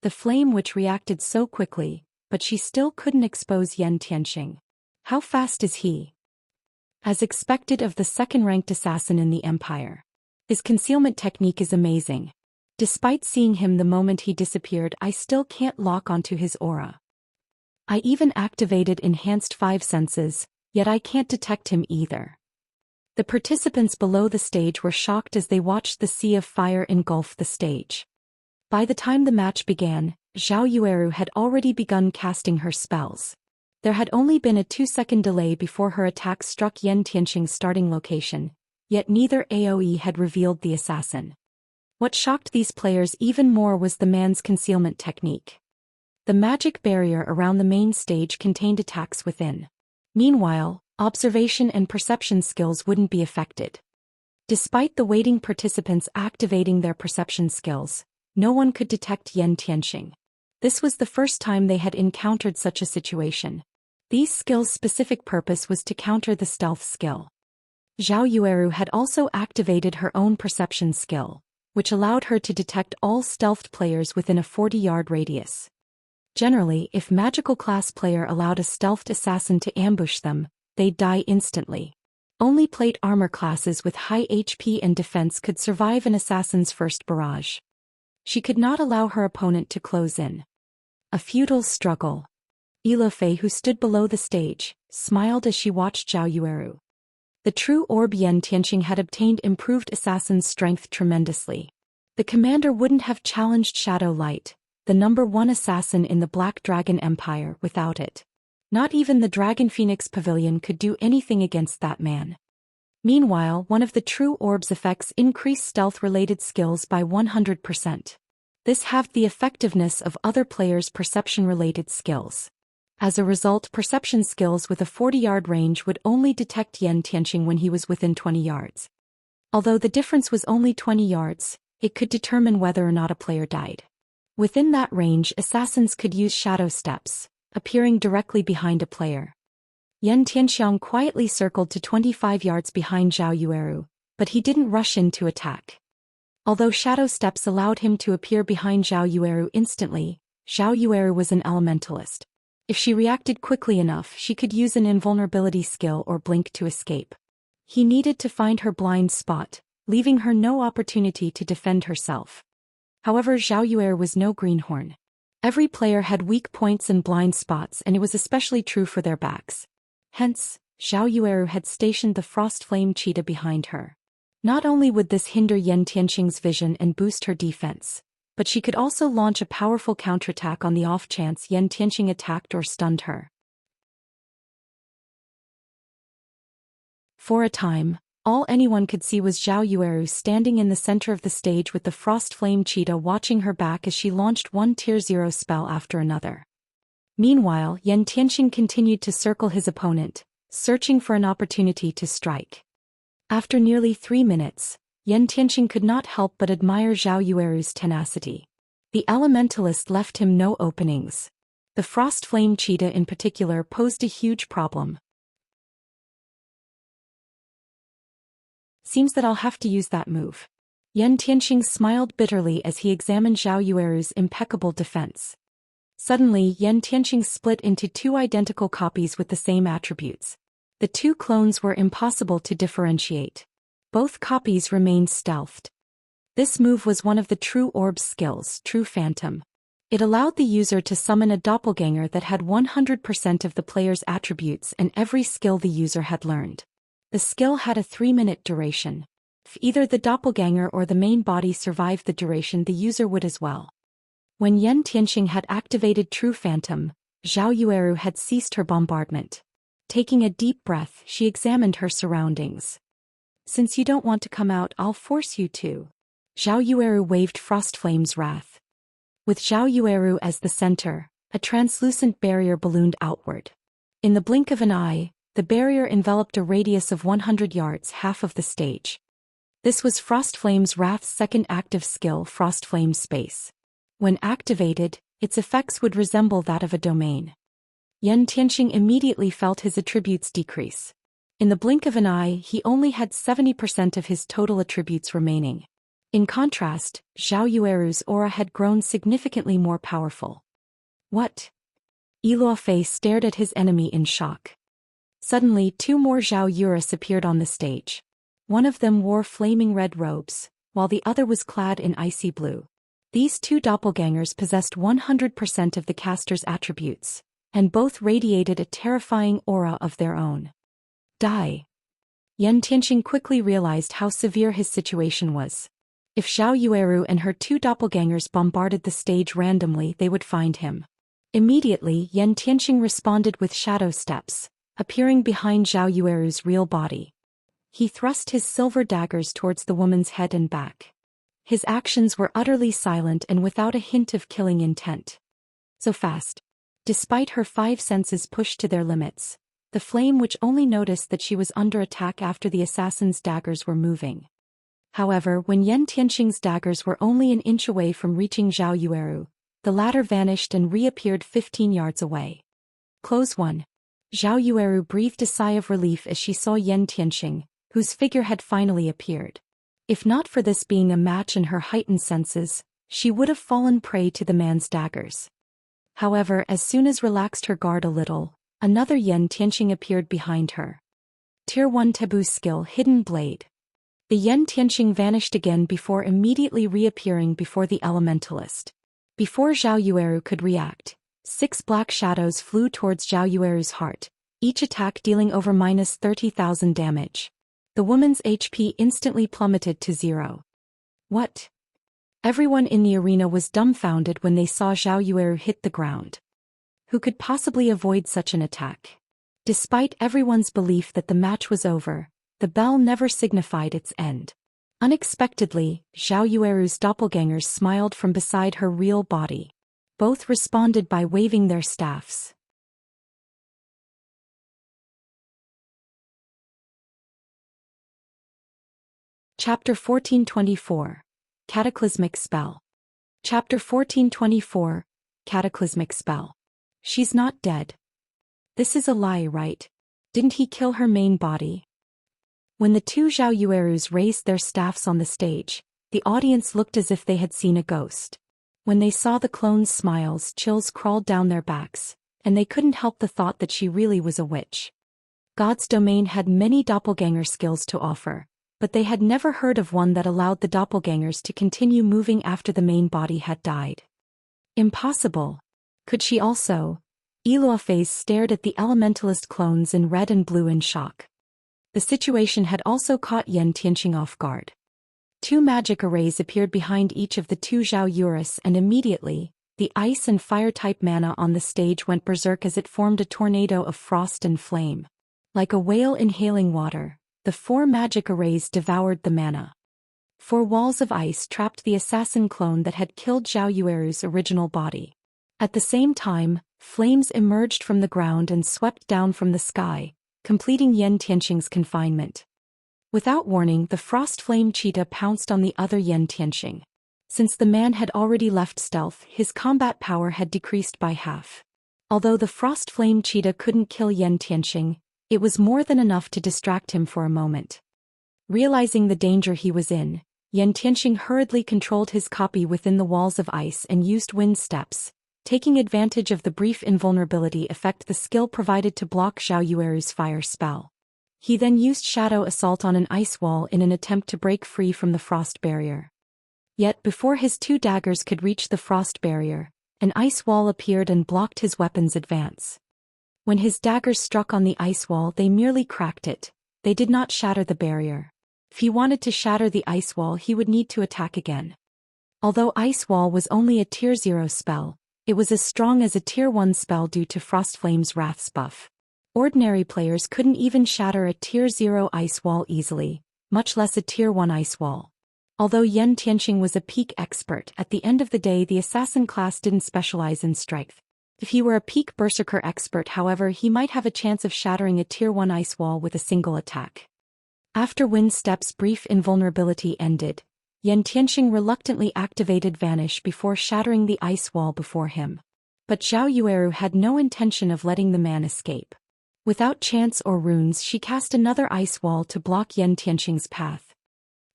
The flame witch reacted so quickly, but she still couldn't expose Yan Tianqing. How fast is he? As expected of the second-ranked assassin in the Empire. His concealment technique is amazing. Despite seeing him the moment he disappeared, I still can't lock onto his aura. I even activated enhanced 5 senses, yet I can't detect him either. The participants below the stage were shocked as they watched the sea of fire engulf the stage. By the time the match began, Zhao Yueru had already begun casting her spells. There had only been a 2-second delay before her attack struck Yan Tianqing's starting location, yet neither AoE had revealed the assassin. What shocked these players even more was the man's concealment technique. The magic barrier around the main stage contained attacks within. Meanwhile, observation and perception skills wouldn't be affected. Despite the waiting participants activating their perception skills, no one could detect Yan Tianqing. This was the first time they had encountered such a situation. These skills' specific purpose was to counter the stealth skill. Zhao Yueru had also activated her own perception skill, which allowed her to detect all stealthed players within a 40-yard radius. Generally, if magical class player allowed a stealthed assassin to ambush them, they'd die instantly. Only plate armor classes with high HP and defense could survive an assassin's first barrage. She could not allow her opponent to close in. A futile struggle. Ilofei, who stood below the stage, smiled as she watched Zhao Yueru. The true orb Yan Tianqing had obtained improved assassin's strength tremendously. The commander wouldn't have challenged Shadow Light, the #1 assassin in the Black Dragon Empire, without it. Not even the Dragon Phoenix Pavilion could do anything against that man. Meanwhile, one of the true orb's effects increased stealth-related skills by 100%. This halved the effectiveness of other players' perception-related skills. As a result, perception skills with a 40-yard range would only detect Yan Tianqing when he was within 20 yards. Although the difference was only 20 yards, it could determine whether or not a player died. Within that range, assassins could use shadow steps, appearing directly behind a player. Yan Tianxiang quietly circled to 25 yards behind Zhao Yueru, but he didn't rush in to attack. Although shadow steps allowed him to appear behind Zhao Yueru instantly, Zhao Yueru was an elementalist. If she reacted quickly enough, she could use an invulnerability skill or blink to escape. He needed to find her blind spot, leaving her no opportunity to defend herself. However, Zhao Yueru was no greenhorn. Every player had weak points and blind spots, and it was especially true for their backs. Hence, Zhao Yueru had stationed the Frost Flame Cheetah behind her. Not only would this hinder Yan Tianqing's vision and boost her defense, but she could also launch a powerful counterattack on the off chance Yan Tianqing attacked or stunned her. For a time, all anyone could see was Zhao Yueru standing in the center of the stage with the Frost Flame Cheetah watching her back as she launched one Tier 0 spell after another. Meanwhile, Yan Tianqing continued to circle his opponent, searching for an opportunity to strike. After nearly 3 minutes, Yan Tianqing could not help but admire Zhao Yueru's tenacity. The elementalist left him no openings. The Frost Flame Cheetah in particular posed a huge problem. Seems that I'll have to use that move. Yan Tianqing smiled bitterly as he examined Zhao Yueru's impeccable defense. Suddenly, Yan Tianqing split into 2 identical copies with the same attributes. The 2 clones were impossible to differentiate. Both copies remained stealthed. This move was one of the True Orb's skills, True Phantom. It allowed the user to summon a doppelganger that had 100% of the player's attributes and every skill the user had learned. The skill had a 3-minute duration. If either the doppelganger or the main body survived the duration, the user would as well. When Yan Tianxing had activated True Phantom, Zhao Yueru had ceased her bombardment. Taking a deep breath, she examined her surroundings. Since you don't want to come out, I'll force you to. Zhao Yueru waved Frostflame's wrath. With Zhao Yueru as the center, a translucent barrier ballooned outward. In the blink of an eye, the barrier enveloped a radius of 100 yards, half of the stage. This was Frostflame's wrath's second active skill, Frostflame Space. When activated, its effects would resemble that of a domain. Yan Tianxing immediately felt his attributes decrease. In the blink of an eye, he only had 70% of his total attributes remaining. In contrast, Zhao Yueru's aura had grown significantly more powerful. What? Eluofei stared at his enemy in shock. Suddenly, two more Zhao Yueris appeared on the stage. One of them wore flaming red robes, while the other was clad in icy blue. These two doppelgangers possessed 100% of the caster's attributes, and both radiated a terrifying aura of their own. Die. Yan Tianxing quickly realized how severe his situation was. If Zhao Yueru and her two doppelgangers bombarded the stage randomly, they would find him. Immediately, Yan Tianxing responded with shadow steps, appearing behind Zhao Yueru's real body. He thrust his silver daggers towards the woman's head and back. His actions were utterly silent and without a hint of killing intent. So fast. Despite her five senses pushed to their limits, the flame which only noticed that she was under attack after the assassin's daggers were moving. However, when Yan Tianxing's daggers were only an inch away from reaching Zhao Yueru, the latter vanished and reappeared 15 yards away. Close 1. Zhao Yueru breathed a sigh of relief as she saw Yan Tianxing, whose figure had finally appeared. If not for this being a match in her heightened senses, she would have fallen prey to the man's daggers. However, as soon as relaxed her guard a little, another Yan Tianxing appeared behind her. Tier 1 Taboo Skill, Hidden Blade. The Yan Tianxing vanished again before immediately reappearing before the elementalist. Before Zhao Yueru could react, 6 black shadows flew towards Zhao Yueru's heart, each attack dealing over -30,000 damage. The woman's HP instantly plummeted to 0. What? Everyone in the arena was dumbfounded when they saw Zhao Yueru hit the ground. Who could possibly avoid such an attack? Despite everyone's belief that the match was over, the bell never signified its end. Unexpectedly, Zhao Yueru's doppelgangers smiled from beside her real body. Both responded by waving their staffs. Chapter 1424. Cataclysmic Spell. Chapter 1424. Cataclysmic Spell. She's not dead. This is a lie, right? Didn't he kill her main body? When the two Zhao Yuerus raised their staffs on the stage, the audience looked as if they had seen a ghost. When they saw the clone's smiles, chills crawled down their backs, and they couldn't help the thought that she really was a witch. God's domain had many doppelganger skills to offer, but they had never heard of one that allowed the doppelgangers to continue moving after the main body had died. Impossible. Could she also? Eluofei stared at the elementalist clones in red and blue in shock. The situation had also caught Yan Tianxing off guard. 2 magic arrays appeared behind each of the 2 Zhao Yueris, and immediately, the ice and fire-type mana on the stage went berserk as it formed a tornado of frost and flame. Like a whale inhaling water, the 4 magic arrays devoured the mana. 4 walls of ice trapped the assassin clone that had killed Zhao Yueru's original body. At the same time, flames emerged from the ground and swept down from the sky, completing Yan Tianxing's confinement. Without warning, the frost flame cheetah pounced on the other Yan Tianxing. Since the man had already left stealth, his combat power had decreased by half. Although the frost flame cheetah couldn't kill Yan Tianxing, it was more than enough to distract him for a moment. Realizing the danger he was in, Yan Tianxing hurriedly controlled his copy within the walls of ice and used wind steps, taking advantage of the brief invulnerability effect the skill provided to block Zhao Yueru's fire spell. He then used shadow assault on an ice wall in an attempt to break free from the frost barrier. Yet before his 2 daggers could reach the frost barrier, an ice wall appeared and blocked his weapon's advance. When his daggers struck on the ice wall, they merely cracked it. They did not shatter the barrier. If he wanted to shatter the ice wall, he would need to attack again. Although Ice Wall was only a Tier 0 spell, it was as strong as a Tier 1 spell due to Frostflame's Wrath's buff. Ordinary players couldn't even shatter a Tier 0 ice wall easily, much less a Tier 1 ice wall. Although Yan Tianqing was a peak expert, at the end of the day the assassin class didn't specialize in strength. If he were a peak berserker expert, however, he might have a chance of shattering a Tier 1 ice wall with a single attack. After Wind Step's brief invulnerability ended, Yan Tianqing reluctantly activated Vanish before shattering the ice wall before him. But Zhao Yueru had no intention of letting the man escape. Without chance or runes, she cast another ice wall to block Yan Tianqing's path.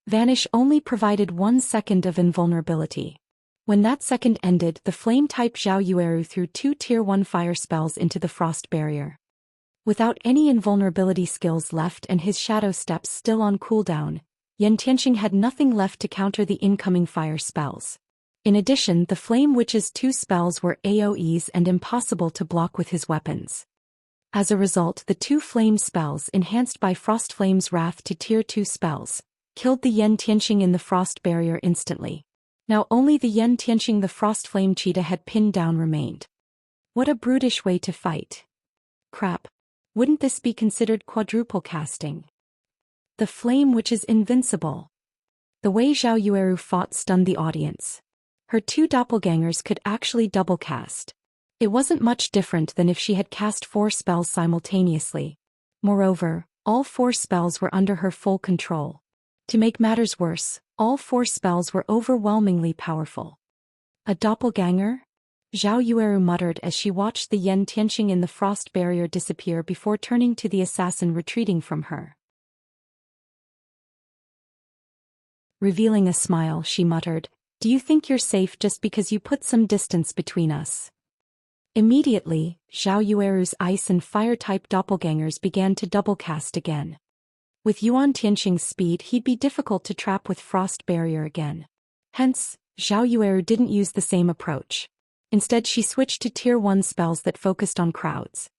Vanish only provided 1 second of invulnerability. When that second ended, the flame-type Zhao Yueru threw 2 Tier 1 fire spells into the frost barrier. Without any invulnerability skills left and his shadow steps still on cooldown, Yan Tianqing had nothing left to counter the incoming fire spells. In addition, the Flame Witch's 2 spells were AoEs and impossible to block with his weapons. As a result, the 2 flame spells, enhanced by Frostflame's Wrath to Tier 2 spells, killed the Yan Tianqing in the frost barrier instantly. Now only the Yan Tianqing the Frostflame cheetah had pinned down remained. What a brutish way to fight. Crap. Wouldn't this be considered quadruple casting? The Flame Witch is invincible. The way Zhao Yueru fought stunned the audience. Her 2 doppelgangers could actually double cast. It wasn't much different than if she had cast 4 spells simultaneously. Moreover, all 4 spells were under her full control. To make matters worse, all 4 spells were overwhelmingly powerful. A doppelganger? Zhao Yueru muttered as she watched the Yan Tianqing in the frost barrier disappear before turning to the assassin retreating from her. Revealing a smile, she muttered, "Do you think you're safe just because you put some distance between us?" Immediately, Zhao Yueru's ice and fire-type doppelgangers began to double-cast again. With Yuan Tianqing's speed, he'd be difficult to trap with frost barrier again. Hence, Zhao Yueru didn't use the same approach. Instead, she switched to Tier 1 spells that focused on crowds.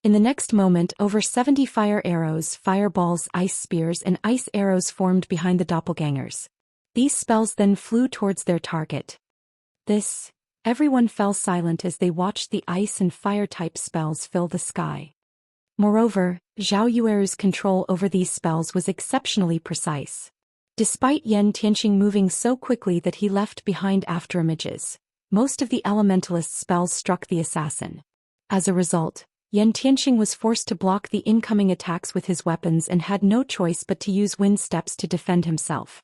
In the next moment, over 70 fire arrows, fireballs, ice spears, and ice arrows formed behind the doppelgangers. These spells then flew towards their target. Everyone fell silent as they watched the ice and fire-type spells fill the sky. Moreover, Zhao Yueru's control over these spells was exceptionally precise. Despite Yan Tianqing moving so quickly that he left behind afterimages, most of the elementalist spells struck the assassin. As a result, Yan Tianqing was forced to block the incoming attacks with his weapons and had no choice but to use wind steps to defend himself.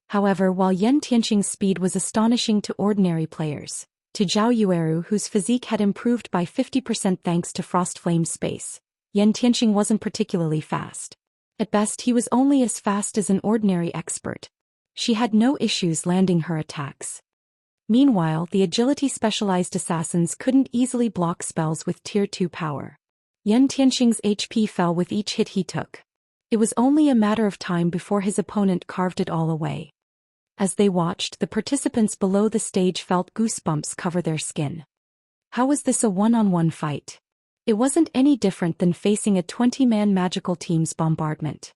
However, while Yan Tianqing's speed was astonishing to ordinary players, to Zhao Yueru, whose physique had improved by 50% thanks to Frostflame's space, Yan Tianqing wasn't particularly fast. At best, he was only as fast as an ordinary expert. She had no issues landing her attacks. Meanwhile, the agility-specialized assassins couldn't easily block spells with Tier 2 power. Yan Tianqing's HP fell with each hit he took. It was only a matter of time before his opponent carved it all away. As they watched, the participants below the stage felt goosebumps cover their skin. How was this a one-on-one fight? It wasn't any different than facing a 20-man magical team's bombardment.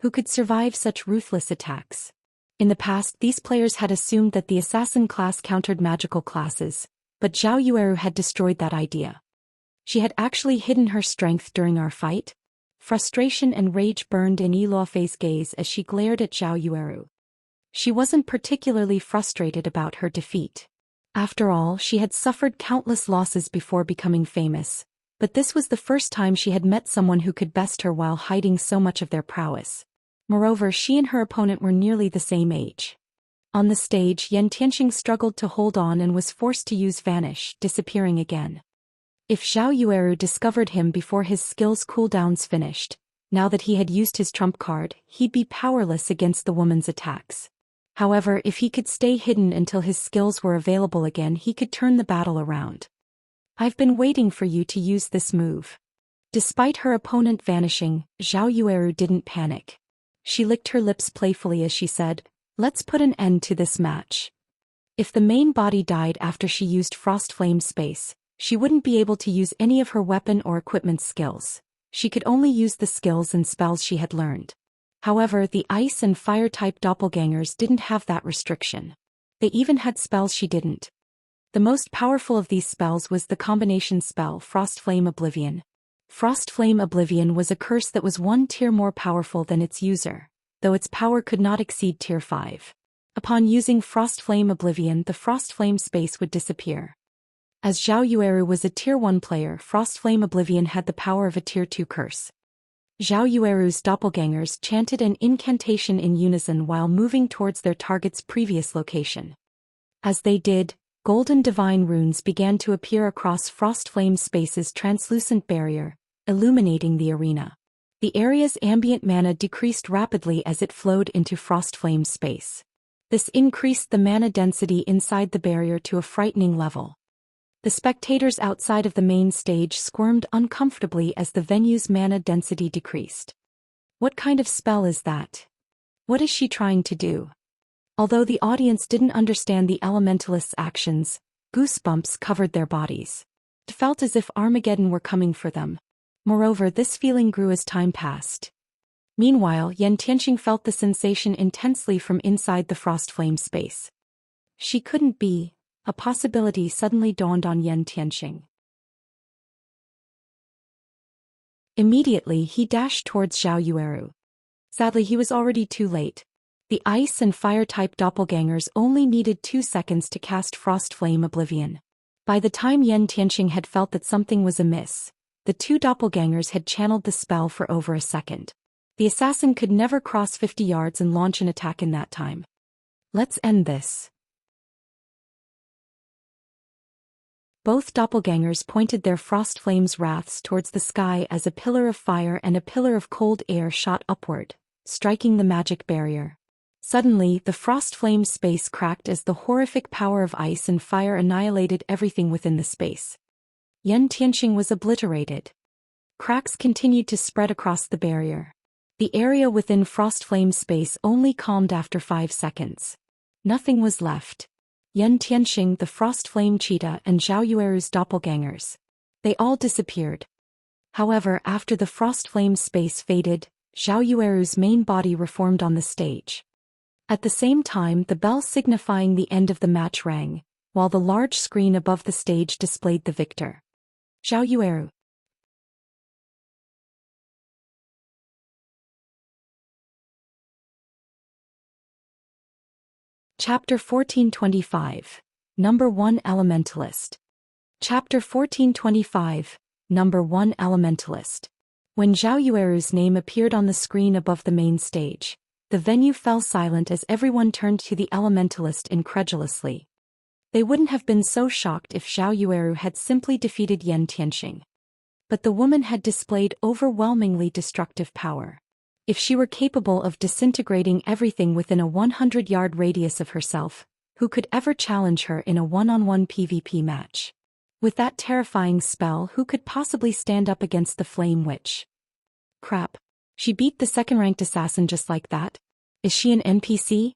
Who could survive such ruthless attacks? In the past, these players had assumed that the assassin class countered magical classes, but Zhao Yueru had destroyed that idea. She had actually hidden her strength during our fight? Frustration and rage burned in Yiluofei's gaze as she glared at Zhao Yueru. She wasn't particularly frustrated about her defeat. After all, she had suffered countless losses before becoming famous, but this was the first time she had met someone who could best her while hiding so much of their prowess. Moreover, she and her opponent were nearly the same age. On the stage, Yan Tianqing struggled to hold on and was forced to use Vanish, disappearing again. If Zhao Yueru discovered him before his skill's cooldowns finished, now that he had used his trump card, he'd be powerless against the woman's attacks. However, if he could stay hidden until his skills were available again, he could turn the battle around. "I've been waiting for you to use this move." Despite her opponent vanishing, Zhao Yueru didn't panic. She licked her lips playfully as she said, "Let's put an end to this match." If the main body died after she used Frostflame's space, she wouldn't be able to use any of her weapon or equipment skills. She could only use the skills and spells she had learned. However, the ice and fire-type doppelgangers didn't have that restriction. They even had spells she didn't. The most powerful of these spells was the combination spell Frost Flame Oblivion. Frost Flame Oblivion was a curse that was one tier more powerful than its user, though its power could not exceed tier 5. Upon using Frost Flame Oblivion, the Frost Flame space would disappear. As Zhao Yueru was a tier 1 player, Frost Flame Oblivion had the power of a tier 2 curse. Zhao Yueru's doppelgangers chanted an incantation in unison while moving towards their target's previous location. As they did, golden divine runes began to appear across Frost Flame Space's translucent barrier, illuminating the arena. The area's ambient mana decreased rapidly as it flowed into Frost Flame Space. This increased the mana density inside the barrier to a frightening level. The spectators outside of the main stage squirmed uncomfortably as the venue's mana density decreased. What kind of spell is that? What is she trying to do? Although the audience didn't understand the elementalist's actions, goosebumps covered their bodies. It felt as if Armageddon were coming for them. Moreover, this feeling grew as time passed. Meanwhile, Yan Tianxing felt the sensation intensely from inside the Frost Flame space. She couldn't be. A possibility suddenly dawned on Yan Tianxing. Immediately, he dashed towards Zhao Yueru. Sadly, he was already too late. The ice and fire-type doppelgangers only needed 2 seconds to cast Frost Flame Oblivion. By the time Yan Tianxing had felt that something was amiss, the 2 doppelgangers had channeled the spell for over a second. The assassin could never cross 50 yards and launch an attack in that time. Let's end this. Both doppelgangers pointed their Frost Flame's wraths towards the sky as a pillar of fire and a pillar of cold air shot upward, striking the magic barrier. Suddenly, the Frost Flame space cracked as the horrific power of ice and fire annihilated everything within the space. Yan Tianxing was obliterated. Cracks continued to spread across the barrier. The area within Frost Flame space only calmed after 5 seconds. Nothing was left. Yan Tianxing, the Frost Flame Cheetah, and Zhao Yueru's doppelgangers. They all disappeared. However, after the Frost Flame space faded, Zhao Yueru's main body reformed on the stage. At the same time, the bell signifying the end of the match rang, while the large screen above the stage displayed the victor. Zhao Yueru. Chapter 1425. Number 1 Elementalist. Chapter 1425. Number 1 Elementalist. When Zhao Yueru's name appeared on the screen above the main stage, the venue fell silent as everyone turned to the elementalist incredulously. They wouldn't have been so shocked if Zhao Yueru had simply defeated Yan Tianxing. But the woman had displayed overwhelmingly destructive power. If she were capable of disintegrating everything within a 100-yard radius of herself, who could ever challenge her in a one-on-one PvP match? With that terrifying spell, who could possibly stand up against the Flame Witch? Crap. She beat the second-ranked assassin just like that? Is she an NPC?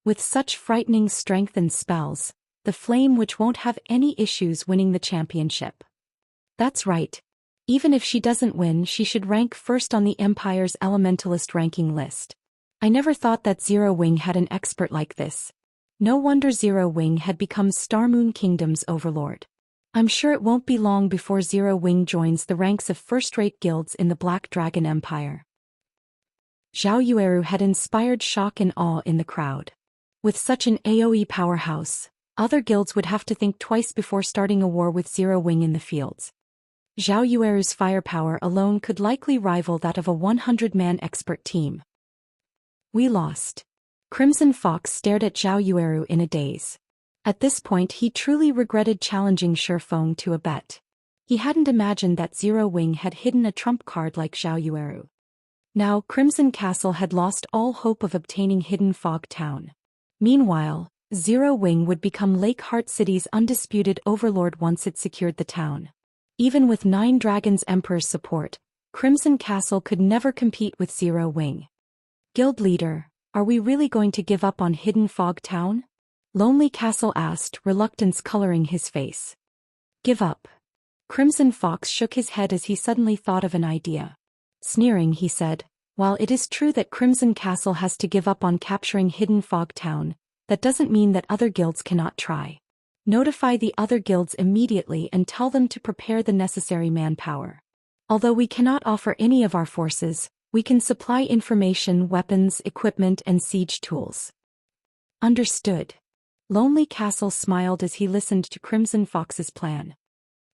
With such frightening strength and spells, the Flame Witch won't have any issues winning the championship. That's right. Even if she doesn't win, she should rank first on the Empire's Elementalist ranking list. I never thought that Zero Wing had an expert like this. No wonder Zero Wing had become Starmoon Kingdom's overlord. I'm sure it won't be long before Zero Wing joins the ranks of first-rate guilds in the Black Dragon Empire. Zhao Yueru had inspired shock and awe in the crowd. With such an AoE powerhouse, other guilds would have to think twice before starting a war with Zero Wing in the fields. Zhao Yueru's firepower alone could likely rival that of a 100-man expert team. We lost. Crimson Fox stared at Zhao Yueru in a daze. At this point, he truly regretted challenging Shifeng to a bet. He hadn't imagined that Zero Wing had hidden a trump card like Zhao Yueru. Now, Crimson Castle had lost all hope of obtaining Hidden Fog Town. Meanwhile, Zero Wing would become Lake Heart City's undisputed overlord once it secured the town. Even with 9 Dragons Emperor's support, Crimson Castle could never compete with Zero Wing. Guild leader, are we really going to give up on Hidden Fog Town? Lonely Castle asked, reluctance coloring his face. Give up. Crimson Fox shook his head as he suddenly thought of an idea. Sneering, he said, "While it is true that Crimson Castle has to give up on capturing Hidden Fog Town, that doesn't mean that other guilds cannot try. Notify the other guilds immediately and tell them to prepare the necessary manpower. Although we cannot offer any of our forces, we can supply information, weapons, equipment, and siege tools." Understood. Lonely Castle smiled as he listened to Crimson Fox's plan.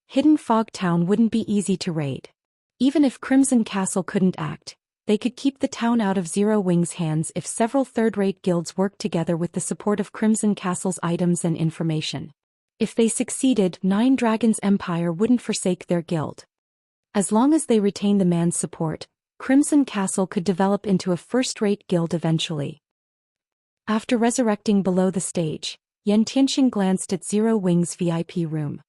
Hidden Fog Town wouldn't be easy to raid. Even if Crimson Castle couldn't act, they could keep the town out of Zero Wing's hands if several third-rate guilds worked together with the support of Crimson Castle's items and information. If they succeeded, Nine Dragons Empire wouldn't forsake their guild. As long as they retained the man's support, Crimson Castle could develop into a first-rate guild eventually. After resurrecting below the stage, Yan Tianxing glanced at Zero Wing's VIP room.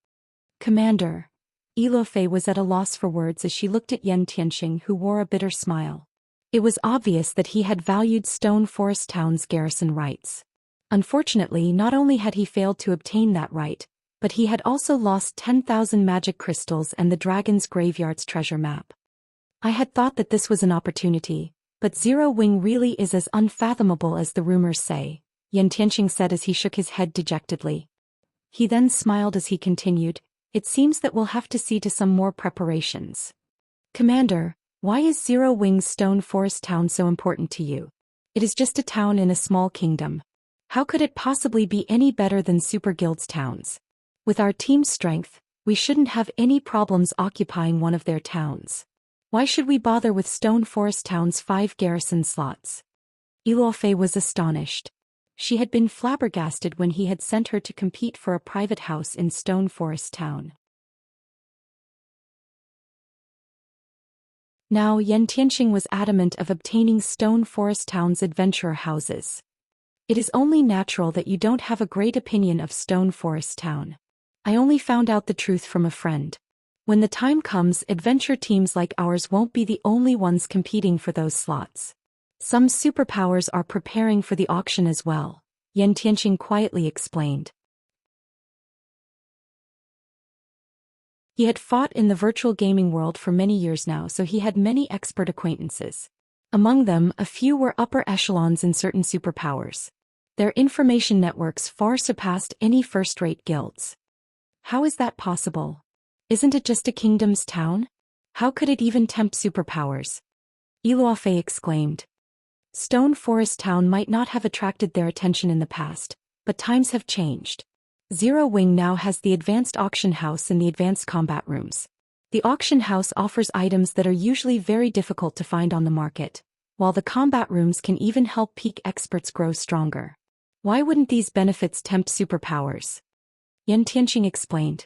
"Commander." Ilofei was at a loss for words as she looked at Yan Tianxing, who wore a bitter smile. It was obvious that he had valued Stone Forest Town's garrison rights. Unfortunately, not only had he failed to obtain that right, but he had also lost 10,000 magic crystals and the Dragon's Graveyard's treasure map. "I had thought that this was an opportunity, but Zero Wing really is as unfathomable as the rumors say," Yan Tianxing said as he shook his head dejectedly. He then smiled as he continued, "It seems that we'll have to see to some more preparations. Commander, why is Zero Wing's Stone Forest Town so important to you? It is just a town in a small kingdom. How could it possibly be any better than Super Guild's towns? With our team's strength, we shouldn't have any problems occupying one of their towns. Why should we bother with Stone Forest Town's 5 garrison slots?" Ilofei was astonished. She had been flabbergasted when he had sent her to compete for a private house in Stone Forest Town. Now Yan Tianxing was adamant of obtaining Stone Forest Town's adventurer houses. "It is only natural that you don't have a great opinion of Stone Forest Town. I only found out the truth from a friend. When the time comes, adventure teams like ours won't be the only ones competing for those slots. Some superpowers are preparing for the auction as well," Yan Tianxing quietly explained. He had fought in the virtual gaming world for many years now, so he had many expert acquaintances. Among them, a few were upper echelons in certain superpowers. Their information networks far surpassed any first-rate guilds. "How is that possible? Isn't it just a kingdom's town? How could it even tempt superpowers?" Ilofei exclaimed. "Stone Forest Town might not have attracted their attention in the past, but times have changed. Zero Wing now has the advanced auction house and the advanced combat rooms. The auction house offers items that are usually very difficult to find on the market, while the combat rooms can even help peak experts grow stronger. Why wouldn't these benefits tempt superpowers?" Yan Tianxing explained.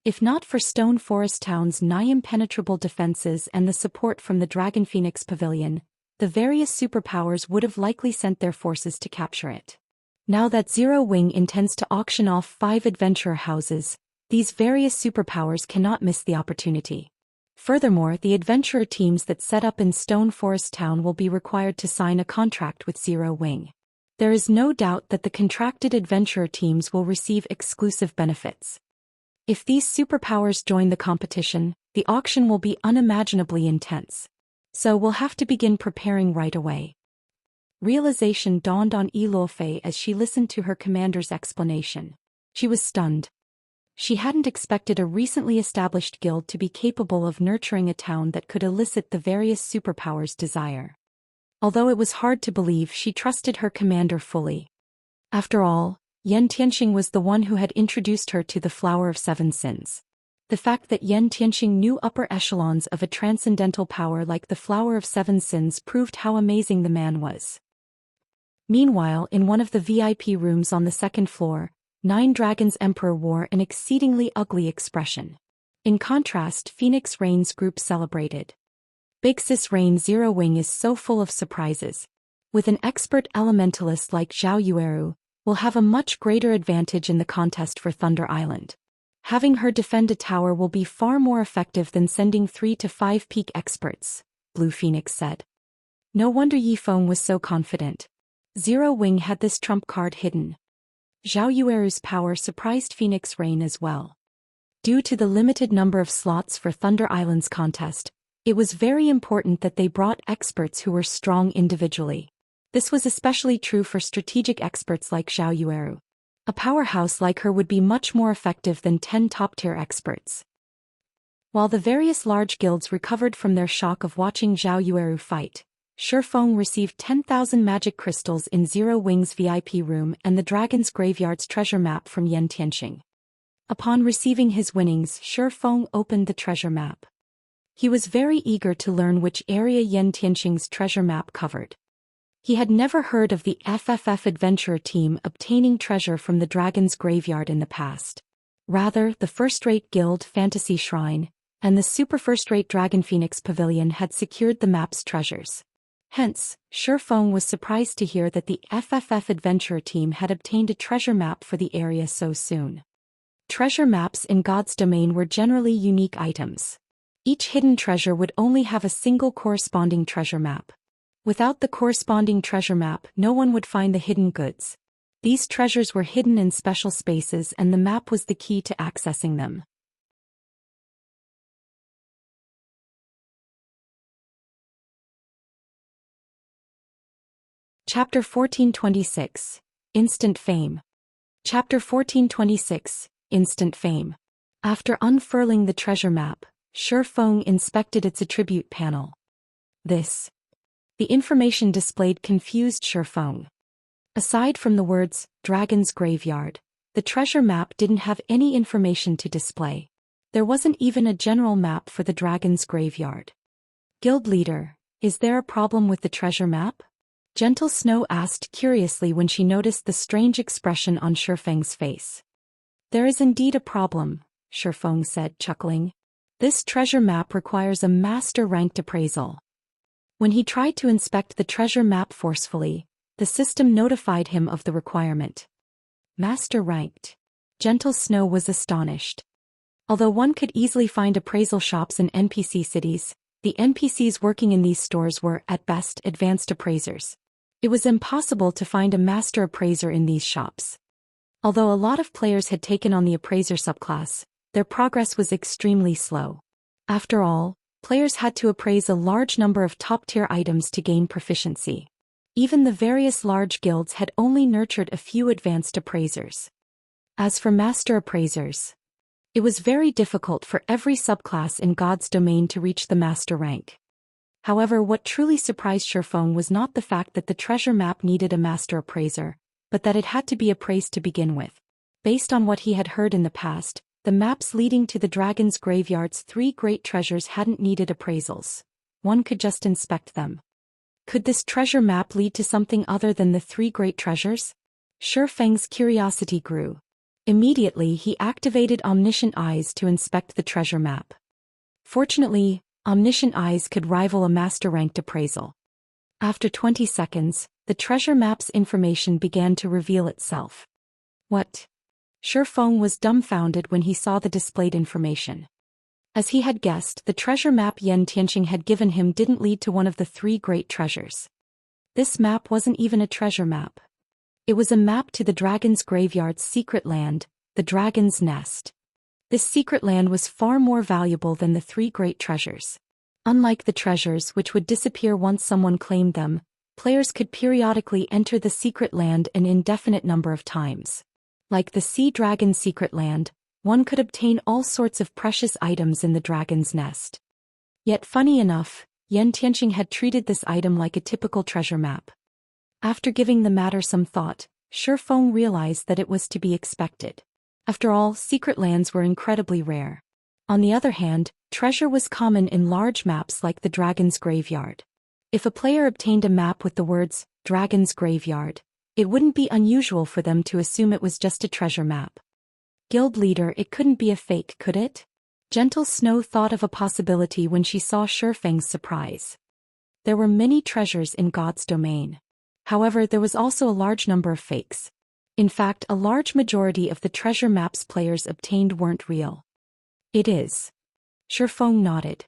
"If not for Stone Forest Town's nigh-impenetrable defenses and the support from the Dragon Phoenix Pavilion, the various superpowers would have likely sent their forces to capture it. Now that Zero Wing intends to auction off 5 adventurer houses, these various superpowers cannot miss the opportunity. Furthermore, the adventurer teams that set up in Stone Forest Town will be required to sign a contract with Zero Wing. There is no doubt that the contracted adventurer teams will receive exclusive benefits. If these superpowers join the competition, the auction will be unimaginably intense. So we'll have to begin preparing right away." Realization dawned on Ilofei as she listened to her commander's explanation. She was stunned. She hadn't expected a recently established guild to be capable of nurturing a town that could elicit the various superpowers' desire. Although it was hard to believe, she trusted her commander fully. After all, Yan Tianxing was the one who had introduced her to the Flower of Seven Sins. The fact that Yan Tianxing knew upper echelons of a transcendental power like the Flower of Seven Sins proved how amazing the man was. Meanwhile, in one of the VIP rooms on the 2nd floor, Nine Dragons Emperor wore an exceedingly ugly expression. In contrast, Phoenix Rain's group celebrated. "Big Sis Rain, Zero Wing is so full of surprises. With an expert elementalist like Zhao Yueru, we'll have a much greater advantage in the contest for Thunder Island. Having her defend a tower will be far more effective than sending 3 to 5 peak experts," Blue Phoenix said. No wonder Yifeng was so confident. Zero Wing had this trump card hidden. Zhao Yueru's power surprised Phoenix Rain as well. Due to the limited number of slots for Thunder Island's contest, it was very important that they brought experts who were strong individually. This was especially true for strategic experts like Zhao Yueru. A powerhouse like her would be much more effective than 10 top-tier experts. While the various large guilds recovered from their shock of watching Zhao Yueru fight, Shifeng received 10,000 magic crystals in Zero Wing's VIP room and the Dragon's Graveyard's treasure map from Yan Tianxing. Upon receiving his winnings, Shifeng opened the treasure map. He was very eager to learn which area Yan Tianxing's treasure map covered. He had never heard of the FFF adventurer team obtaining treasure from the Dragon's Graveyard in the past. Rather, the first-rate guild Fantasy Shrine and the super first-rate Dragon Phoenix Pavilion had secured the map's treasures. Hence, Shifeng was surprised to hear that the FFF adventurer team had obtained a treasure map for the area so soon. Treasure maps in God's domain were generally unique items. Each hidden treasure would only have a single corresponding treasure map. Without the corresponding treasure map, no one would find the hidden goods. These treasures were hidden in special spaces and the map was the key to accessing them. Chapter 1426. Instant Fame. Chapter 1426. Instant Fame. After unfurling the treasure map, Shifeng inspected its attribute panel. The information displayed confused Shifeng. Aside from the words, Dragon's Graveyard, the treasure map didn't have any information to display. There wasn't even a general map for the Dragon's Graveyard. Guild leader, is there a problem with the treasure map? Gentle Snow asked curiously when she noticed the strange expression on Shifeng's face. There is indeed a problem, Shifeng said, chuckling. This treasure map requires a master-ranked appraisal. When he tried to inspect the treasure map forcefully, the system notified him of the requirement. Master-ranked. Gentle Snow was astonished. Although one could easily find appraisal shops in NPC cities, the NPCs working in these stores were, at best, advanced appraisers. It was impossible to find a master appraiser in these shops. Although a lot of players had taken on the appraiser subclass, their progress was extremely slow. After all, players had to appraise a large number of top-tier items to gain proficiency. Even the various large guilds had only nurtured a few advanced appraisers. As for master appraisers, it was very difficult for every subclass in God's domain to reach the master rank. However, what truly surprised Shifeng was not the fact that the treasure map needed a master appraiser, but that it had to be appraised to begin with. Based on what he had heard in the past, the maps leading to the Dragon's Graveyard's 3 great treasures hadn't needed appraisals. One could just inspect them. Could this treasure map lead to something other than the 3 great treasures? Shifeng's curiosity grew. Immediately he activated Omniscient Eyes to inspect the treasure map. Fortunately, Omniscient Eyes could rival a master-ranked appraisal. After 20 seconds, the treasure map's information began to reveal itself. What? Shifeng was dumbfounded when he saw the displayed information. As he had guessed, the treasure map Yan Tianxing had given him didn't lead to one of the 3 great treasures. This map wasn't even a treasure map. It was a map to the Dragon's Graveyard's secret land, the Dragon's Nest. This secret land was far more valuable than the 3 great treasures. Unlike the treasures which would disappear once someone claimed them, players could periodically enter the secret land an indefinite number of times. Like the Sea Dragon's secret land, one could obtain all sorts of precious items in the Dragon's Nest. Yet funny enough, Yan Tianxing had treated this item like a typical treasure map. After giving the matter some thought, Shifeng realized that it was to be expected. After all, secret lands were incredibly rare. On the other hand, treasure was common in large maps like the Dragon's Graveyard. If a player obtained a map with the words, Dragon's Graveyard, it wouldn't be unusual for them to assume it was just a treasure map. Guild leader, it couldn't be a fake, could it? Gentle Snow thought of a possibility when she saw Shifeng's surprise. There were many treasures in God's domain. However, there was also a large number of fakes. In fact, a large majority of the treasure maps players obtained weren't real. It is. Shifeng nodded.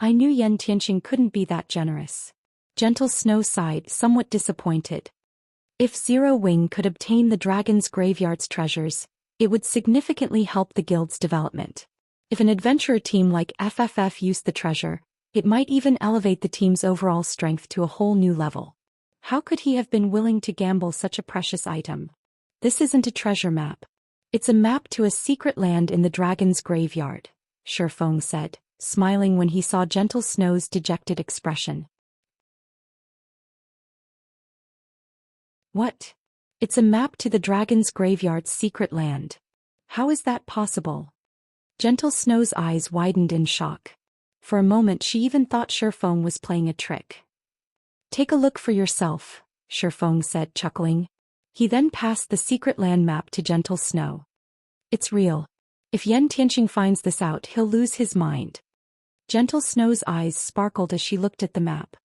I knew Yan Tianxing couldn't be that generous. Gentle Snow sighed, somewhat disappointed. If Zero Wing could obtain the Dragon's Graveyard's treasures, It would significantly help the guild's development. If an adventurer team like FFF used the treasure, it might even elevate the team's overall strength to a whole new level. How could he have been willing to gamble such a precious item? This isn't a treasure map. It's a map to a secret land in the dragon's graveyard, Shifeng said, smiling when he saw Gentle Snow's dejected expression. What? It's a map to the dragon's graveyard's secret land. How is that possible? Gentle Snow's eyes widened in shock. For a moment she even thought Shifeng was playing a trick. Take a look for yourself, Shifeng said, chuckling. He then passed the secret land map to Gentle Snow. It's real. If Yen Tianqing finds this out, he'll lose his mind. Gentle Snow's eyes sparkled as she looked at the map.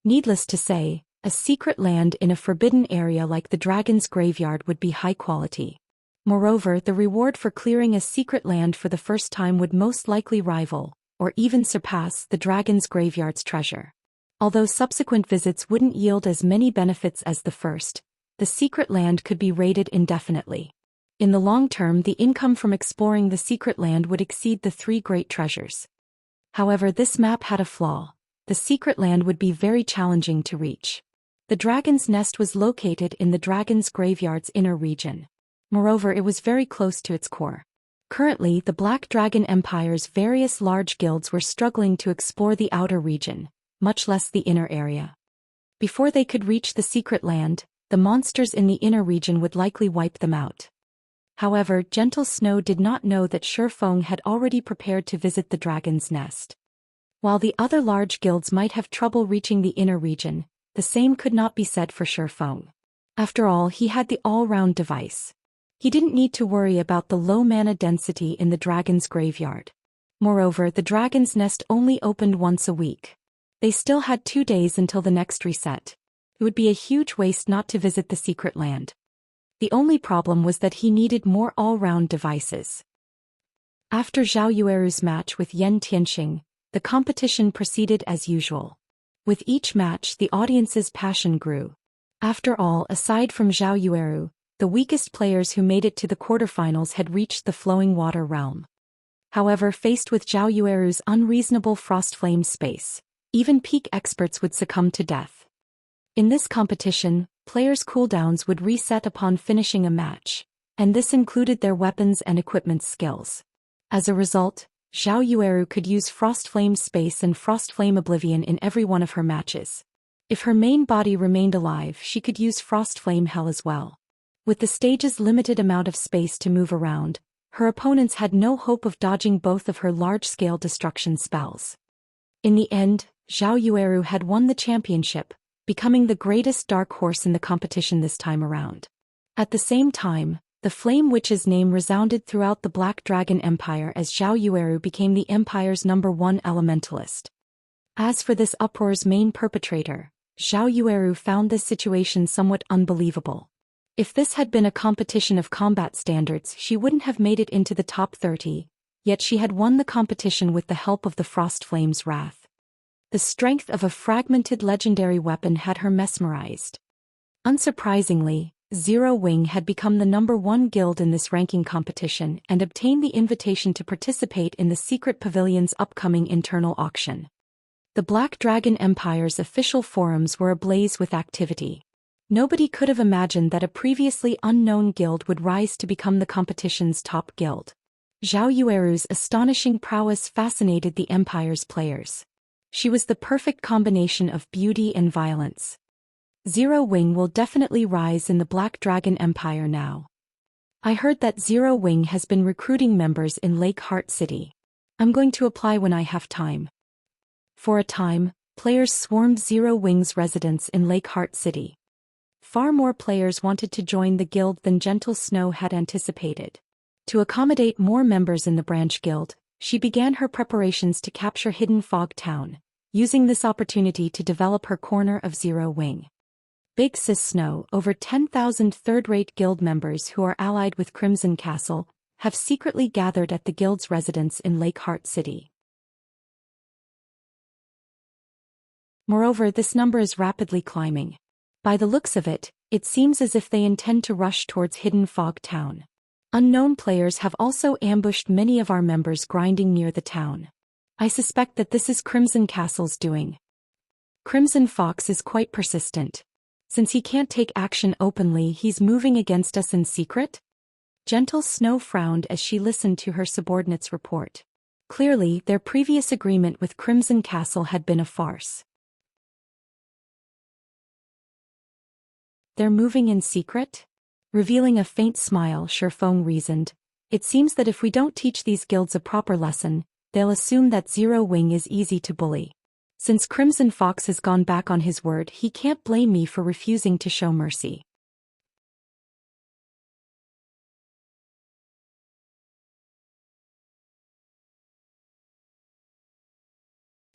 Needless to say, a secret land in a forbidden area like the dragon's graveyard would be high quality. Moreover, the reward for clearing a secret land for the first time would most likely rival, or even surpass, the dragon's graveyard's treasure. Although subsequent visits wouldn't yield as many benefits as the first, the secret land could be raided indefinitely. In the long term, the income from exploring the secret land would exceed the 3 great treasures. However, this map had a flaw. The secret land would be very challenging to reach. The dragon's nest was located in the dragon's graveyard's inner region. Moreover, it was very close to its core. Currently, the Black Dragon Empire's various large guilds were struggling to explore the outer region, much less the inner area. Before they could reach the secret land, the monsters in the inner region would likely wipe them out. However, Gentle Snow did not know that Shifeng had already prepared to visit the dragon's nest. While the other large guilds might have trouble reaching the inner region, the same could not be said for Shifeng. After all, he had the all-round device. He didn't need to worry about the low mana density in the dragon's graveyard. Moreover, the dragon's nest only opened once a week. They still had 2 days until the next reset. It would be a huge waste not to visit the secret land. The only problem was that he needed more all-round devices. After Zhao Yueru's match with Yen Tianqing, the competition proceeded as usual. With each match, the audience's passion grew. After all, aside from Zhao Yueru, the weakest players who made it to the quarterfinals had reached the Flowing Water realm. However, faced with Zhao Yueru's unreasonable Frostflame space, even peak experts would succumb to death. In this competition, players' cooldowns would reset upon finishing a match, and this included their weapons and equipment skills. As a result, Zhao Yueru could use Frostflame Space and Frostflame Oblivion in every one of her matches. If her main body remained alive, she could use Frostflame Hell as well. With the stage's limited amount of space to move around, her opponents had no hope of dodging both of her large-scale destruction spells. In the end, Zhao Yueru had won the championship, becoming the greatest dark horse in the competition this time around. At the same time, the Flame Witch's name resounded throughout the Black Dragon Empire as Zhao Yueru became the empire's #1 elementalist. As for this uproar's main perpetrator, Zhao Yueru found this situation somewhat unbelievable. If this had been a competition of combat standards, she wouldn't have made it into the top 30, yet she had won the competition with the help of the Frostflame's wrath. The strength of a fragmented legendary weapon had her mesmerized. Unsurprisingly, Zero Wing had become the #1 guild in this ranking competition and obtained the invitation to participate in the Secret Pavilion's upcoming internal auction. The Black Dragon Empire's official forums were ablaze with activity. Nobody could have imagined that a previously unknown guild would rise to become the competition's top guild. Zhao Yueru's astonishing prowess fascinated the Empire's players. She was the perfect combination of beauty and violence. Zero Wing will definitely rise in the Black Dragon Empire now. I heard that Zero Wing has been recruiting members in Lake Heart City. I'm going to apply when I have time. For a time, players swarmed Zero Wing's residence in Lake Heart City. Far more players wanted to join the guild than Gentle Snow had anticipated. To accommodate more members in the branch guild, she began her preparations to capture Hidden Fog Town, using this opportunity to develop her corner of Zero Wing. Big Sis Snow, over 10,000 third-rate guild members who are allied with Crimson Castle, have secretly gathered at the guild's residence in Lake Heart City. Moreover, this number is rapidly climbing. By the looks of it, it seems as if they intend to rush towards Hidden Fog Town. Unknown players have also ambushed many of our members grinding near the town. I suspect that this is Crimson Castle's doing. Crimson Fox is quite persistent. Since he can't take action openly, he's moving against us in secret? Gentle Snow frowned as she listened to her subordinate's report. Clearly, their previous agreement with Crimson Castle had been a farce. They're moving in secret? Revealing a faint smile, Shifeng reasoned. It seems that if we don't teach these guilds a proper lesson, they'll assume that Zero Wing is easy to bully. Since Crimson Fox has gone back on his word, he can't blame me for refusing to show mercy.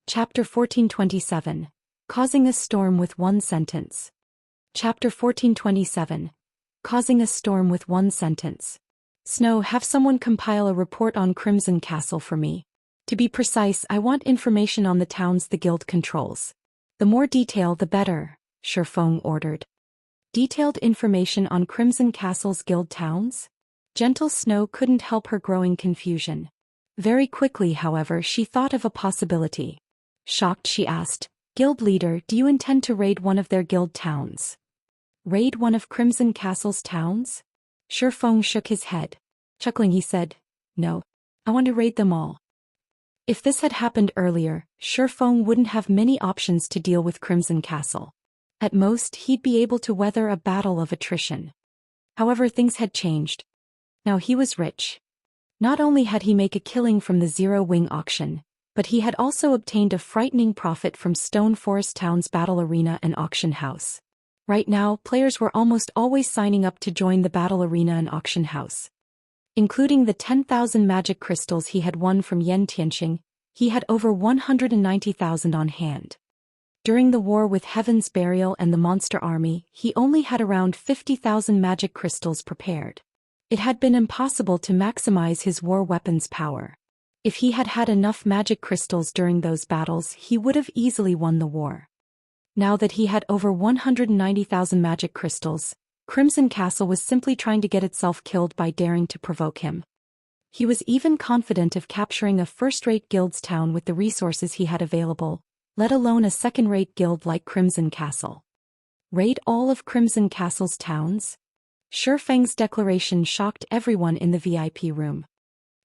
Chapter 1427. Causing a Storm with One Sentence. Chapter 1427. Causing a Storm with One Sentence. Snow, have someone compile a report on Crimson Castle for me. To be precise, I want information on the towns the guild controls. The more detail the better, Shifeng ordered. Detailed information on Crimson Castle's guild towns? Gentle Snow couldn't help her growing confusion. Very quickly, however, she thought of a possibility. Shocked, she asked, Guild leader, do you intend to raid one of their guild towns? Raid one of Crimson Castle's towns? Shifeng shook his head. Chuckling, he said, No. I want to raid them all. If this had happened earlier, Shifeng wouldn't have many options to deal with Crimson Castle. At most, he'd be able to weather a battle of attrition. However, things had changed. Now he was rich. Not only had he made a killing from the Zero Wing auction, but he had also obtained a frightening profit from Stone Forest Town's battle arena and auction house. Right now, players were almost always signing up to join the battle arena and auction house. Including the 10,000 magic crystals he had won from Yen Tianqing, he had over 190,000 on hand. During the war with Heaven's Burial and the Monster Army, he only had around 50,000 magic crystals prepared. It had been impossible to maximize his war weapon's power. If he had had enough magic crystals during those battles, he would have easily won the war. Now that he had over 190,000 magic crystals, Crimson Castle was simply trying to get itself killed by daring to provoke him. He was even confident of capturing a first-rate guild's town with the resources he had available, let alone a second-rate guild like Crimson Castle. Raid all of Crimson Castle's towns? Shifeng's declaration shocked everyone in the VIP room.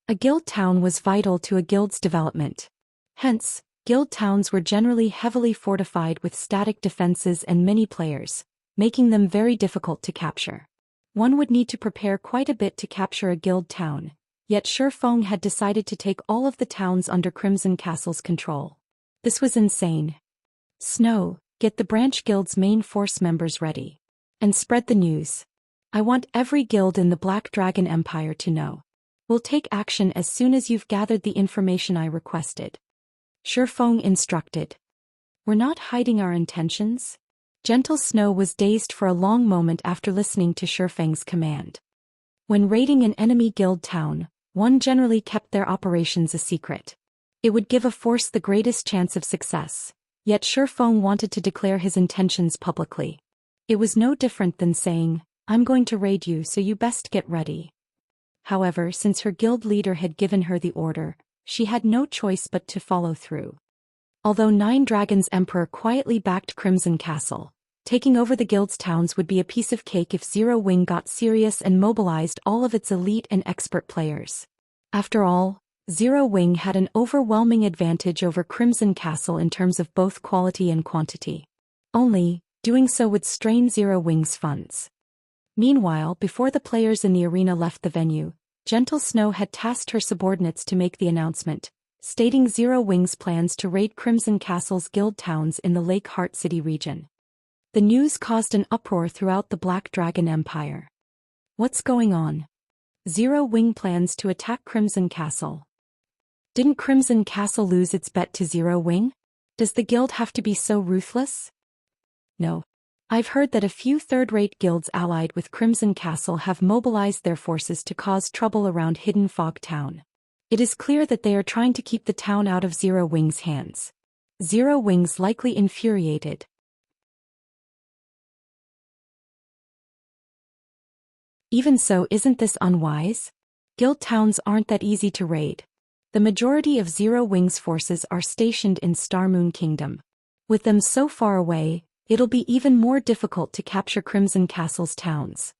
A guild town was vital to a guild's development. Hence, guild towns were generally heavily fortified with static defenses and many players, making them very difficult to capture. One would need to prepare quite a bit to capture a guild town, yet Shifeng had decided to take all of the towns under Crimson Castle's control. This was insane. Snow, get the branch guild's main force members ready. And spread the news. I want every guild in the Black Dragon Empire to know. We'll take action as soon as you've gathered the information I requested. Shifeng instructed. We're not hiding our intentions? Gentle Snow was dazed for a long moment after listening to Shifeng's command. When raiding an enemy guild town, one generally kept their operations a secret. It would give a force the greatest chance of success, yet Shifeng wanted to declare his intentions publicly. It was no different than saying, I'm going to raid you, so you best get ready. However, since her guild leader had given her the order, she had no choice but to follow through. Although Nine Dragons Emperor quietly backed Crimson Castle, taking over the guild's towns would be a piece of cake if Zero Wing got serious and mobilized all of its elite and expert players. After all, Zero Wing had an overwhelming advantage over Crimson Castle in terms of both quality and quantity. Only, doing so would strain Zero Wing's funds. Meanwhile, before the players in the arena left the venue, Gentle Snow had tasked her subordinates to make the announcement, stating Zero Wing's plans to raid Crimson Castle's guild towns in the Lake Heart City region. The news caused an uproar throughout the Black Dragon Empire. What's going on? Zero Wing plans to attack Crimson Castle. Didn't Crimson Castle lose its bet to Zero Wing? Does the guild have to be so ruthless? No. I've heard that a few third-rate guilds allied with Crimson Castle have mobilized their forces to cause trouble around Hidden Fog Town. It is clear that they are trying to keep the town out of Zero Wing's hands. Zero Wing's likely infuriated. Even so, isn't this unwise? Guild towns aren't that easy to raid. The majority of Zero Wing's forces are stationed in Starmoon Kingdom. With them so far away, it'll be even more difficult to capture Crimson Castle's towns.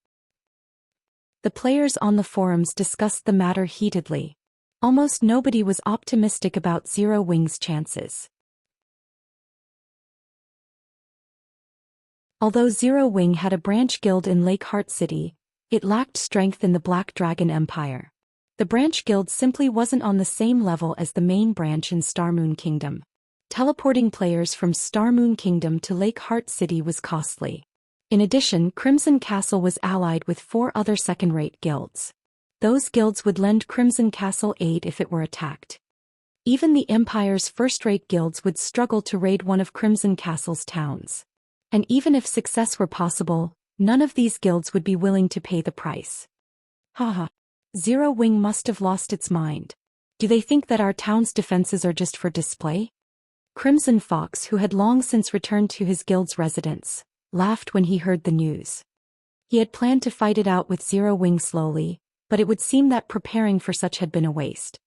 The players on the forums discussed the matter heatedly. Almost nobody was optimistic about Zero Wing's chances. Although Zero Wing had a branch guild in Lake Heart City, it lacked strength in the Black Dragon Empire. The branch guild simply wasn't on the same level as the main branch in Starmoon Kingdom. Teleporting players from Starmoon Kingdom to Lake Heart City was costly. In addition, Crimson Castle was allied with 4 other second-rate guilds. Those guilds would lend Crimson Castle aid if it were attacked. Even the Empire's first-rate guilds would struggle to raid one of Crimson Castle's towns. And even if success were possible, none of these guilds would be willing to pay the price. Haha. Zero Wing must have lost its mind. Do they think that our town's defenses are just for display? Crimson Fox, who had long since returned to his guild's residence, laughed when he heard the news. He had planned to fight it out with Zero Wing slowly, but it would seem that preparing for such had been a waste.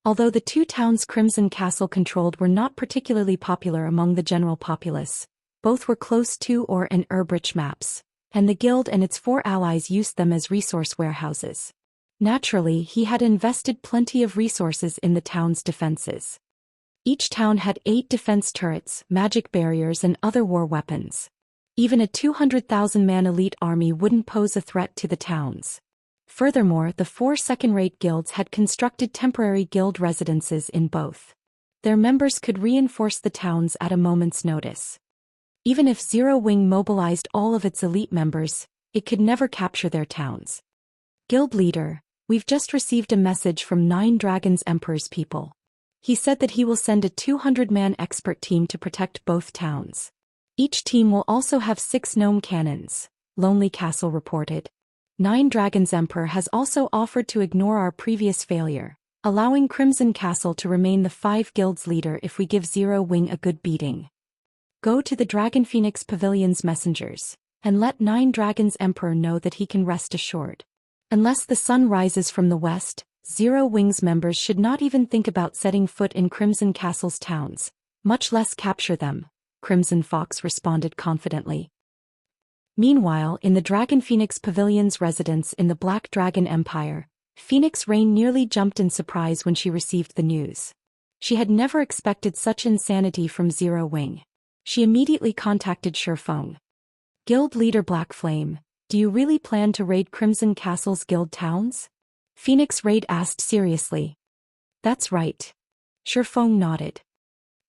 Although the 2 towns Crimson Castle controlled were not particularly popular among the general populace, both were close to or and herb-rich maps, and the guild and its 4 allies used them as resource warehouses. Naturally, he had invested plenty of resources in the town's defenses. Each town had 8 defense turrets, magic barriers and other war weapons. Even a 200,000-man elite army wouldn't pose a threat to the towns. Furthermore, the 4 second-rate guilds had constructed temporary guild residences in both. Their members could reinforce the towns at a moment's notice. Even if Zero Wing mobilized all of its elite members, it could never capture their towns. Guild leader, we've just received a message from 9 Dragons Emperor's people. He said that he will send a 200-man expert team to protect both towns. Each team will also have 6 gnome cannons, Lonely Castle reported. 9 Dragons Emperor has also offered to ignore our previous failure, allowing Crimson Castle to remain the 5 guilds leader if we give Zero Wing a good beating. Go to the Dragon Phoenix Pavilion's messengers, and let 9 Dragons Emperor know that he can rest assured. Unless the sun rises from the west, Zero Wing's members should not even think about setting foot in Crimson Castle's towns, much less capture them, Crimson Fox responded confidently. Meanwhile, in the Dragon Phoenix Pavilion's residence in the Black Dragon Empire, Phoenix Rain nearly jumped in surprise when she received the news. She had never expected such insanity from Zero Wing. She immediately contacted Shifeng. Guild leader Black Flame, do you really plan to raid Crimson Castle's guild towns? Phoenix Raid asked seriously. That's right. Shifeng nodded.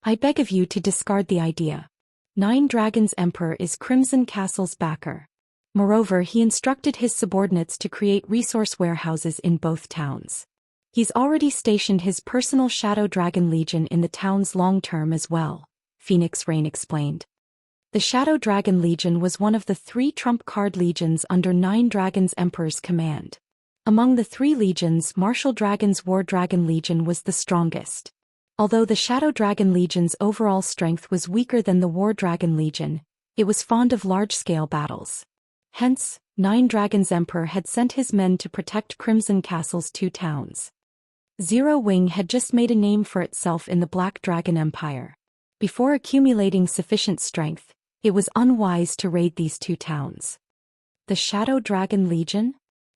I beg of you to discard the idea. 9 Dragons Emperor is Crimson Castle's backer. Moreover, he instructed his subordinates to create resource warehouses in both towns. He's already stationed his personal Shadow Dragon Legion in the town's long term as well, Phoenix Rain explained. The Shadow Dragon Legion was one of the 3 trump card legions under 9 Dragons Emperor's command. Among the 3 legions, Martial Dragon's War Dragon Legion was the strongest. Although the Shadow Dragon Legion's overall strength was weaker than the War Dragon Legion, it was fond of large-scale battles. Hence, 9 Dragons Emperor had sent his men to protect Crimson Castle's 2 towns. Zero Wing had just made a name for itself in the Black Dragon Empire. Before accumulating sufficient strength, it was unwise to raid these 2 towns. The Shadow Dragon Legion?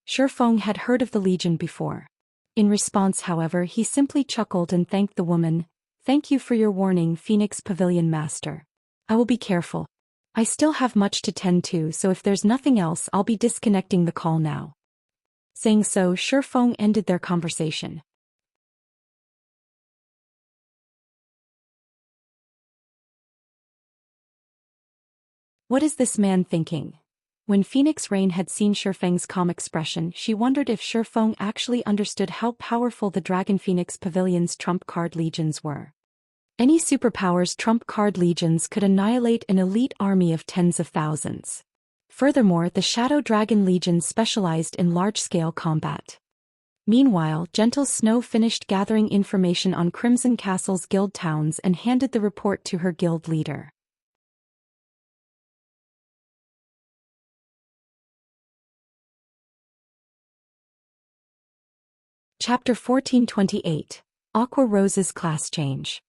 Shifeng had heard of the Legion before. In response, however, he simply chuckled and thanked the woman. Thank you for your warning, Phoenix Pavilion Master. I will be careful. I still have much to tend to, so if there's nothing else, I'll be disconnecting the call now. Saying so, Shifeng ended their conversation. What is this man thinking? When Phoenix Rain had seen Shifeng's calm expression, she wondered if Shifeng actually understood how powerful the Dragon Phoenix Pavilion's trump card legions were. Any superpower's trump card legions could annihilate an elite army of tens of thousands. Furthermore, the Shadow Dragon Legion specialized in large-scale combat. Meanwhile, Gentle Snow finished gathering information on Crimson Castle's guild towns and handed the report to her guild leader. Chapter 1428, Aqua Rose's Class Change.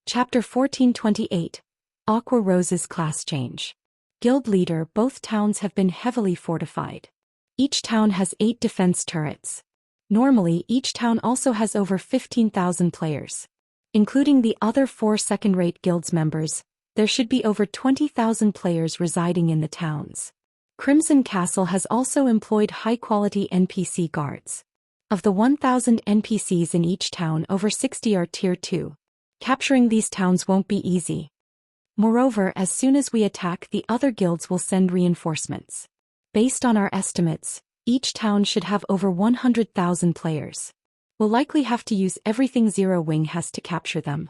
Chapter 1428, Aqua Rose's Class Change. Guild Leader. Both towns have been heavily fortified. Each town has 8 defense turrets. Normally, each town also has over 15,000 players. Including the other 4 second-rate guilds members, there should be over 20,000 players residing in the towns. Crimson Castle has also employed high-quality NPC guards. Of the 1,000 NPCs in each town, over 60 are Tier 2. Capturing these towns won't be easy. Moreover, as soon as we attack, the other guilds will send reinforcements. Based on our estimates, each town should have over 100,000 players. We'll likely have to use everything Zero Wing has to capture them.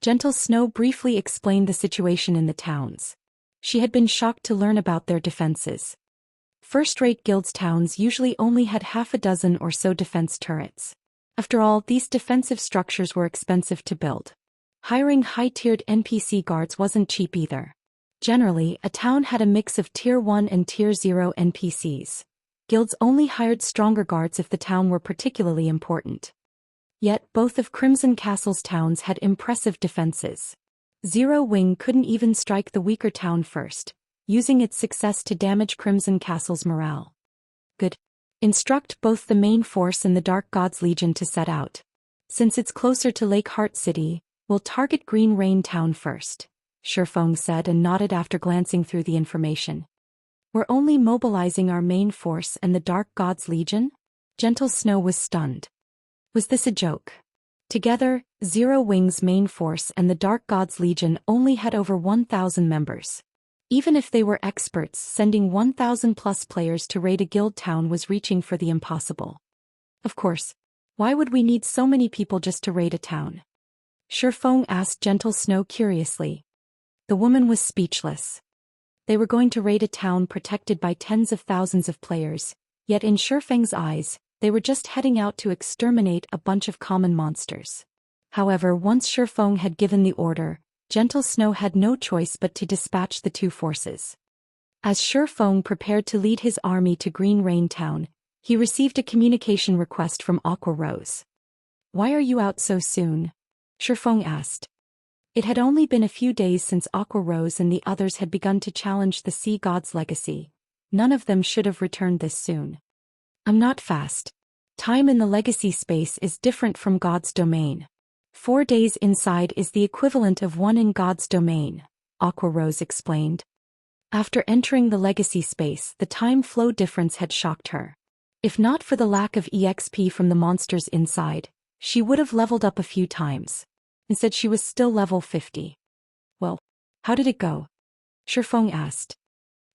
Gentle Snow briefly explained the situation in the towns. She had been shocked to learn about their defenses. First-rate guilds towns usually only had half a dozen or so defense turrets. After all, these defensive structures were expensive to build. Hiring high-tiered NPC guards wasn't cheap either. Generally, a town had a mix of Tier 1 and Tier 0 NPCs. Guilds only hired stronger guards if the town were particularly important. Yet, both of Crimson Castle's towns had impressive defenses. Zero Wing couldn't even strike the weaker town first, using its success to damage Crimson Castle's morale. Good. Instruct both the main force and the Dark God's Legion to set out. Since it's closer to Lake Heart City, we'll target Green Rain Town first, Shifeng said and nodded after glancing through the information. We're only mobilizing our main force and the Dark God's Legion? Gentle Snow was stunned. Was this a joke? Together, Zero Wing's main force and the Dark God's Legion only had over 1,000 members. Even if they were experts, sending 1,000+ players to raid a guild town was reaching for the impossible. Of course, why would we need so many people just to raid a town? Shifeng asked Gentle Snow curiously. The woman was speechless. They were going to raid a town protected by tens of thousands of players, yet in Shifeng's eyes, they were just heading out to exterminate a bunch of common monsters. However, once Shifeng had given the order, Gentle Snow had no choice but to dispatch the 2 forces. As Shifeng prepared to lead his army to Green Rain Town, he received a communication request from Aqua Rose. "Why are you out so soon?" Shifeng asked. It had only been a few days since Aqua Rose and the others had begun to challenge the Sea God's legacy. None of them should have returned this soon. "I'm not fast. Time in the legacy space is different from God's domain. 4 days inside is the equivalent of 1 in God's domain," Aqua Rose explained. After entering the legacy space, the time flow difference had shocked her. If not for the lack of EXP from the monsters inside, she would have leveled up a few times. Instead, she was still level 50. "Well, how did it go?" Shifeng asked.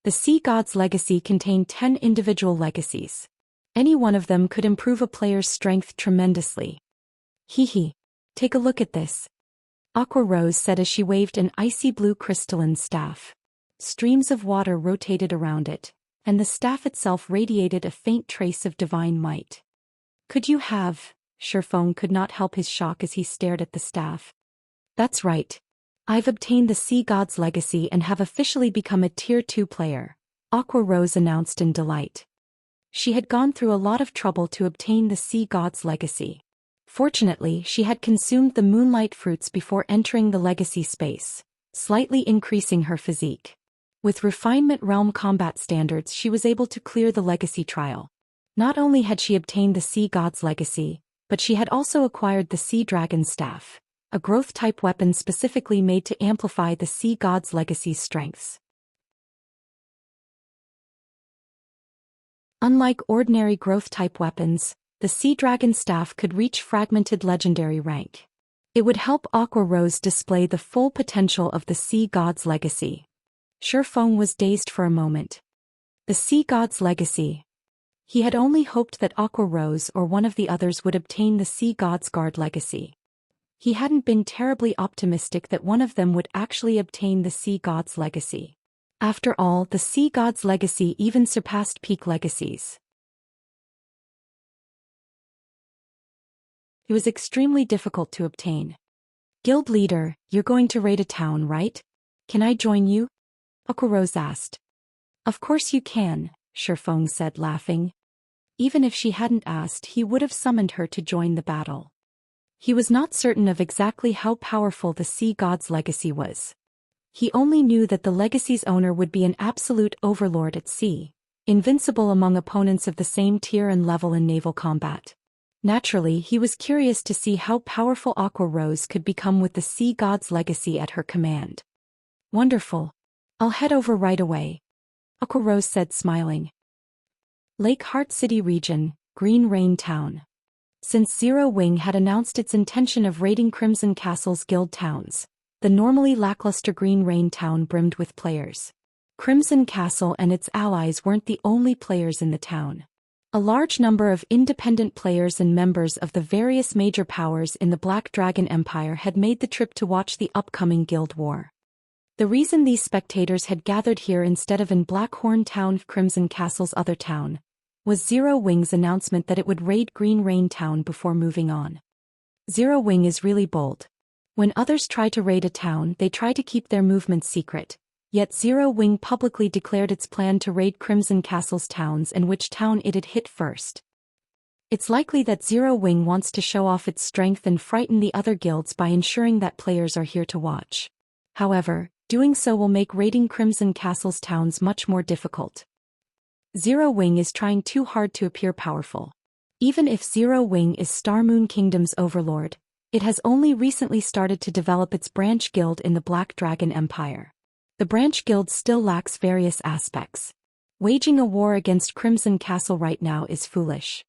The Sea God's legacy contained 10 individual legacies. Any one of them could improve a player's strength tremendously. "Hee. Take a look at this," Aqua Rose said as she waved an icy blue crystalline staff. Streams of water rotated around it, and the staff itself radiated a faint trace of divine might. "Could you have..." Shifeng could not help his shock as he stared at the staff. "That's right. I've obtained the Sea God's legacy and have officially become a Tier 2 player," Aqua Rose announced in delight. She had gone through a lot of trouble to obtain the Sea God's legacy. Fortunately, she had consumed the moonlight fruits before entering the legacy space, slightly increasing her physique. With refinement realm combat standards, she was able to clear the legacy trial. Not only had she obtained the Sea God's legacy, but she had also acquired the Sea Dragon's Staff, a growth-type weapon specifically made to amplify the Sea God's legacy's strengths. Unlike ordinary growth-type weapons, the Sea Dragon Staff could reach fragmented legendary rank. It would help Aqua Rose display the full potential of the Sea God's legacy. Shifeng was dazed for a moment. The Sea God's legacy. He had only hoped that Aqua Rose or one of the others would obtain the Sea God's Guard legacy. He hadn't been terribly optimistic that one of them would actually obtain the Sea God's legacy. After all, the Sea God's legacy even surpassed peak legacies. It was extremely difficult to obtain. "Guild leader, you're going to raid a town, right? Can I join you?" Aqua Rose asked. "Of course you can," Shifeng said, laughing. even if she hadn't asked, he would have summoned her to join the battle. He was not certain of exactly how powerful the sea god's legacy was. He only knew that the legacy's owner would be an absolute overlord at sea, invincible among opponents of the same tier and level in naval combat. Naturally, he was curious to see how powerful Aqua Rose could become with the sea god's legacy at her command. Wonderful. I'll head over right away, Aqua Rose said, smiling. Lake Heart City Region, Green Rain Town. Since Zero Wing had announced its intention of raiding Crimson Castle's guild towns, the normally lackluster Green Rain Town brimmed with players. Crimson Castle and its allies weren't the only players in the town. A large number of independent players and members of the various major powers in the Black Dragon Empire had made the trip to watch the upcoming guild war. The reason these spectators had gathered here instead of in Blackhorn Town, Crimson Castle's other town, was Zero Wing's announcement that it would raid Green Rain Town before moving on. Zero Wing is really bold. When others try to raid a town, they try to keep their movements secret, yet Zero Wing publicly declared its plan to raid Crimson Castle's towns and which town it'd hit first. It's likely that Zero Wing wants to show off its strength and frighten the other guilds by ensuring that players are here to watch. However, doing so will make raiding Crimson Castle's towns much more difficult. Zero Wing is trying too hard to appear powerful. Even if Zero Wing is Star Moon Kingdom's overlord, it has only recently started to develop its branch guild in the Black Dragon Empire. The branch guild still lacks various aspects. Waging a war against Crimson Castle right now is foolish.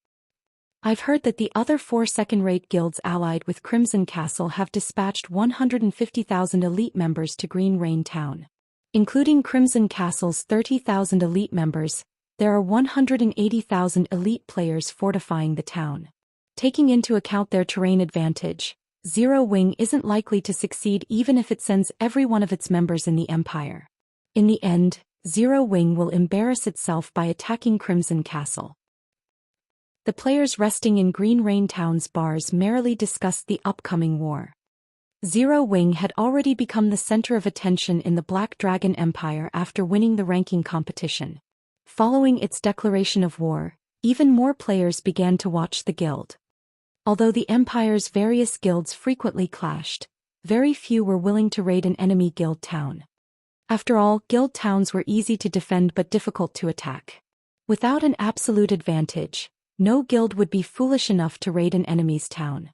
I've heard that the other 4 second-rate guilds allied with Crimson Castle have dispatched 150,000 elite members to Green Rain Town. Including Crimson Castle's 30,000 elite members, there are 180,000 elite players fortifying the town. Taking into account their terrain advantage, Zero Wing isn't likely to succeed even if it sends every one of its members in the Empire. In the end, Zero Wing will embarrass itself by attacking Crimson Castle. The players resting in Green Rain Town's bars merrily discussed the upcoming war. Zero Wing had already become the center of attention in the Black Dragon Empire after winning the ranking competition. Following its declaration of war, even more players began to watch the guild. Although the Empire's various guilds frequently clashed, very few were willing to raid an enemy guild town. After all, guild towns were easy to defend but difficult to attack. Without an absolute advantage, no guild would be foolish enough to raid an enemy's town.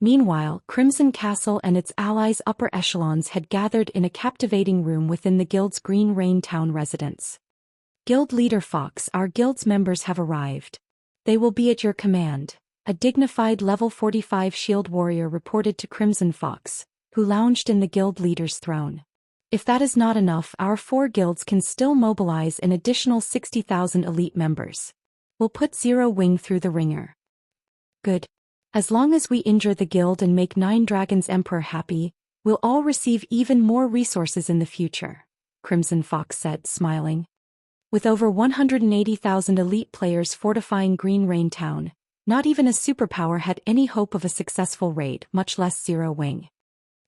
Meanwhile, Crimson Castle and its allies' upper echelons had gathered in a captivating room within the guild's Green Rain Town residence. Guild leader Fox, our guild's members have arrived. They will be at your command, a dignified level 45 shield warrior reported to Crimson Fox, who lounged in the guild leader's throne. If that is not enough, our 4 guilds can still mobilize an additional 60,000 elite members. We'll put Zero Wing through the ringer. Good. As long as we injure the guild and make 9 Dragons Emperor happy, we'll all receive even more resources in the future, Crimson Fox said, smiling. With over 180,000 elite players fortifying Green Rain Town, not even a superpower had any hope of a successful raid, much less Zero Wing.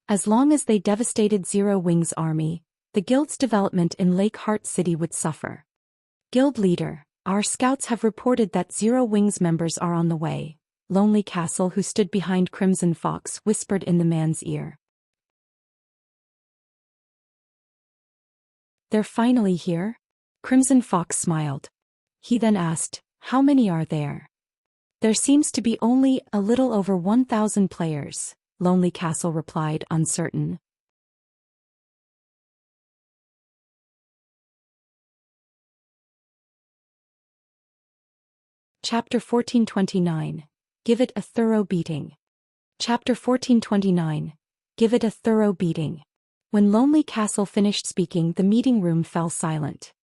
As long as they devastated Zero Wing's army, the guild's development in Lake Heart City would suffer. Guild leader, our scouts have reported that Zero Wing's members are on the way, Lonely Castle, who stood behind Crimson Fox, whispered in the man's ear. They're finally here? Crimson Fox smiled. He then asked, how many are there? There seems to be only a little over 1,000 players, Lonely Castle replied, uncertain. Chapter 1429. Give it a thorough beating. Chapter 1429. Give it a thorough beating. When Lonely Castle finished speaking, the meeting room fell silent.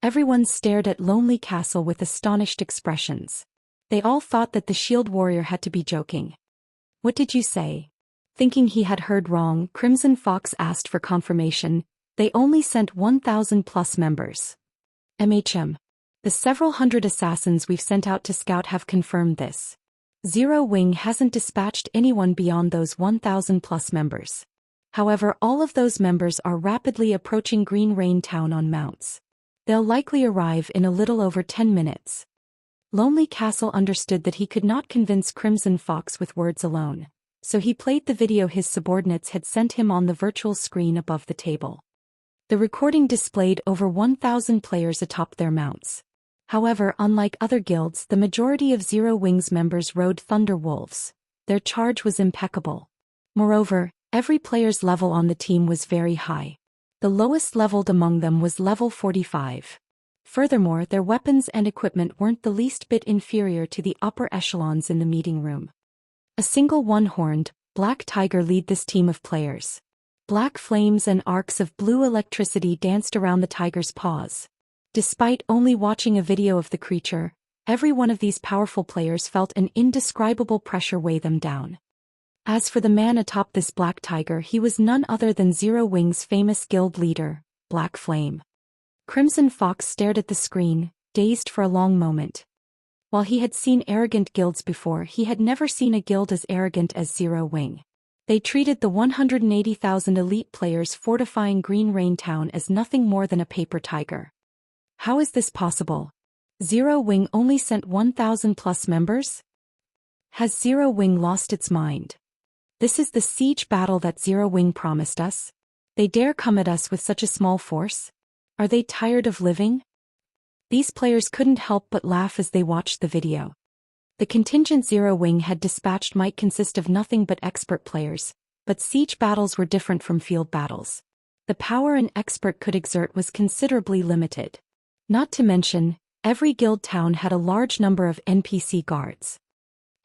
Everyone stared at Lonely Castle with astonished expressions. They all thought that the shield warrior had to be joking. What did you say? Thinking he had heard wrong, Crimson Fox asked for confirmation. They only sent 1,000 plus members. The several hundred assassins we've sent out to scout have confirmed this. Zero Wing hasn't dispatched anyone beyond those 1,000 plus members. However, all of those members are rapidly approaching Green Rain Town on mounts. They'll likely arrive in a little over 10 minutes. Lonely Castle understood that he could not convince Crimson Fox with words alone, so he played the video his subordinates had sent him on the virtual screen above the table. The recording displayed over 1,000 players atop their mounts. However, unlike other guilds, the majority of Zero Wing's members rode Thunder Wolves. Their charge was impeccable. Moreover, every player's level on the team was very high. The lowest leveled among them was level 45. Furthermore, their weapons and equipment weren't the least bit inferior to the upper echelons in the meeting room. A single one-horned, black tiger led this team of players. Black flames and arcs of blue electricity danced around the tiger's paws. Despite only watching a video of the creature, every one of these powerful players felt an indescribable pressure weigh them down. As for the man atop this black tiger, he was none other than Zero Wing's famous guild leader, Black Flame. Crimson Fox stared at the screen, dazed for a long moment. While he had seen arrogant guilds before, he had never seen a guild as arrogant as Zero Wing. They treated the 180,000 elite players fortifying Green Rain Town as nothing more than a paper tiger. How is this possible? Zero Wing only sent 1,000 plus members? Has Zero Wing lost its mind? This is the siege battle that Zero Wing promised us? They dare come at us with such a small force? Are they tired of living? These players couldn't help but laugh as they watched the video. The contingent Zero Wing had dispatched might consist of nothing but expert players, but siege battles were different from field battles. The power an expert could exert was considerably limited. Not to mention, every guild town had a large number of NPC guards.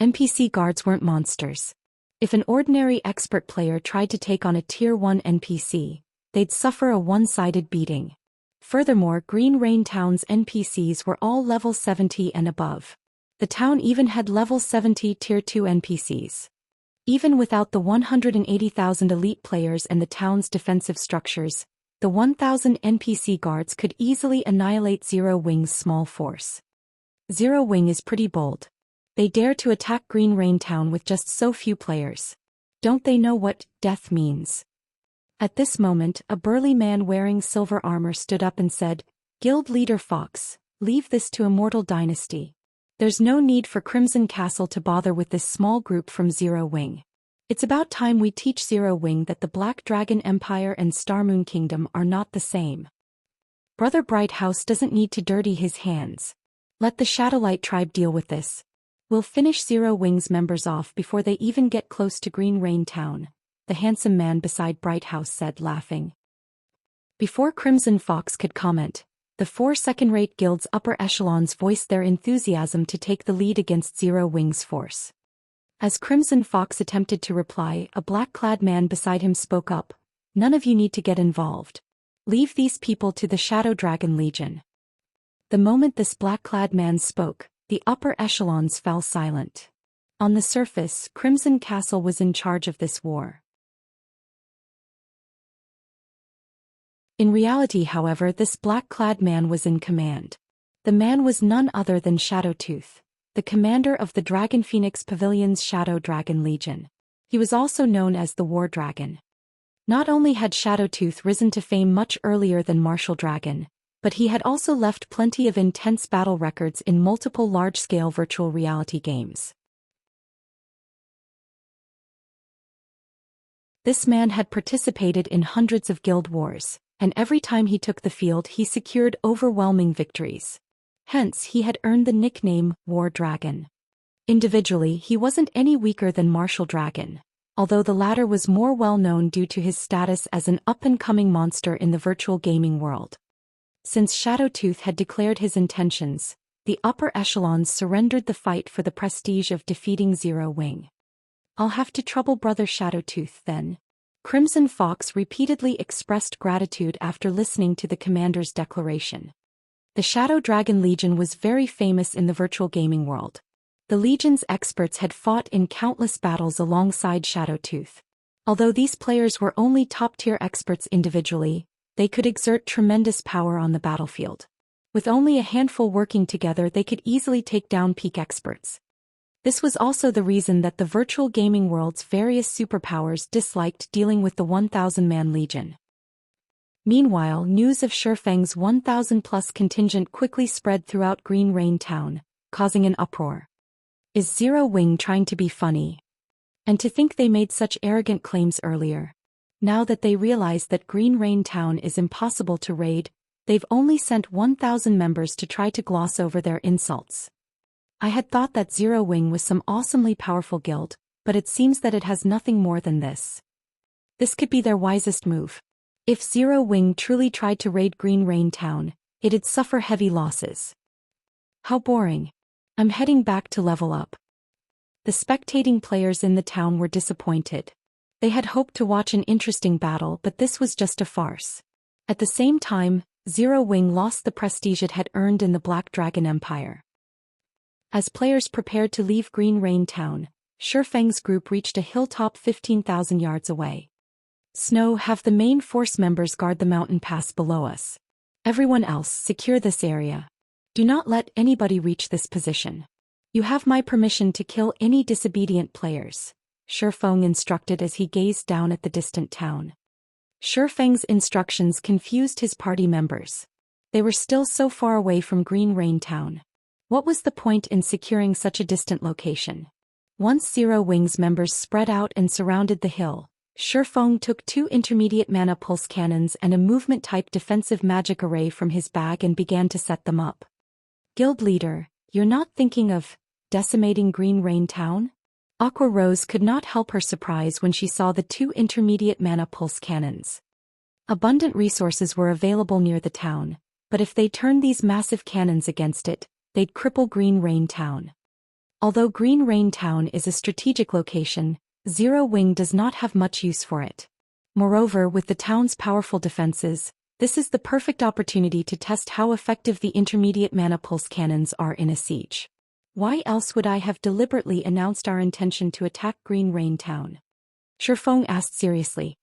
NPC guards weren't monsters. If an ordinary expert player tried to take on a Tier 1 NPC, they'd suffer a one-sided beating. Furthermore, Green Rain Town's NPCs were all level 70 and above. The town even had level 70 Tier 2 NPCs. Even without the 180,000 elite players and the town's defensive structures, the 1,000 NPC guards could easily annihilate Zero Wing's small force. Zero Wing is pretty bold. They dare to attack Green Rain Town with just so few players. Don't they know what death means? At this moment, a burly man wearing silver armor stood up and said, "Guild leader Fox, leave this to Immortal Dynasty. There's no need for Crimson Castle to bother with this small group from Zero Wing. It's about time we teach Zero Wing that the Black Dragon Empire and Star Moon Kingdom are not the same. Brother Bright House doesn't need to dirty his hands. Let the Shadowlight tribe deal with this. We'll finish Zero Wing's members off before they even get close to Green Rain Town," the handsome man beside Bright House said, laughing. Before Crimson Fox could comment, the 4 second-rate guilds' upper echelons voiced their enthusiasm to take the lead against Zero Wing's force. As Crimson Fox attempted to reply, a black-clad man beside him spoke up, "None of you need to get involved. Leave these people to the Shadow Dragon Legion." The moment this black-clad man spoke, the upper echelons fell silent. On the surface, Crimson Castle was in charge of this war. In reality, however, this black-clad man was in command. The man was none other than Shadowtooth, the commander of the Dragon Phoenix Pavilion's Shadow Dragon Legion. He was also known as the War Dragon. Not only had Shadowtooth risen to fame much earlier than Martial Dragon, but he had also left plenty of intense battle records in multiple large-scale virtual reality games. This man had participated in hundreds of guild wars, and every time he took the field he secured overwhelming victories. Hence, he had earned the nickname War Dragon. Individually, he wasn't any weaker than Martial Dragon, although the latter was more well-known due to his status as an up-and-coming monster in the virtual gaming world. Since Shadowtooth had declared his intentions, the upper echelons surrendered the fight for the prestige of defeating Zero Wing. "I'll have to trouble Brother Shadowtooth then." Crimson Fox repeatedly expressed gratitude after listening to the commander's declaration. The Shadow Dragon Legion was very famous in the virtual gaming world. The Legion's experts had fought in countless battles alongside Shadowtooth. Although these players were only top-tier experts individually, they could exert tremendous power on the battlefield. With only a handful working together, they could easily take down peak experts. This was also the reason that the virtual gaming world's various superpowers disliked dealing with the 1,000-man Legion. Meanwhile, news of Shifeng's 1,000-plus contingent quickly spread throughout Green Rain Town. causing an uproar. Is Zero Wing trying to be funny? And to think they made such arrogant claims earlier. Now that they realize that Green Rain Town is impossible to raid, they've only sent 1,000 members to try to gloss over their insults. I had thought that Zero Wing was some awesomely powerful guild, but it seems that it has nothing more than this. This could be their wisest move. If Zero Wing truly tried to raid Green Rain Town, it'd suffer heavy losses. How boring. I'm heading back to level up. The spectating players in the town were disappointed. They had hoped to watch an interesting battle, but this was just a farce. At the same time, Zero Wing lost the prestige it had earned in the Black Dragon Empire. As players prepared to leave Green Rain Town, Shifeng's group reached a hilltop 15,000 yards away. Snow, have the main force members guard the mountain pass below us. Everyone else, secure this area. Do not let anybody reach this position. You have my permission to kill any disobedient players, Shifeng instructed as he gazed down at the distant town. Shifeng's instructions confused his party members. They were still so far away from Green Rain Town. What was the point in securing such a distant location? Once Zero Wing's members spread out and surrounded the hill, Shifeng took 2 intermediate mana pulse cannons and a movement-type defensive magic array from his bag and began to set them up. Guild leader, you're not thinking of decimating Green Rain Town? Aqua Rose could not help her surprise when she saw the 2 intermediate mana pulse cannons. Abundant resources were available near the town, but if they turned these massive cannons against it, they'd cripple Green Rain Town. Although Green Rain Town is a strategic location, Zero Wing does not have much use for it. Moreover, with the town's powerful defenses, this is the perfect opportunity to test how effective the intermediate mana pulse cannons are in a siege. Why else would I have deliberately announced our intention to attack Green Rain Town? Shifeng asked seriously.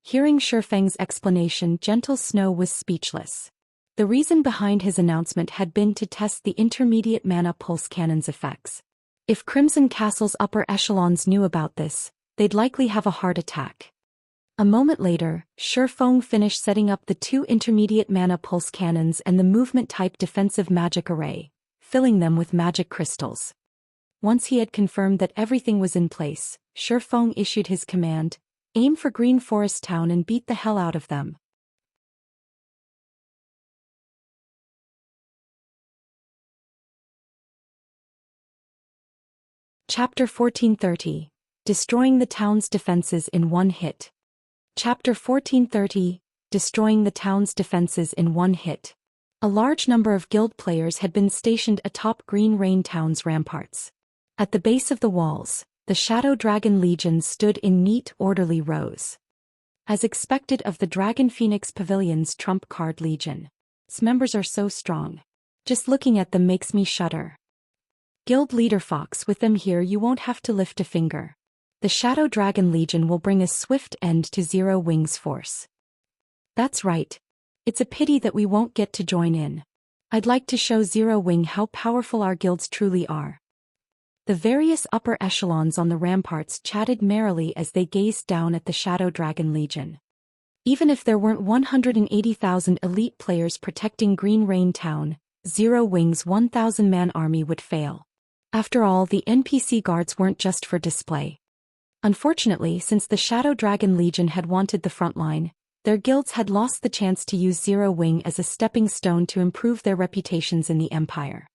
Hearing Shifeng's explanation, Gentle Snow was speechless. The reason behind his announcement had been to test the intermediate mana pulse cannon's effects. If Crimson Castle's upper echelons knew about this, they'd likely have a heart attack. A moment later, Shifeng finished setting up the 2 intermediate mana pulse cannons and the movement-type defensive magic array, filling them with magic crystals. Once he had confirmed that everything was in place, Shifeng issued his command, aim for Green Forest Town and beat the hell out of them. Chapter 1430. Destroying the town's defenses in one hit. Chapter 1430. Destroying the town's defenses in one hit. A large number of guild players had been stationed atop Green Rain Town's ramparts. At the base of the walls, the Shadow Dragon Legion stood in neat, orderly rows. As expected of the Dragon Phoenix Pavilion's trump card Legion. Its members are so strong. Just looking at them makes me shudder. Guild leader Fox, with them here you won't have to lift a finger. The Shadow Dragon Legion will bring a swift end to Zero Wing's force. That's right. It's a pity that we won't get to join in. I'd like to show Zero Wing how powerful our guilds truly are. The various upper echelons on the ramparts chatted merrily as they gazed down at the Shadow Dragon Legion. Even if there weren't 180,000 elite players protecting Green Rain Town, Zero Wing's 1,000-man army would fail. After all, the NPC guards weren't just for display. Unfortunately, since the Shadow Dragon Legion had wanted the front line, their guilds had lost the chance to use Zero Wing as a stepping stone to improve their reputations in the Empire.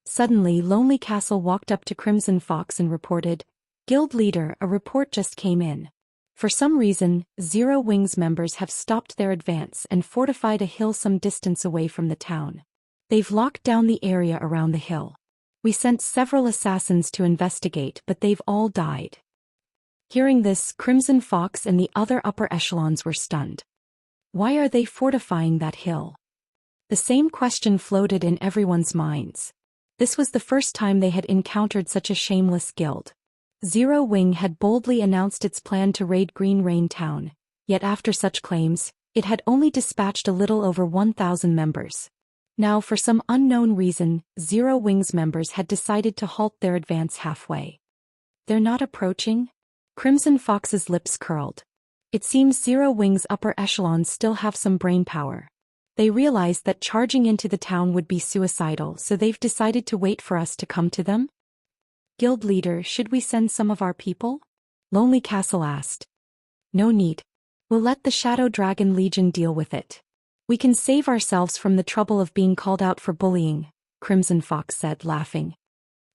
Suddenly, Lonely Castle walked up to Crimson Fox and reported, "Guild leader, a report just came in. For some reason, Zero Wing's members have stopped their advance and fortified a hill some distance away from the town. They've locked down the area around the hill. We sent several assassins to investigate, but they've all died." Hearing this, Crimson Fox and the other upper echelons were stunned. Why are they fortifying that hill? The same question floated in everyone's minds. This was the first time they had encountered such a shameless guild. Zero Wing had boldly announced its plan to raid Green Rain Town, yet after such claims, it had only dispatched a little over 1,000 members. Now, for some unknown reason, Zero Wing's members had decided to halt their advance halfway. They're not approaching? Crimson Fox's lips curled. It seems Zero Wing's upper echelons still have some brain power. They realized that charging into the town would be suicidal, so they've decided to wait for us to come to them? Guild leader, should we send some of our people? Lonely Castle asked. No need. We'll let the Shadow Dragon Legion deal with it. We can save ourselves from the trouble of being called out for bullying, Crimson Fox said, laughing.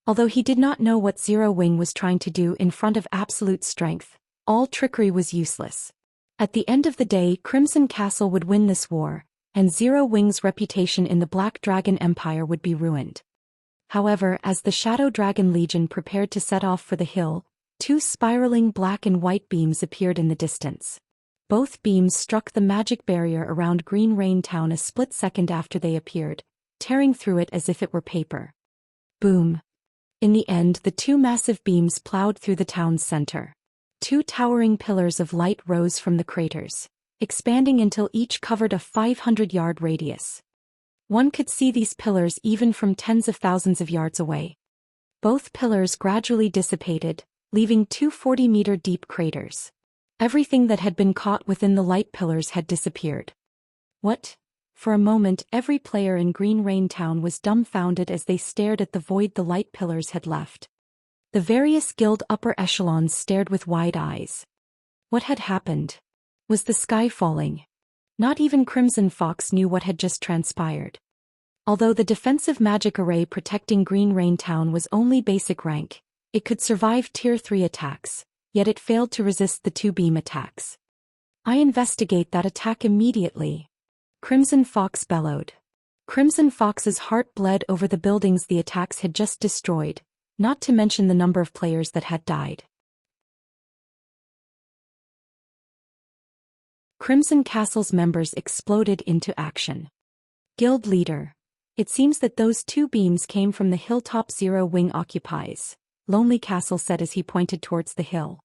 Although he did not know what Zero Wing was trying to do in front of absolute strength, all trickery was useless. At the end of the day, Crimson Castle would win this war, and Zero Wing's reputation in the Black Dragon Empire would be ruined. However, as the Shadow Dragon Legion prepared to set off for the hill, two spiraling black and white beams appeared in the distance. Both beams struck the magic barrier around Green Rain Town a split second after they appeared, tearing through it as if it were paper. Boom. In the end, the two massive beams plowed through the town's center. Two towering pillars of light rose from the craters, expanding until each covered a 500-yard radius. One could see these pillars even from tens of thousands of yards away. Both pillars gradually dissipated, leaving two 40-meter deep craters. Everything that had been caught within the light pillars had disappeared. What? For a moment, every player in Green Rain Town was dumbfounded as they stared at the void the light pillars had left. The various guild upper echelons stared with wide eyes. What had happened? Was the sky falling? Not even Crimson Fox knew what had just transpired. Although the defensive magic array protecting Green Rain Town was only basic rank, it could survive Tier 3 attacks, yet it failed to resist the two beam attacks. I investigate that attack immediately, Crimson Fox bellowed. Crimson Fox's heart bled over the buildings the attacks had just destroyed, not to mention the number of players that had died. Crimson Castle's members exploded into action. Guild leader. It seems that those two beams came from the hilltop Zero Wing occupies, Lonely Castle said as he pointed towards the hill.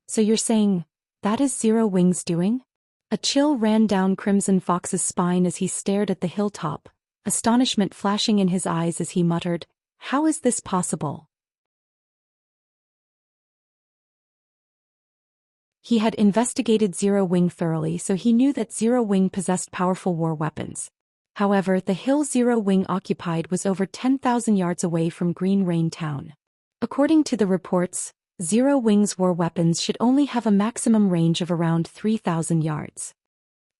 So you're saying, that is Zero Wing's doing? A chill ran down Crimson Fox's spine as he stared at the hilltop, astonishment flashing in his eyes as he muttered, how is this possible? He had investigated Zero Wing thoroughly, so he knew that Zero Wing possessed powerful war weapons. However, the hill Zero Wing occupied was over 10,000 yards away from Green Rain Town. According to the reports, Zero Wing's war weapons should only have a maximum range of around 3,000 yards.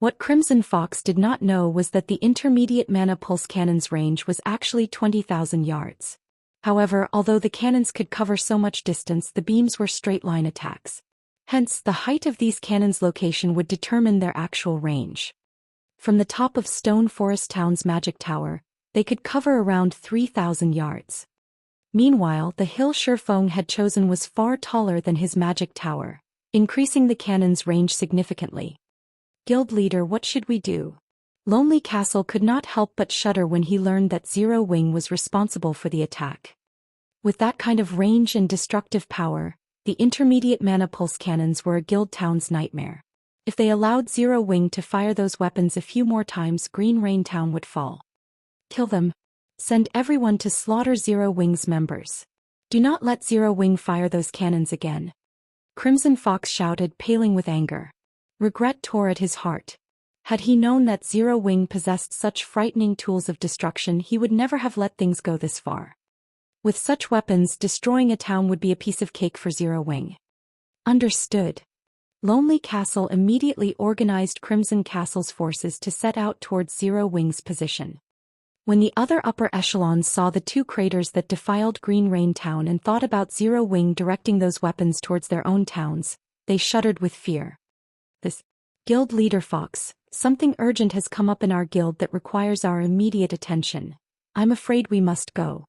What Crimson Fox did not know was that the intermediate mana pulse cannon's range was actually 20,000 yards. However, although the cannons could cover so much distance, the beams were straight-line attacks. Hence, the height of these cannons' location would determine their actual range. From the top of Stone Forest Town's magic tower, they could cover around 3,000 yards. Meanwhile, the hill Shifeng had chosen was far taller than his magic tower, increasing the cannon's range significantly. Guild leader, what should we do? Lonely Castle could not help but shudder when he learned that Zero Wing was responsible for the attack. With that kind of range and destructive power, the intermediate mana pulse cannons were a guild town's nightmare. If they allowed Zero Wing to fire those weapons a few more times, Green Rain Town would fall. Kill them. Send everyone to slaughter Zero Wing's members. Do not let Zero Wing fire those cannons again. Crimson Fox shouted, paling with anger. Regret tore at his heart. Had he known that Zero Wing possessed such frightening tools of destruction, he would never have let things go this far. With such weapons, destroying a town would be a piece of cake for Zero Wing. Understood. Lonely Castle immediately organized Crimson Castle's forces to set out towards Zero Wing's position. When the other upper echelons saw the two craters that defiled Green Rain Town and thought about Zero Wing directing those weapons towards their own towns, they shuddered with fear. This guild leader Fox, something urgent has come up in our guild that requires our immediate attention. I'm afraid we must go.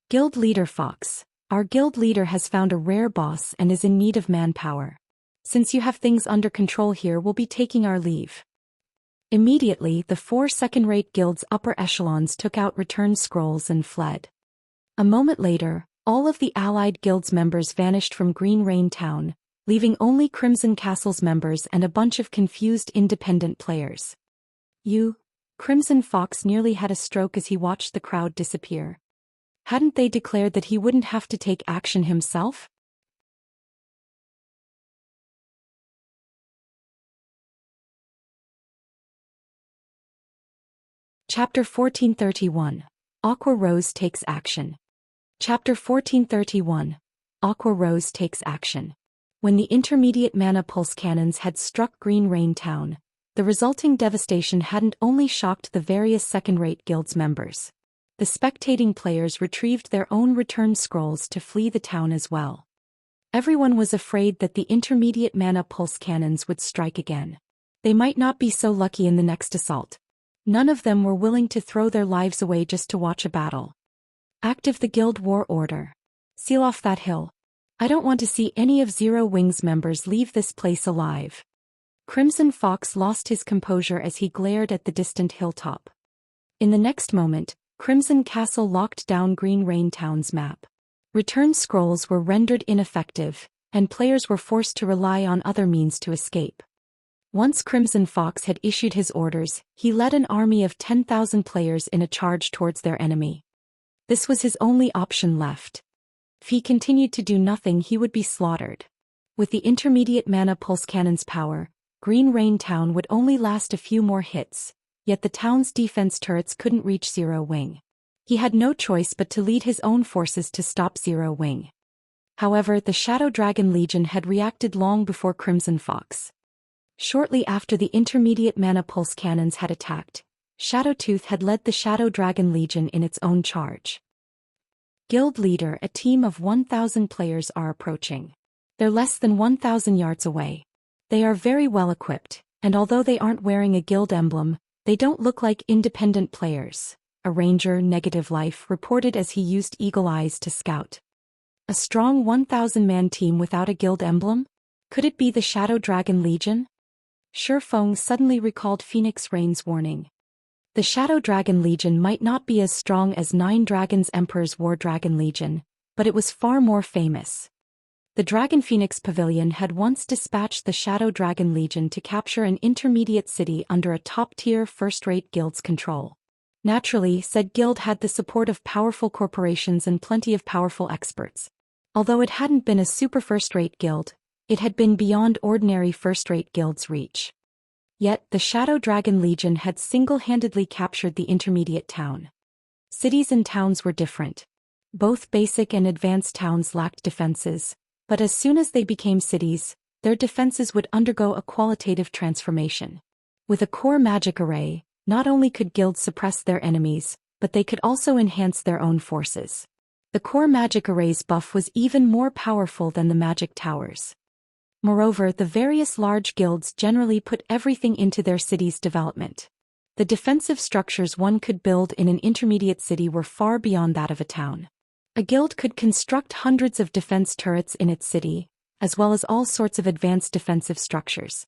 Guild leader Fox, our guild leader has found a rare boss and is in need of manpower. Since you have things under control here, we'll be taking our leave. Immediately, the 4 second-rate guild's upper echelons took out return scrolls and fled. A moment later, all of the allied guild's members vanished from Green Rain Town, leaving only Crimson Castle's members and a bunch of confused independent players. Crimson Fox nearly had a stroke as he watched the crowd disappear. Hadn't they declared that he wouldn't have to take action himself? Chapter 1431. Aqua Rose takes action. Chapter 1431. Aqua Rose takes action. When the intermediate mana pulse cannons had struck Green Rain Town, the resulting devastation hadn't only shocked the various second-rate guilds members. The spectating players retrieved their own return scrolls to flee the town as well. Everyone was afraid that the intermediate mana pulse cannons would strike again. They might not be so lucky in the next assault. None of them were willing to throw their lives away just to watch a battle. Active the Guild War Order. Seal off that hill. I don't want to see any of Zero Wings members leave this place alive. Crimson Fox lost his composure as he glared at the distant hilltop. In the next moment, Crimson Castle locked down Green Rain Town's map. Return scrolls were rendered ineffective, and players were forced to rely on other means to escape. Once Crimson Fox had issued his orders, he led an army of 10,000 players in a charge towards their enemy. This was his only option left. If he continued to do nothing, he would be slaughtered. With the intermediate mana pulse cannon's power, Green Rain Town would only last a few more hits, yet the town's defense turrets couldn't reach Zero Wing. He had no choice but to lead his own forces to stop Zero Wing. However, the Shadow Dragon Legion had reacted long before Crimson Fox. Shortly after the intermediate mana pulse cannons had attacked, Shadowtooth had led the Shadow Dragon Legion in its own charge. Guild Leader, a team of 1,000 players are approaching. They're less than 1,000 yards away. They are very well equipped, and although they aren't wearing a guild emblem, they don't look like independent players, a ranger, Negative Life, reported as he used eagle eyes to scout. A strong 1,000-man team without a guild emblem? Could it be the Shadow Dragon Legion? Shifeng suddenly recalled Phoenix Rain's warning. The Shadow Dragon Legion might not be as strong as Nine Dragons Emperor's War Dragon Legion, but it was far more famous. The Dragon Phoenix Pavilion had once dispatched the Shadow Dragon Legion to capture an intermediate city under a top-tier first-rate guild's control. Naturally, said guild had the support of powerful corporations and plenty of powerful experts. Although it hadn't been a super first-rate guild, it had been beyond ordinary first-rate guilds' reach. Yet, the Shadow Dragon Legion had single-handedly captured the intermediate town. Cities and towns were different. Both basic and advanced towns lacked defenses, but as soon as they became cities, their defenses would undergo a qualitative transformation. With a core magic array, not only could guilds suppress their enemies, but they could also enhance their own forces. The core magic array's buff was even more powerful than the magic towers. Moreover, the various large guilds generally put everything into their city's development. The defensive structures one could build in an intermediate city were far beyond that of a town. A guild could construct hundreds of defense turrets in its city, as well as all sorts of advanced defensive structures.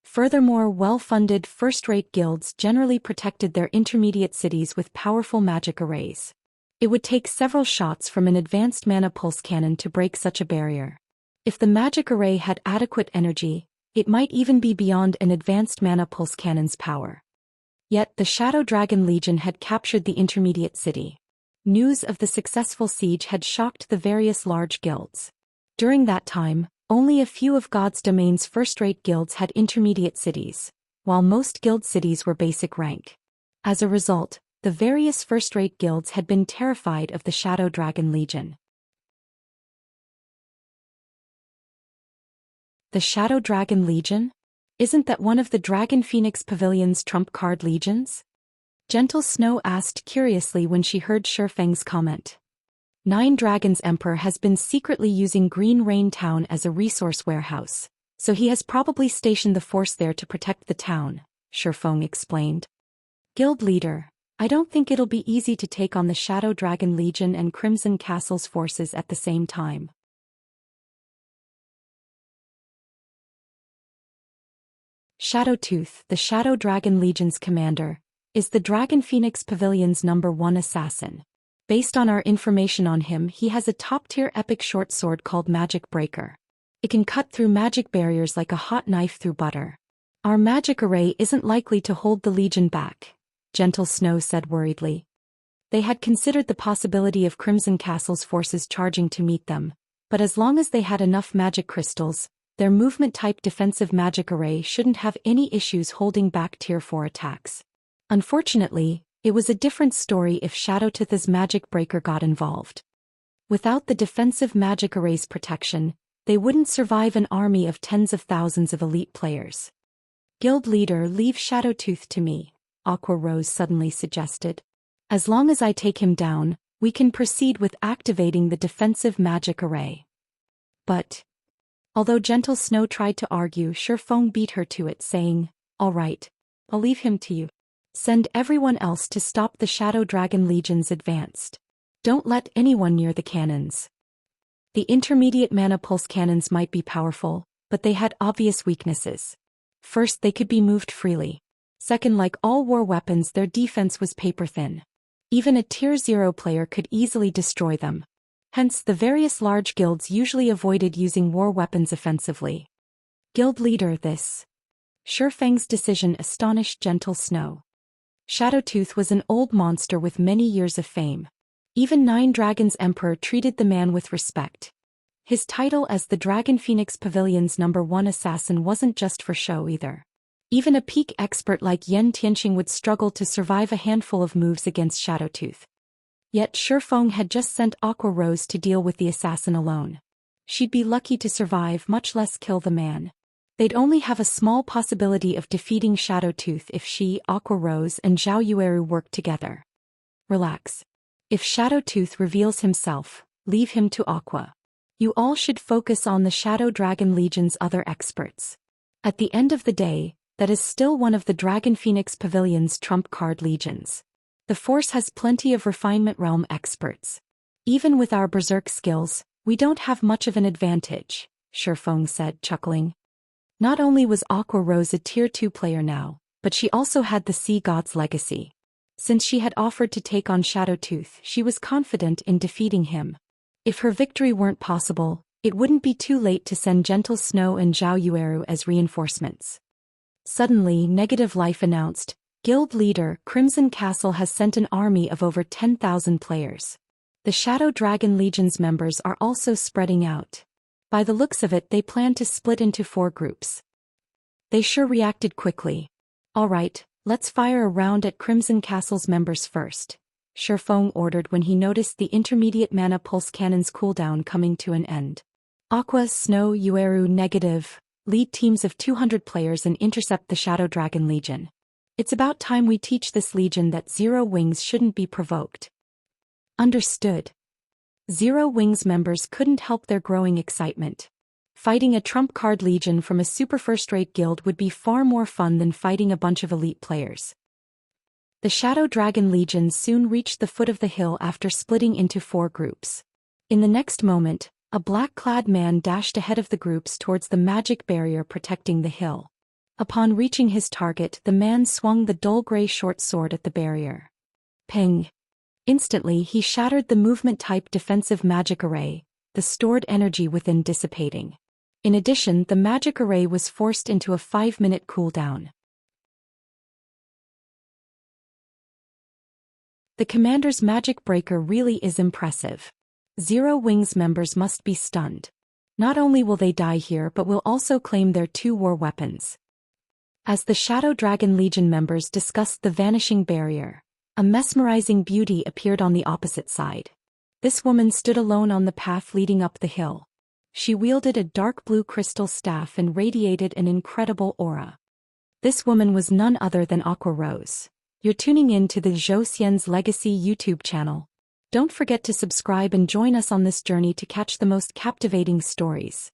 Furthermore, well-funded first-rate guilds generally protected their intermediate cities with powerful magic arrays. It would take several shots from an advanced mana pulse cannon to break such a barrier. If the magic array had adequate energy, it might even be beyond an advanced mana pulse cannon's power. Yet the Shadow Dragon Legion had captured the intermediate city. News of the successful siege had shocked the various large guilds. During that time, only a few of God's Domain's first-rate guilds had intermediate cities, while most guild cities were basic rank. As a result, the various first-rate guilds had been terrified of the Shadow Dragon Legion. The Shadow Dragon Legion? Isn't that one of the Dragon Phoenix Pavilion's trump card legions? Gentle Snow asked curiously when she heard Shifeng's comment. Nine Dragons Emperor has been secretly using Green Rain Town as a resource warehouse, so he has probably stationed the force there to protect the town, Shifeng explained. Guild Leader, I don't think it'll be easy to take on the Shadow Dragon Legion and Crimson Castle's forces at the same time. Shadowtooth, the Shadow Dragon Legion's commander, is the Dragon Phoenix Pavilion's #1 assassin. Based on our information on him, he has a top-tier epic short sword called Magic Breaker. It can cut through magic barriers like a hot knife through butter. Our magic array isn't likely to hold the Legion back, Gentle Snow said worriedly. They had considered the possibility of Crimson Castle's forces charging to meet them, but as long as they had enough magic crystals, their movement-type defensive magic array shouldn't have any issues holding back Tier 4 attacks. Unfortunately, It was a different story if Shadowtooth's magic breaker got involved. Without the defensive magic array's protection, they wouldn't survive an army of tens of thousands of elite players. Guild leader, leave Shadowtooth to me, Aqua Rose suddenly suggested. As long as I take him down, we can proceed with activating the defensive magic array. But, although Gentle Snow tried to argue, Shifeng beat her to it, saying, "All right, I'll leave him to you. Send everyone else to stop the Shadow Dragon Legion's advance. Don't let anyone near the cannons." The intermediate mana pulse cannons might be powerful, but they had obvious weaknesses. First, they could be moved freely. Second, like all war weapons, their defense was paper-thin. Even a Tier 0 player could easily destroy them. Hence, the various large guilds usually avoided using war weapons offensively. Guild leader, this Shifeng's decision astonished Gentle Snow. Shadowtooth was an old monster with many years of fame. Even Nine Dragons Emperor treated the man with respect. His title as the Dragon Phoenix Pavilion's #1 assassin wasn't just for show either. Even a peak expert like Yen Tianqing would struggle to survive a handful of moves against Shadowtooth. Yet Shifeng had just sent Aqua Rose to deal with the assassin alone. She'd be lucky to survive, much less kill the man. They'd only have a small possibility of defeating Shadowtooth if she, Aqua Rose, and Zhao Yueru worked together. Relax. If Shadowtooth reveals himself, leave him to Aqua. You all should focus on the Shadow Dragon Legion's other experts. At the end of the day, that is still one of the Dragon Phoenix Pavilion's trump card legions. The Force has plenty of Refinement Realm experts. Even with our berserk skills, we don't have much of an advantage, Shifeng said, chuckling. Not only was Aqua Rose a Tier 2 player now, but she also had the Sea God's legacy. Since she had offered to take on Shadowtooth, she was confident in defeating him. If her victory weren't possible, it wouldn't be too late to send Gentle Snow and Zhao Yueru as reinforcements. Suddenly, Negative Life announced, Guild leader, Crimson Castle has sent an army of over 10,000 players. The Shadow Dragon Legion's members are also spreading out. By the looks of it, they plan to split into 4 groups. They sure reacted quickly. All right, let's fire a round at Crimson Castle's members first, Shifeng ordered when he noticed the intermediate mana pulse cannon's cooldown coming to an end. Aqua, Snow, Yueru, Negative, lead teams of 200 players and intercept the Shadow Dragon Legion. It's about time we teach this legion that Zero Wings shouldn't be provoked. Understood. Zero Wings members couldn't help their growing excitement. Fighting a trump card legion from a super first-rate guild would be far more fun than fighting a bunch of elite players. The Shadow Dragon Legion soon reached the foot of the hill after splitting into 4 groups. In the next moment, a black-clad man dashed ahead of the groups towards the magic barrier protecting the hill. Upon reaching his target, the man swung the dull gray short sword at the barrier. Ping! Instantly, he shattered the movement-type defensive magic array, the stored energy within dissipating. In addition, the magic array was forced into a 5-minute cooldown. The commander's magic breaker really is impressive. Zero Wings members must be stunned. Not only will they die here but will also claim their 2 war weapons. As the Shadow Dragon Legion members discussed the vanishing barrier, a mesmerizing beauty appeared on the opposite side. This woman stood alone on the path leading up the hill. She wielded a dark blue crystal staff and radiated an incredible aura. This woman was none other than Aqua Rose. You're tuning in to the Zhou Xian's Legacy YouTube channel. Don't forget to subscribe and join us on this journey to catch the most captivating stories.